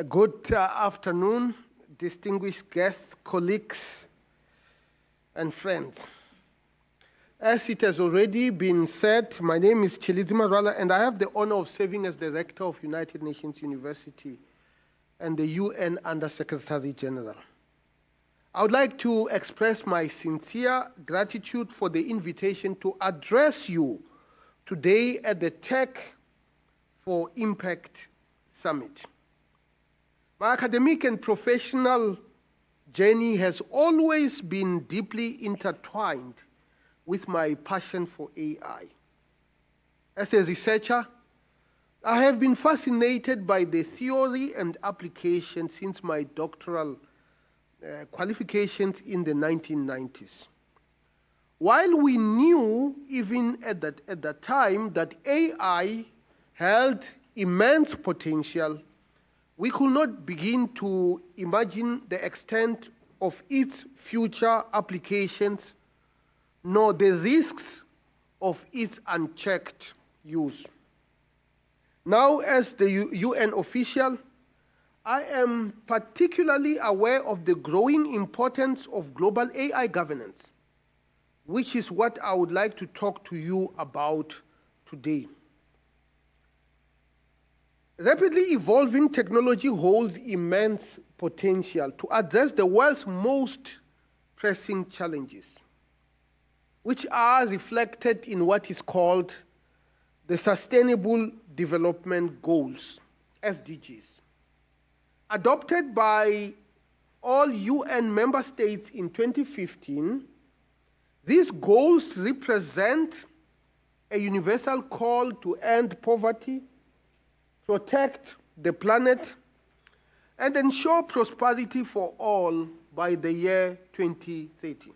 Good afternoon, distinguished guests, colleagues, and friends. As it has already been said, my name is Tsizili Mawala, and I have the honor of serving as Director of United Nations University and the UN Undersecretary General. I would like to express my sincere gratitude for the invitation to address you today at the Tech for Impact Summit. My academic and professional journey has always been deeply intertwined with my passion for AI. As a researcher, I have been fascinated by the theory and application since my doctoral qualifications in the 1990s. While we knew, even at that time, that AI held immense potential, we could not begin to imagine the extent of its future applications, nor the risks of its unchecked use. Now, as the UN official, I am particularly aware of the growing importance of global AI governance, which is what I would like to talk to you about today. Rapidly evolving technology holds immense potential to address the world's most pressing challenges, which are reflected in what is called the Sustainable Development Goals, SDGs. Adopted by all UN member states in 2015, these goals represent a universal call to end poverty, protect the planet, and ensure prosperity for all by the year 2030.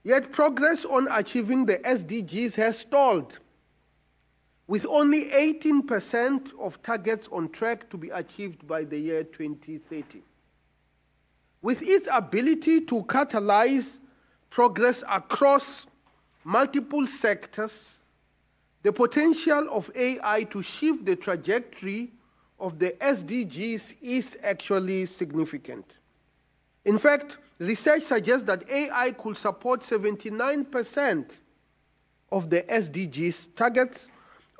Yet progress on achieving the SDGs has stalled, with only 18% of targets on track to be achieved by the year 2030. With its ability to catalyze progress across multiple sectors, the potential of AI to shift the trajectory of the SDGs is actually significant. In fact, research suggests that AI could support 79% of the SDGs targets,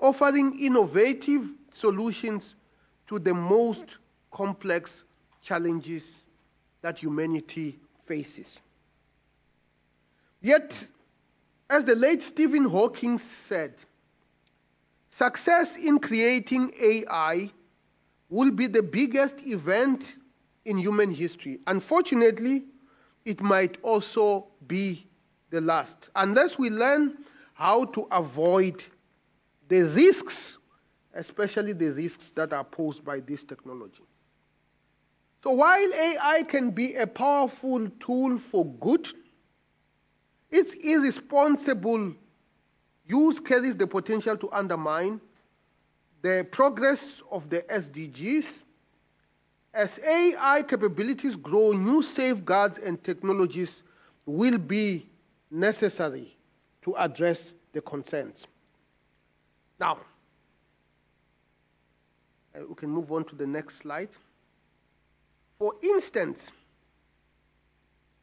offering innovative solutions to the most complex challenges that humanity faces. Yet, as the late Stephen Hawking said, success in creating AI will be the biggest event in human history. Unfortunately, it might also be the last, unless we learn how to avoid the risks, especially the risks that are posed by this technology. So while AI can be a powerful tool for good, its irresponsible use carries the potential to undermine the progress of the SDGs. As AI capabilities grow, new safeguards and technologies will be necessary to address the concerns. Now, we can move on to the next slide. For instance,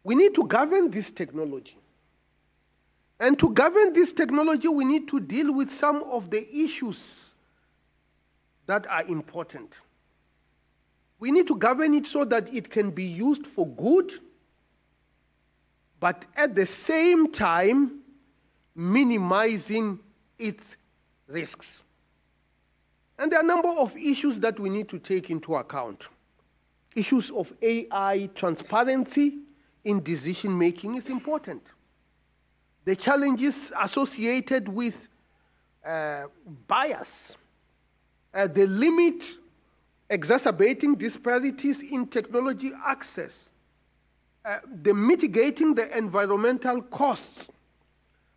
we need to govern this technology. And to govern this technology, we need to deal with some of the issues that are important. We need to govern it so that it can be used for good, but at the same time, minimizing its risks. And there are a number of issues that we need to take into account. Issues of AI transparency in decision making is important. The challenges associated with bias, the limit exacerbating disparities in technology access, the mitigating the environmental costs,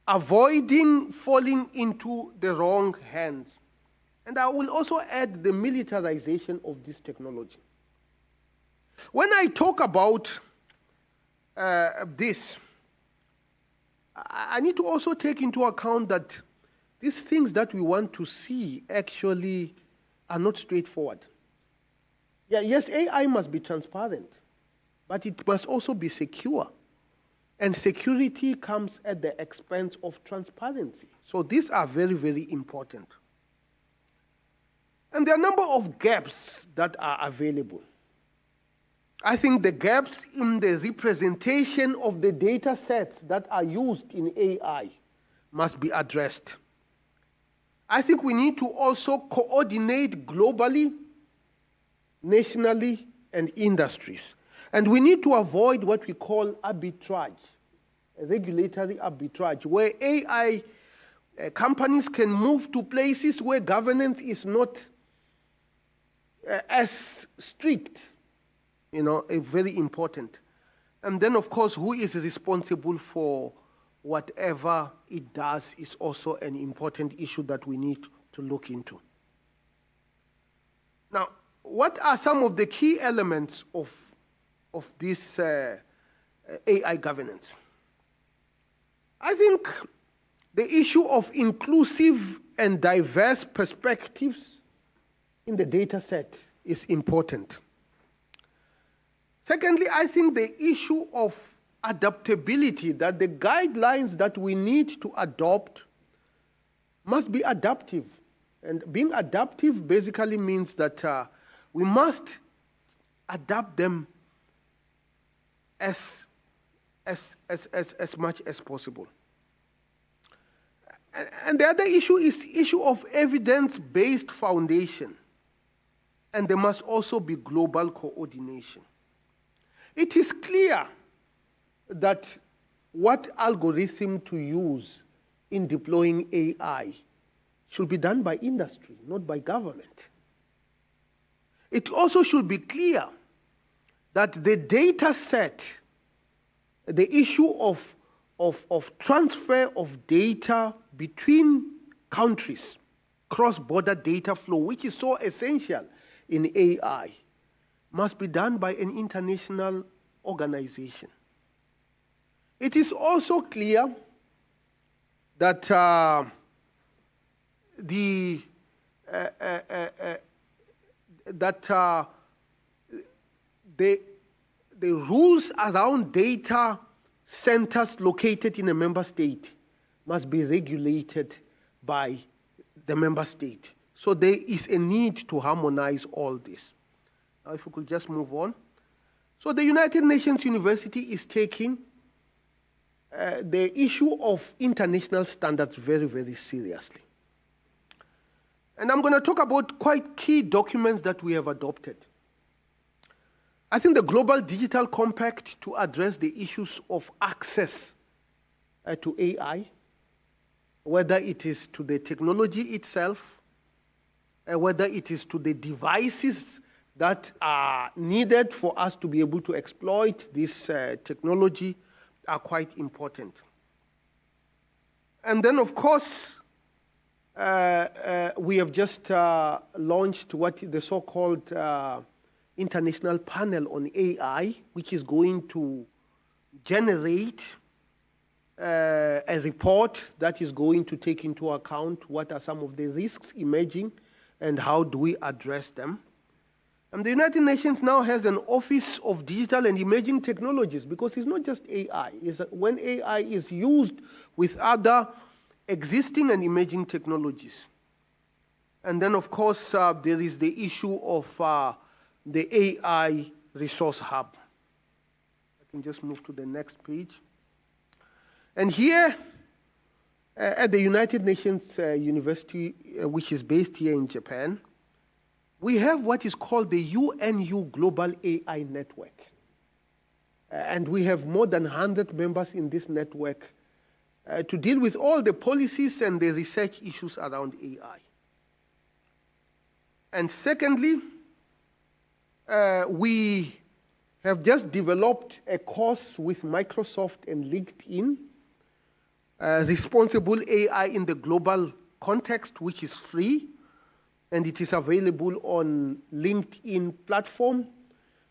avoiding falling into the wrong hands. And I will also add the militarization of this technology. When I talk about this, I need to also take into account that these things that we want to see actually are not straightforward. Yeah, yes, AI must be transparent, but it must also be secure. And security comes at the expense of transparency. So these are very, very important. And there are a number of gaps that are available. I think the gaps in the representation of the data sets that are used in AI must be addressed. I think we need to also coordinate globally, nationally, and industries. And we need to avoid what we call arbitrage, regulatory arbitrage, where AI companies can move to places where governance is not as strict. You know, very important. And then, of course, who is responsible for whatever it does is also an important issue that we need to look into. Now, what are some of the key elements of this AI governance? I think the issue of inclusive and diverse perspectives in the data set is important. Secondly, I think the issue of adaptability, that the guidelines that we need to adopt must be adaptive. And being adaptive basically means that we must adapt them as much as possible. And the other issue is issue of evidence-based foundation. And there must also be global coordination. It is clear that what algorithm to use in deploying AI should be done by industry, not by government. It also should be clear that the data set, the issue of transfer of data between countries, cross-border data flow, which is so essential in AI, must be done by an international organization. It is also clear that the rules around data centers located in a member state must be regulated by the member state. So there is a need to harmonize all this. Now, if we could just move on. So the United Nations University is taking the issue of international standards very, very seriously. And I'm going to talk about quite key documents that we have adopted. I think the Global Digital Compact to address the issues of access to AI, whether it is to the technology itself, whether it is to the devices that are needed for us to be able to exploit this technology, are quite important. And then, of course, we have just launched what the so-called International Panel on AI, which is going to generate a report that is going to take into account what are some of the risks emerging and how do we address them. And the United Nations now has an Office of Digital and Emerging Technologies, because it's not just AI. It's when AI is used with other existing and emerging technologies. And then, of course, there is the issue of the AI Resource Hub. I can just move to the next page. And here, at the United Nations University, which is based here in Japan, we have what is called the UNU Global AI Network. And we have more than 100 members in this network to deal with all the policies and the research issues around AI. And secondly, we have just developed a course with Microsoft and LinkedIn, Responsible AI in the Global Context, which is free, and it is available on LinkedIn platform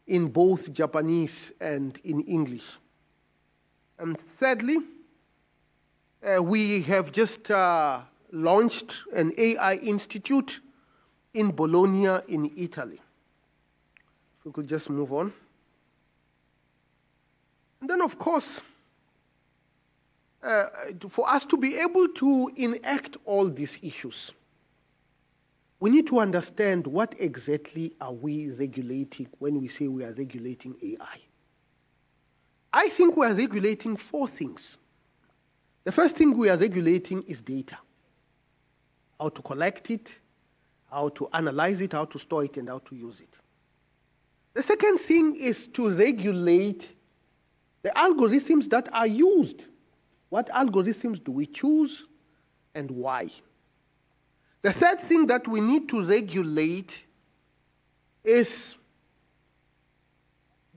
in both Japanese and in English. And thirdly, we have just launched an AI institute in Bologna in Italy. If we could just move on. And then, of course, for us to be able to enact all these issues, we need to understand what exactly are we regulating when we say we are regulating AI. I think we are regulating 4 things. The first thing we are regulating is data. How to collect it, how to analyze it, how to store it, and how to use it. The second thing is to regulate the algorithms that are used. What algorithms do we choose and why? The third thing that we need to regulate is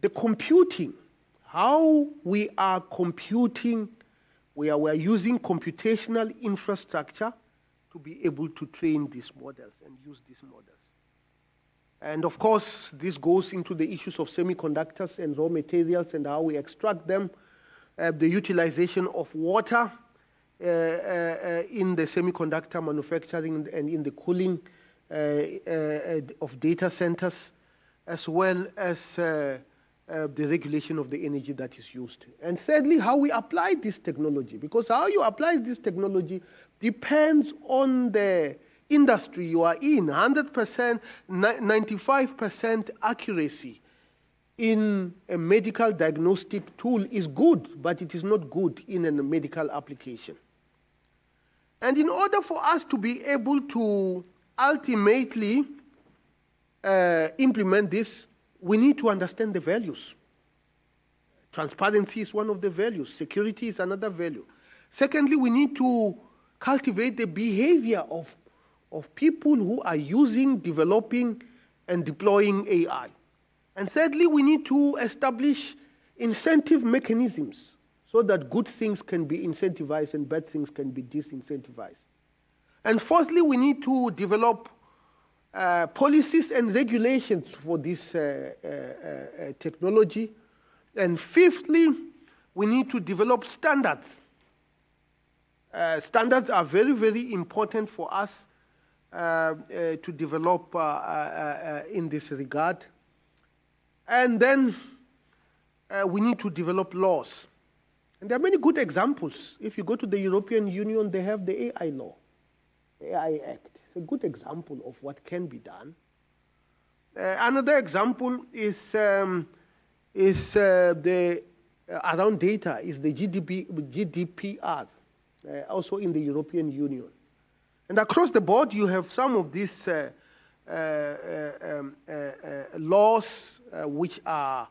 the computing, how we are computing, we are using computational infrastructure to be able to train these models and use these models. And of course, this goes into the issues of semiconductors and raw materials and how we extract them, the utilization of water in the semiconductor manufacturing and in the cooling of data centers, as well as the regulation of the energy that is used. And thirdly, how we apply this technology, because how you apply this technology depends on the industry you are in. 100%, 95% accuracy in a medical diagnostic tool is good, but it is not good in a medical application. And in order for us to be able to ultimately implement this, we need to understand the values. Transparency is one of the values. Security is another value. Secondly, we need to cultivate the behavior of people who are using, developing, and deploying AI. And thirdly, we need to establish incentive mechanisms so that good things can be incentivized and bad things can be disincentivized. And fourthly, we need to develop policies and regulations for this technology. And fifthly, we need to develop standards. Standards are very, very important for us to develop in this regard. And then we need to develop laws. And there are many good examples. If you go to the European Union, they have the AI law, the AI Act. It's a good example of what can be done. Another example is around data is the GDPR, also in the European Union. And across the board, you have some of these laws which are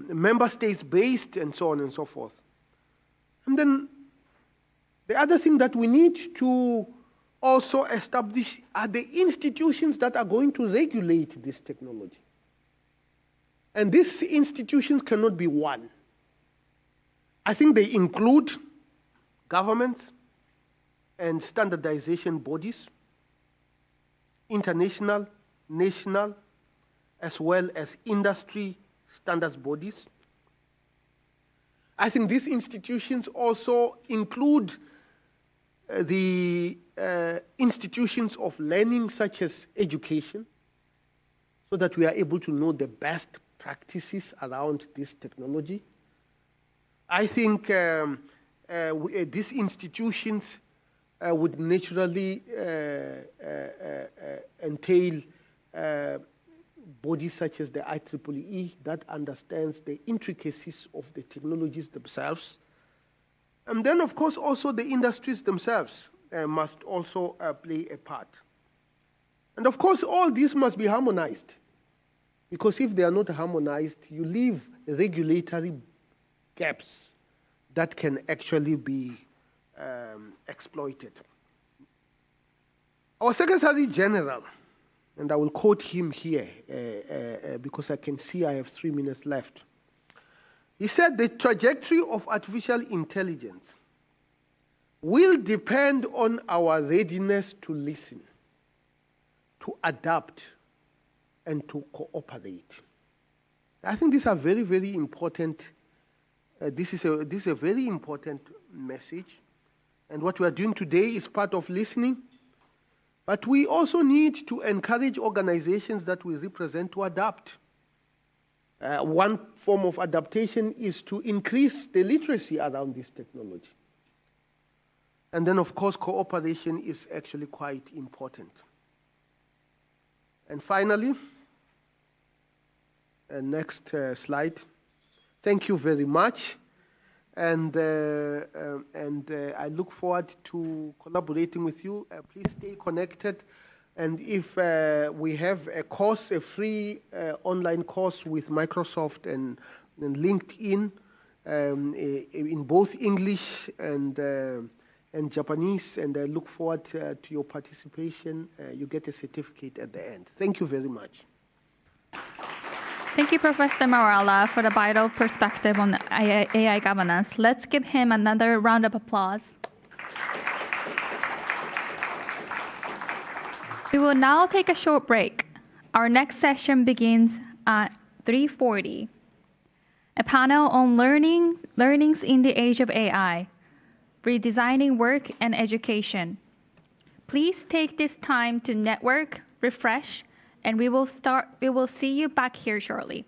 member states based and so on and so forth. And then the other thing that we need to also establish are the institutions that are going to regulate this technology. And these institutions cannot be one. I think they include governments and standardization bodies, international, national, as well as industry standards bodies. I think these institutions also include the institutions of learning, such as education, so that we are able to know the best practices around this technology. I think these institutions would naturally entail bodies such as the IEEE that understands the intricacies of the technologies themselves. And then, of course, also the industries themselves must also play a part. And of course, all this must be harmonized, because if they are not harmonized, you leave regulatory gaps that can actually be exploited. Our Secretary General, and I will quote him here because I can see I have 3 minutes left. He said, the trajectory of artificial intelligence will depend on our readiness to listen, to adapt, and to cooperate. I think these are very, very important. This is a very important message. And what we are doing today is part of listening. But we also need to encourage organizations that we represent to adapt. One form of adaptation is to increase the literacy around this technology. And then, of course, cooperation is actually quite important. And finally, next slide. Thank you very much. And I look forward to collaborating with you. Please stay connected. And if we have a course, a free online course with Microsoft and LinkedIn in both English and Japanese, and I look forward to your participation. You get a certificate at the end. Thank you very much. Thank you, Professor Marala, for the vital perspective on AI governance. Let's give him another round of applause. We will now take a short break. Our next session begins at 3:40. A panel on learnings in the age of AI, redesigning work and education. Please take this time to network, refresh, and we will see you back here shortly.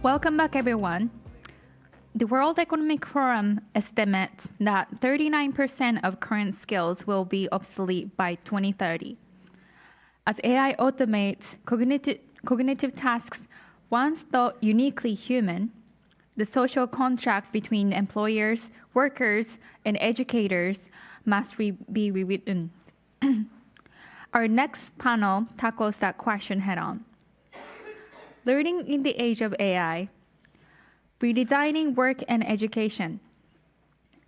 Welcome back, everyone. The World Economic Forum estimates that 39% of current skills will be obsolete by 2030. As AI automates cognitive tasks once thought uniquely human, the social contract between employers, workers, and educators must be rewritten. Our next panel tackles that question head-on. Learning in the age of AI, redesigning work and education.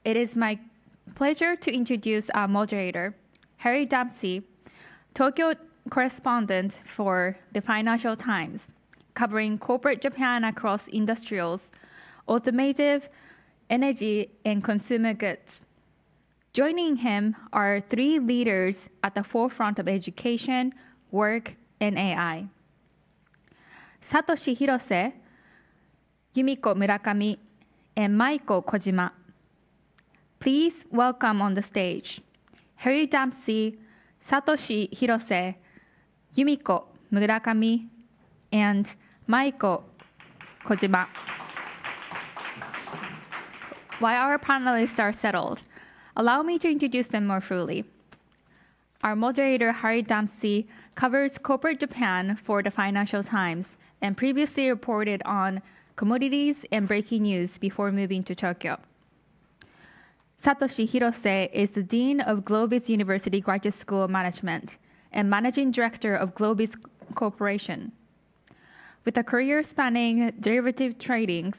It is my pleasure to introduce our moderator, Hori Dempsey, Tokyo correspondent for the Financial Times, covering corporate Japan across industrials, automotive, energy, and consumer goods. Joining him are three leaders at the forefront of education, work, and AI. Satoshi Hirose, Yumiko Murakami, and Maiko Kojima. Please welcome on the stage Hori Dempsey, Satoshi Hirose, Yumiko Murakami, and Maiko Kojima. While our panelists are settled, allow me to introduce them more fully. Our moderator, Hori Dempsey, covers corporate Japan for the Financial Times and previously reported on commodities and breaking news before moving to Tokyo. Satoshi Hirose is the Dean of Globis University Graduate School of Management and Managing Director of Globis Corporation. With a career spanning derivative trading,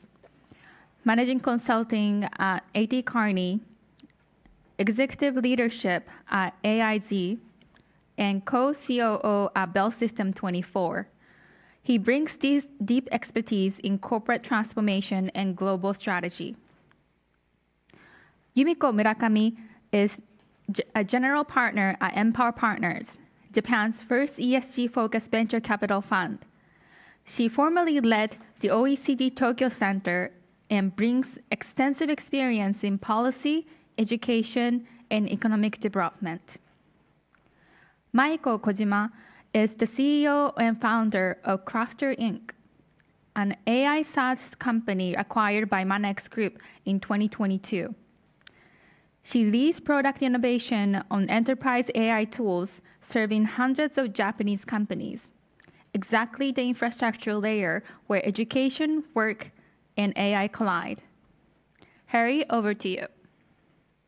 managing consulting at A.T. Kearney, executive leadership at AIG, and co-COO at Bell System 24. He brings deep expertise in corporate transformation and global strategy. Yumiko Murakami is a general partner at Empower Partners, Japan's first ESG-focused venture capital fund. She formerly led the OECD Tokyo Center and brings extensive experience in policy, education, and economic development. Maiko Kojima is the CEO and founder of Crafter Inc., an AI SaaS company acquired by Manex Group in 2022. She leads product innovation on enterprise AI tools serving hundreds of Japanese companies, exactly the infrastructure layer where education, work, and AI collide. Hori, over to you.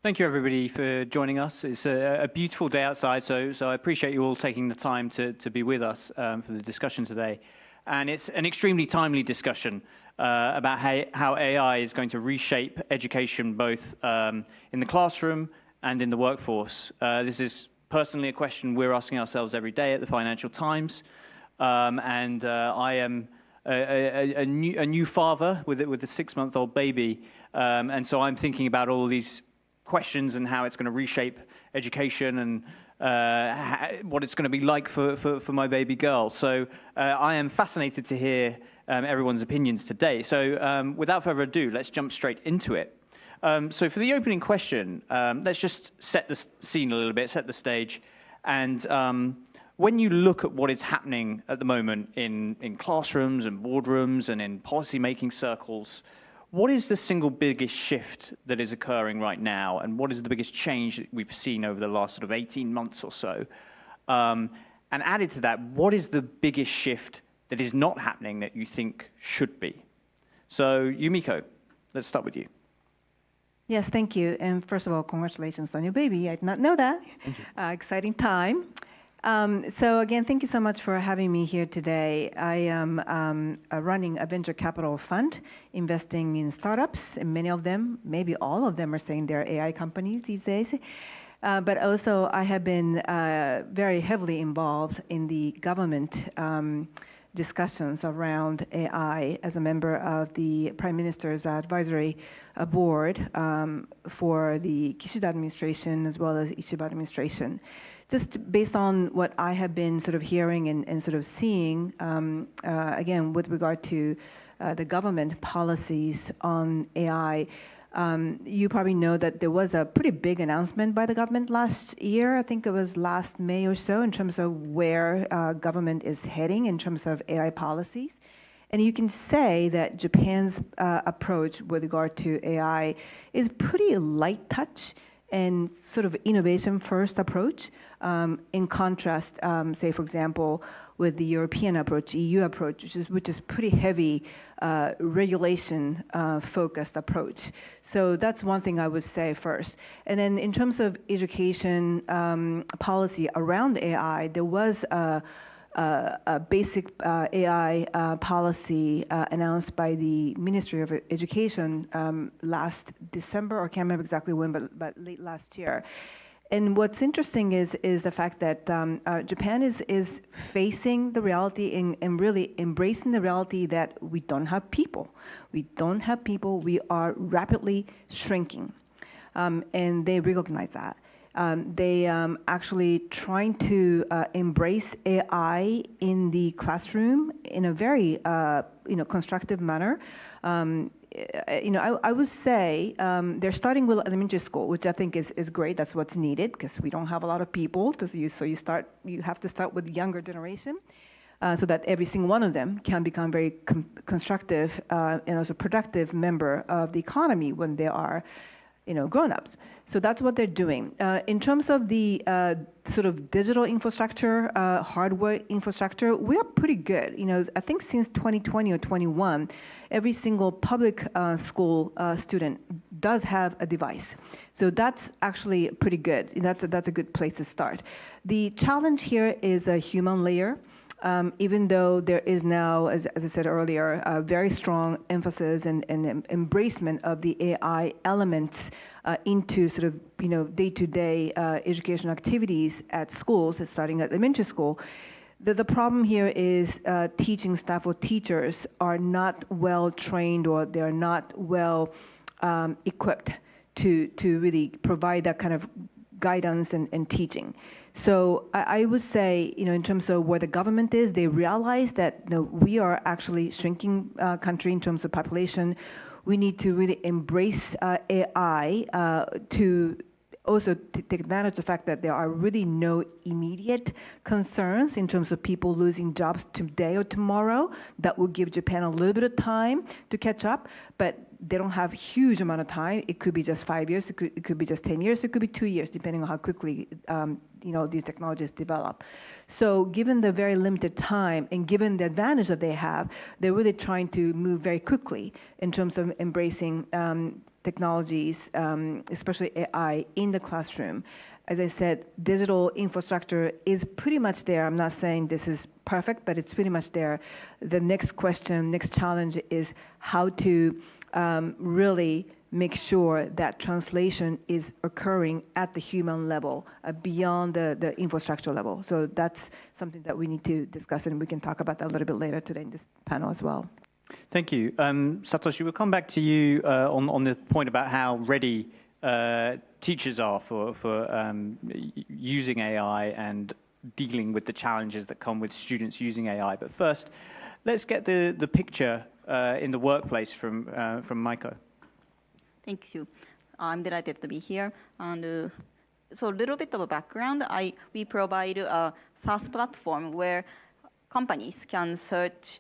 Thank you, everybody, for joining us. It's a beautiful day outside, so I appreciate you all taking the time to be with us for the discussion today. And it's an extremely timely discussion about how AI is going to reshape education both in the classroom and in the workforce. This is personally a question we're asking ourselves every day at the Financial Times. And I am a new father with a 6-month-old baby. And so I'm thinking about all these questions and how it's going to reshape education and what it's going to be like for my baby girl. So I am fascinated to hear everyone's opinions today. So without further ado, let's jump straight into it. So for the opening question, let's just set the scene a little bit, set the stage. And when you look at what is happening at the moment in classrooms and boardrooms and in policy-making circles, what is the single biggest shift that is occurring right now, and what is the biggest change that we've seen over the last sort of 18 months or so? And added to that, what is the biggest shift that is not happening that you think should be? So, Yumiko, let's start with you. Yes, thank you. And first of all, congratulations on your baby. I did not know that. Thank you. Exciting time. So again, thank you so much for having me here today. I am running a venture capital fund, investing in startups, and many of them, maybe all of them, are saying they're AI companies these days. But also, I have been very heavily involved in the government discussions around AI as a member of the Prime Minister's Advisory Board for the Kishida administration as well as Ishiba administration. Just based on what I have been sort of hearing and sort of seeing, again, with regard to the government policies on AI, you probably know that there was a pretty big announcement by the government last year. I think it was last May or so, in terms of where government is heading in terms of AI policies. And you can say that Japan's approach with regard to AI is pretty light touch and sort of innovation first approach, in contrast, say, for example, with the European approach, EU approach, which is pretty heavy regulation focused approach. So that's one thing I would say first. And then in terms of education policy around AI, there was a basic AI policy announced by the Ministry of Education last December, or I can't remember exactly when, but late last year. And what's interesting is the fact that Japan is facing the reality and really embracing the reality that we don't have people. We don't have people. We are rapidly shrinking, and they recognize that. They actually trying to embrace AI in the classroom in a very constructive manner. I would say they're starting with elementary school, which I think is great. That's what's needed because we don't have a lot of people to use. So you have to start with the younger generation, so that every single one of them can become very constructive and also productive member of the economy when they are, grown-ups. So that's what they're doing. In terms of the sort of digital infrastructure, hardware infrastructure, we are pretty good. I think since 2020 or 21, every single public school student does have a device. So that's actually pretty good. That's a good place to start. The challenge here is a human layer. Even though there is now, as I said earlier, a very strong emphasis and embracement of the AI elements into sort of day-to-day education activities at schools, starting at elementary school. The problem here is teaching staff or teachers are not well trained, or they are not well equipped to really provide that kind of guidance and teaching. So I would say, in terms of where the government is, they realize that we are actually shrinking country in terms of population. We need to really embrace AI to also take advantage of the fact that there are really no immediate concerns in terms of people losing jobs today or tomorrow. That will give Japan a little bit of time to catch up, but they don't have huge amount of time. It could be just 5 years, it could be just 10 years, it could be 2 years, depending on how quickly these technologies develop. So given the very limited time and given the advantage that they have, they're really trying to move very quickly in terms of embracing technologies, especially AI, in the classroom. As I said, digital infrastructure is pretty much there. I'm not saying this is perfect, but it's pretty much there. The next question, next challenge is how to really make sure that translation is occurring at the human level, beyond the infrastructure level. So that's something that we need to discuss, and we can talk about that a little bit later today in this panel as well. Thank you. Satoshi, we'll come back to you on the point about how ready teachers are for using AI and dealing with the challenges that come with students using AI. But first, let's get the picture in the workplace from Maiko. Thank you. I'm delighted to be here. And so a little bit of a background. We provide a SaaS platform where companies can search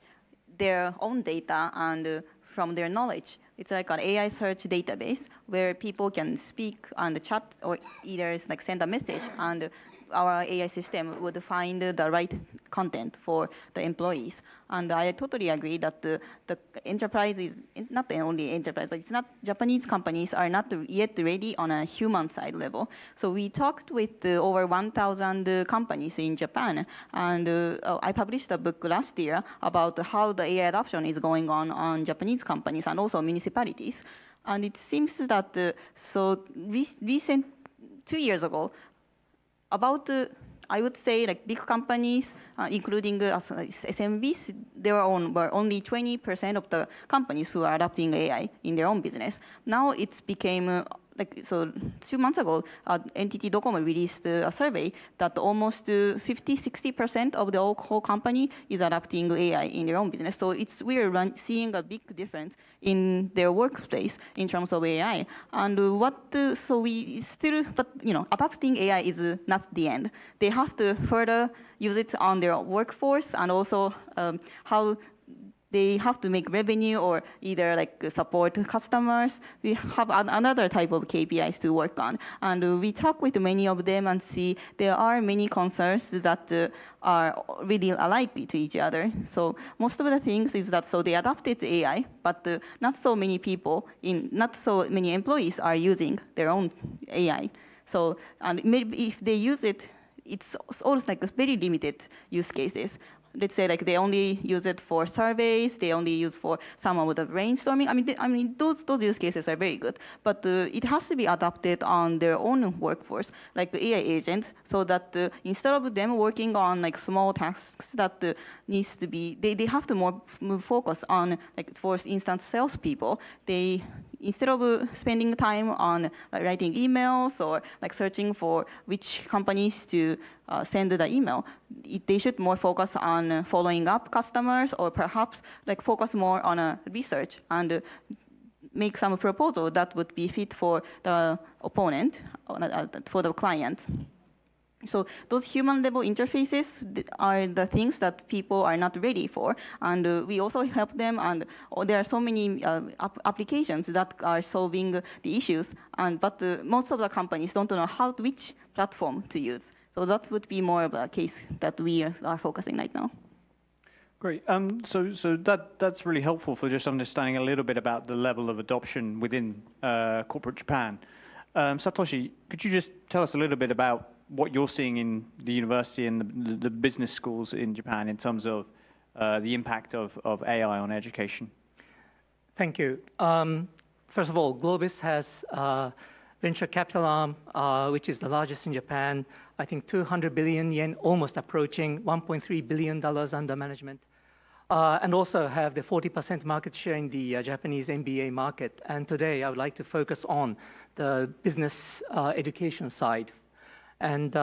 their own data and from their knowledge. It's like an AI search database where people can speak and chat or either send a message, and our AI system would find the right content for the employees. And I totally agree that the enterprise is not only enterprise, but it's not, Japanese companies are not yet ready on a human side level. So we talked with over 1,000 companies in Japan, and I published a book last year about how the AI adoption is going on Japanese companies and also municipalities. And it seems that recent 2 years ago, about I would say big companies, including SMBs, were only 20% of the companies who are adopting AI in their own business. Now it's became 2 months ago, NTT Docomo released a survey that almost 50-60% of the whole company is adopting AI in their own business. So we're seeing a big difference in their workplace in terms of AI. And adopting AI is not the end. They have to further use it on their workforce, and also how they have to make revenue or either like support customers. We have another type of KPIs to work on. And we talk with many of them and see there are many concerns that are really alike to each other. So most of the things is that so they adopted AI, but not so many people, not so many employees are using their own AI. So and maybe if they use it, it's almost like very limited use cases. Let's say like they only use it for surveys, they only use for some of the brainstorming. I mean those use cases are very good, but it has to be adapted on their own workforce, like the AI agent, so that instead of them working on like small tasks that needs to be, they have to more focus on, like for instance, salespeople. They instead of spending time on writing emails or like searching for which companies to send the email, they should more focus on following up customers, or perhaps like focus more on research and make some proposal that would be fit for the opponent, for the client. So those human level interfaces are the things that people are not ready for, and we also help them. And there are so many applications that are solving the issues, but most of the companies don't know which platform to use. So that would be more of a case that we are focusing right now. Great. So that's really helpful for just understanding a little bit about the level of adoption within corporate Japan. Satoshi, could you just tell us a little bit about what you're seeing in the university and the business schools in Japan in terms of the impact of AI on education? Thank you. First of all, Globis has venture capital arm, which is the largest in Japan. I think 200 billion yen, almost approaching $1.3 billion under management. And also have the 40% market share in the Japanese MBA market. And today I would like to focus on the business education side. And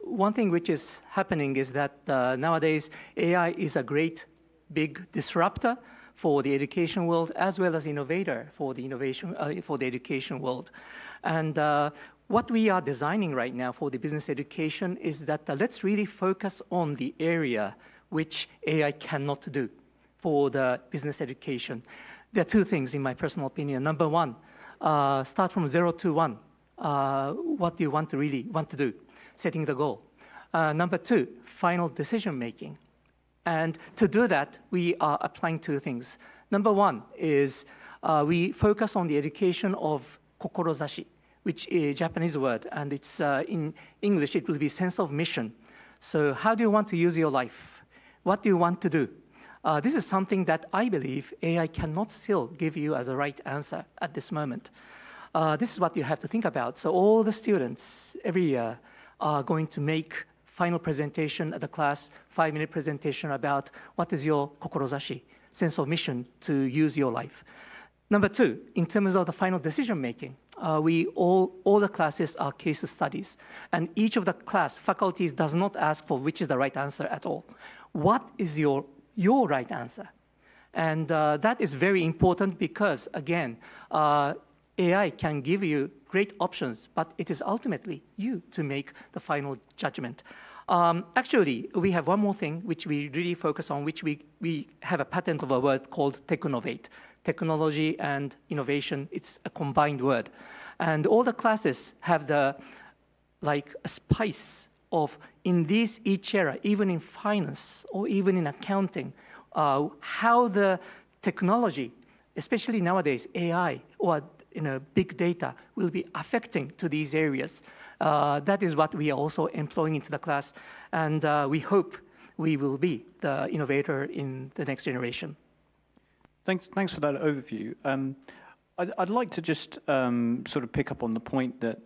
one thing which is happening is that nowadays AI is a great big disruptor for the education world, as well as innovator for the education world. And what we are designing right now for the business education is that let's really focus on the area which AI cannot do for the business education. There are two things in my personal opinion. Number one, start from 0 to 1. What do you really want to do? Setting the goal. Number two, final decision making. And to do that, we are applying two things. Number one is we focus on the education of kokorozashi, which is a Japanese word, and it's in English it will be sense of mission. So how do you want to use your life? What do you want to do? This is something that I believe AI cannot still give you as a right answer at this moment. This is what you have to think about. So all the students every year are going to make final presentation at the class, 5-minute presentation about what is your kokorozashi, sense of mission to use your life. Number two, in terms of the final decision making, all the classes are case studies, and each of the class faculties does not ask for which is the right answer at all. What is your right answer? And that is very important because, again, AI can give you great options, but it is ultimately you to make the final judgment. Actually, we have one more thing which we really focus on, which we have a patent of a word called Technovate. Technology and innovation, it's a combined word. And all the classes have the, like, a spice of, in this each area, even in finance or even in accounting, how the technology, especially nowadays, AI or big data, will be affecting to these areas. That is what we are also employing into the class, and we hope we will be the innovator in the next generation. Thanks for that overview. I'd like to just sort of pick up on the point that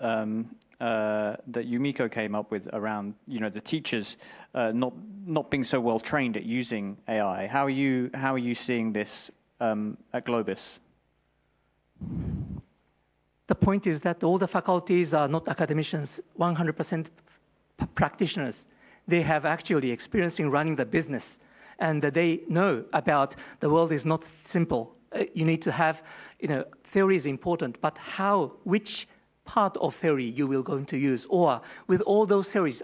that Yumiko came up with around the teachers not being so well trained at using AI. How are you seeing this at Globis? The point is that all the faculties are not academicians, 100% practitioners. They have actually experience in running the business, and they know about the world is not simple. You need to have, theory is important, but which part of theory you will going to use, or with all those theories,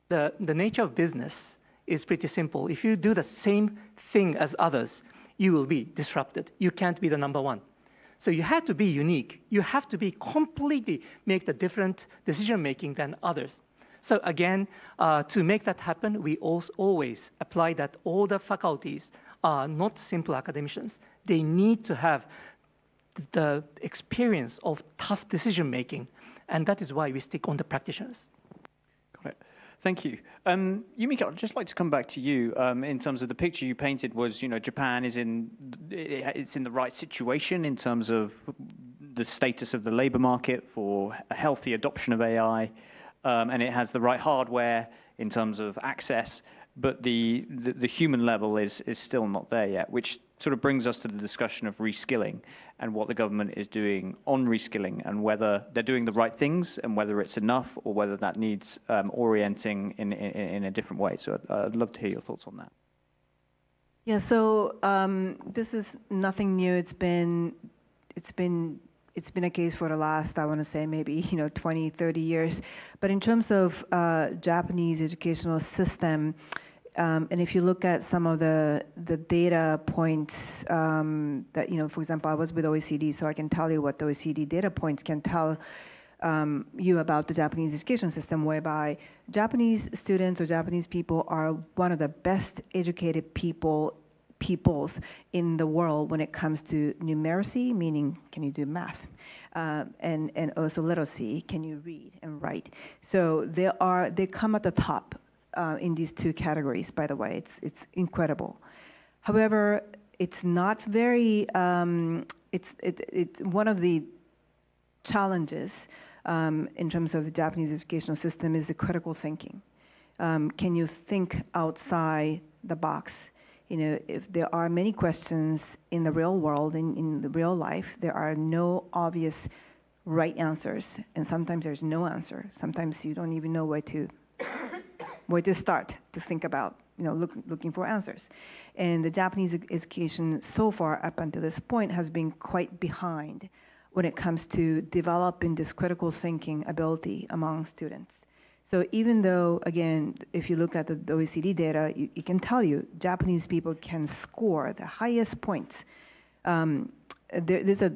the nature of business is pretty simple. If you do the same thing as others, you will be disrupted. You can't be the number one. So you have to be unique. You have to be completely make the different decision-making than others. So again, to make that happen, we also always apply that all the faculties are not simple academicians. They need to have the experience of tough decision-making, and that is why we stick on the practitioners. Got it. Thank you. Yumiko, I'd just like to come back to you in terms of the picture you painted was, Japan is it's in the right situation in terms of the status of the labor market for a healthy adoption of AI, and it has the right hardware in terms of access, but the human level is still not there yet, which sort of brings us to the discussion of reskilling and what the government is doing on reskilling and whether they're doing the right things and whether it's enough or whether that needs orienting in a different way. So I'd love to hear your thoughts on that. Yeah, so this is nothing new. It's been a case for the last, I want to say, maybe 20, 30 years. But in terms of Japanese educational system, and if you look at some of the data points that, for example, I was with OECD, so I can tell you what the OECD data points can tell you about the Japanese education system, whereby Japanese students or Japanese people are one of the best educated peoples in the world when it comes to numeracy, meaning can you do math, and also literacy, can you read and write. So they come at the top in these two categories. By the way, it's incredible. However, it's not very. It's one of the challenges in terms of the Japanese educational system is the critical thinking. Can you think outside the box? If there are many questions in the real world, in the real life, there are no obvious right answers, and sometimes there's no answer. Sometimes you don't even know where to start to think about, looking for answers. And the Japanese education so far up until this point has been quite behind when it comes to developing this critical thinking ability among students. So even though, again, if you look at the OECD data, it can tell you Japanese people can score the highest points. There's a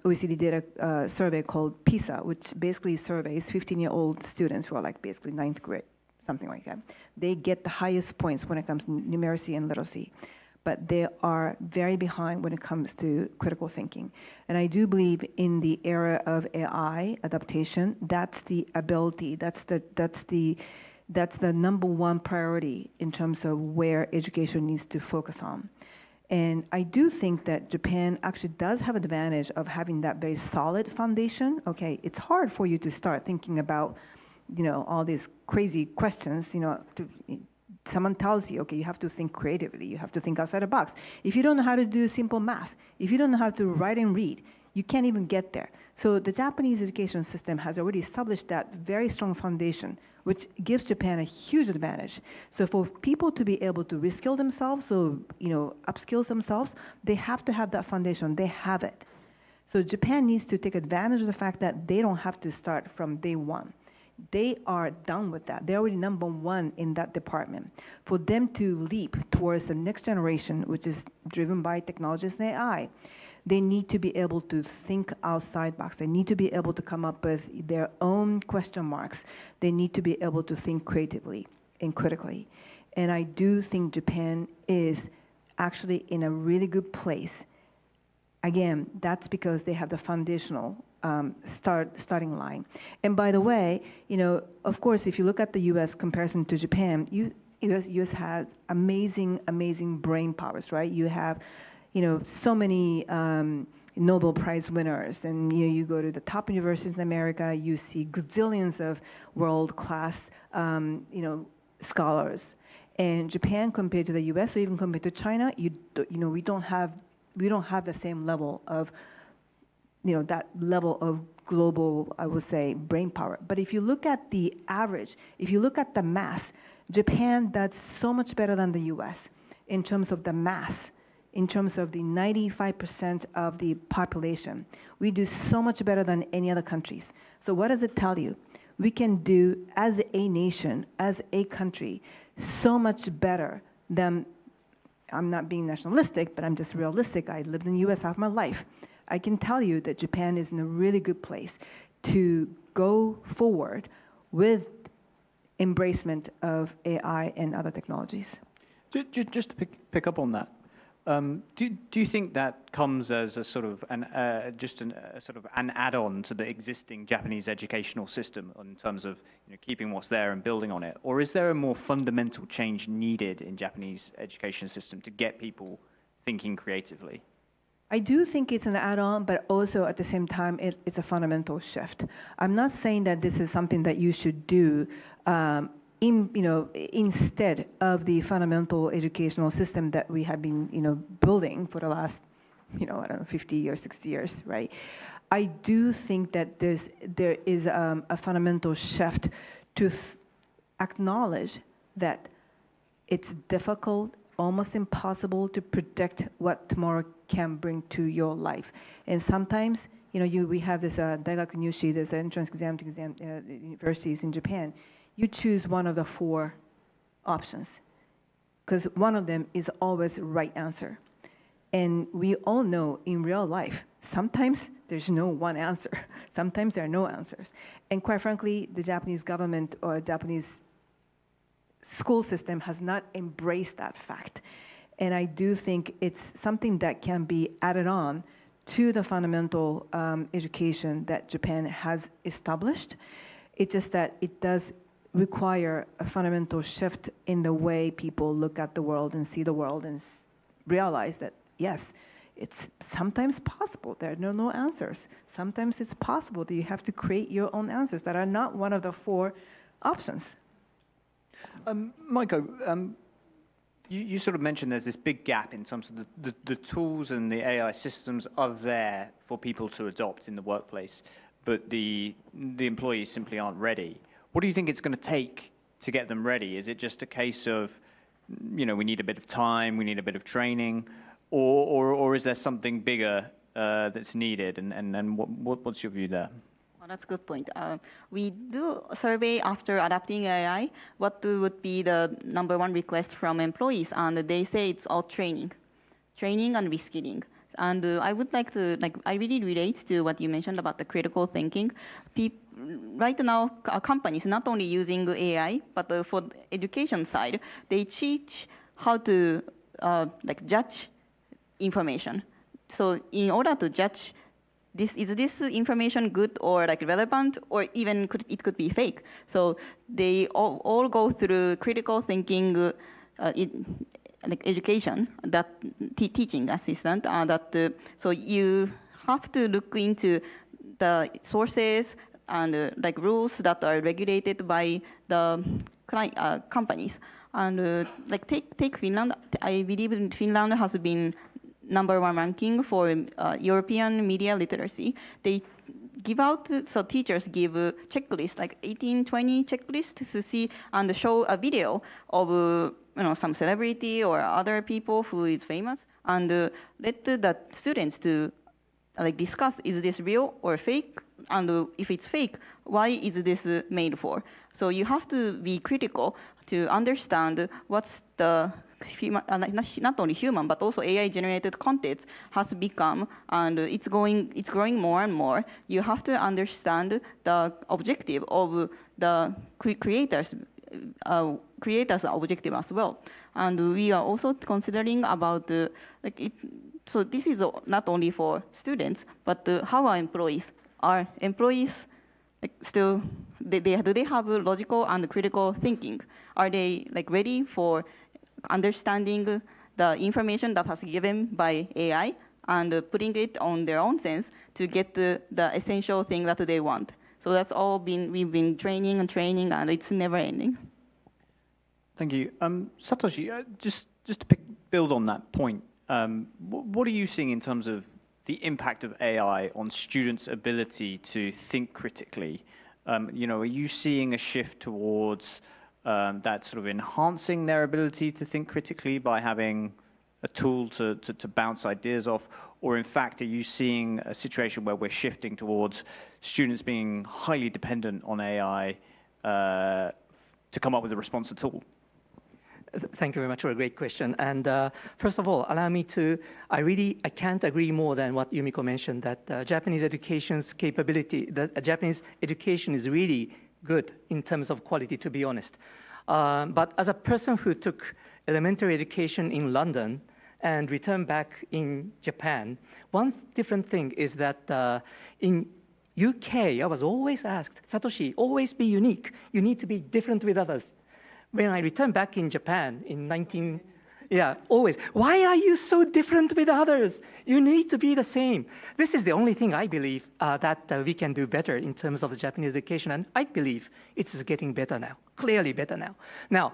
OECD data survey called PISA, which basically surveys 15-year-old students who are like basically 9th grade, something like that. They get the highest points when it comes to numeracy and literacy, but they are very behind when it comes to critical thinking. And I do believe in the era of AI adaptation, that's the ability, that's the number one priority in terms of where education needs to focus on. And I do think that Japan actually does have an advantage of having that very solid foundation. Okay, it's hard for you to start thinking about, all these crazy questions, someone tells you, okay, you have to think creatively, you have to think outside the box. If you don't know how to do simple math, if you don't know how to write and read, you can't even get there. So the Japanese education system has already established that very strong foundation, which gives Japan a huge advantage. So for people to be able to reskill themselves, so upskill themselves, they have to have that foundation. They have it. So Japan needs to take advantage of the fact that they don't have to start from day one. They are done with that. They're already number one in that department. For them to leap towards the next generation, which is driven by technologies and AI, they need to be able to think outside box. They need to be able to come up with their own question marks. They need to be able to think creatively and critically. And I do think Japan is actually in a really good place. Again, that's because they have the foundational starting line. And by the way, of course, if you look at the U.S. comparison to Japan, U.S. has amazing brain powers, right? You have, so many Nobel Prize winners, and you go to the top universities in America, you see gazillions of world-class, scholars. And Japan, compared to the U.S. or even compared to China, we don't have the same level of that level of global, I would say, brain power. But if you look at the average, if you look at the mass, Japan does so much better than the US in terms of the mass, in terms of the 95% of the population. We do so much better than any other countries. So what does it tell you? we can do as a nation, as a country, so much better than, I'm not being nationalistic, but I'm just realistic. I lived in the US half my life. I can tell you that Japan is in a really good place to go forward with embracement of AI and other technologies. Just to pick up on that, do you think that comes as a sort of an add-on to the existing Japanese educational system in terms of keeping what's there and building on it, or is there a more fundamental change needed in Japanese education system to get people thinking creatively? I do think it's an add-on, but also at the same time, it's a fundamental shift. I'm not saying that this is something that you should do instead of the fundamental educational system that we have been, building for the last, 50 years, 60 years, right? I do think that there is a fundamental shift to acknowledge that it's difficult, almost impossible to predict what tomorrow can bring to your life. And sometimes, we have this Daigaku Nyushi, this entrance exam to universities in Japan. You choose one of the 4 options because one of them is always the right answer. And we all know in real life, sometimes there's no one answer. Sometimes there are no answers. And quite frankly, the Japanese government or Japanese school system has not embraced that fact. And I do think it's something that can be added on to the fundamental education that Japan has established. It's just that it does require a fundamental shift in the way people look at the world and see the world and realize that, yes, it's sometimes possible. There are no answers. Sometimes it's possible that you have to create your own answers that are not one of the 4 options. Maiko, you sort of mentioned there's this big gap in terms of the tools and the AI systems are there for people to adopt in the workplace, but the employees simply aren't ready. What do you think it's going to take to get them ready? Is it just a case of, we need a bit of time, we need a bit of training, or is there something bigger that's needed? And what's your view there? Well, that's a good point. We do a survey after adopting AI. What would be the #1 request from employees? And they say it's all training and reskilling. And I would like to, I really relate to what you mentioned about the critical thinking. Right now, companies not only using AI, but for the education side, they teach how to judge information. So in order to judge is this information good or relevant, or even it could be fake. So they all go through critical thinking education, that teaching assistant, so you have to look into the sources and rules that are regulated by the companies. And take Finland. I believe Finland has been #1 ranking for European media literacy. They give out, so teachers give a checklist, 18, 20 checklists to see and show a video of some celebrity or other people who is famous, and let the students to discuss, is this real or fake? And if it's fake, why is this made for? So you have to be critical to understand what's the not only human but also AI-generated content has become, and it's growing more and more. You have to understand the objective of the creators objective as well. And we are also considering about so this is not only for students, but how are employees? Are employees still, do they have logical and critical thinking? Are they ready for understanding the information that has given by AI and putting it on their own sense to get the essential thing that they want? So that's all we've been training, and it's never ending. Thank you. Satoshi, just to build on that point, what are you seeing in terms of the impact of AI on students' ability to think critically? Are you seeing a shift towards that sort of enhancing their ability to think critically by having a tool to bounce ideas off, or in fact, are you seeing a situation where we're shifting towards students being highly dependent on AI to come up with a responsive tool? Thank you very much for a great question. And first of all, allow me to, I can't agree more than what Yumiko mentioned, that Japanese education's capability, that Japanese education is really good in terms of quality, to be honest. But as a person who took elementary education in London and returned back in Japan, one different thing is that in UK, I was always asked, Satoshi, always be unique. You need to be different with others. When I returned back in Japan in always, why are you so different with others? You need to be the same. This is the only thing I believe that we can do better in terms of the Japanese education, and I believe it's getting better now, clearly better now. Now,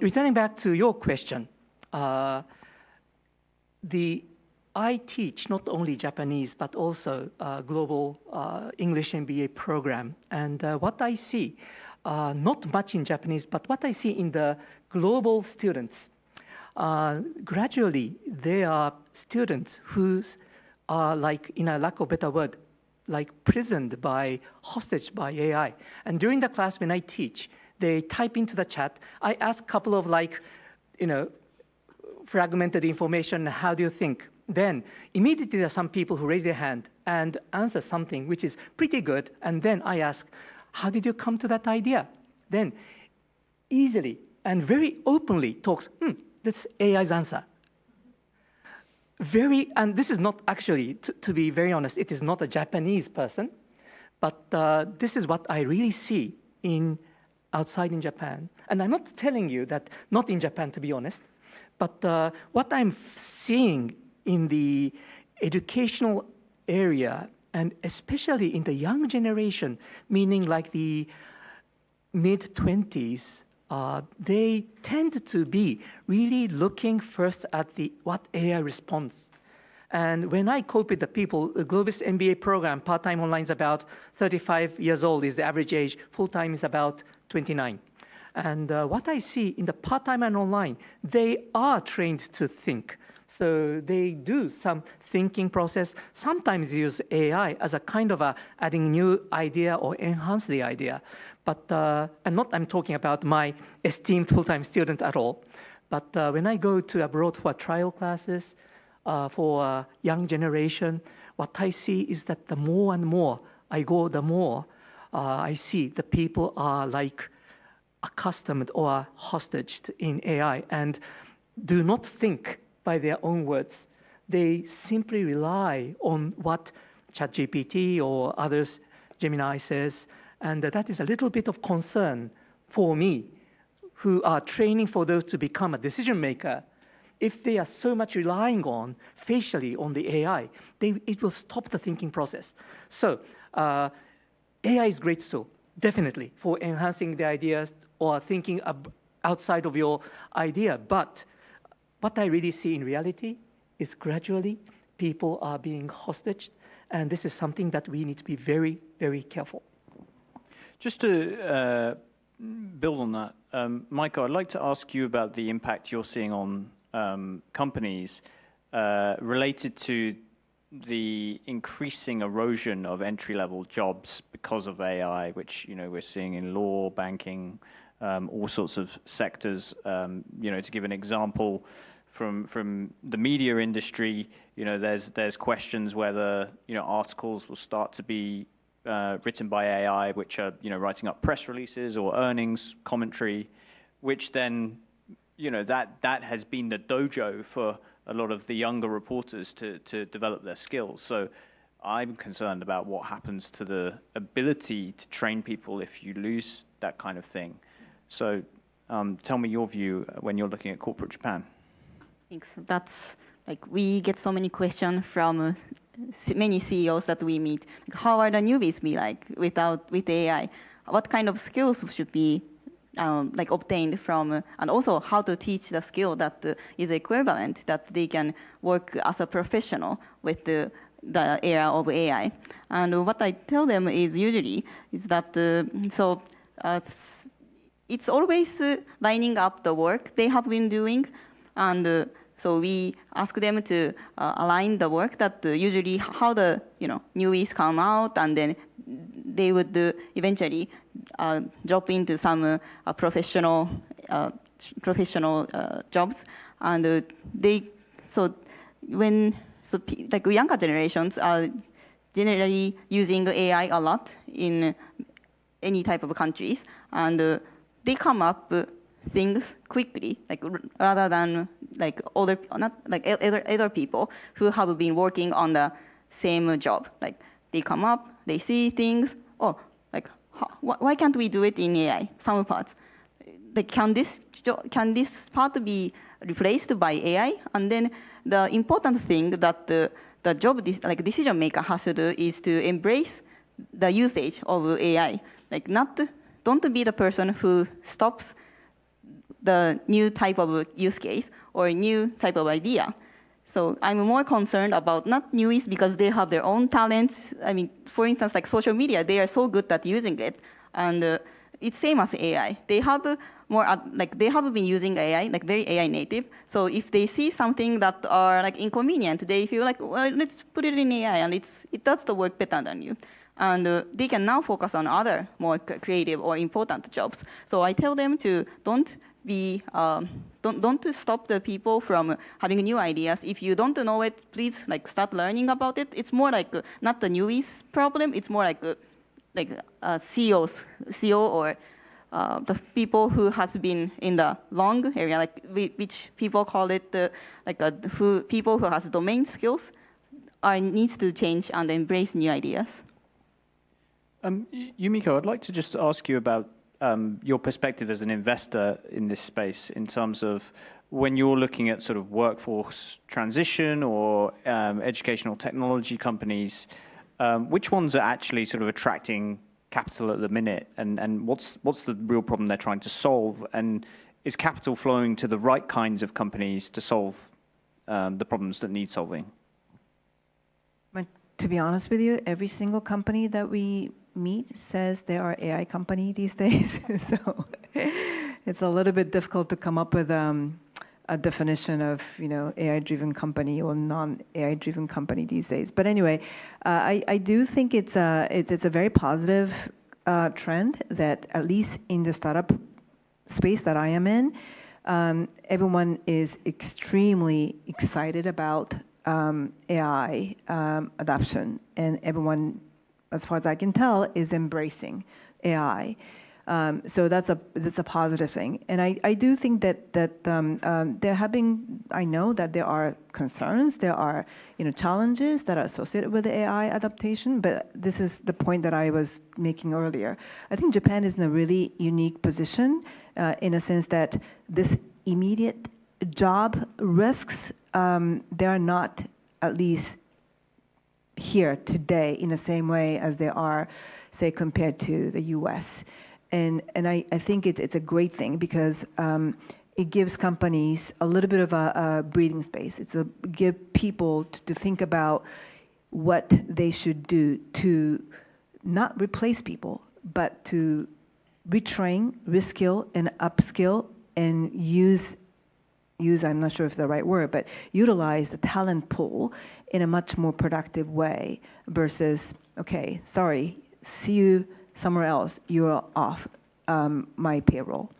returning back to your question, I teach not only Japanese, but also global English MBA program, and what I see, not much in Japanese, but what I see in the global students, gradually they are students who are like, in a lack of a better word, like prisoned by, hostage by AI. And during the class when I teach, they type into the chat, I ask a couple of fragmented information, how do you think? Then immediately there are some people who raise their hand and answer something which is pretty good, and then I ask, how did you come to that idea? Then easily and very openly talks, that's AI's answer. And this is not actually, to be very honest, it is not a Japanese person, but this is what I really see outside in Japan. And I'm not telling you that not in Japan, to be honest, but what I'm seeing in the educational area, and especially in the young generation, meaning like the mid-20s, they tend to be really looking first at what AI responds. And when I cope with the people, the Globis MBA program, part-time online is about 35 years old is the average age, full-time is about 29. And what I see in the part-time and online, they are trained to think. So they do some thinking process, sometimes use AI as a kind of adding new idea or enhance the idea. But, I'm talking about my esteemed full-time student at all. But when I go to abroad for trial classes for young generation, what I see is that the more and more I go, the more I see the people are like accustomed or hostage in AI and do not think by their own words. They simply rely on what ChatGPT or others, Gemini says, and that is a little bit of concern for me, who are training for those to become a decision maker. If they are so much relying on facially on the AI, it will stop the thinking process. So AI is a great tool, definitely, for enhancing the ideas or thinking outside of your idea. But what I really see in reality is gradually people are being hostaged, and this is something that we need to be very, very careful. Just to build on that, Michael, I'd like to ask you about the impact you're seeing on companies related to the increasing erosion of entry-level jobs because of AI, which we're seeing in law, banking, all sorts of sectors. To give an example, from the media industry, there's questions whether articles will start to be written by AI, which are writing up press releases or earnings commentary, which then that has been the dojo for a lot of the younger reporters to develop their skills. So I'm concerned about what happens to the ability to train people if you lose that kind of thing. So tell me your view when you're looking at corporate Japan. Thanks. That's we get so many questions from many CEOs that we meet. How are the newbies be like with AI? What kind of skills should be obtained from, and also how to teach the skill that is equivalent, that they can work as a professional with the era of AI. And what I tell them is usually is that it's always lining up the work they have been doing, and So we ask them to align the work that usually how the newies come out, and then they would eventually drop into some professional jobs, and like younger generations are generally using AI a lot in any type of countries, and they come up things quickly, like rather than like other people who have been working on the same job. Like they come up, they see things. Oh, like why can't we do it in AI? Some parts, like can this part be replaced by AI? And then the important thing that the job decision maker has to do is to embrace the usage of AI. Like don't be the person who stops the new type of use case or new type of idea. So I'm more concerned about not newies because they have their own talents. I mean, for instance, like social media, they are so good at using it, and it's same as AI. They have they have been using AI, like very AI native. So if they see something that are like inconvenient, they feel like, well, let's put it in AI, and it does the work better than you. And they can now focus on other more creative or important jobs. So I tell them to don't stop the people from having new ideas. If you don't know it, please like start learning about it. It's more like not the newies problem. It's more like CEO or the people who has been in the long area, like which people call it people who has domain skills, needs to change and embrace new ideas. Yumiko, I'd like to just ask you about your perspective as an investor in this space in terms of when you're looking at sort of workforce transition or educational technology companies, which ones are actually sort of attracting capital at the minute, and what's the real problem they're trying to solve, and is capital flowing to the right kinds of companies to solve the problems that need solving? To be honest with you, every single company that we meet says they are AI company these days. So it's a little bit difficult to come up with a definition of AI-driven company or non-AI-driven company these days. But anyway, I do think it's a very positive trend that at least in the startup space that I am in, everyone is extremely excited about AI adoption, and everyone, as far as I can tell, is embracing AI. So that's a positive thing, and I do think that there have been. I know that there are concerns, there are challenges that are associated with the AI adaptation. But this is the point that I was making earlier. I think Japan is in a really unique position in a sense that this immediate job risks, they are not, at least here today, in the same way as they are, say, compared to the U.S. And I think it's a great thing because it gives companies a little bit of a breathing space. It's give people to think about what they should do to not replace people, but to retrain, reskill, and upskill, and use, I'm not sure if it's the right word, but utilize the talent pool in a much more productive way versus, okay, sorry, see you somewhere else, you're off my payroll.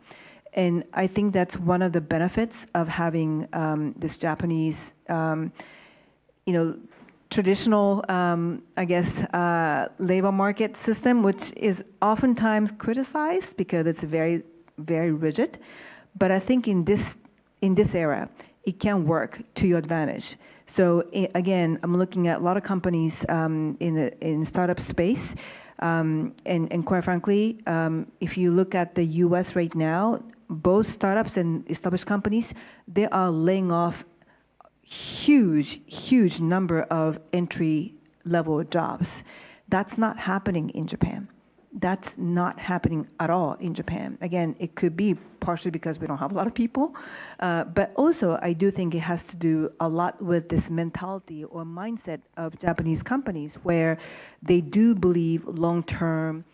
And I think that's one of the benefits of having this Japanese, traditional, I guess, labor market system, which is oftentimes criticized because it's very, very rigid. But I think in this era, it can work to your advantage. So again, I'm looking at a lot of companies in startup space, and quite frankly, if you look at the U.S. right now, both startups and established companies, they are laying off huge number of entry-level jobs. That's not happening in Japan. That's not happening at all in Japan. Again, it could be partially because we don't have a lot of people, but also I do think it has to do a lot with this mentality or mindset of Japanese companies where they do believe long-term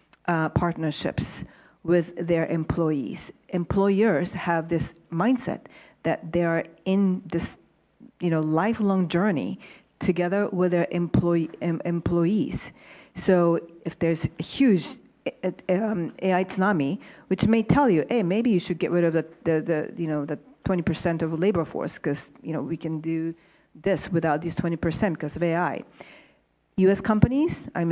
partnerships with their employees. Employers have this mindset that they are in this lifelong journey together with their employees. So if there's a huge AI tsunami, which may tell you, hey, maybe you should get rid of the 20% of labor force because we can do this without these 20% because of AI. U.S. companies, I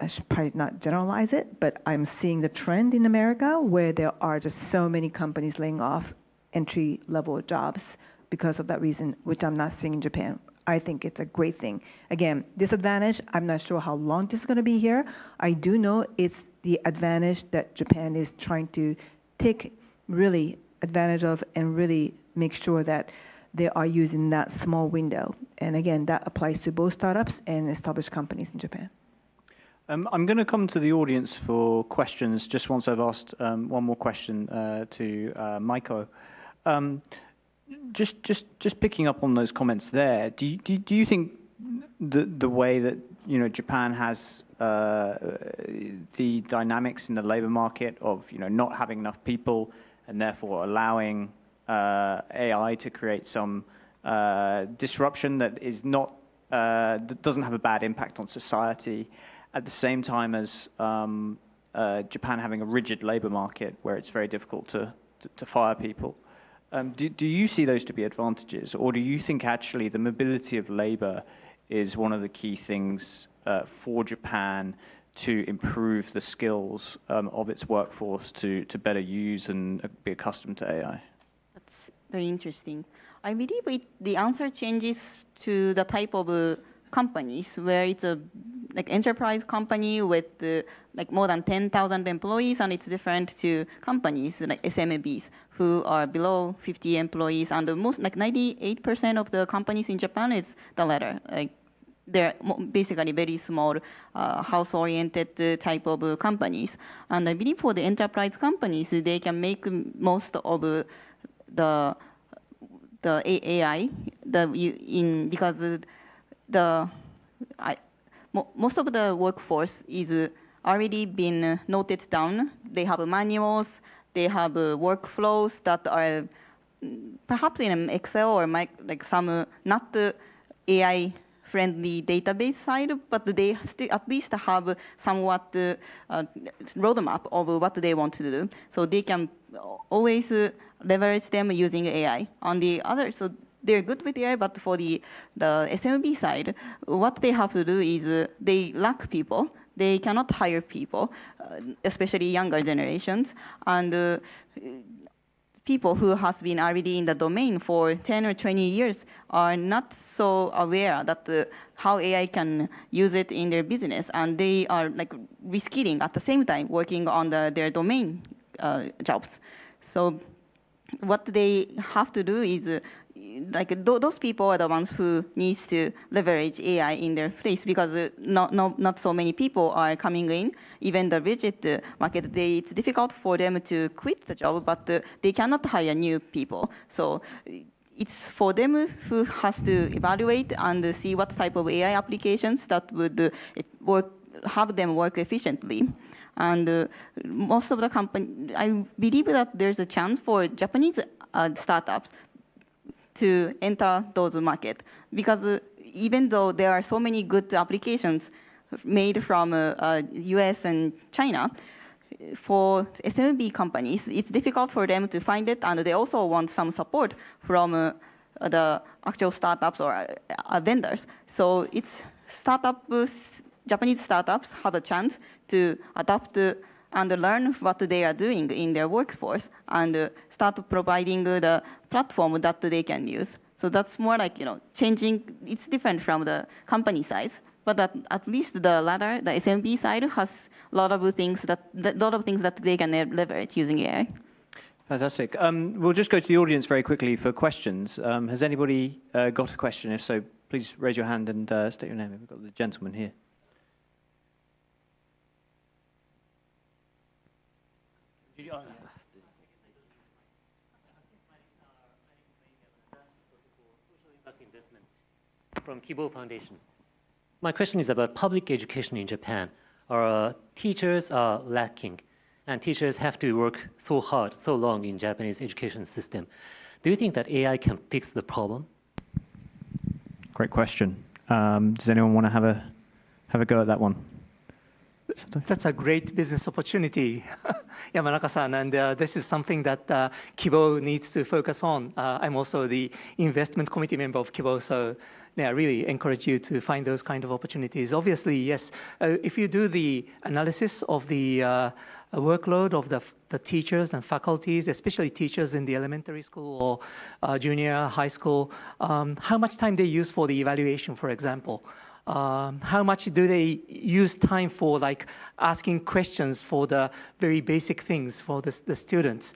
should probably not generalize it, but I'm seeing the trend in America where there are just so many companies laying off entry-level jobs because of that reason, which I'm not seeing in Japan. I think it's a great thing. Again, disadvantage, I'm not sure how long this is going to be here. I do know it's the advantage that Japan is trying to take really advantage of and really make sure that they are using that small window. And again, that applies to both startups and established companies in Japan. I'm going to come to the audience for questions just once I've asked one more question to Maiko. Just picking up on those comments there, do you think the way that Japan has the dynamics in the labor market of not having enough people and therefore allowing AI to create some disruption that is not that doesn't have a bad impact on society, at the same time as Japan having a rigid labor market where it's very difficult to fire people? Do you see those to be advantages, or do you think actually the mobility of labor is one of the key things for Japan to improve the skills of its workforce to better use and be accustomed to AI? That's very interesting. I believe the answer changes to the type of companies, where it's a enterprise company with more than 10,000 employees, and it's different to companies like SMBs who are below 50 employees. And most 98% of the companies in Japan is the latter. They're basically very small, house-oriented type of companies. And I believe for the enterprise companies, they can make most of the AI because most of the workforce is already been noted down. They have manuals, they have workflows that are perhaps in Excel or some not AI friendly database side, but they still at least have somewhat roadmap of what they want to do. So they can always leverage them using AI. On the other, so they're good with AI, but for the SMB side, what they have to do is they lack people. They cannot hire people, especially younger generations. And people who has been already in the domain for 10 or 20 years are not so aware that how AI can use it in their business, and they are reskilling at the same time, working on their domain jobs. So what they have to do is those people are the ones who needs to leverage AI in their place, because not so many people are coming in. Even the rigid market, it's difficult for them to quit the job, but they cannot hire new people. So it's for them who has to evaluate and see what type of AI applications that would have them work efficiently. And most of the company, I believe that there's a chance for Japanese startups to enter those markets, because even though there are so many good applications made from US and China, for SMB companies, it's difficult for them to find it, and they also want some support from the actual startups or vendors. So it's Japanese startups have a chance to adapt and learn what they are doing in their workforce and start providing the platform that they can use. So that's more changing. It's different from the company side, but at least the latter, the SMB side, has a lot of things that they can leverage using AI. Fantastic. We'll just go to the audience very quickly for questions. Has anybody got a question? If so, please raise your hand and state your name. We've got the gentleman here. From Kibo Foundation. My question is about public education in Japan. Our teachers are lacking, and teachers have to work so hard, so long in Japanese education system. Do you think that AI can fix the problem? Great question. Does anyone want to have a go at that one? That's a great business opportunity, Yamanaka-san, and this is something that Kibo needs to focus on. I'm also the investment committee member of Kibo, so I really encourage you to find those kind of opportunities. Obviously, yes, if you do the analysis of the workload of the teachers and faculties, especially teachers in the elementary school or junior high school, how much time they use for the evaluation, for example. How much do they use time for like asking questions for the very basic things for the students?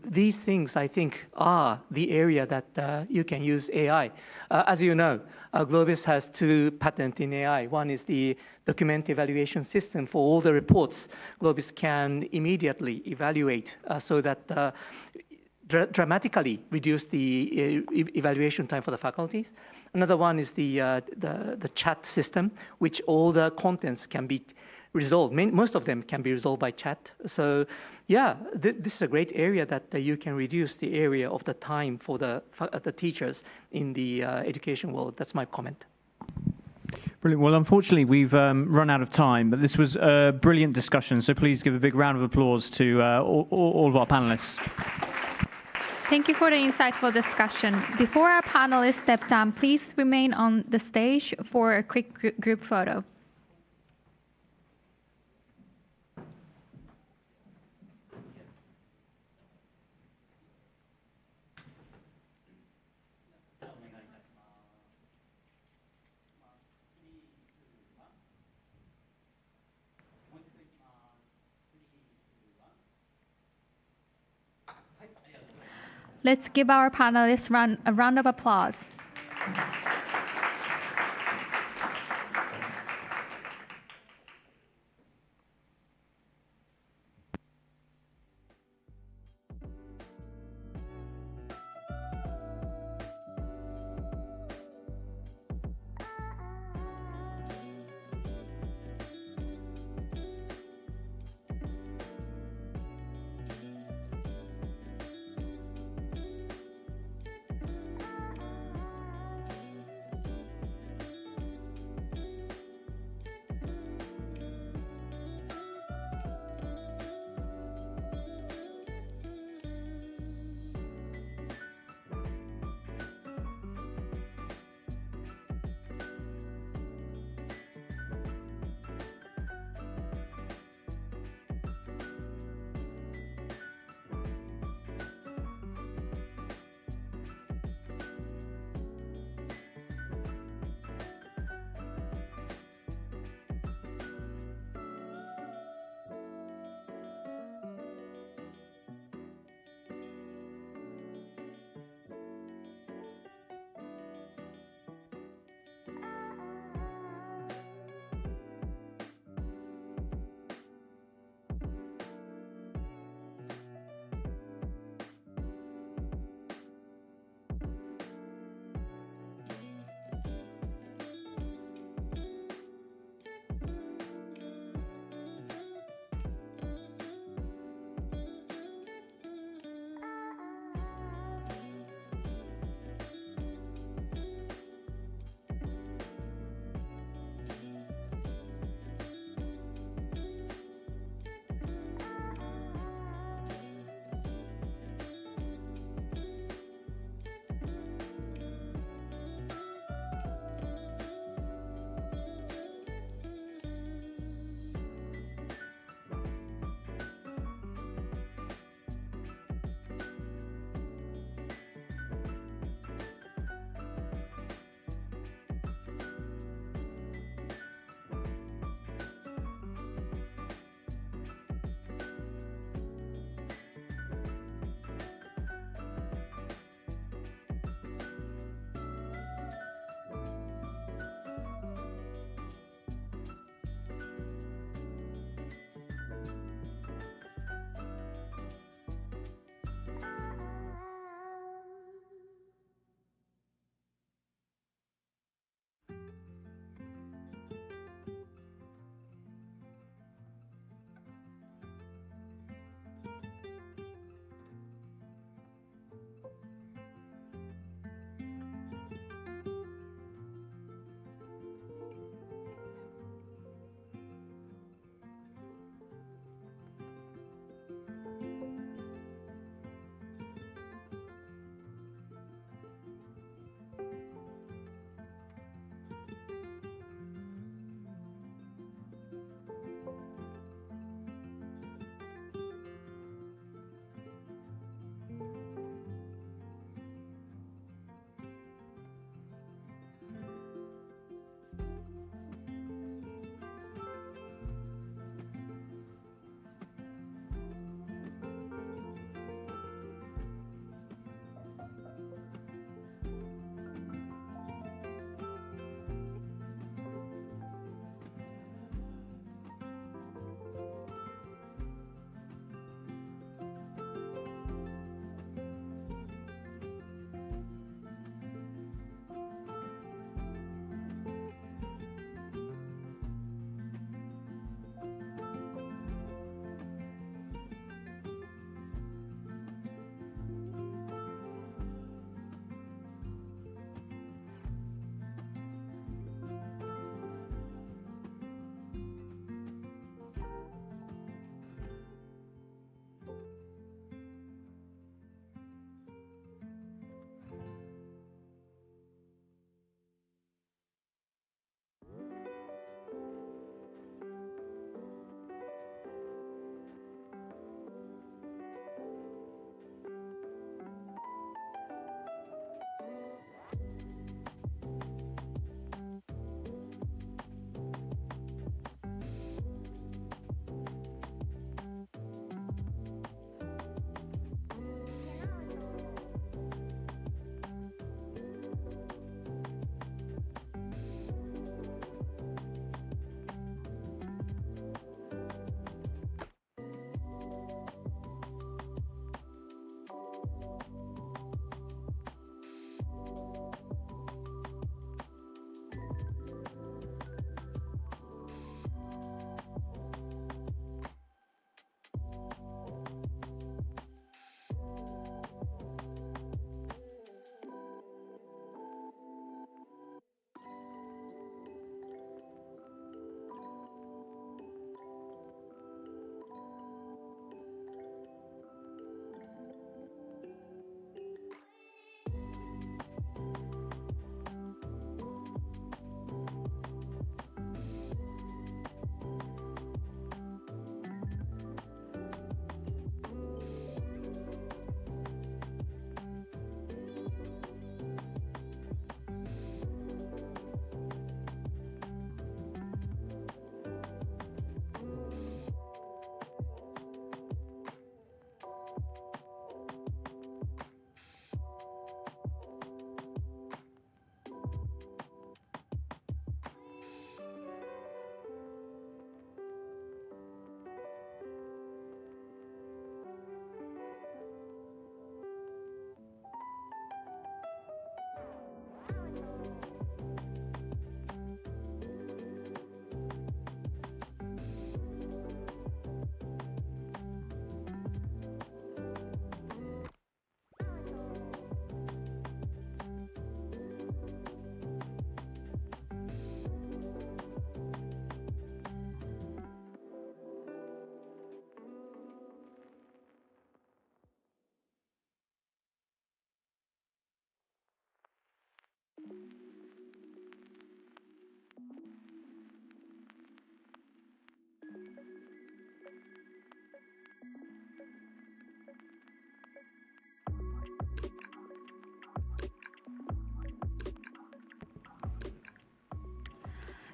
These things, I think, are the area that you can use AI. As you know, Globis has 2 patents in AI. One is the document evaluation system for all the reports. Globis can immediately evaluate so that dramatically reduce the evaluation time for the faculties. Another one is the chat system, which all the contents can be resolved. Most of them can be resolved by chat. So, yeah, this is a great area that you can reduce the area of the time for the teachers in the education world. That's my comment. Brilliant. Well, unfortunately, we've run out of time, but this was a brilliant discussion. So please give a big round of applause to all of our panelists. Thank you for the insightful discussion. Before our panelists step down, please remain on the stage for a quick group photo. Let's give our panelists a round of applause.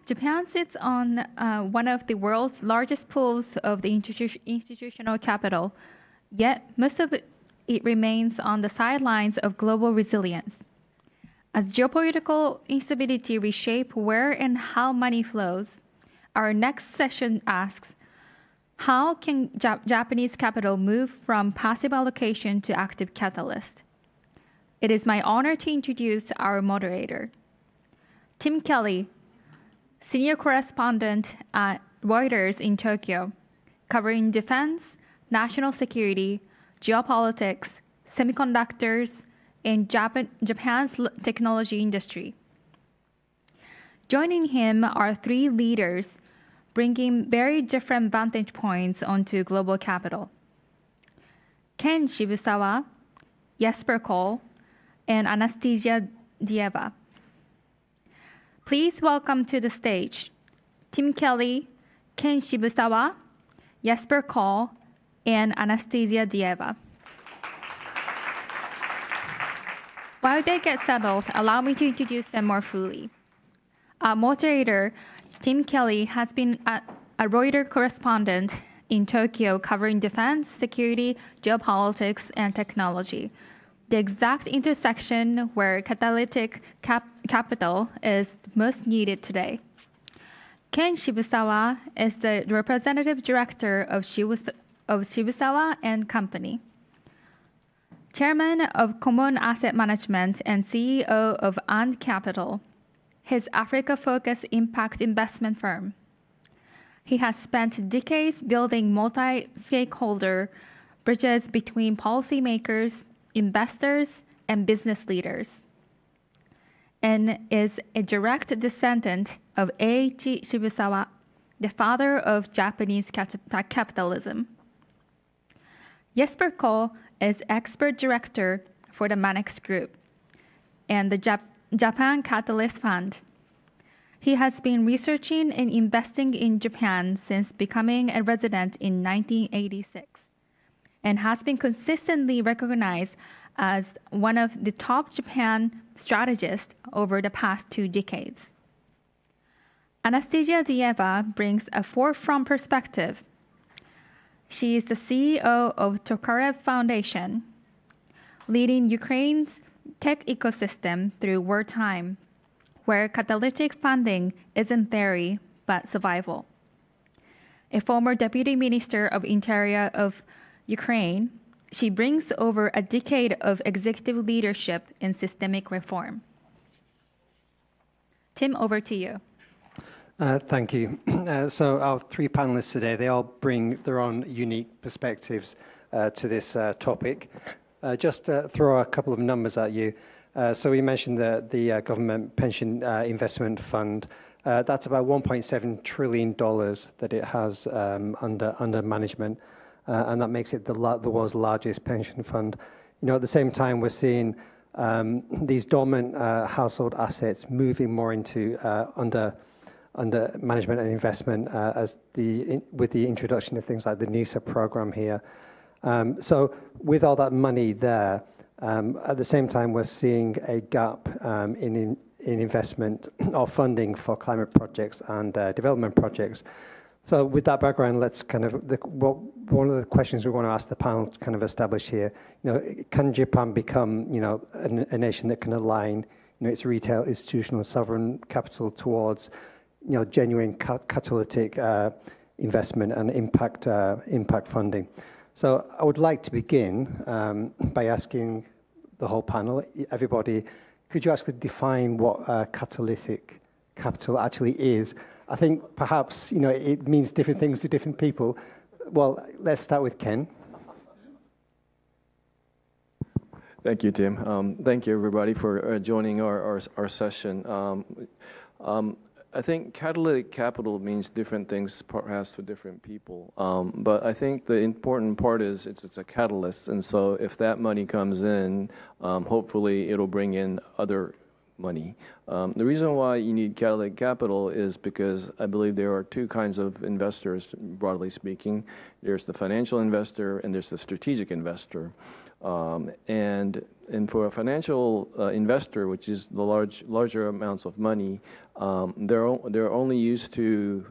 Japan sits on one of the world's largest pools of the institutional capital, yet most of it remains on the sidelines of global resilience. As geopolitical instability reshape where and how money flows, our next session asks, how can Japanese capital move from passive allocation to active catalyst? It is my honor to introduce our moderator, Tim Kelly, senior correspondent at Reuters in Tokyo, covering defense, national security, geopolitics, semiconductors, and Japan's technology industry. Joining him are three leaders bringing very different vantage points onto global capital. Ken Shibusawa, Jesper Kohl, and Anastasia Dieva. Please welcome to the stage Tim Kelly, Ken Shibusawa, Jesper Kohl, and Anastasia Dieva. While they get settled, allow me to introduce them more fully. Our moderator, Tim Kelly, has been a Reuters correspondent in Tokyo covering defense, security, geopolitics, and technology, the exact intersection where catalytic capital is most needed today. Ken Shibusawa is the representative director of Shibusawa and Company, chairman of Common Asset Management and CEO of And Capital, his Africa-focused impact investment firm. He has spent decades building multi-stakeholder bridges between policymakers, investors, and business leaders, and is a direct descendant of Eiichi Shibusawa, the father of Japanese capitalism. Jesper Kohl is expert director for the Manex Group and the Japan Catalyst Fund. He has been researching and investing in Japan since becoming a resident in 1986 and has been consistently recognized as one of the top Japan strategists over the past 2 decades. Anastasia Dieva brings a forefront perspective. She is the CEO of Tokarev Foundation, leading Ukraine's tech ecosystem through wartime, where catalytic funding isn't theory, but survival. A former Deputy Minister of Interior of Ukraine, she brings over a decade of executive leadership in systemic reform. Tim, over to you. Thank you. So our 3 panelists today, they all bring their own unique perspectives to this topic. Just to throw a couple of numbers at you. So we mentioned the government pension investment fund. That's about $1.7 trillion that it has under management, and that makes it the world's largest pension fund. You know, at the same time, we're seeing these dormant household assets moving more into under management and investment with the introduction of things like the NISA program here. So with all that money there, at the same time, we're seeing a gap in investment or funding for climate projects and development projects. So with that background, let's kind of, one of the questions we want to ask the panel to kind of establish here, you know, can Japan become, you know, a nation that can align, you know, its retail, institutional, sovereign capital towards, you know, genuine catalytic investment and impact funding. So I would like to begin by asking the whole panel, everybody, could you actually define what catalytic capital actually is? I think perhaps, you know, it means different things to different people. Well, let's start with Ken. Thank you, Tim. Thank you, everybody, for joining our session. I think catalytic capital means different things perhaps for different people. But I think the important part is it's a catalyst. And so if that money comes in, hopefully it'll bring in other money. The reason why you need catalytic capital is because I believe there are 2 kinds of investors, broadly speaking. There's the financial investor and there's the strategic investor. And for a financial investor, which is the larger amounts of money, they're only used to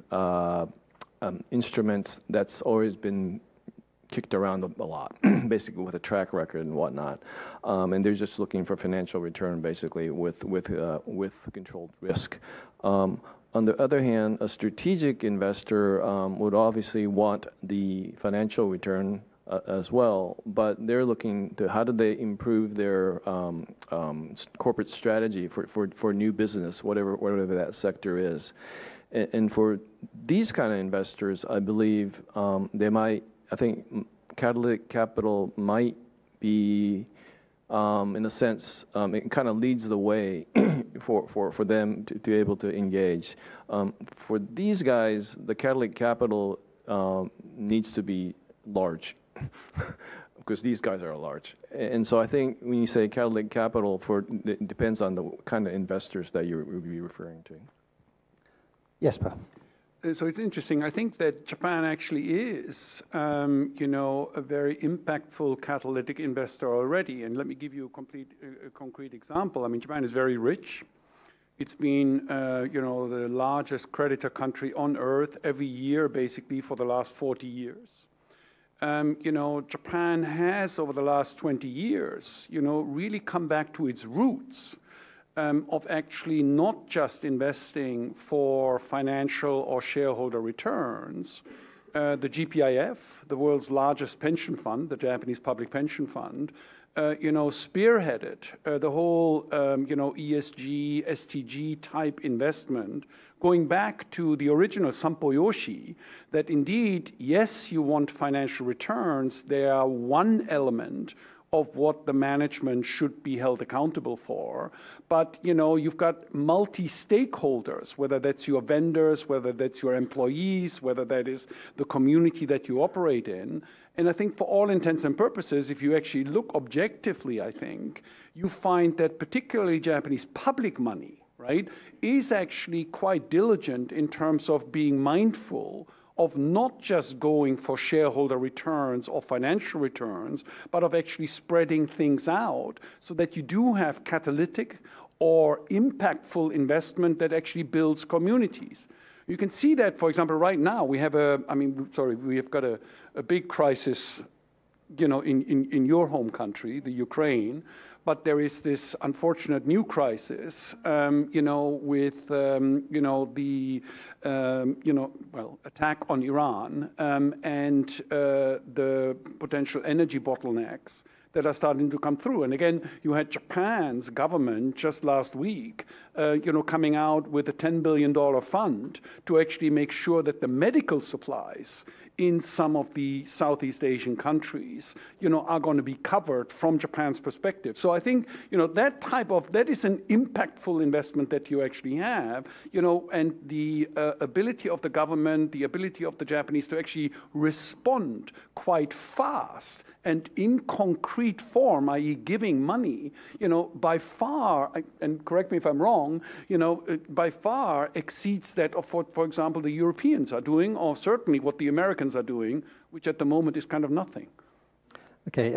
instruments that's always been kicked around a lot, basically with a track record and whatnot, and they're just looking for financial return, basically with controlled risk. On the other hand, a strategic investor would obviously want the financial return as well, but they're looking to how do they improve their corporate strategy for new business, whatever that sector is. And for these kind of investors, I believe I think catalytic capital might be, in a sense, it kind of leads the way for them to be able to engage. For these guys, the catalytic capital needs to be large because these guys are large. And so I think when you say catalytic capital, it depends on the kind of investors that you would be referring to. Yes, Paul. So it's interesting. I think that Japan actually is, a very impactful catalytic investor already. And let me give you a concrete example. I mean, Japan is very rich. It's been, the largest creditor country on earth every year, basically, for the last 40 years. Japan has, over the last 20 years, really come back to its roots. Of actually not just investing for financial or shareholder returns. The GPIF, the world's largest pension fund, the Japanese public pension fund, spearheaded the whole, ESG, STG type investment, going back to the original Sampo Yoshi, that indeed, yes, you want financial returns, they are one element of what the management should be held accountable for. But, you've got multi-stakeholders, whether that's your vendors, whether that's your employees, whether that is the community that you operate in. And I think for all intents and purposes, if you actually look objectively, I think, you find that particularly Japanese public money, right, is actually quite diligent in terms of being mindful of not just going for shareholder returns or financial returns, but of actually spreading things out so that you do have catalytic or impactful investment that actually builds communities. You can see that, for example, right now we have we have got a big crisis, in your home country, the Ukraine. But there is this unfortunate new crisis, with the attack on Iran and the potential energy bottlenecks that are starting to come through. And again, you had Japan's government just last week, coming out with a $10 billion fund to actually make sure that the medical supplies in some of the Southeast Asian countries, are going to be covered from Japan's perspective. So I think, that is an impactful investment that you actually have, and the ability of the government, the ability of the Japanese to actually respond quite fast and in concrete form, i.e. giving money, by far, and correct me if I'm wrong, by far exceeds that of what, for example, the Europeans are doing, or certainly what the Americans are doing, which at the moment is kind of nothing. Okay,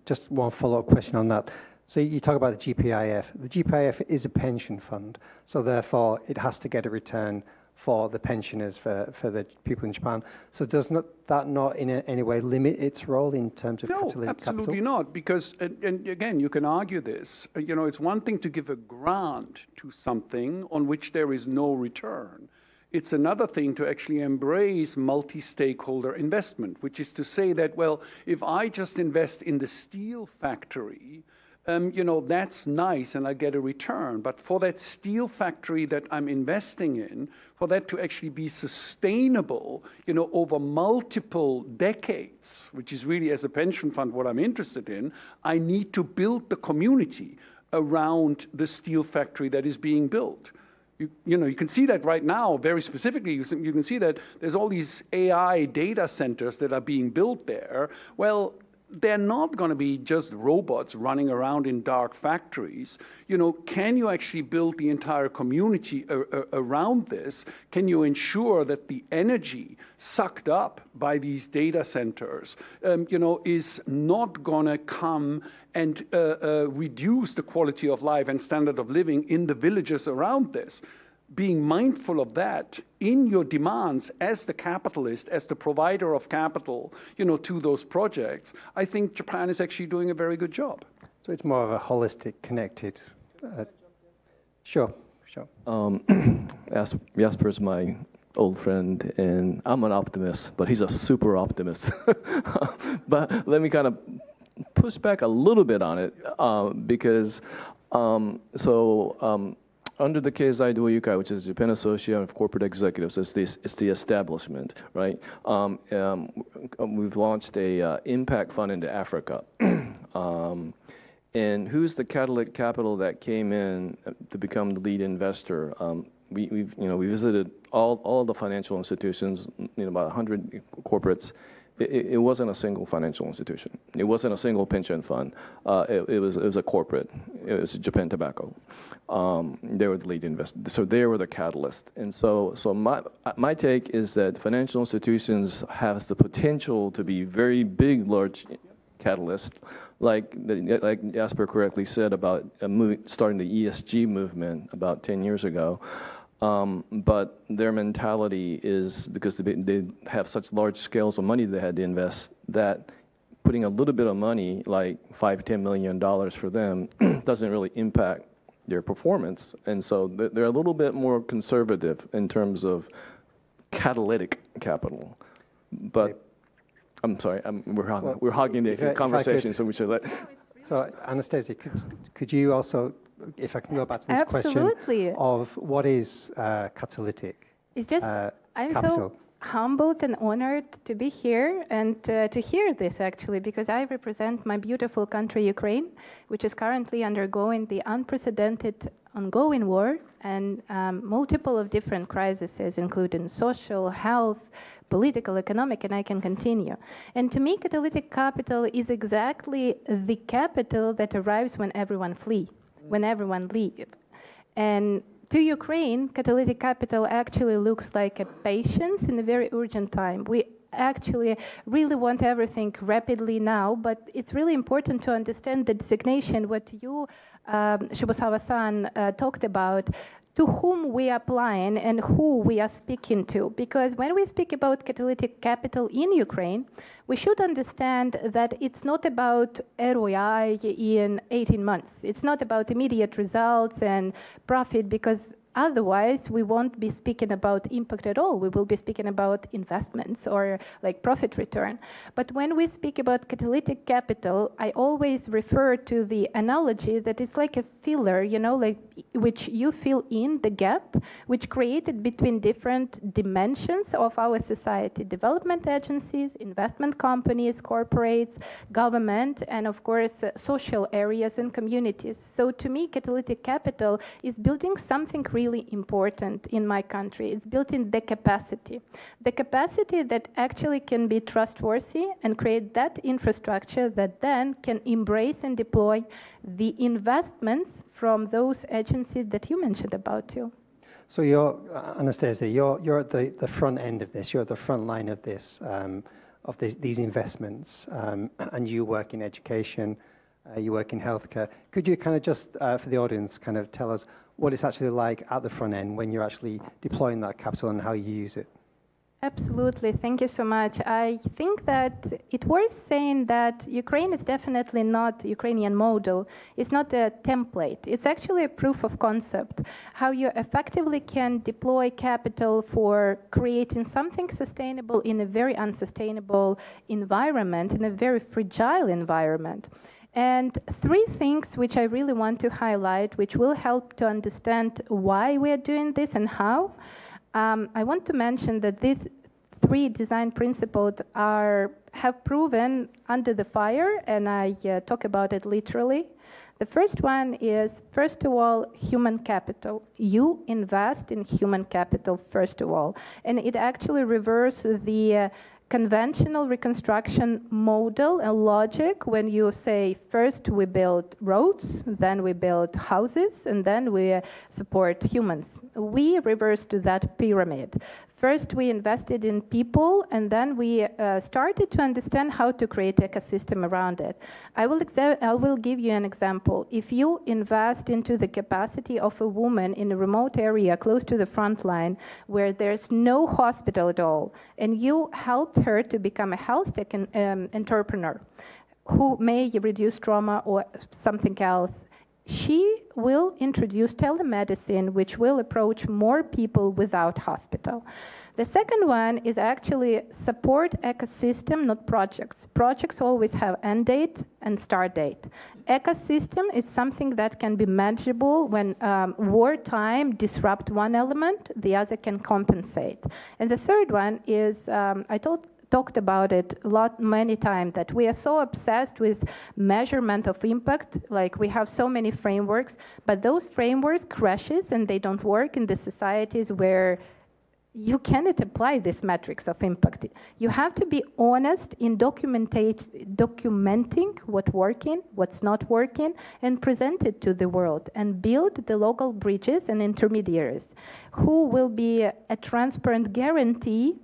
just one follow-up question on that. So you talk about the GPIF. The GPIF is a pension fund, so therefore it has to get a return for the pensioners, for the people in Japan. So does that not in any way limit its role in terms of catalytic capital? No, absolutely not, because, and again, you can argue this. It's one thing to give a grant to something on which there is no return. It's another thing to actually embrace multi-stakeholder investment, which is to say that, well, if I just invest in the steel factory, that's nice and I get a return. But for that steel factory that I'm investing in, for that to actually be sustainable, over multiple decades, which is really as a pension fund what I'm interested in, I need to build the community around the steel factory that is being built. You can see that right now, very specifically, you can see that there's all these AI data centers that are being built there. Well, they're not going to be just robots running around in dark factories. Can you actually build the entire community around this? Can you ensure that the energy sucked up by these data centers, is not going to come and reduce the quality of life and standard of living in the villages around this? Being mindful of that in your demands as the capitalist, as the provider of capital, to those projects, I think Japan is actually doing a very good job. So it's more of a holistic, connected. Sure. Jasper's my old friend, and I'm an optimist, but he's a super optimist. But let me kind of push back a little bit on it, because under the Keizai Doyukai, which is Japan Association of Corporate Executives, it's the establishment, right? We've launched a impact fund into Africa. And who's the catalytic capital that came in to become the lead investor? We visited all the financial institutions, about 100 corporates. It wasn't a single financial institution. It wasn't a single pension fund. It was a corporate. It was Japan Tobacco. They were the lead investor. So they were the catalyst. And so my take is that financial institutions have the potential to be very big, large catalysts, like Jasper correctly said about starting the ESG movement about 10 years ago. But their mentality is, because they have such large scales of money they had to invest, that putting a little bit of money, like $5-10 million for them, doesn't really impact their performance. And so they're a little bit more conservative in terms of catalytic capital. But I'm sorry, we're hogging the conversation, so we should let. So Anastasia, could you also, if I can go back to this Absolutely. question of what is catalytic? It's just, I'm so humbled and honored to be here and to hear this, actually, because I represent my beautiful country, Ukraine, which is currently undergoing the unprecedented ongoing war and multiple of different crises, including social, health, political, economic, and I can continue. And to me, catalytic capital is exactly the capital that arrives when everyone flee, when everyone leave. And to Ukraine, catalytic capital actually looks like a patience in a very urgent time. We actually really want everything rapidly now, but it's really important to understand the designation, what you, Shibusawa-san, talked about, to whom we are applying and who we are speaking to. Because when we speak about catalytic capital in Ukraine, we should understand that it's not about ROI in 18 months. It's not about immediate results and profit, because otherwise we won't be speaking about impact at all. We will be speaking about investments or like profit return. But when we speak about catalytic capital, I always refer to the analogy that it's like a filler, like which you fill in the gap, which created between different dimensions of our society: development agencies, investment companies, corporates, government, and of course, social areas and communities. So to me, catalytic capital is building something really important in my country. It's building the capacity that actually can be trustworthy and create that infrastructure that then can embrace and deploy the investments from those agencies that you mentioned about too. So you're, Anastasia, you're at the front end of this. You're at the front line of this, these investments, and you work in education, you work in healthcare. Could you kind of just, for the audience, kind of tell us what it's actually like at the front end when you're actually deploying that capital and how you use it? Absolutely. Thank you so much. I think that it's worth saying that Ukraine is definitely not Ukrainian model. It's not a template. It's actually a proof of concept, how you effectively can deploy capital for creating something sustainable in a very unsustainable environment, in a very fragile environment. And three things which I really want to highlight, which will help to understand why we are doing this and how. I want to mention that these three design principles have proven under the fire, and I talk about it literally. The first one is, first of all, human capital. You invest in human capital, first of all, and it actually reverses the conventional reconstruction model and logic when you say first we build roads, then we build houses, and then we support humans. We reversed that pyramid. First, we invested in people, and then we started to understand how to create ecosystem around it. I will give you an example. If you invest into the capacity of a woman in a remote area close to the front line where there's no hospital at all, and you helped her to become a health tech entrepreneur who may reduce trauma or something else, she will introduce telemedicine, which will approach more people without hospital. The second one is actually support ecosystem, not projects. Projects always have end date and start date. Ecosystem is something that can be manageable when wartime disrupt one element, the other can compensate. And the third one is, I talked about it many times, that we are so obsessed with measurement of impact, like we have so many frameworks, but those frameworks crashes and they don't work in the societies where you cannot apply this metrics of impact. You have to be honest in documenting what's working, what's not working, and present it to the world, and build the local bridges and intermediaries who will be a transparent guarantee,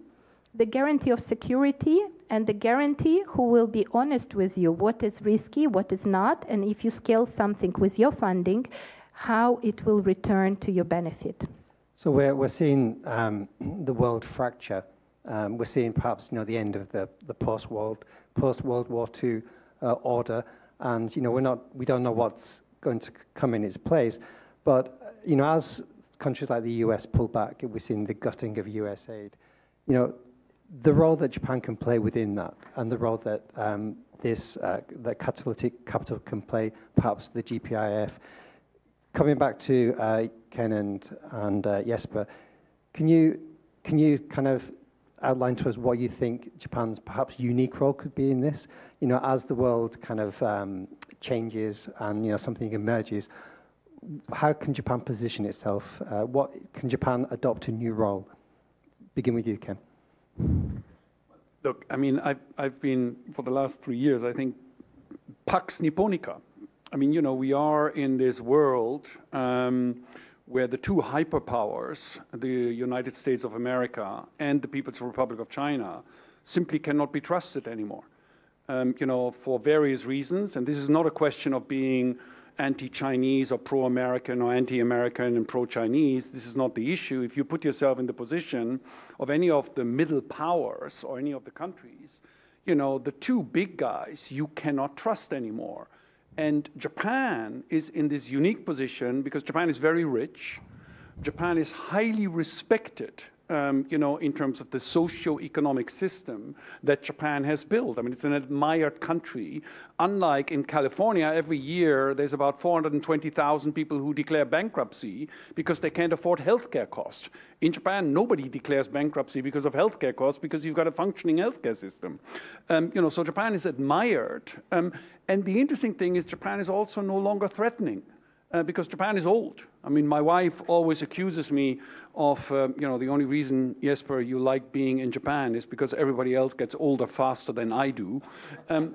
the guarantee of security, and the guarantee who will be honest with you what is risky, what is not, and if you scale something with your funding, how it will return to your benefit. So we're seeing the world fracture. We're seeing perhaps the end of the post-World War II order, and we don't know what's going to come in its place. But as countries like the US pull back, we're seeing the gutting of US aid. The role that Japan can play within that, and the role that that catalytic capital can play, perhaps the GPIF. Coming back to Ken and Jesper, can you kind of outline to us what you think Japan's perhaps unique role could be in this? As the world kind of changes and something emerges, how can Japan position itself? What can Japan adopt a new role? Begin with you, Ken. Look, I mean, I've been for the last 3 years, I think, Pax Nipponica. I mean, we are in this world where the two hyperpowers, the United States of America and the People's Republic of China, simply cannot be trusted anymore. For various reasons, and this is not a question of being anti-Chinese or pro-American or anti-American and pro-Chinese. This is not the issue. If you put yourself in the position of any of the middle powers or any of the countries, the two big guys you cannot trust anymore. And Japan is in this unique position because Japan is very rich. Japan is highly respected, in terms of the socio-economic system that Japan has built. I mean, it's an admired country. Unlike in California, every year there's about 420,000 people who declare bankruptcy because they can't afford healthcare costs. In Japan, nobody declares bankruptcy because of healthcare costs because you've got a functioning healthcare system. So Japan is admired. And the interesting thing is Japan is also no longer threatening. Because Japan is old. I mean, my wife always accuses me of, the only reason, Jesper, you like being in Japan is because everybody else gets older faster than I do.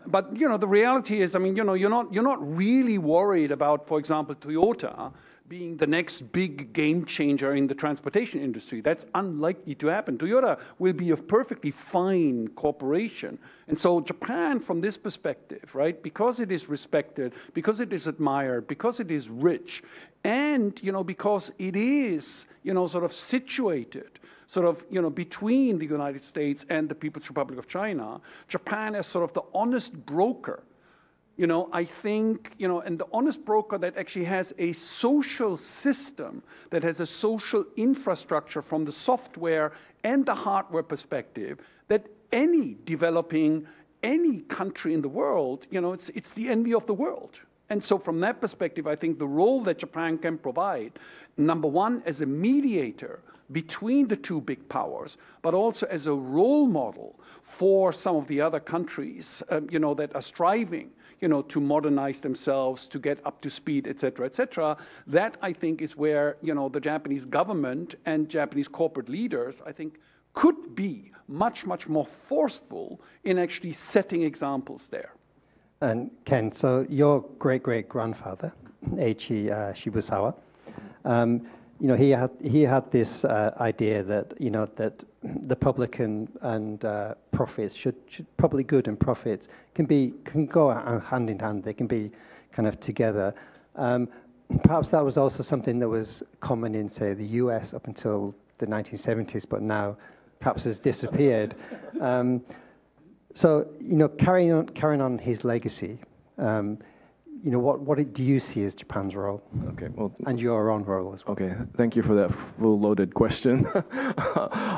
But, the reality is, I mean, you're not really worried about, for example, Toyota being the next big game changer in the transportation industry. That's unlikely to happen. Toyota will be a perfectly fine corporation. And so Japan, from this perspective, right, because it is respected, because it is admired, because it is rich, and, because it is, sort of situated between the United States and the People's Republic of China, Japan as sort of the honest broker. I think, and the honest broker that actually has a social system, that has a social infrastructure from the software and the hardware perspective, that any country in the world, it's the envy of the world. And so from that perspective, I think the role that Japan can provide, number one, as a mediator between the two big powers, but also as a role model for some of the other countries, that are striving to modernize themselves, to get up to speed, et cetera, that I think is where, the Japanese government and Japanese corporate leaders, I think, could be much, much more forceful in actually setting examples there. And Ken, so your great-great-grandfather, Eiichi Shibusawa, he had this idea that that the public and profits should public good and profits can go hand in hand. They can be kind of together. Perhaps that was also something that was common in, say, the US up until the 1970s, but now perhaps has disappeared. So carrying on his legacy. What do you see as Japan's role? Okay, well, and your own role as well. Okay, thank you for that full-loaded question.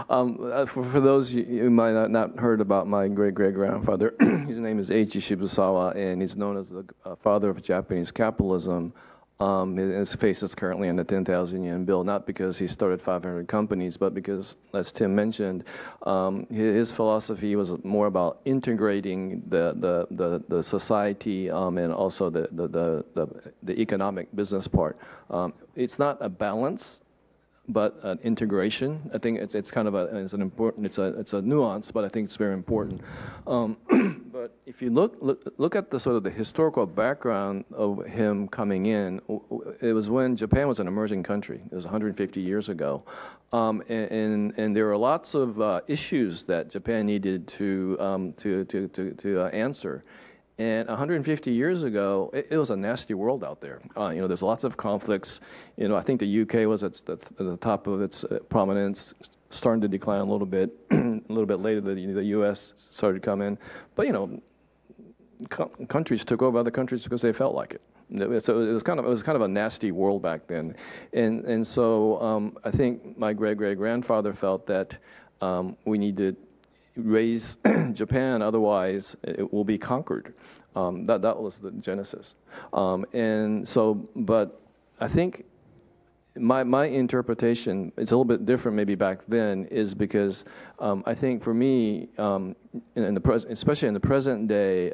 For those you might not heard about my great-great-grandfather, his name is Eiichi Shibusawa, and he's known as the father of Japanese capitalism. His face is currently on the 10,000 yen bill, not because he started 500 companies, but because, as Tim mentioned, his philosophy was more about integrating the society and also the economic business part. It's not a balance, but an integration. I think it's kind of it's a nuance, but I think it's very important. But if you look at the sort of the historical background of him coming in, it was when Japan was an emerging country. It was 150 years ago, and there were lots of issues that Japan needed to answer. And 150 years ago, it was a nasty world out there. There's lots of conflicts. I think the UK was at the top of its prominence, starting to decline a little bit. A little bit later, the U.S. started to come in. But countries took over other countries because they felt like it. So it was kind of a nasty world back then. And so I think my great-great-grandfather felt that we need to raise Japan, otherwise it will be conquered. That was the genesis. And so, but I think my interpretation, it's a little bit different maybe back then, is because I think for me, especially in the present day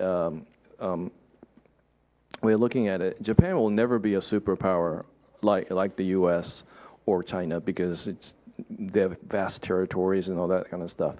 way of looking at it, Japan will never be a superpower like the U.S. or China, because they have vast territories and all that kind of stuff.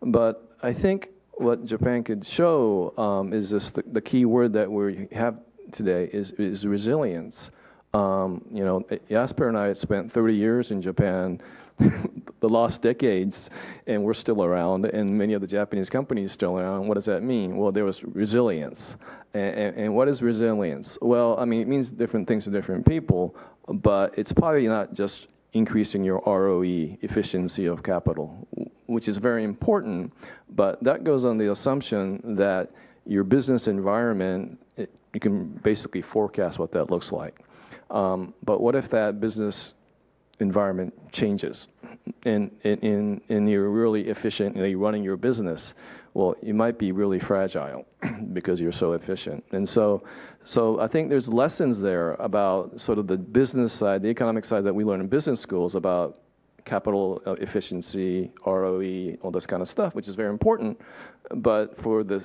But I think what Japan could show is the key word that we have today is resilience. Jasper and I had spent 30 years in Japan, the lost decades, and we're still around, and many of the Japanese companies still around. What does that mean? Well, there was resilience. And what is resilience? Well, I mean, it means different things to different people, but it's probably not just increasing your ROE, efficiency of capital, which is very important, but that goes on the assumption that your business environment, you can basically forecast what that looks like. But what if that business environment changes and you're really efficiently running your business? Well, you might be really fragile because you're so efficient. And so I think there's lessons there about sort of the business side, the economic side that we learn in business schools about capital efficiency, ROE, all this kind of stuff, which is very important. But for the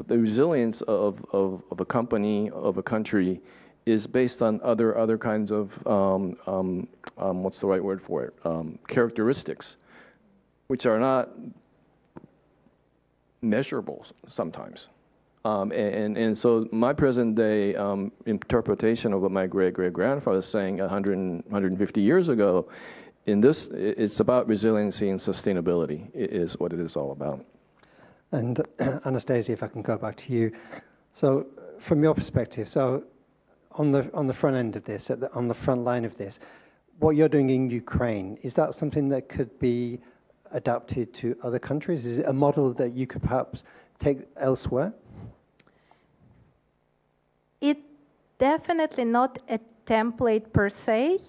resilience of a company, of a country, is based on other kinds of what's the right word for it? Characteristics, which are not measurable sometimes. And so my present day interpretation of what my great-great-grandfather was saying 150 years ago, it's about resiliency and sustainability is what it is all about. And Anastasia, if I can go back to you. So from your perspective, so on the front end of this, on the front line of this, what you're doing in Ukraine, is that something that could be adapted to other countries? Is it a model that you could perhaps take elsewhere? It's definitely not a template per se.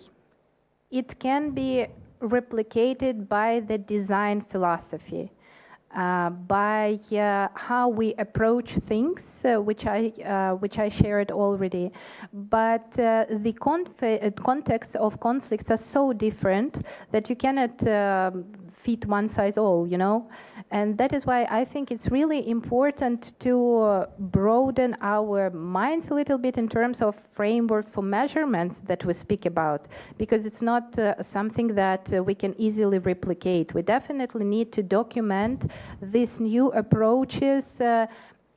It can be replicated by the design philosophy, by how we approach things, which I shared already. But the context of conflicts are so different that you cannot fit one size all, you know? And that is why I think it's really important to broaden our minds a little bit in terms of framework for measurements that we speak about, because it's not something that we can easily replicate. We definitely need to document these new approaches.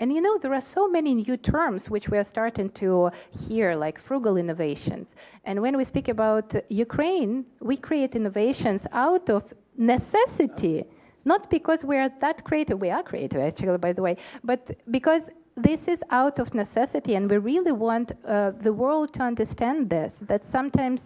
And you know, there are so many new terms which we are starting to hear, like frugal innovations. And when we speak about Ukraine, we create innovations out of necessity, not because we are that creative. We are creative, actually, by the way, but because this is out of necessity, and we really want the world to understand this, that sometimes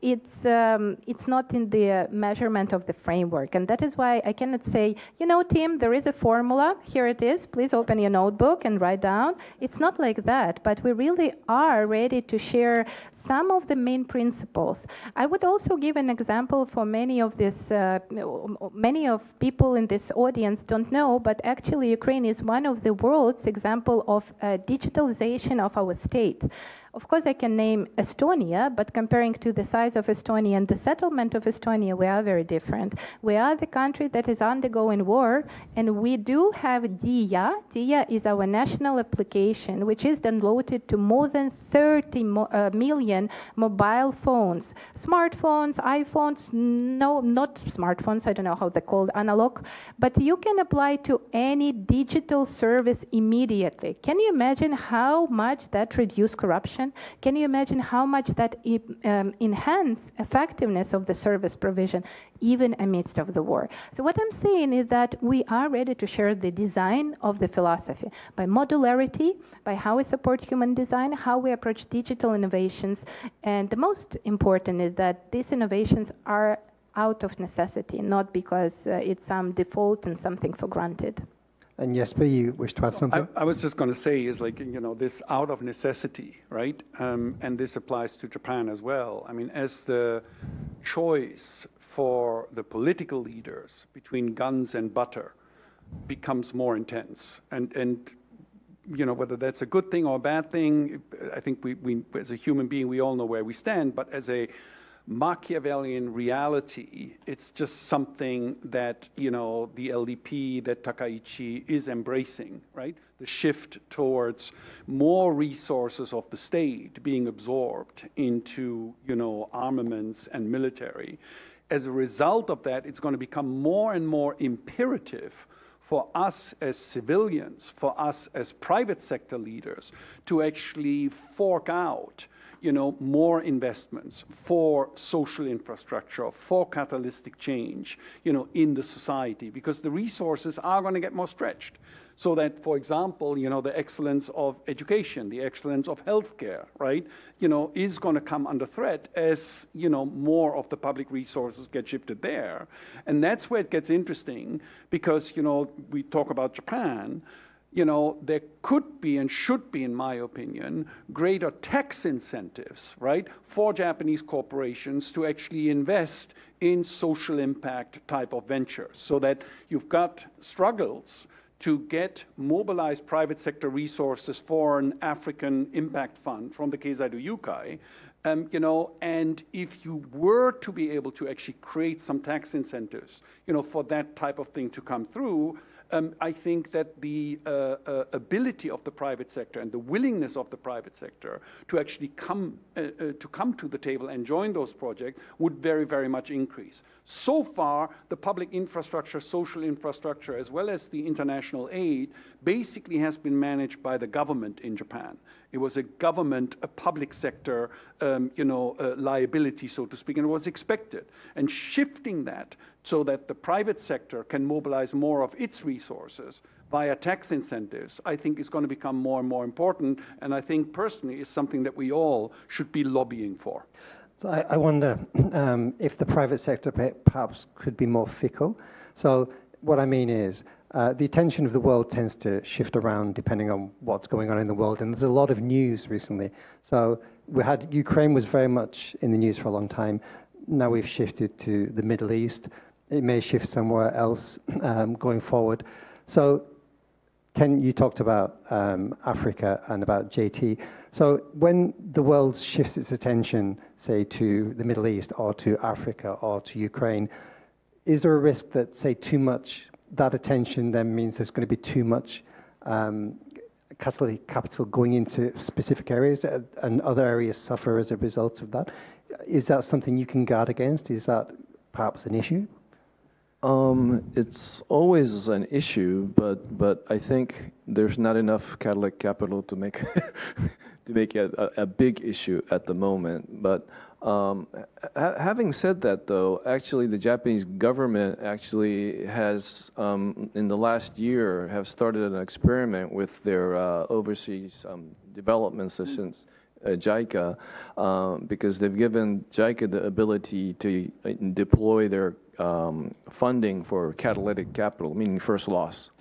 it's not in the measurement of the framework. And that is why I cannot say, you know, Tim, there is a formula, here it is, please open your notebook and write down. It's not like that, but we really are ready to share some of the main principles. I would also give an example for many of people in this audience don't know, but actually Ukraine is one of the world's example of digitalization of our state. Of course, I can name Estonia, but comparing to the size of Estonia and the settlement of Estonia, we are very different. We are the country that is undergoing war, and we do have DIA. DIA is our national application, which is downloaded to more than 30 million mobile phones. Smartphones, iPhones, no, not smartphones, I don't know how they're called, analog, but you can apply to any digital service immediately. Can you imagine how much that reduces corruption? Can you imagine how much that enhance effectiveness of the service provision, even amidst of the war? So what I'm saying is that we are ready to share the design of the philosophy by modularity, by how we support human design, how we approach digital innovations. And the most important is that these innovations are out of necessity, not because it's some default and something for granted. And Jesper, you wish to add something? I was just going to say is like, you know, this out of necessity, right? And this applies to Japan as well. I mean, as the choice for the political leaders between guns and butter becomes more intense, and you know, whether that's a good thing or a bad thing, I think we as a human being, we all know where we stand, but as a Machiavellian reality, it's just something that, you know, the LDP, that Takaichi is embracing, right? The shift towards more resources of the state being absorbed into, you know, armaments and military. As a result of that, it's going to become more and more imperative for us as civilians, for us as private sector leaders, to actually fork out, you know, more investments for social infrastructure, for catalytic change, you know, in the society, because the resources are going to get more stretched. So that, for example, you know, the excellence of education, the excellence of healthcare, right, you know, is going to come under threat as, you know, more of the public resources get shifted there. And that's where it gets interesting, because, you know, we talk about Japan. You know, there could be and should be, in my opinion, greater tax incentives, right, for Japanese corporations to actually invest in social impact type of ventures, so that you've got struggles to get mobilized private sector resources for an African impact fund from the Keizai Yukai. You know, and if you were to be able to actually create some tax incentives, you know, for that type of thing to come through, I think that the ability of the private sector and the willingness of the private sector to actually come to the table and join those projects would very, very much increase. So far, the public infrastructure, social infrastructure, as well as the international aid, basically has been managed by the government in Japan. It was a government, a public sector, you know, liability, so to speak, and it was expected. And shifting that so that the private sector can mobilize more of its resources via tax incentives, I think is going to become more and more important, and I think personally is something that we all should be lobbying for. So I wonder if the private sector perhaps could be more fickle. So what I mean is, the attention of the world tends to shift around depending on what's going on in the world, and there's a lot of news recently. So we had Ukraine was very much in the news for a long time. Now we've shifted to the Middle East. It may shift somewhere else going forward. So Ken, you talked about Africa and about JT. So when the world shifts its attention, say, to the Middle East or to Africa or to Ukraine, is there a risk that, say, too much, that attention then means there's going to be too much catalytic capital going into specific areas and other areas suffer as a result of that? Is that something you can guard against? Is that perhaps an issue? It's always an issue, but I think there's not enough catalytic capital to make to make it a big issue at the moment. But having said that, though, actually the Japanese government actually has, in the last year, have started an experiment with their overseas development assistance, JICA, because they've given JICA the ability to deploy their funding for catalytic capital, meaning first loss.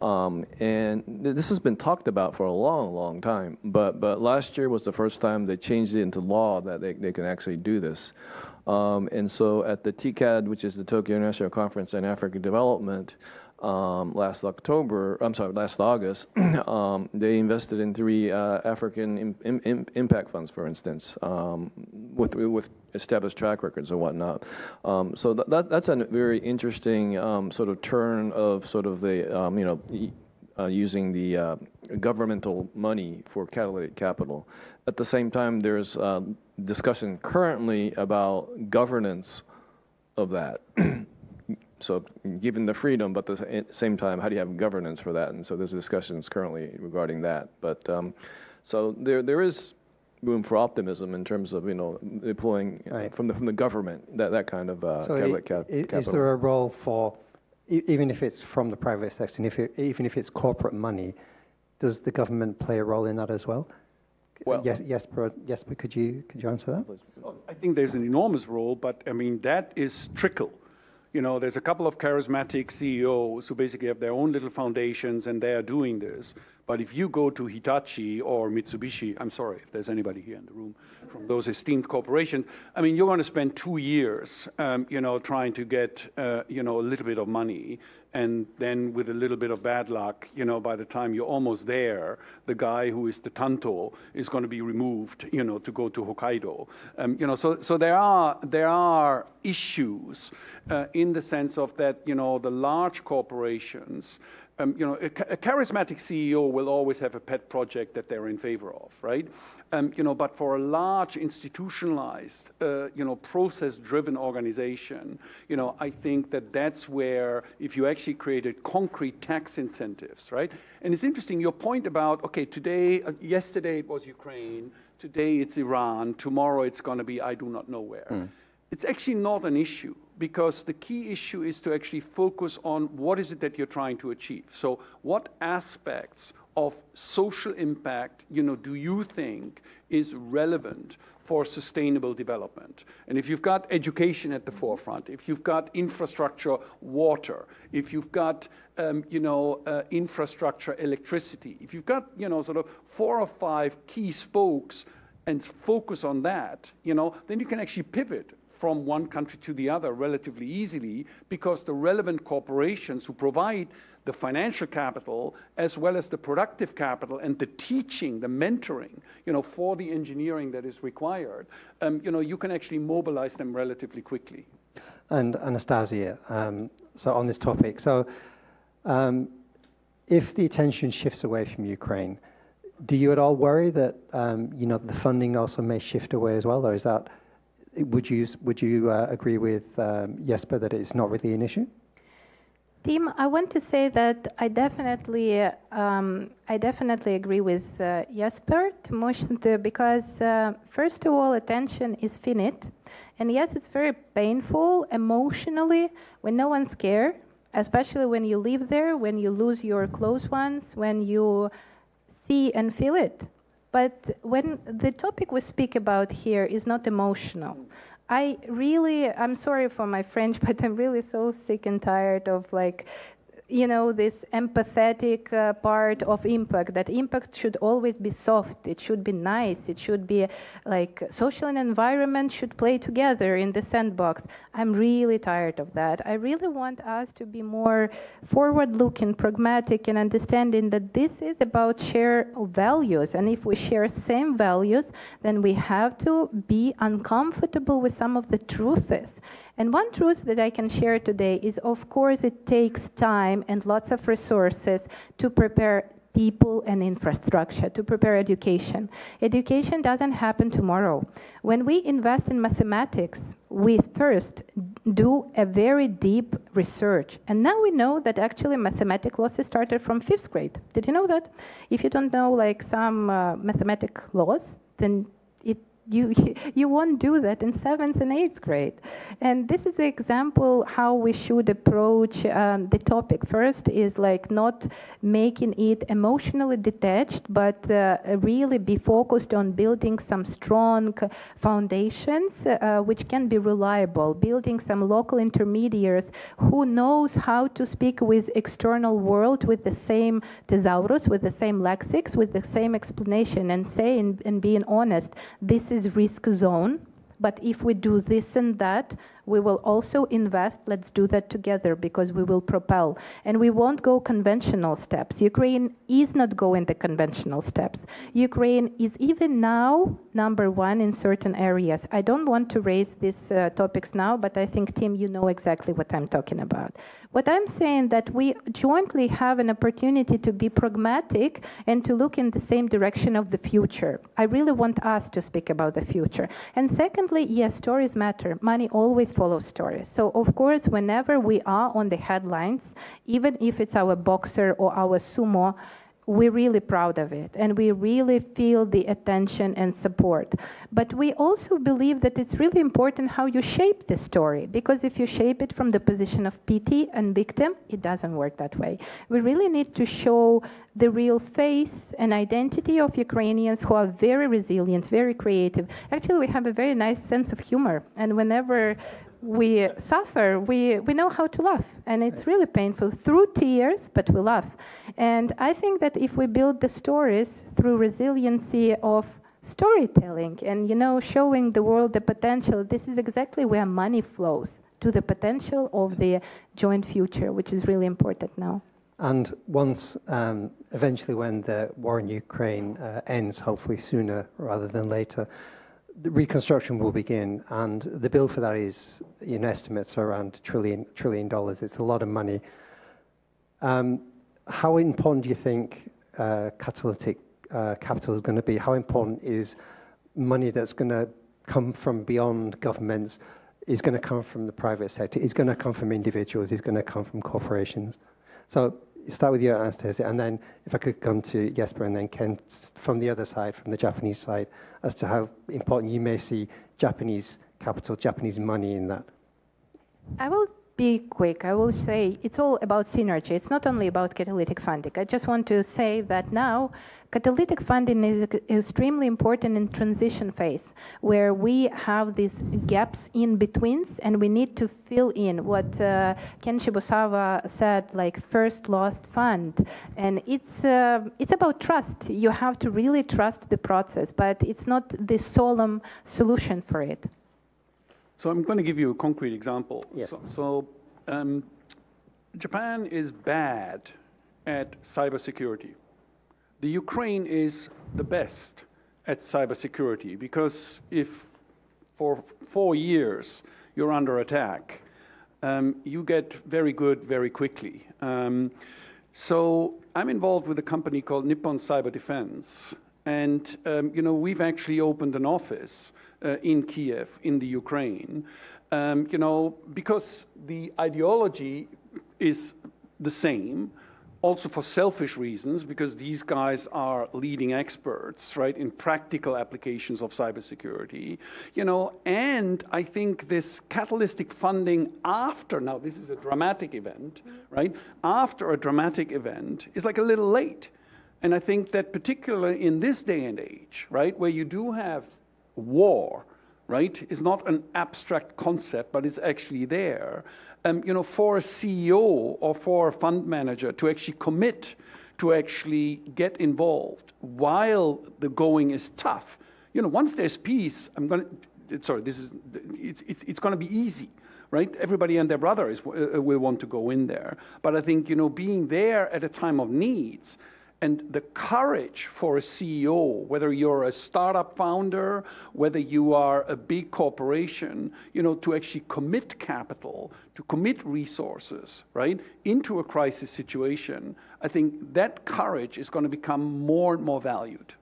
And this has been talked about for a long time, but last year was the first time they changed it into law that they can actually do this. And so at the TCAD, which is the Tokyo International Conference on African Development, last August, they invested in 3 African impact funds, for instance, with established track records and whatnot. So that's a very interesting sort of turn of sort of the using the governmental money for catalytic capital. At the same time, there's discussion currently about governance of that. So given the freedom, but at the same time, how do you have governance for that? And so there's discussions currently regarding that. But so there is room for optimism in terms of deploying from the government that kind of capital. Is there a role for, even if it's from the private sector, and even if it's corporate money, does the government play a role in that as well? Well, yes, but could you answer that? I think there's an enormous role, but I mean that is trickle. There's a couple of charismatic CEOs who basically have their own little foundations and they are doing this. But if you go to Hitachi or Mitsubishi, I'm sorry if there's anybody here in the room from those esteemed corporations, I mean, you're going to spend 2 years, trying to get, a little bit of money. And then with a little bit of bad luck, by the time you're almost there, the guy who is the Tanto is going to be removed, to go to Hokkaido. So there are issues in the sense of that, the large corporations, a charismatic CEO will always have a pet project that they're in favor of, right? But for a large institutionalized, process-driven organization, I think that's where if you actually created concrete tax incentives, right? And it's interesting, your point about, okay, yesterday it was Ukraine, today it's Iran, tomorrow it's going to be I do not know where. It's actually not an issue because the key issue is to actually focus on what is it that you're trying to achieve. So what aspects of social impact, do you think is relevant for sustainable development? And if you've got education at the forefront, if you've got infrastructure, water, if you've got, infrastructure, electricity, if you've got, sort of 4 or 5 key spokes and focus on that, then you can actually pivot from one country to the other relatively easily because the relevant corporations who provide the financial capital as well as the productive capital and the teaching, the mentoring, for the engineering that is required, you can actually mobilize them relatively quickly. And Anastasia, so on this topic, if the attention shifts away from Ukraine, do you at all worry that the funding also may shift away as well, or is that? Would you agree with Jesper that it's not really an issue? Tim, I want to say that I definitely agree with Jesper because first of all, attention is finite, and yes, it's very painful emotionally when no one's care, especially when you live there, when you lose your close ones, when you see and feel it. But when the topic we speak about here is not emotional, I'm sorry for my French, but I'm really so sick and tired of this empathetic part of impact, that impact should always be soft, it should be nice, it should be like social and environment should play together in the sandbox. I'm really tired of that. I really want us to be more forward-looking, pragmatic, and understanding that this is about share of values, and if we share same values, then we have to be uncomfortable with some of the truths. And one truth that I can share today is, of course, it takes time and lots of resources to prepare people and infrastructure, to prepare education. Education doesn't happen tomorrow. When we invest in mathematics, we first do a very deep research. And now we know that actually mathematics laws started from 5th grade. Did you know that? If you don't know like some mathematic laws, then you won't do that in 7th and 8th grade. And this is an example how we should approach the topic. First is like not making it emotionally detached, but really be focused on building some strong foundations which can be reliable, building some local intermediaries who knows how to speak with external world with the same thesaurus, with the same lexics, with the same explanation, and say and being honest, this is risk zone, but if we do this and that, we will also invest. Let's do that together because we will propel. And we won't go conventional steps. Ukraine is not going the conventional steps. Ukraine is even now #1 in certain areas. I don't want to raise these topics now, but I think, Tim, you know exactly what I'm talking about. What I'm saying that we jointly have an opportunity to be pragmatic and to look in the same direction of the future. I really want us to speak about the future. And secondly, yes, stories matter. Money always follows stories. So of course, whenever we are on the headlines, even if it's our boxer or our sumo, we're really proud of it, and we really feel the attention and support. But we also believe that it's really important how you shape the story, because if you shape it from the position of pity and victim, it doesn't work that way. We really need to show the real face and identity of Ukrainians who are very resilient, very creative. Actually, we have a very nice sense of humor, and whenever we suffer, we know how to laugh, and it's really painful through tears, but we laugh. And I think that if we build the stories through resiliency of storytelling and, you know, showing the world the potential, this is exactly where money flows, to the potential of the joint future, which is really important now. And once, eventually when the war in Ukraine ends, hopefully sooner rather than later, the reconstruction will begin, and the bill for that is, in estimates, around $1 trillion. It's a lot of money. How important do you think catalytic capital is going to be? How important is money that's going to come from beyond governments, is going to come from the private sector, is going to come from individuals, is going to come from corporations? So start with your Anastasia, and then if I could come to Jesper and then Ken from the other side, from the Japanese side, as to how important you may see Japanese capital, Japanese money in that. I will be quick. I will say it's all about synergy. It's not only about catalytic funding. I just want to say that now catalytic funding is extremely important in transition phase, where we have these gaps in betweens, and we need to fill in what Ken Shibusawa said, like first lost fund. And it's about trust. You have to really trust the process, but it's not the solemn solution for it. So I'm going to give you a concrete example. Yes. So Japan is bad at cybersecurity. The Ukraine is the best at cybersecurity, because if for 4 years you're under attack, you get very good very quickly. So I'm involved with a company called Nippon Cyber Defense, and you know, we've actually opened an office in Kiev, in the Ukraine, you know, because the ideology is the same, also for selfish reasons, because these guys are leading experts, right, in practical applications of cybersecurity, you know, and I think this catalytic funding after, now this is a dramatic event, right, after a dramatic event is like a little late. And I think that particularly in this day and age, right, where you do have war, right, is not an abstract concept, but it's actually there. You know, for a CEO or for a fund manager to actually commit to actually get involved while the going is tough. You know, once there's peace, it's going to be easy, right? Everybody and their brother will want to go in there. But I think, you know, being there at a time of needs And the courage for a CEO, whether you're a startup founder, whether you are a big corporation, to actually commit capital, to commit resources, right, into a crisis situation, I think that courage is going to become more and more valued.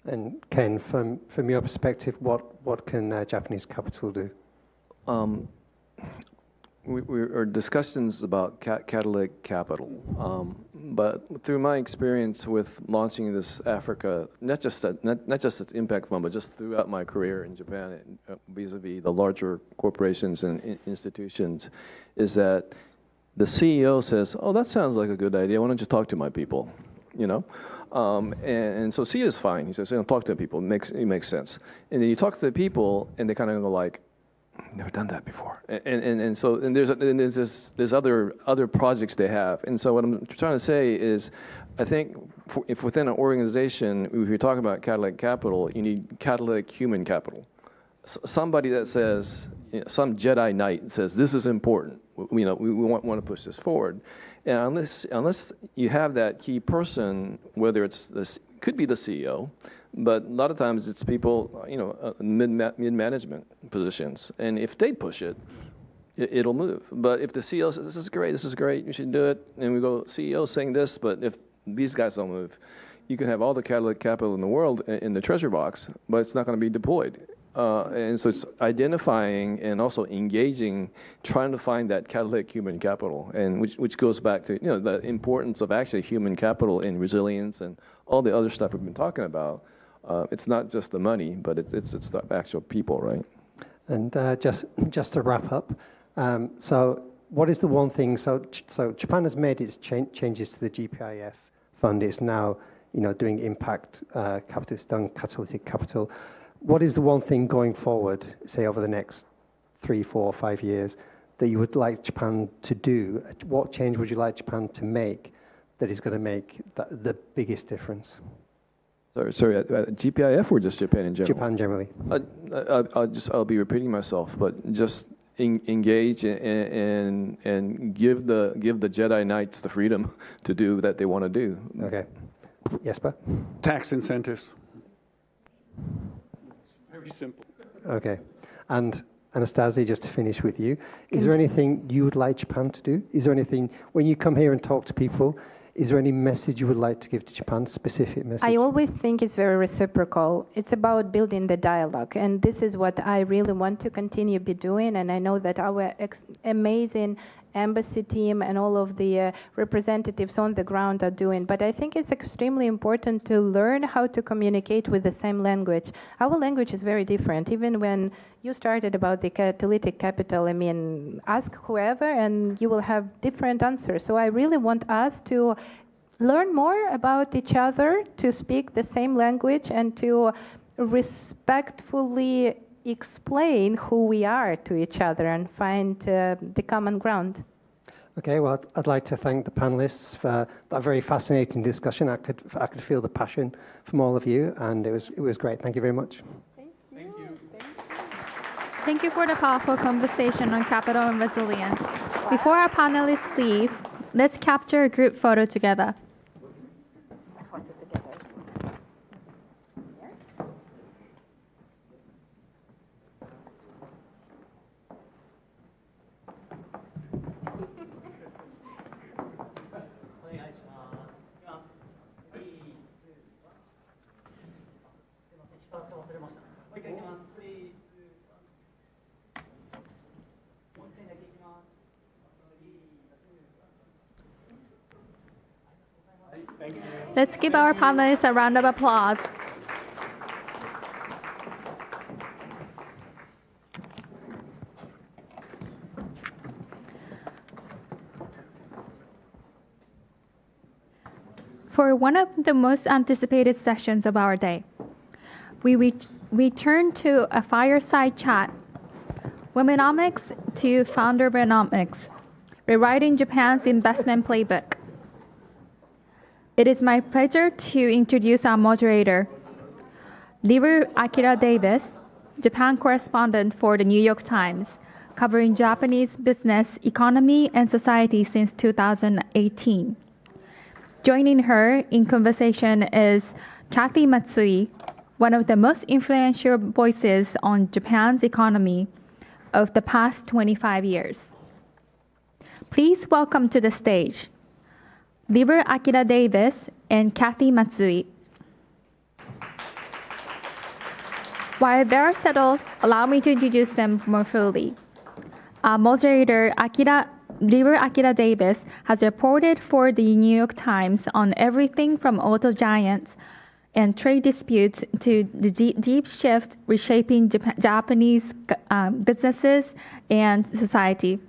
And Ken, from your perspective, what can Japanese capital do? Our discussions about catalytic capital, but through my experience with launching this Africa, not just at Impact Fund, but just throughout my career in Japan, vis-a-vis the larger corporations and institutions, is that the CEO says, "Oh, that sounds like a good idea. Why don't you talk to my people?" And so CEO is fine. He says, "Talk to the people. It makes sense." And then you talk to the people, and they kind of go like, "Never done that before," and there's other projects they have, and so what I'm trying to say is, I think if within an organization, if you're talking about catalytic capital, you need catalytic human capital, somebody that says, some Jedi Knight says this is important, we want to push this forward, and unless you have that key person, whether it's this could be the CEO. But a lot of times it's people, mid-management positions, and if they push it, it'll move. But if the CEO says, this is great, you should do it, and we go, CEO saying this, but if these guys don't move, you can have all the catalytic capital in the world in the treasure box, but it's not going to be deployed. And so it's identifying and also engaging, trying to find that catalytic human capital, and which goes back to the importance of actually human capital and resilience and all the other stuff we've been talking about. It's not just the money, but it's the actual people, right? And just to wrap up, so what is the one thing? So Japan has made its changes to the GPIF fund. It's now doing impact capital. It's done catalytic capital. What is the one thing going forward, say over the next 3, 4, 5 years, that you would like Japan to do? What change would you like Japan to make that is going to make the biggest difference? Sorry, GPIF or just Japan in general? Japan generally. I'll be repeating myself, but just engage and give the Jedi Knights the freedom to do that they want to do. Okay. Jesper? Tax incentives. Very simple. Okay. And Anastasia, just to finish with you, is there anything you would like Japan to do? Is there anything, when you come here and talk to people, is there any message you would like to give to Japan, specific message? I always think it's very reciprocal. It's about building the dialogue, and this is what I really want to continue be doing, and I know that our amazing embassy team and all of the representatives on the ground are doing. But I think it's extremely important to learn how to communicate with the same language. Our language is very different. Even when you started about the catalytic capital, I mean, ask whoever and you will have different answers. So I really want us to learn more about each other, to speak the same language, and to respectfully explain who we are to each other and find the common ground. Okay, well, I'd like to thank the panelists for that very fascinating discussion. I could feel the passion from all of you, and it was great. Thank you very much. Thank you for the powerful conversation on capital and resilience. Before our panelists leave, let's capture a group photo together. Let's give our panelists a round of applause. For one of the most anticipated sessions of our day, we turn to a fireside chat, Womenomics to Foundernomics, rewriting Japan's investment playbook. It is my pleasure to introduce our moderator, Liru Akira Davis, Japan correspondent for the New York Times, covering Japanese business, economy, and society since 2018. Joining her in conversation is Kathy Matsui, one of the most influential voices on Japan's economy of the past 25 years. Please welcome to the stage River Akira Davis and Kathy Matsui. While they are settled, allow me to introduce them more fully. Our moderator, River Akira Davis, has reported for the New York Times on everything from auto giants and trade disputes to the deep shift reshaping Japanese businesses and society.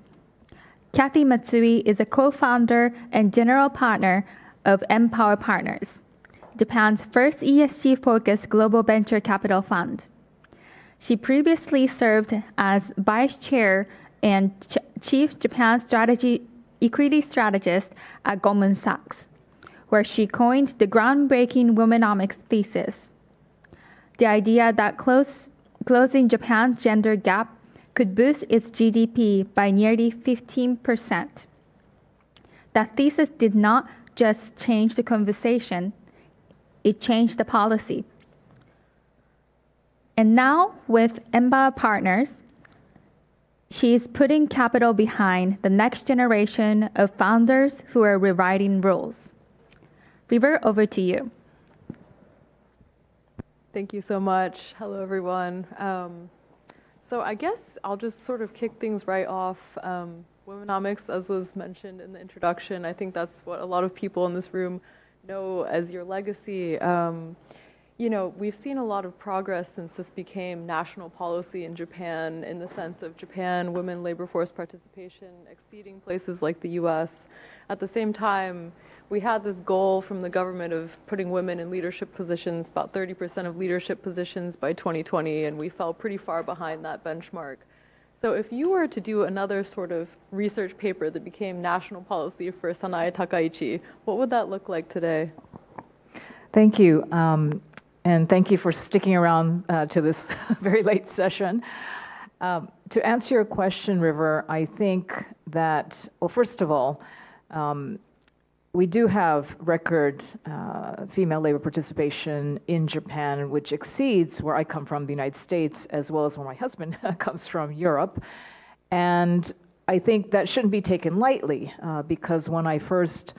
Kathy Matsui is a co-founder and general partner of Empower Partners, Japan's first ESG-focused global venture capital fund. She previously served as vice chair and chief Japan equity strategist at Goldman Sachs, where she coined the groundbreaking Womenomics thesis, the idea that closing Japan's gender gap could boost its GDP by nearly 15%. That thesis did not just change the conversation, it changed the policy. And now, with Empower Partners, she is putting capital behind the next generation of founders who are rewriting rules. River, over to you. Thank you so much. Hello, everyone. So I guess I'll just sort of kick things right off. Womenomics, as was mentioned in the introduction, I think that's what a lot of people in this room know as your legacy. You know, we've seen a lot of progress since this became national policy in Japan, in the sense of Japan women labor force participation exceeding places like the US. At the same time, we had this goal from the government of putting women in leadership positions, about 30% of leadership positions by 2020, and we fell pretty far behind that benchmark. So if you were to do another sort of research paper that became national policy for Sanae Takaichi, what would that look like today? Thank you. And thank you for sticking around to this very late session. To answer your question, River, I think that, well, first of all, we do have record female labor participation in Japan, which exceeds where I come from, the United States, as well as where my husband comes from, Europe. And I think that shouldn't be taken lightly, because when I first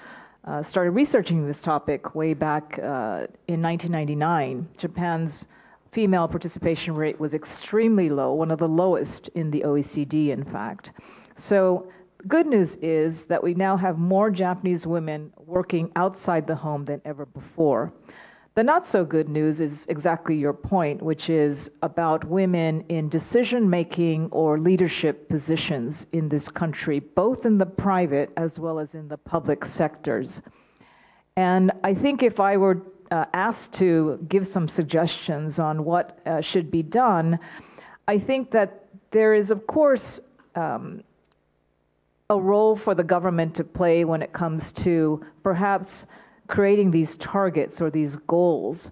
started researching this topic way back in 1999, Japan's female participation rate was extremely low, one of the lowest in the OECD, in fact. So good news is that we now have more Japanese women working outside the home than ever before. The not so good news is exactly your point, which is about women in decision-making or leadership positions in this country, both in the private as well as in the public sectors. And I think if I were asked to give some suggestions on what should be done, I think that there is, of course, a role for the government to play when it comes to perhaps creating these targets or these goals.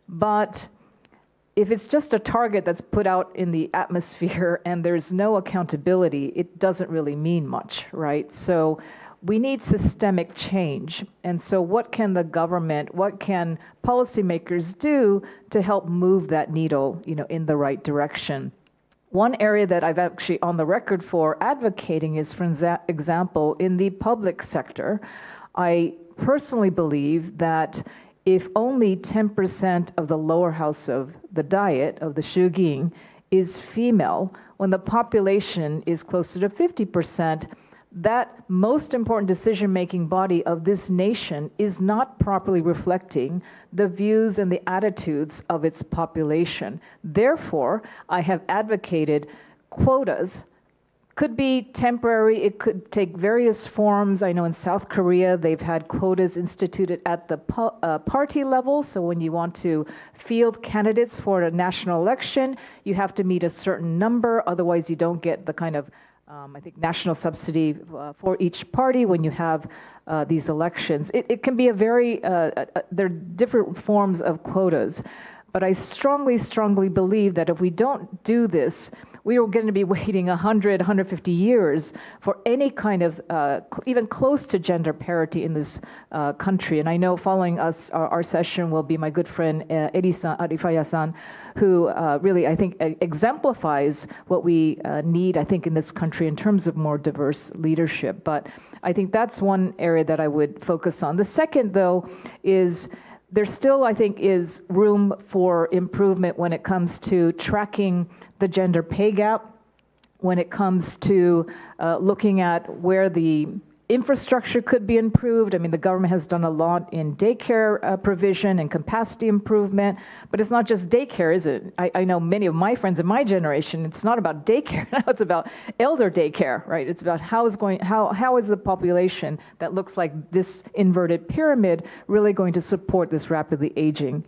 But if it's just a target that's put out in the atmosphere and there's no accountability, it doesn't really mean much, right? So we need systemic change. And so what can the government, what can policymakers do to help move that needle, in the right direction? One area that I've actually on the record for advocating is, for example, in the public sector. I personally believe that if only 10% of the lower house of the Diet, of the Shugin, is female, when the population is closer to 50%, that most important decision-making body of this nation is not properly reflecting the views and the attitudes of its population. Therefore, I have advocated quotas. Could be temporary, it could take various forms. I know in South Korea, they've had quotas instituted at the party level. So when you want to field candidates for a national election, you have to meet a certain number. Otherwise, you don't get the kind of I think national subsidy for each party when you have these elections. It can be a very, there are different forms of quotas, but I strongly, strongly believe that if we don't do this, we were going to be waiting 100, 150 years for any kind of even close to gender parity in this country. And I know following us, our session will be my good friend Arifaya-san, who really, I think, exemplifies what we need, I think, in this country in terms of more diverse leadership. But I think that's one area that I would focus on. The second, though, is there still, I think, is room for improvement when it comes to tracking the gender pay gap, when it comes to looking at where the infrastructure could be improved. I mean, the government has done a lot in daycare provision and capacity improvement, but it's not just daycare, is it? I know many of my friends in my generation, it's not about daycare now, it's about elder daycare, right? It's about how is the population that looks like this inverted pyramid really going to support this rapidly aging,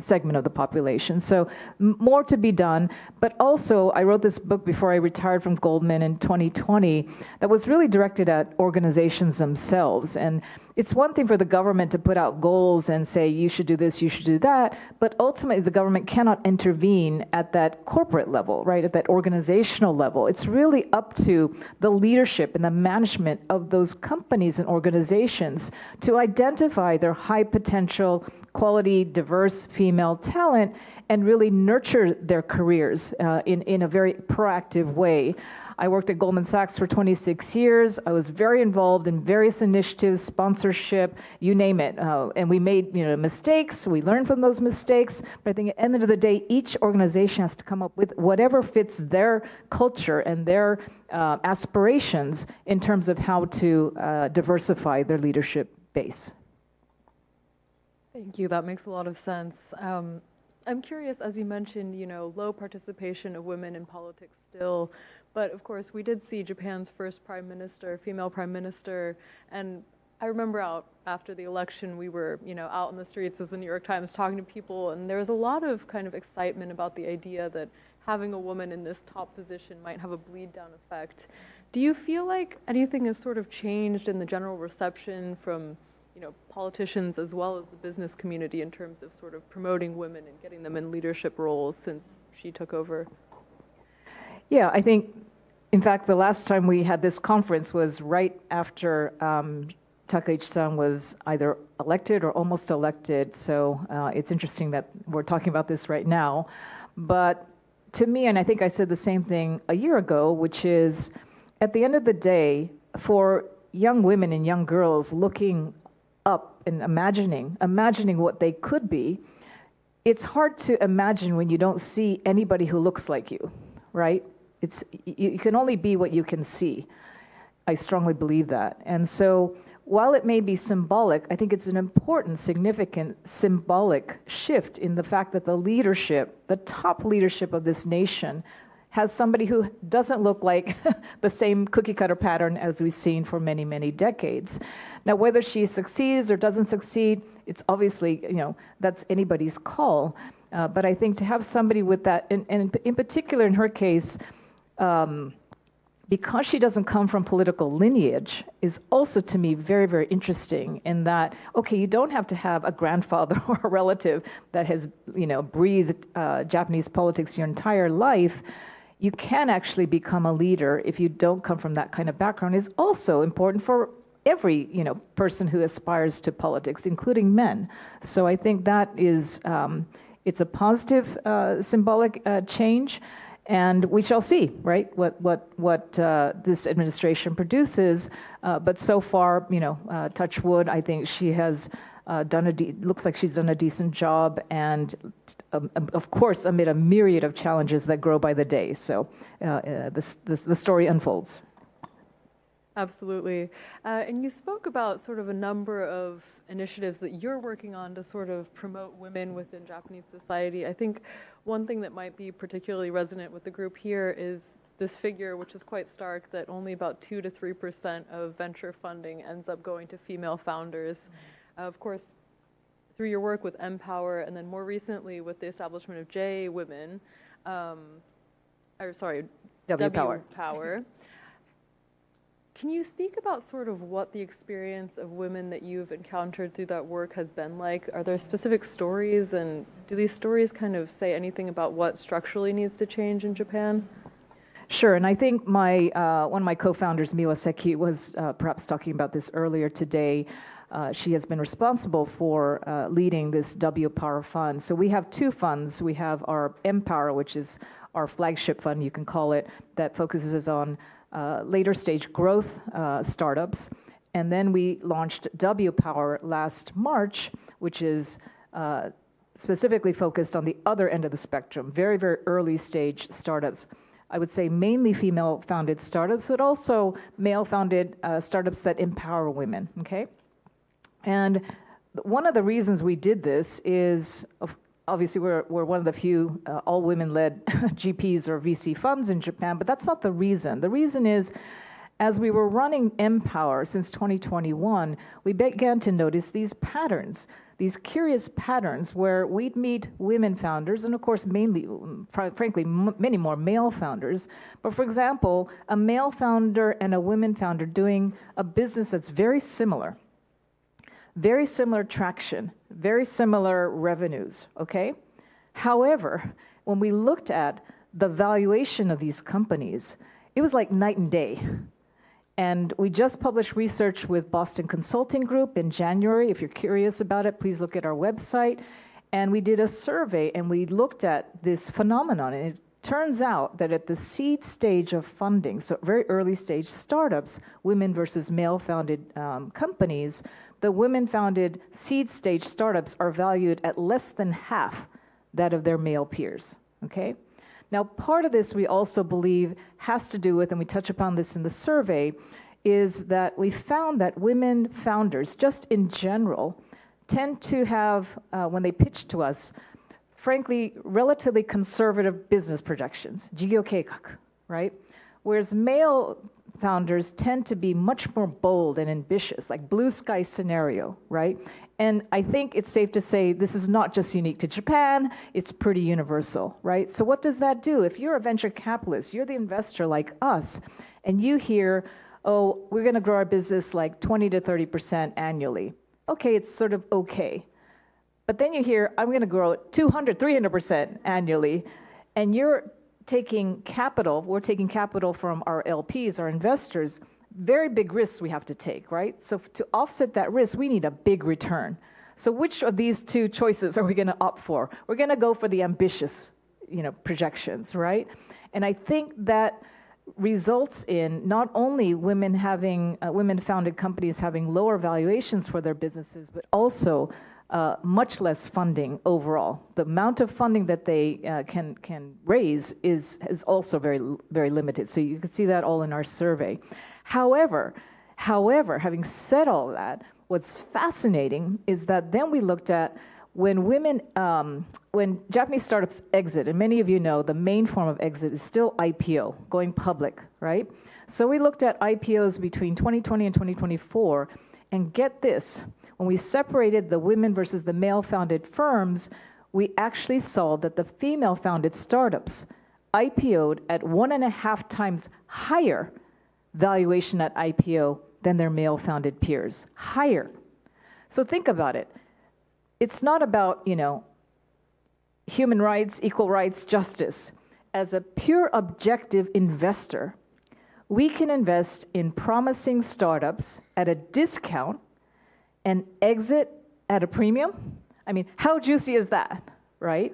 segment of the population. So more to be done, but also I wrote this book before I retired from Goldman in 2020 that was really directed at organizations themselves. And it's one thing for the government to put out goals and say, you should do this, you should do that, but ultimately the government cannot intervene at that corporate level, right, at that organizational level. It's really up to the leadership and the management of those companies and organizations to identify their high potential, quality, diverse female talent and really nurture their careers in a very proactive way. I worked at Goldman Sachs for 26 years. I was very involved in various initiatives, sponsorship, you name it. And we made mistakes. We learned from those mistakes. But I think at the end of the day, each organization has to come up with whatever fits their culture and their aspirations in terms of how to diversify their leadership base. Thank you. That makes a lot of sense. I'm curious, as you mentioned, low participation of women in politics still. But of course, we did see Japan's first prime minister, female prime minister, and I remember after the election, we were, out in the streets as the New York Times talking to people, and there was a lot of kind of excitement about the idea that having a woman in this top position might have a bleed down effect. Do you feel like anything has sort of changed in the general reception from, politicians as well as the business community in terms of sort of promoting women and getting them in leadership roles since she took over? Yeah, I think, in fact, the last time we had this conference was right after Takaichi-san was either elected or almost elected. So it's interesting that we're talking about this right now. But to me, and I think I said the same thing a year ago, which is at the end of the day, for young women and young girls looking up and imagining what they could be, it's hard to imagine when you don't see anybody who looks like you, right? You can only be what you can see. I strongly believe that. And so while it may be symbolic, I think it's an important, significant symbolic shift in the fact that the top leadership of this nation has somebody who doesn't look like the same cookie cutter pattern as we've seen for many, many decades. Now, whether she succeeds or doesn't succeed, it's obviously, that's anybody's call. But I think to have somebody with that, and in particular in her case, because she doesn't come from political lineage, is also to me very, very interesting in that, okay, you don't have to have a grandfather or a relative that has, breathed Japanese politics your entire life. You can actually become a leader if you don't come from that kind of background is also important for every, person who aspires to politics, including men. So I think that is, it's a positive symbolic change. And we shall see, right, what this administration produces. But so far, touch wood, I think she has looks like she's done a decent job, and of course, amid a myriad of challenges that grow by the day. So the story unfolds. Absolutely. And you spoke about sort of a number of initiatives that you're working on to sort of promote women within Japanese society. I think one thing that might be particularly resonant with the group here is this figure, which is quite stark, that only about 2 to 3% of venture funding ends up going to female founders. Of course, through your work with Empower, and then more recently with the establishment of W Power. Can you speak about sort of what the experience of women that you've encountered through that work has been like? Are there specific stories, and do these stories kind of say anything about what structurally needs to change in Japan? Sure, and I think one of my co-founders, Miwa Seki, was perhaps talking about this earlier today. She has been responsible for leading this W Power Fund. So we have two funds. We have our Empower, which is our flagship fund, you can call it, that focuses on later stage growth startups. And then we launched W Power last March, which is specifically focused on the other end of the spectrum, very, very early stage startups. I would say mainly female-founded startups, but also male-founded startups that empower women, okay? And one of the reasons we did this is, obviously we're one of the few all-women-led GPs or VC funds in Japan, but that's not the reason. The reason is, as we were running Empower since 2021, we began to notice these patterns, these curious patterns where we'd meet women founders, and of course mainly, frankly, many more male founders. But for example, a male founder and a women founder doing a business that's very similar traction, very similar revenues, okay? However, when we looked at the valuation of these companies, it was like night and day. And we just published research with Boston Consulting Group in January. If you're curious about it, please look at our website. And we did a survey and we looked at this phenomenon. And it turns out that at the seed stage of funding, so very early stage startups, women versus male-founded companies, the women-founded seed stage startups are valued at less than half that of their male peers, okay? Now, part of this we also believe has to do with, and we touch upon this in the survey, is that we found that women founders, just in general, tend to have, when they pitch to us, frankly, relatively conservative business projections, jigyo keikaku, right? Whereas male founders tend to be much more bold and ambitious, like blue sky scenario, right? And I think it's safe to say this is not just unique to Japan, it's pretty universal, right? So what does that do? If you're a venture capitalist, you're the investor like us, and you hear, oh, we're gonna grow our business like 20 to 30% annually. Okay, it's sort of okay. But then you hear, I'm gonna grow 200, 300% annually, and you're taking capital, we're taking capital from our LPs, our investors, very big risks we have to take, right? So to offset that risk, we need a big return. So which of these two choices are we going to opt for? We're going to go for the ambitious, projections, right? And I think that results in not only women having, women-founded companies having lower valuations for their businesses, but also much less funding overall. The amount of funding that they can raise is also very, very limited. So you can see that all in our survey. However, having said all that, what's fascinating is that then we looked at when women, when Japanese startups exit, and many of you know the main form of exit is still IPO, going public, right? So we looked at IPOs between 2020 and 2024, and get this, when we separated the women versus the male-founded firms, we actually saw that the female-founded startups IPO'd at 1.5 times higher valuation at IPO than their male-founded peers, higher. So think about it. It's not about, human rights, equal rights, justice. As a pure objective investor, we can invest in promising startups at a discount and exit at a premium. I mean, how juicy is that, right?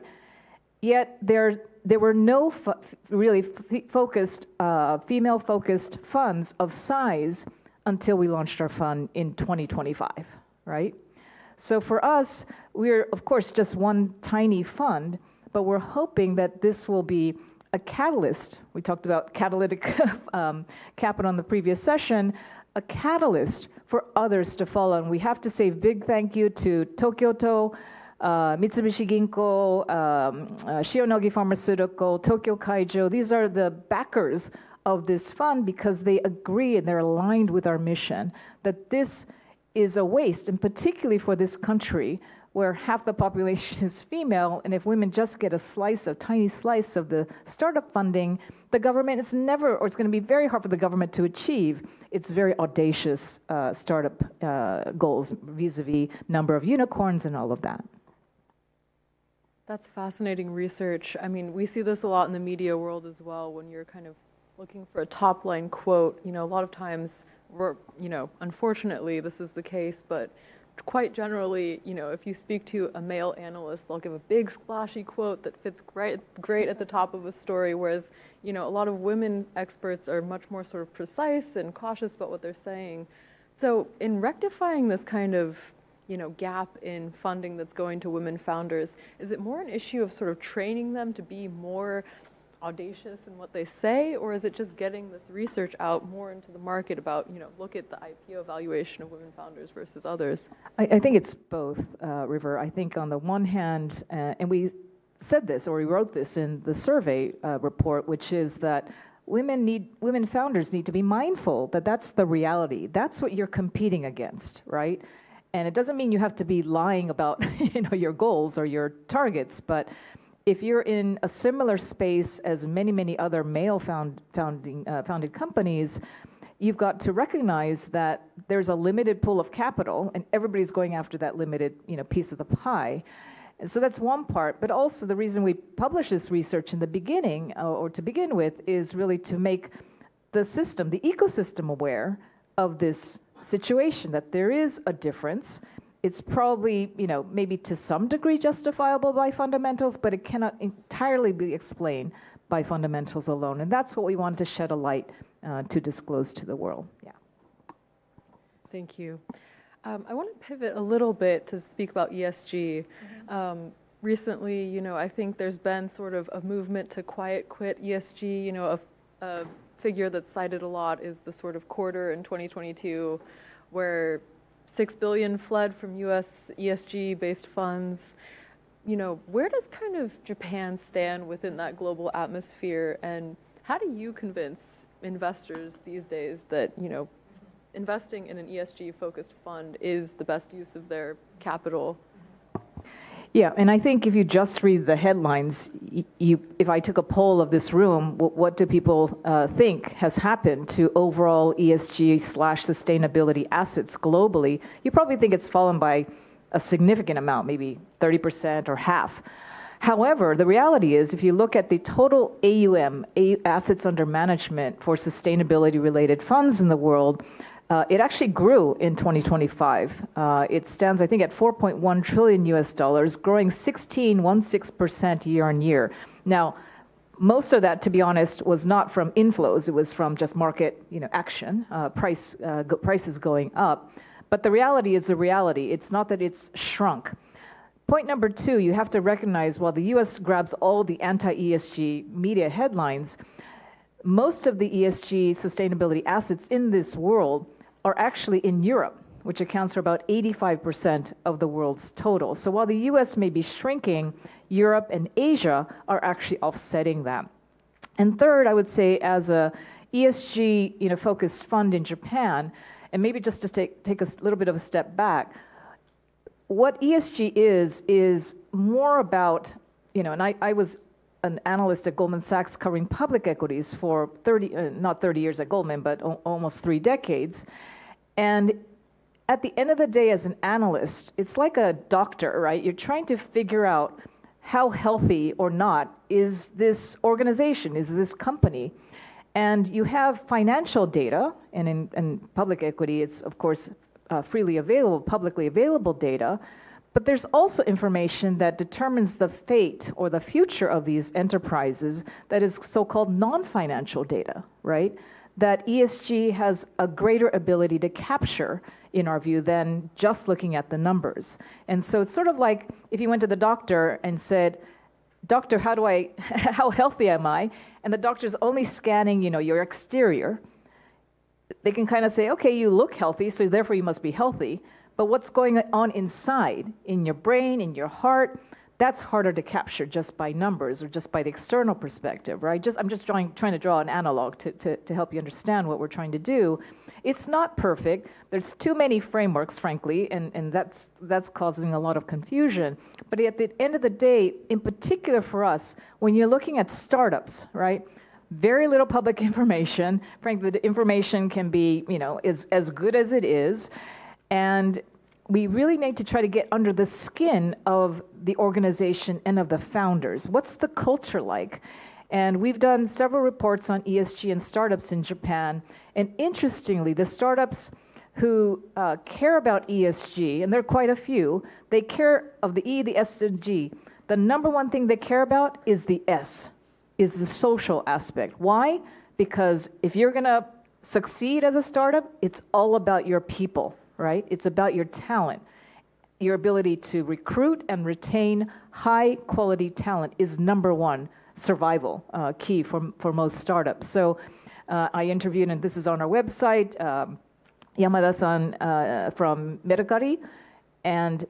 Yet there were no really focused, female-focused funds of size until we launched our fund in 2025, right? So for us, we're, of course, just one tiny fund, but we're hoping that this will be a catalyst. We talked about catalytic capital in the previous session, a catalyst for others to follow. And we have to say big thank you to Tokyo, Mitsubishi Ginko, Shionogi Pharmaceutical, Tokyo Kaijo. These are the backers of this fund because they agree and they're aligned with our mission that this is a waste, and particularly for this country where half the population is female, and if women just get a tiny slice of the startup funding, the government is never, or it's going to be very hard for the government to achieve its very audacious startup goals vis-a-vis number of unicorns and all of that. That's fascinating research. I mean, we see this a lot in the media world as well when you're kind of looking for a top line quote. You know, a lot of times, unfortunately, this is the case, but quite generally, if you speak to a male analyst, they'll give a big splashy quote that fits great at the top of a story, whereas, a lot of women experts are much more sort of precise and cautious about what they're saying. So in rectifying this kind of, gap in funding that's going to women founders, is it more an issue of sort of training them to be more audacious in what they say, or is it just getting this research out more into the market about, look at the IPO valuation of women founders versus others? I think it's both, River. I think on the one hand, and we said this, or we wrote this in the survey report, which is that women founders need to be mindful that that's the reality. That's what you're competing against, right? And it doesn't mean you have to be lying about, your goals or your targets, but if you're in a similar space as many other male founded companies, you've got to recognize that there's a limited pool of capital, and everybody's going after that limited, piece of the pie. And so that's one part. But also the reason we publish this research in the beginning, or to begin with, is really to make the system, the ecosystem, aware of this situation, that there is a difference. It's probably, maybe to some degree justifiable by fundamentals, but it cannot entirely be explained by fundamentals alone. And that's what we wanted to shed a light to disclose to the world. Yeah. Thank you. I want to pivot a little bit to speak about ESG. Recently, I think there's been sort of a movement to quiet quit ESG. A figure that's cited a lot is the sort of quarter in 2022 where 6 billion fled from US ESG-based funds. Where does kind of Japan stand within that global atmosphere, and how do you convince investors these days that, investing in an ESG-focused fund is the best use of their capital? Yeah, and I think if you just read the headlines, if I took a poll of this room, what do people think has happened to overall ESG/sustainability assets globally? You probably think it's fallen by a significant amount, maybe 30% or half. However, the reality is, if you look at the total AUM, assets under management for sustainability-related funds in the world, it actually grew in 2025. It stands, I think, at $4.1 trillion US, growing 16% year on year. Now, most of that, to be honest, was not from inflows. It was from just market, action, prices going up. But the reality is the reality. It's not that it's shrunk. Point number two, you have to recognize, while the US grabs all the anti-ESG media headlines, most of the ESG sustainability assets in this world are actually in Europe, which accounts for about 85% of the world's total. So while the US may be shrinking, Europe and Asia are actually offsetting that. And third, I would say, as a ESG focused fund in Japan, and maybe just to take a little bit of a step back, what ESG is more about, and I was an analyst at Goldman Sachs covering public equities for not 30 years at Goldman, but almost 3 decades. And at the end of the day, as an analyst, it's like a doctor, right? You're trying to figure out how healthy or not is this organization, is this company. And you have financial data, and in public equity, it's, of course, freely available, publicly available data. But there's also information that determines the fate or the future of these enterprises that is so-called non-financial data, right? That ESG has a greater ability to capture, in our view, than just looking at the numbers. And so it's sort of like if you went to the doctor and said, "Doctor, how healthy am I?" And the doctor's only scanning, your exterior. They can kind of say, "Okay, you look healthy, so therefore you must be healthy." But what's going on inside, in your brain, in your heart, that's harder to capture just by numbers or just by the external perspective, right? I'm just trying to draw an analog to help you understand what we're trying to do. It's not perfect. There's too many frameworks, frankly, and that's causing a lot of confusion. But at the end of the day, in particular for us, when you're looking at startups, right? Very little public information. Frankly, the information can be, is as good as it is. And we really need to try to get under the skin of the organization and of the founders. What's the culture like? And we've done several reports on ESG and startups in Japan. And interestingly, the startups who care about ESG, and there are quite a few, they care of the E, the S, and G. The number one thing they care about is the S, is the social aspect. Why? Because if you're going to succeed as a startup, it's all about your people, right? It's about your talent. Your ability to recruit and retain high quality talent is number one survival key for most startups. So I interviewed, and this is on our website, Yamada-san from Mercari, and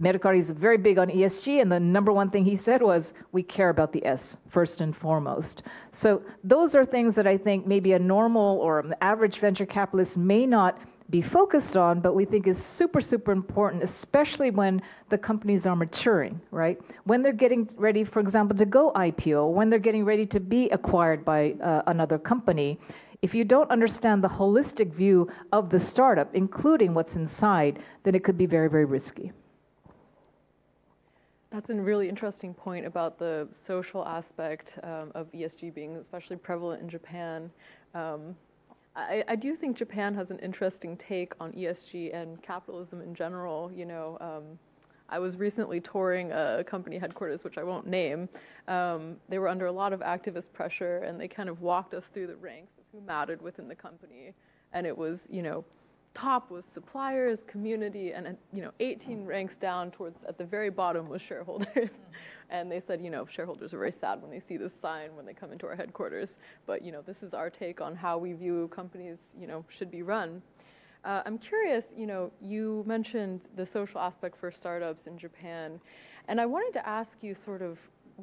Mercari is very big on ESG, and the number one thing he said was, we care about the S first and foremost. So those are things that I think maybe a normal or an average venture capitalist may not be focused on, but we think is super, super important, especially when the companies are maturing, right? When they're getting ready, for example, to go IPO, when they're getting ready to be acquired by another company. If you don't understand the holistic view of the startup, including what's inside, then it could be very, very risky. That's a really interesting point about the social aspect of ESG being especially prevalent in Japan. I do think Japan has an interesting take on ESG and capitalism in general. I was recently touring a company headquarters, which I won't name. They were under a lot of activist pressure, and they kind of walked us through the ranks of who mattered within the company. And it was, top was suppliers, community, and 18 ranks down towards at the very bottom was shareholders. And they said, shareholders are very sad when they see this sign when they come into our headquarters. But this is our take on how we view companies, should be run. I'm curious, you mentioned the social aspect for startups in Japan, and I wanted to ask you sort of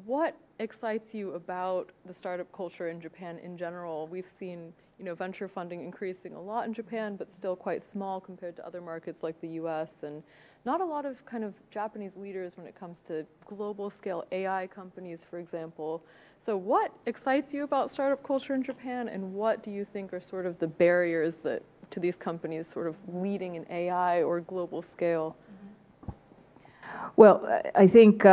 what excites you about the startup culture in Japan in general. We've seen venture funding increasing a lot in Japan, but still quite small compared to other markets like the US, and not a lot of kind of Japanese leaders when it comes to global scale AI companies, for example. So what excites you about startup culture in Japan, and what do you think are sort of the barriers that to these companies sort of leading in AI or global scale? Well, I think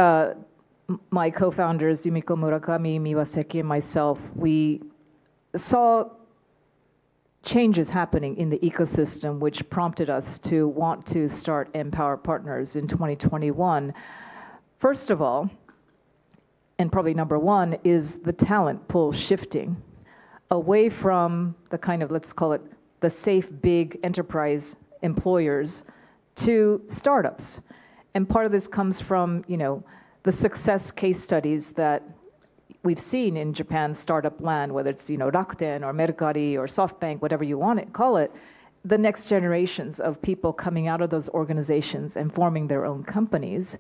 my co-founders, Yumiko Murakami, Miwaseki, and myself, we saw changes happening in the ecosystem, which prompted us to want to start Empower Partners in 2021. First of all, and probably number one, is the talent pool shifting away from the kind of, let's call it, the safe, big enterprise employers to startups. And part of this comes from, the success case studies that we've seen in Japan's startup land, whether it's, Rakuten or Mercari or SoftBank, whatever you want to call it, the next generations of people coming out of those organizations and forming their own companies.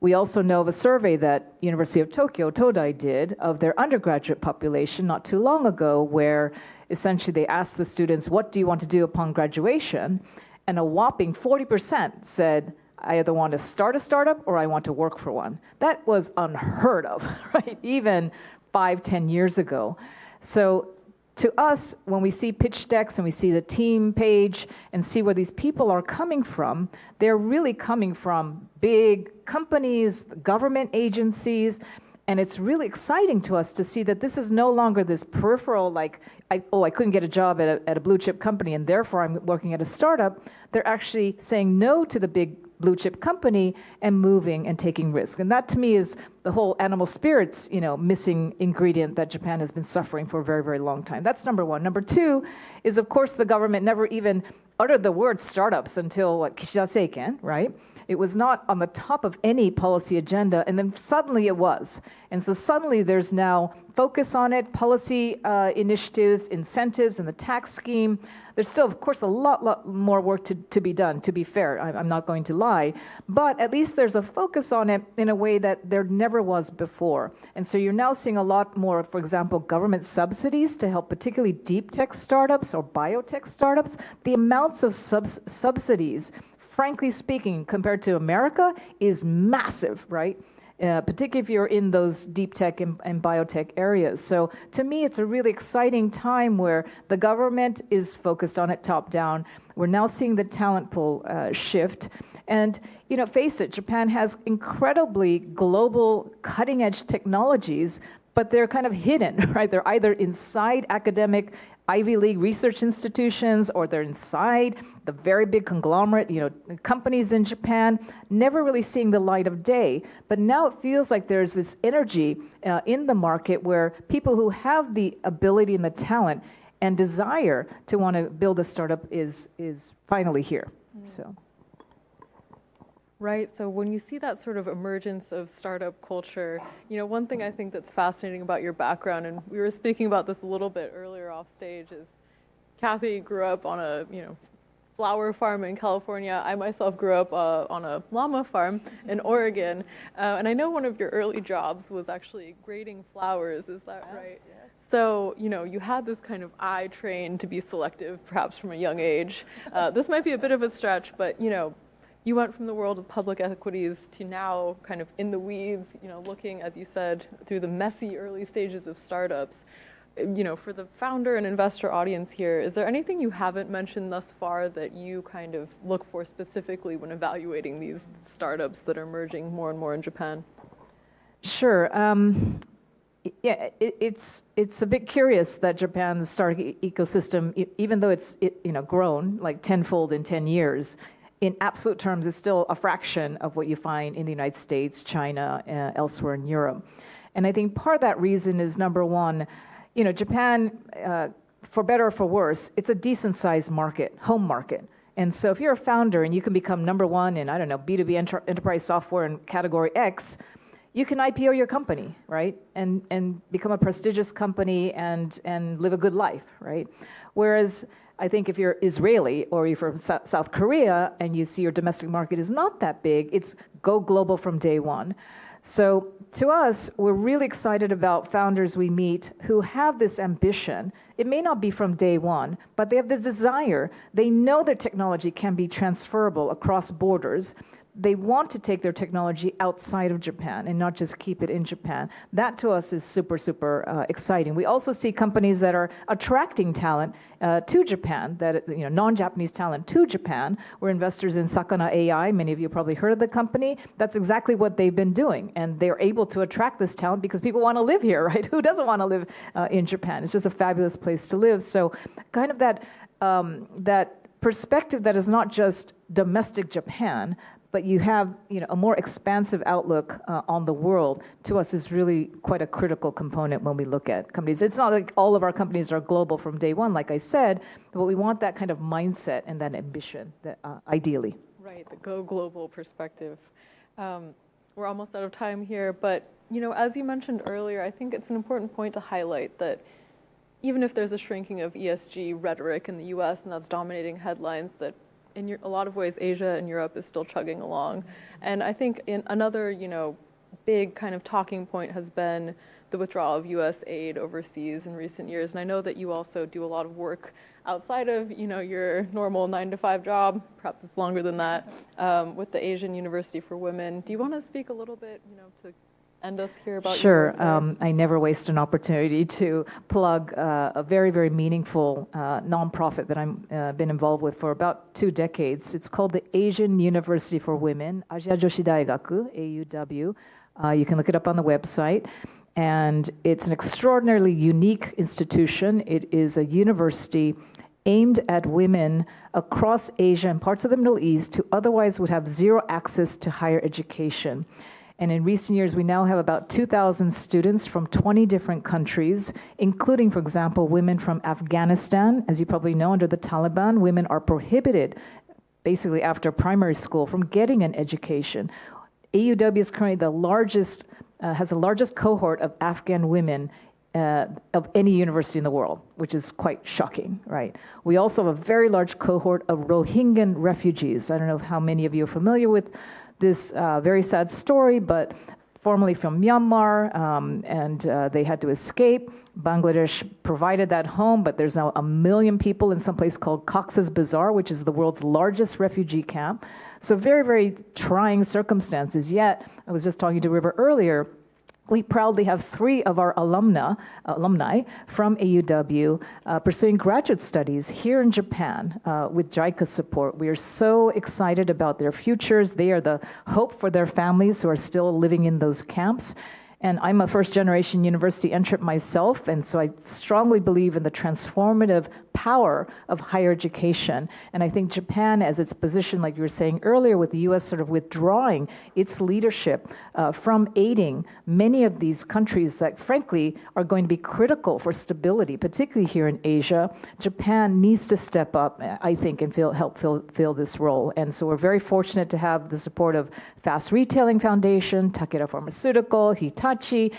We also know of a survey that University of Tokyo, Todai, did of their undergraduate population not too long ago, where essentially they asked the students, what do you want to do upon graduation? And a whopping 40% said, I either want to start a startup or I want to work for one. That was unheard of, right? Even 5-10 years ago. So to us, when we see pitch decks and we see the team page and see where these people are coming from, they're really coming from big companies, government agencies, and it's really exciting to us to see that this is no longer this peripheral, like, I couldn't get a job at a blue chip company and therefore I'm working at a startup. They're actually saying no to the big blue chip company and moving and taking risk. And that to me is the whole animal spirits, missing ingredient that Japan has been suffering for a very, very long time. That's number one. Number two is, of course, the government never even uttered the word startups until Kishida Seiken, right? It was not on the top of any policy agenda, and then suddenly it was. And so suddenly there's now focus on it, policy initiatives, incentives, and the tax scheme. There's still, of course, a lot more work to be done, to be fair. I'm not going to lie. But at least there's a focus on it in a way that there never was before. And so you're now seeing a lot more, for example, government subsidies to help particularly deep tech startups or biotech startups. The amounts of subsidies, frankly speaking, compared to America is massive, right? Particularly if you're in those deep tech and biotech areas. So to me, it's a really exciting time where the government is focused on it top down. We're now seeing the talent pool shift. And, face it, Japan has incredibly global cutting edge technologies, but they're kind of hidden, right? They're either inside academic Ivy League research institutions, or they're inside the very big conglomerate, companies in Japan, never really seeing the light of day. But now it feels like there's this energy in the market where people who have the ability and the talent and desire to want to build a startup is finally here. So. Right, so when you see that sort of emergence of startup culture, one thing I think that's fascinating about your background, and we were speaking about this a little bit earlier off stage, is Kathy grew up on a flower farm in California. I myself grew up on a llama farm in Oregon, and I know one of your early jobs was actually grading flowers, is that right? Yes. So, you had this kind of eye trained to be selective, perhaps from a young age. This might be a bit of a stretch, but, you went from the world of public equities to now kind of in the weeds, looking, as you said, through the messy early stages of startups. For the founder and investor audience here, is there anything you haven't mentioned thus far that you kind of look for specifically when evaluating these startups that are emerging more and more in Japan? Sure. It's a bit curious that Japan's startup ecosystem, even though it's grown like tenfold in 10 years, in absolute terms, it's still a fraction of what you find in the United States, China, elsewhere in Europe. And I think part of that reason is, number one, Japan, for better or for worse, it's a decent-sized market, home market. And so if you're a founder and you can become number one in, B2B enterprise software in category X, you can IPO your company, right? And become a prestigious company and live a good life, right? Whereas I think if you're Israeli or you're from South Korea and you see your domestic market is not that big, it's go global from day one. So to us, we're really excited about founders we meet who have this ambition. It may not be from day one, but they have this desire. They know their technology can be transferable across borders. They want to take their technology outside of Japan and not just keep it in Japan. That to us is super, super exciting. We also see companies that are attracting talent to Japan, that non-Japanese talent to Japan. We're investors in Sakana AI. Many of you probably heard of the company. That's exactly what they've been doing, and they're able to attract this talent because people want to live here, right? Who doesn't want to live in Japan? It's just a fabulous place to live. So, kind of that perspective that is not just domestic Japan, but you have a more expansive outlook on the world, to us is really quite a critical component when we look at companies. It's not like all of our companies are global from day one, like I said, but we want that kind of mindset and that ambition, ideally. Right, the go global perspective. We're almost out of time here, but as you mentioned earlier, I think it's an important point to highlight that even if there's a shrinking of ESG rhetoric in the US and that's dominating headlines, that in a lot of ways, Asia and Europe is still chugging along. And I think in another, big kind of talking point has been the withdrawal of US aid overseas in recent years. And I know that you also do a lot of work outside of, your normal 9-to-5 job, perhaps it's longer than that, with the Asian University for Women. Do you want to speak a little bit, to end us here about Sure. I never waste an opportunity to plug a very, very meaningful nonprofit that I've been involved with for about 2 decades. It's called the Asian University for Women, Asia Joshi Daigaku, AUW. You can look it up on the website. And it's an extraordinarily unique institution. It is a university aimed at women across Asia and parts of the Middle East who otherwise would have zero access to higher education. And in recent years, we now have about 2,000 students from 20 different countries, including, for example, women from Afghanistan. As you probably know, under the Taliban, women are prohibited basically after primary school from getting an education. AUW is currently the largest, has the largest cohort of Afghan women of any university in the world, which is quite shocking, right? We also have a very large cohort of Rohingya refugees. I don't know how many of you are familiar with this very sad story, but formerly from Myanmar, and they had to escape. Bangladesh provided that home, but there's now 1 million people in some place called Cox's Bazar, which is the world's largest refugee camp. So very, very trying circumstances. Yet, I was just talking to River earlier, we proudly have 3 of our alumni from AUW pursuing graduate studies here in Japan with JICA support. We are so excited about their futures. They are the hope for their families who are still living in those camps. And I'm a first-generation university entrant myself, and so I strongly believe in the transformative power of higher education. And I think Japan, as its position, like you were saying earlier, with the U.S. sort of withdrawing its leadership from aiding many of these countries that, frankly, are going to be critical for stability, particularly here in Asia, Japan needs to step up, I think, and help fill this role. And so we're very fortunate to have the support of Fast Retailing Foundation, Takeda Pharmaceutical, Hitachi,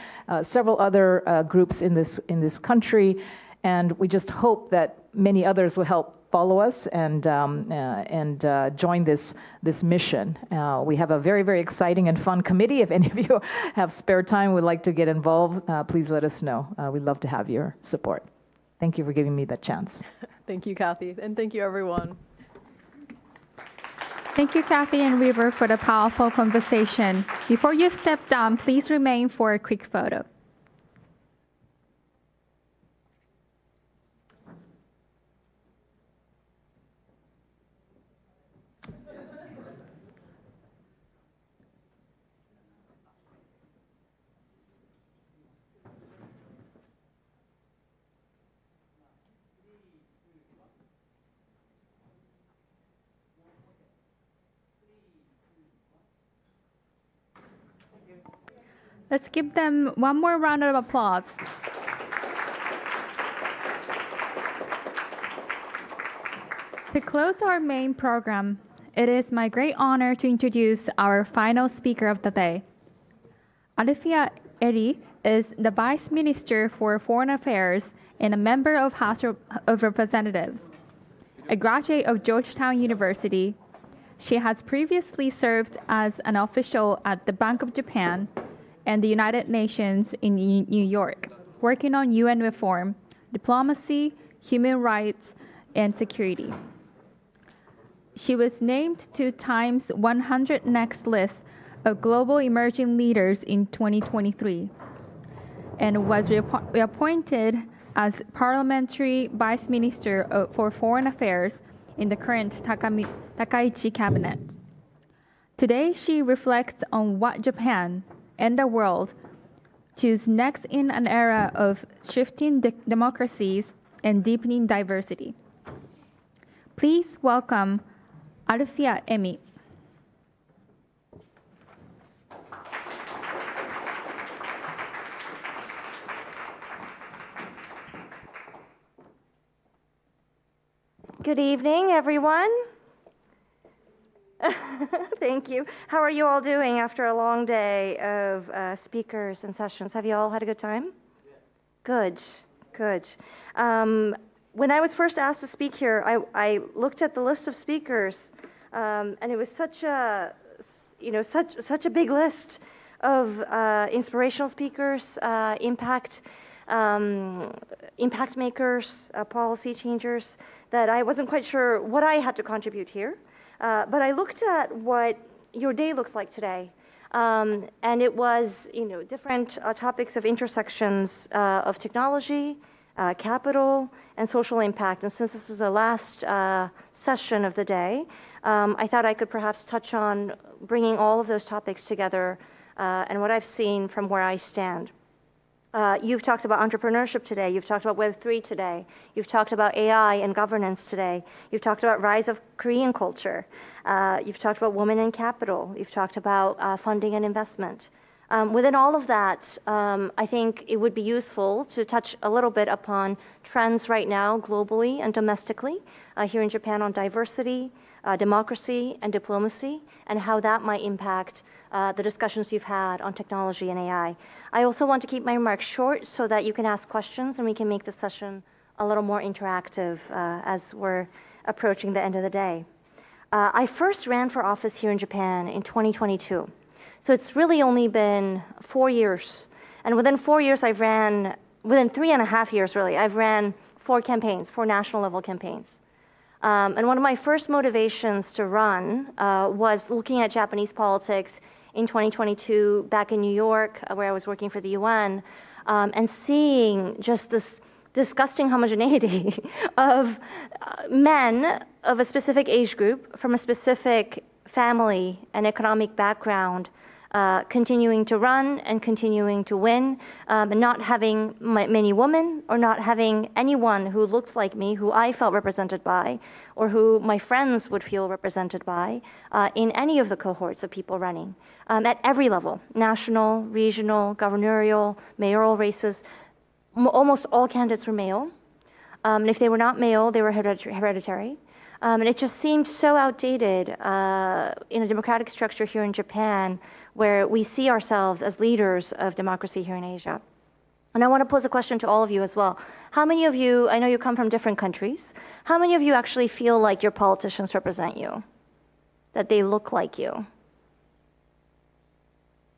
several other groups in this country, and we just hope that many others will help follow us and join this mission. We have a very, very exciting and fun committee. If any of you have spare time, would like to get involved, please let us know. We'd love to have your support. Thank you for giving me that chance. Thank you, Kathy, and thank you, everyone. Thank you, Kathy and River, for the powerful conversation. Before you step down, please remain for a quick photo. Let's give them one more round of applause. To close our main program, it is my great honor to introduce our final speaker of the day. Alifia Eri is the Vice Minister for Foreign Affairs and a member of House of Representatives. A graduate of Georgetown University, she has previously served as an official at the Bank of Japan and the United Nations in New York, working on UN reform, diplomacy, human rights, and security. She was named to Time's 100 Next list of global emerging leaders in 2023 and was reappointed as Parliamentary Vice Minister for Foreign Affairs in the current Takaichi cabinet. Today, she reflects on what Japan and the world choose next in an era of shifting democracies and deepening diversity. Please welcome Alifia Emi. Good evening, everyone. Thank you. How are you all doing after a long day of speakers and sessions? Have you all had a good time? Good, good. When I was first asked to speak here, I looked at the list of speakers, and it was such a big list of inspirational speakers, impact makers, policy changers, that I wasn't quite sure what I had to contribute here. But I looked at what your day looked like today, and it was, different topics of intersections of technology, capital, and social impact. And since this is the last session of the day, I thought I could perhaps touch on bringing all of those topics together and what I've seen from where I stand. You've talked about entrepreneurship today. You've talked about Web3 today. You've talked about AI and governance today. You've talked about rise of Korean culture. You've talked about women in capital. You've talked about funding and investment. Within all of that, I think it would be useful to touch a little bit upon trends right now globally and domestically here in Japan on diversity, democracy, and diplomacy, and how that might impact the discussions you've had on technology and AI. I also want to keep my remarks short so that you can ask questions and we can make the session a little more interactive as we're approaching the end of the day. I first ran for office here in Japan in 2022. So it's really only been 4 years. And within 4 years, within 3.5 years really, I've ran 4 campaigns, 4 national level campaigns. And one of my first motivations to run was looking at Japanese politics in 2022 back in New York, where I was working for the UN, and seeing just this disgusting homogeneity of men of a specific age group from a specific family and economic background continuing to run and continuing to win, and not having many women or not having anyone who looked like me, who I felt represented by, or who my friends would feel represented by in any of the cohorts of people running at every level, national, regional, governorial, mayoral races. Almost all candidates were male. And if they were not male, they were hereditary. And it just seemed so outdated in a democratic structure here in Japan, where we see ourselves as leaders of democracy here in Asia. And I want to pose a question to all of you as well. How many of you, I know you come from different countries, how many of you actually feel like your politicians represent you? That they look like you?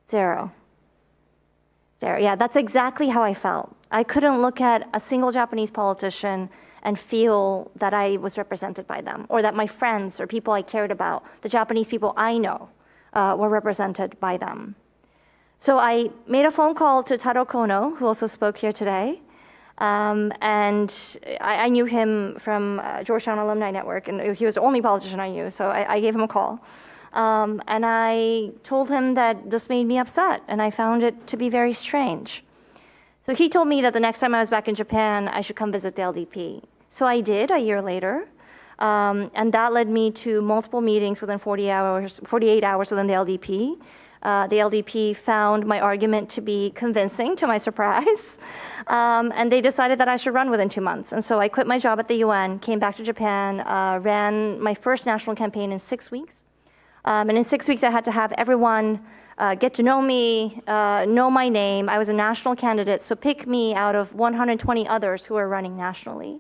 0. Yeah, that's exactly how I felt. I couldn't look at a single Japanese politician and feel that I was represented by them, or that my friends or people I cared about, the Japanese people I know, were represented by them. So I made a phone call to Taro Kono, who also spoke here today, and I knew him from Georgetown Alumni Network, and he was the only politician I knew, so I gave him a call. And I told him that this made me upset, and I found it to be very strange. So he told me that the next time I was back in Japan, I should come visit the LDP. So I did a year later, and that led me to multiple meetings within 48 hours within the LDP. The LDP found my argument to be convincing, to my surprise, and they decided that I should run within 2 months. And so I quit my job at the UN, came back to Japan, ran my first national campaign in 6 weeks. And in 6 weeks, I had to have everyone get to know me, know my name. I was a national candidate, so pick me out of 120 others who are running nationally.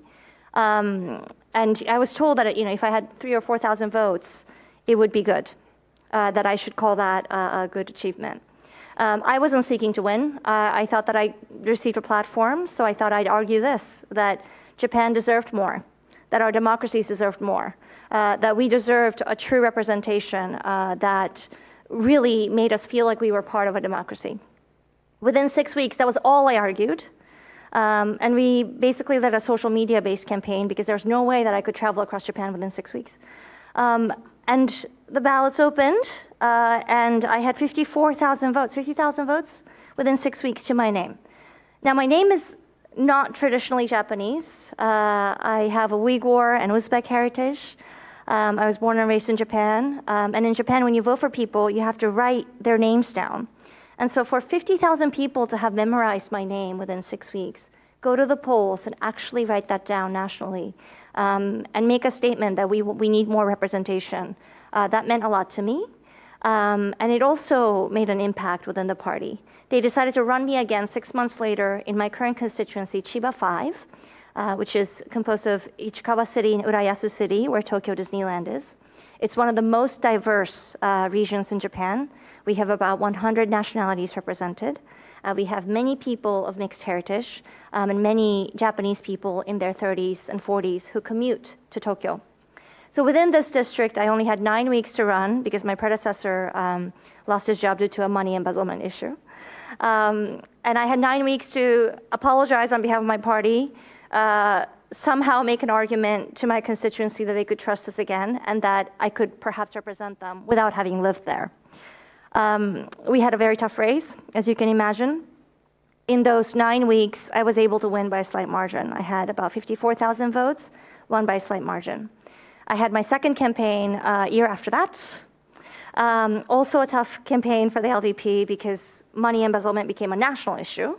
And I was told that if I had 3,000 or 4,000 votes, it would be good, that I should call that a good achievement. I wasn't seeking to win. I thought that I received a platform, so I thought I'd argue this, that Japan deserved more, that our democracies deserved more, that we deserved a true representation that really made us feel like we were part of a democracy. Within 6 weeks, that was all I argued. And we basically led a social media-based campaign because there's no way that I could travel across Japan within 6 weeks. And the ballots opened, and I had 50,000 votes within 6 weeks to my name. Now, my name is not traditionally Japanese. I have a Uyghur and Uzbek heritage. I was born and raised in Japan. And in Japan, when you vote for people, you have to write their names down. And so for 50,000 people to have memorized my name within 6 weeks, go to the polls and actually write that down nationally, and make a statement that we need more representation, that meant a lot to me. And it also made an impact within the party. They decided to run me again 6 months later in my current constituency, Chiba 5, which is composed of Ichikawa City and Urayasu City, where Tokyo Disneyland is. It's one of the most diverse regions in Japan. We have about 100 nationalities represented. We have many people of mixed heritage, and many Japanese people in their 30s and 40s who commute to Tokyo. So within this district, I only had 9 weeks to run because my predecessor lost his job due to a money embezzlement issue. And I had 9 weeks to apologize on behalf of my party, somehow make an argument to my constituency that they could trust us again, and that I could perhaps represent them without having lived there. We had a very tough race, as you can imagine. In those 9 weeks, I was able to win by a slight margin. I had about 54,000 votes, won by a slight margin. I had my second campaign a year after that, Also a tough campaign for the LDP because money embezzlement became a national issue.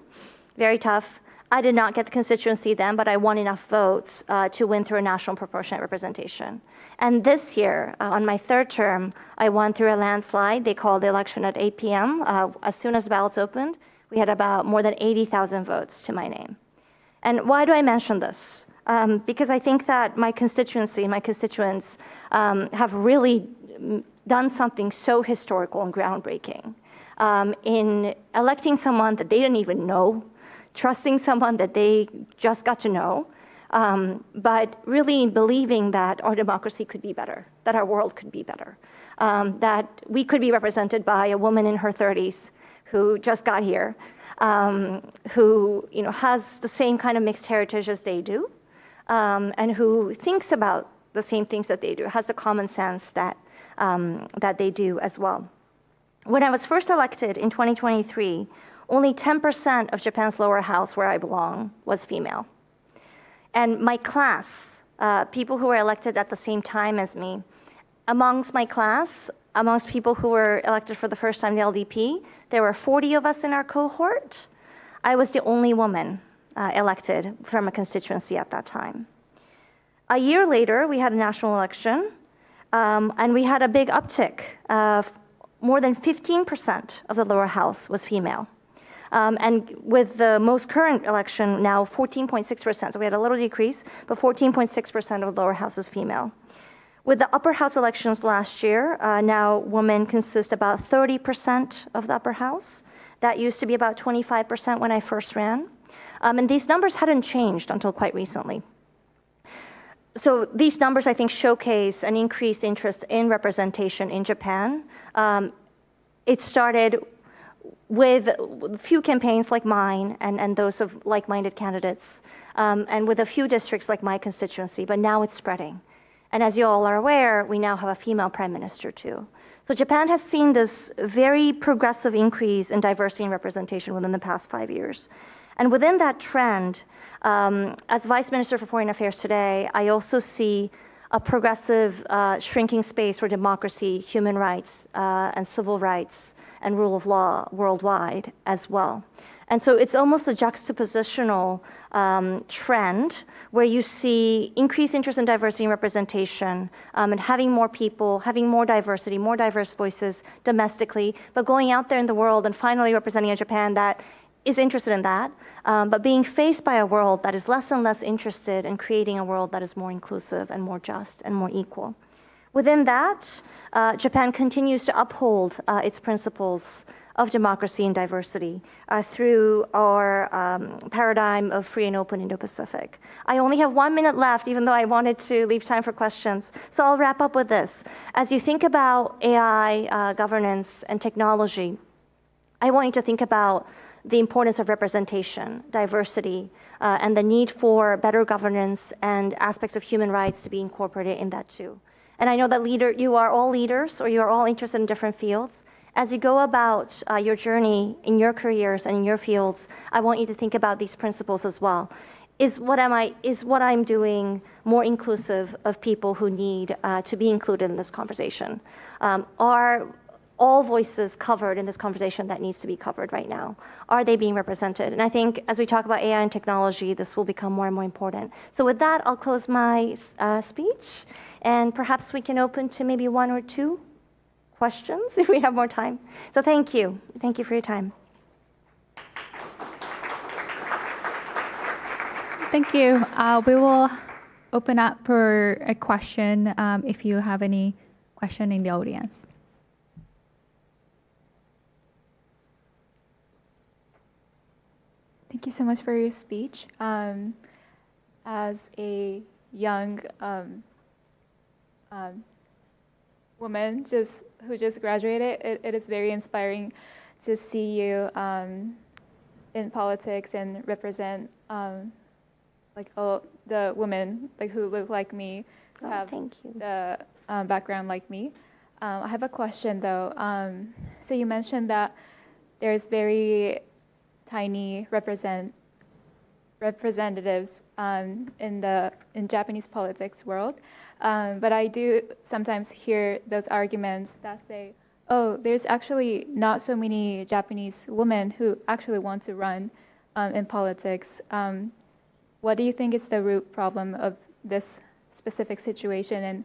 Very tough. I did not get the constituency then, but I won enough votes to win through a national proportionate representation. And this year, on my third term, I won through a landslide. They called the election at 8 p.m. As soon as the ballots opened, we had about more than 80,000 votes to my name. And why do I mention this? Because I think that my constituency, my constituents have really done something so historical and groundbreaking in electing someone that they didn't even know, trusting someone that they just got to know, but really believing that our democracy could be better, that our world could be better, that we could be represented by a woman in her 30s who just got here, who has the same kind of mixed heritage as they do, and who thinks about the same things that they do, has the common sense that they do as well. When I was first elected in 2023, only 10% of Japan's lower house, where I belong, was female. And my class, people who were elected at the same time as me, amongst my class, amongst people who were elected for the first time, the LDP, there were 40 of us in our cohort. I was the only woman elected from a constituency at that time. A year later, we had a national election, and we had a big uptick. More than 15% of the lower house was female. And with the most current election now, 14.6%. So we had a little decrease, but 14.6% of the lower house is female. With the upper house elections last year, now women consist about 30% of the upper house. That used to be about 25% when I first ran. And these numbers hadn't changed until quite recently. So these numbers, I think, showcase an increased interest in representation in Japan. It started with a few campaigns like mine and those of like-minded candidates, and with a few districts like my constituency, but now it's spreading. And as you all are aware, we now have a female prime minister too. So Japan has seen this very progressive increase in diversity and representation within the past 5 years. And within that trend, as Vice Minister for Foreign Affairs today, I also see a progressive shrinking space for democracy, human rights, and civil rights, and rule of law worldwide as well. And so it's almost a juxtapositional trend where you see increased interest in diversity and representation, and having more people, having more diversity, more diverse voices domestically, but going out there in the world and finally representing a Japan that is interested in that, but being faced by a world that is less and less interested in creating a world that is more inclusive and more just and more equal. Within that, Japan continues to uphold its principles of democracy and diversity through our paradigm of free and open Indo-Pacific. I only have 1 minute left, even though I wanted to leave time for questions. So I'll wrap up with this. As you think about AI governance and technology, I want you to think about the importance of representation, diversity, and the need for better governance and aspects of human rights to be incorporated in that too. And I know that you are all leaders, or you are all interested in different fields. As you go about your journey in your careers and in your fields, I want you to think about these principles as well. Is what I'm doing more inclusive of people who need to be included in this conversation? Are all voices covered in this conversation that needs to be covered right now? Are they being represented? And I think as we talk about AI and technology, this will become more and more important. So with that, I'll close my speech, and perhaps we can open to maybe 1 or 2 questions if we have more time. So thank you. Thank you for your time. Thank you. We will open up for a question if you have any question in the audience. Thank you so much for your speech. As a young woman who just graduated, it is very inspiring to see you in politics and represent like all the women who look like me, who have the background like me. I have a question though. So you mentioned that there's very tiny representatives in Japanese politics world, but I do sometimes hear those arguments that say, oh, there's actually not so many Japanese women who actually want to run in politics. What do you think is the root problem of this specific situation,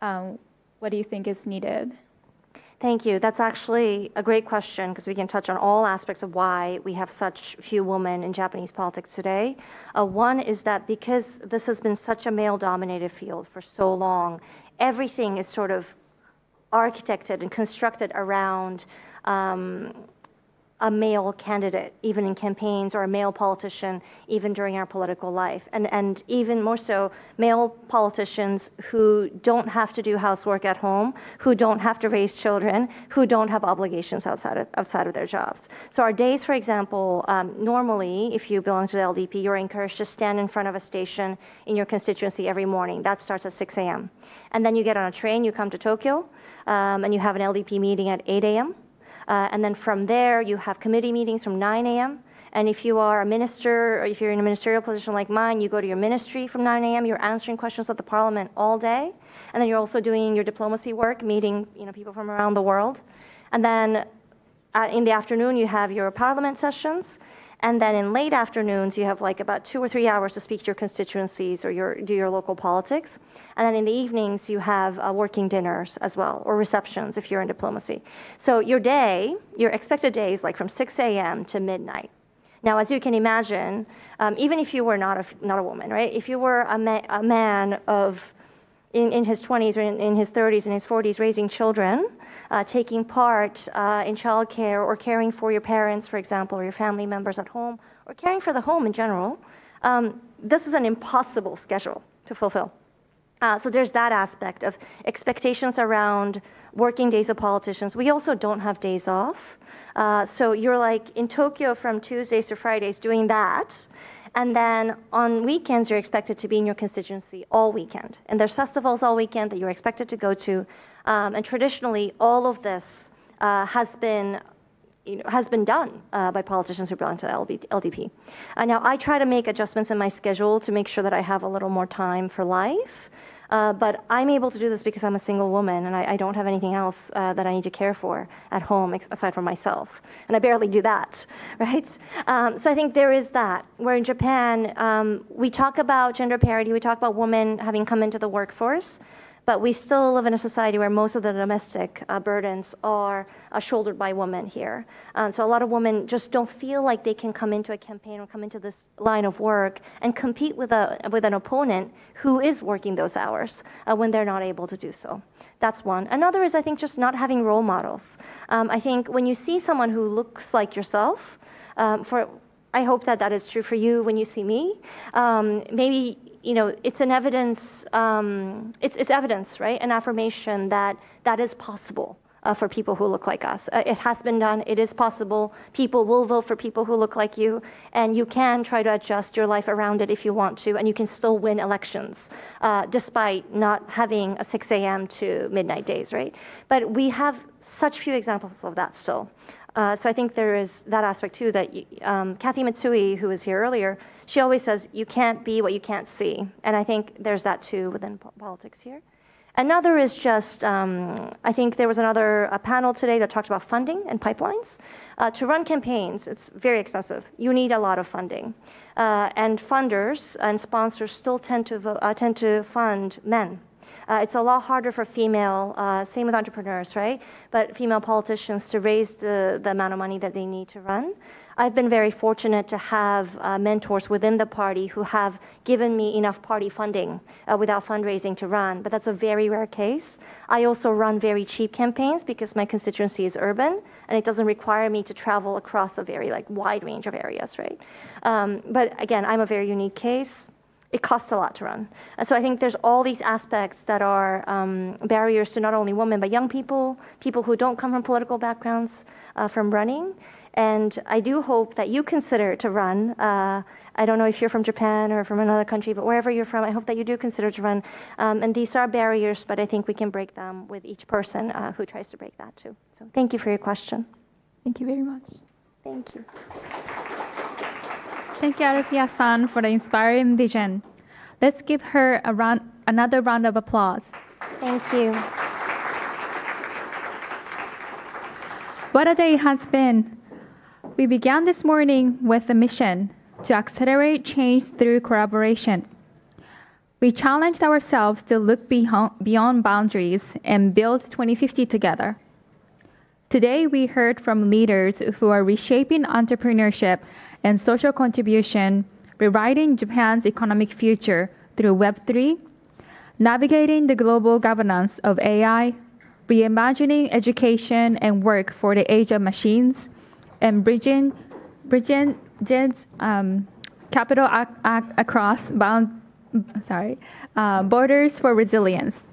and what do you think is needed? Thank you. That's actually a great question because we can touch on all aspects of why we have such few women in Japanese politics today. One is that because this has been such a male-dominated field for so long, everything is sort of architected and constructed around a male candidate, even in campaigns, or a male politician, even during our political life. And even more so, male politicians who don't have to do housework at home, who don't have to raise children, who don't have obligations outside of their jobs. So our days, for example, normally, if you belong to the LDP, you're encouraged to stand in front of a station in your constituency every morning. That starts at 6 a.m. And then you get on a train, you come to Tokyo, and you have an LDP meeting at 8 a.m. And then from there, you have committee meetings from 9 a.m. And if you are a minister, or if you're in a ministerial position like mine, you go to your ministry from 9 a.m. You're answering questions at the parliament all day. And then you're also doing your diplomacy work, meeting people from around the world. And then in the afternoon, you have your parliament sessions. And then in late afternoons, you have like about 2 or 3 hours to speak to your constituencies or do your local politics. And then in the evenings, you have working dinners as well, or receptions if you're in diplomacy. So your day, your expected day is like from 6 a.m. to midnight. Now, as you can imagine, even if you were not a woman, right? If you were a man in his 20s or in his 30s and his 40s raising children, taking part in childcare or caring for your parents, for example, or your family members at home, or caring for the home in general, this is an impossible schedule to fulfill. So there's that aspect of expectations around working days of politicians. We also don't have days off. So you're like in Tokyo from Tuesdays to Fridays doing that. And then on weekends, you're expected to be in your constituency all weekend. And there's festivals all weekend that you're expected to go to. And traditionally, all of this has been done by politicians who belong to the LDP. Now, I try to make adjustments in my schedule to make sure that I have a little more time for life. But I'm able to do this because I'm a single woman and I don't have anything else that I need to care for at home aside from myself. And I barely do that, right? So I think there is that. Where in Japan, we talk about gender parity, we talk about women having come into the workforce, but we still live in a society where most of the domestic burdens are shouldered by women here. So a lot of women just don't feel like they can come into a campaign or come into this line of work and compete with an opponent who is working those hours when they're not able to do so. That's one. Another is, I think, just not having role models. I think when you see someone who looks like yourself, I hope that is true for you when you see me. Maybe it's an evidence. It's evidence, right? An affirmation that is possible for people who look like us. It has been done. It is possible. People will vote for people who look like you, and you can try to adjust your life around it if you want to, and you can still win elections despite not having a 6 a.m. to midnight days, right? But we have such few examples of that still. So I think there is that aspect too that Kathy Mitsui, who was here earlier, she always says, you can't be what you can't see. And I think there's that too within politics here. Another is just, I think there was a panel today that talked about funding and pipelines. To run campaigns, it's very expensive. You need a lot of funding. And funders and sponsors still tend to fund men. It's a lot harder for female, same with entrepreneurs, right? But female politicians to raise the amount of money that they need to run. I've been very fortunate to have mentors within the party who have given me enough party funding without fundraising to run, but that's a very rare case. I also run very cheap campaigns because my constituency is urban and it doesn't require me to travel across a very wide range of areas, right? But again, I'm a very unique case. It costs a lot to run. And so I think there's all these aspects that are barriers to not only women, but young people, people who don't come from political backgrounds from running. And I do hope that you consider to run. I don't know if you're from Japan or from another country, but wherever you're from, I hope that you do consider to run. And these are barriers, but I think we can break them with each person who tries to break that too. So thank you for your question. Thank you very much. Thank you. Thank you, Arufia-san, for the inspiring vision. Let's give her another round of applause. Thank you. What a day it has been. We began this morning with a mission to accelerate change through collaboration. We challenged ourselves to look beyond boundaries and build 2050 together. Today, we heard from leaders who are reshaping entrepreneurship and social contribution, rewriting Japan's economic future through Web3, navigating the global governance of AI, reimagining education and work for the age of machines, and bridging capital across borders for resilience.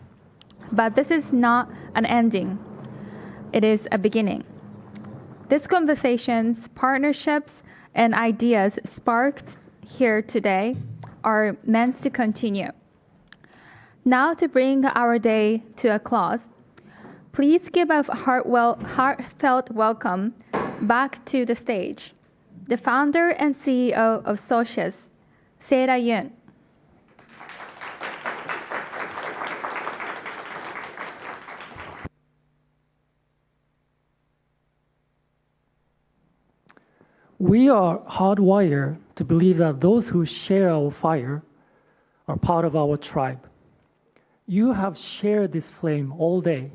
But this is not an ending. It is a beginning. These conversations, partnerships, and ideas sparked here today are meant to continue. Now, to bring our day to a close, please give a heartfelt welcome back to the stage, the founder and CEO of Socius, Seira Yun. We are hardwired to believe that those who share our fire are part of our tribe. You have shared this flame all day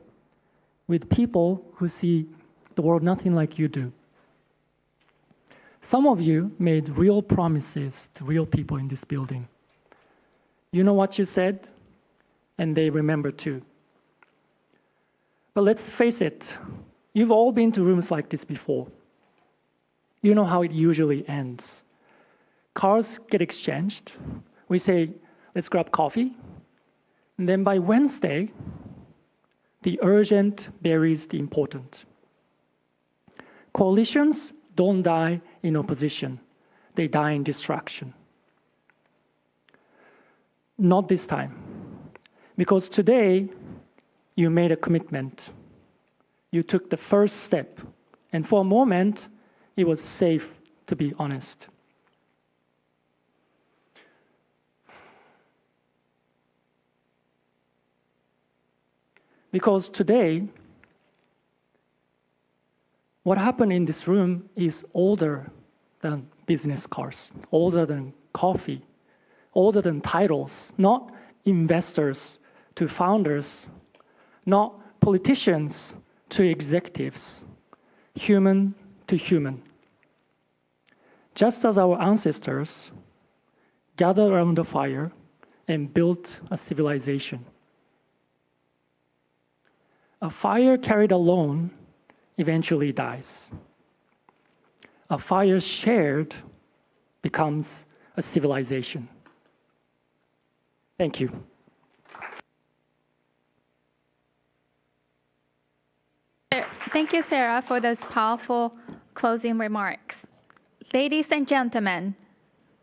with people who see the world nothing like you do. Some of you made real promises to real people in this building. You know what you said, and they remember too. But let's face it, you've all been to rooms like this before. You know how it usually ends. Cards get exchanged. We say, let's grab coffee. And then by Wednesday, the urgent buries the important. Coalitions don't die in opposition. They die in distraction. Not this time. Because today, you made a commitment. You took the first step. And for a moment, it was safe to be honest. Because today, what happened in this room is older than business cards, older than coffee, older than titles, not investors to founders, not politicians to executives, human to human. Just as our ancestors gathered around the fire and built a civilization. A fire carried alone eventually dies. A fire shared becomes a civilization. Thank you. Thank you, Sarah, for those powerful closing remarks. Ladies and gentlemen,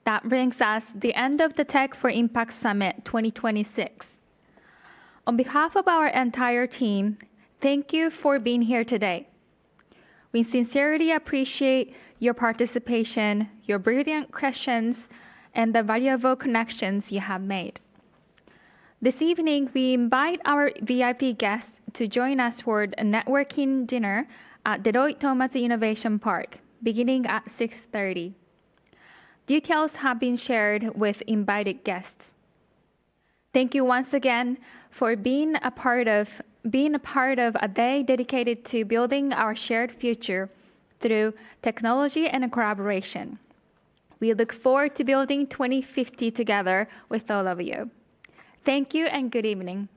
that brings us the end of the Tech for Impact Summit 2026. On behalf of our entire team, thank you for being here today. We sincerely appreciate your participation, your brilliant questions, and the valuable connections you have made. This evening, we invite our VIP guests to join us for a networking dinner at Deloitte Thomas Innovation Park, beginning at 6:30. Details have been shared with invited guests. Thank you once again for being a part of a day dedicated to building our shared future through technology and collaboration. We look forward to building 2050 together with all of you. Thank you and good evening.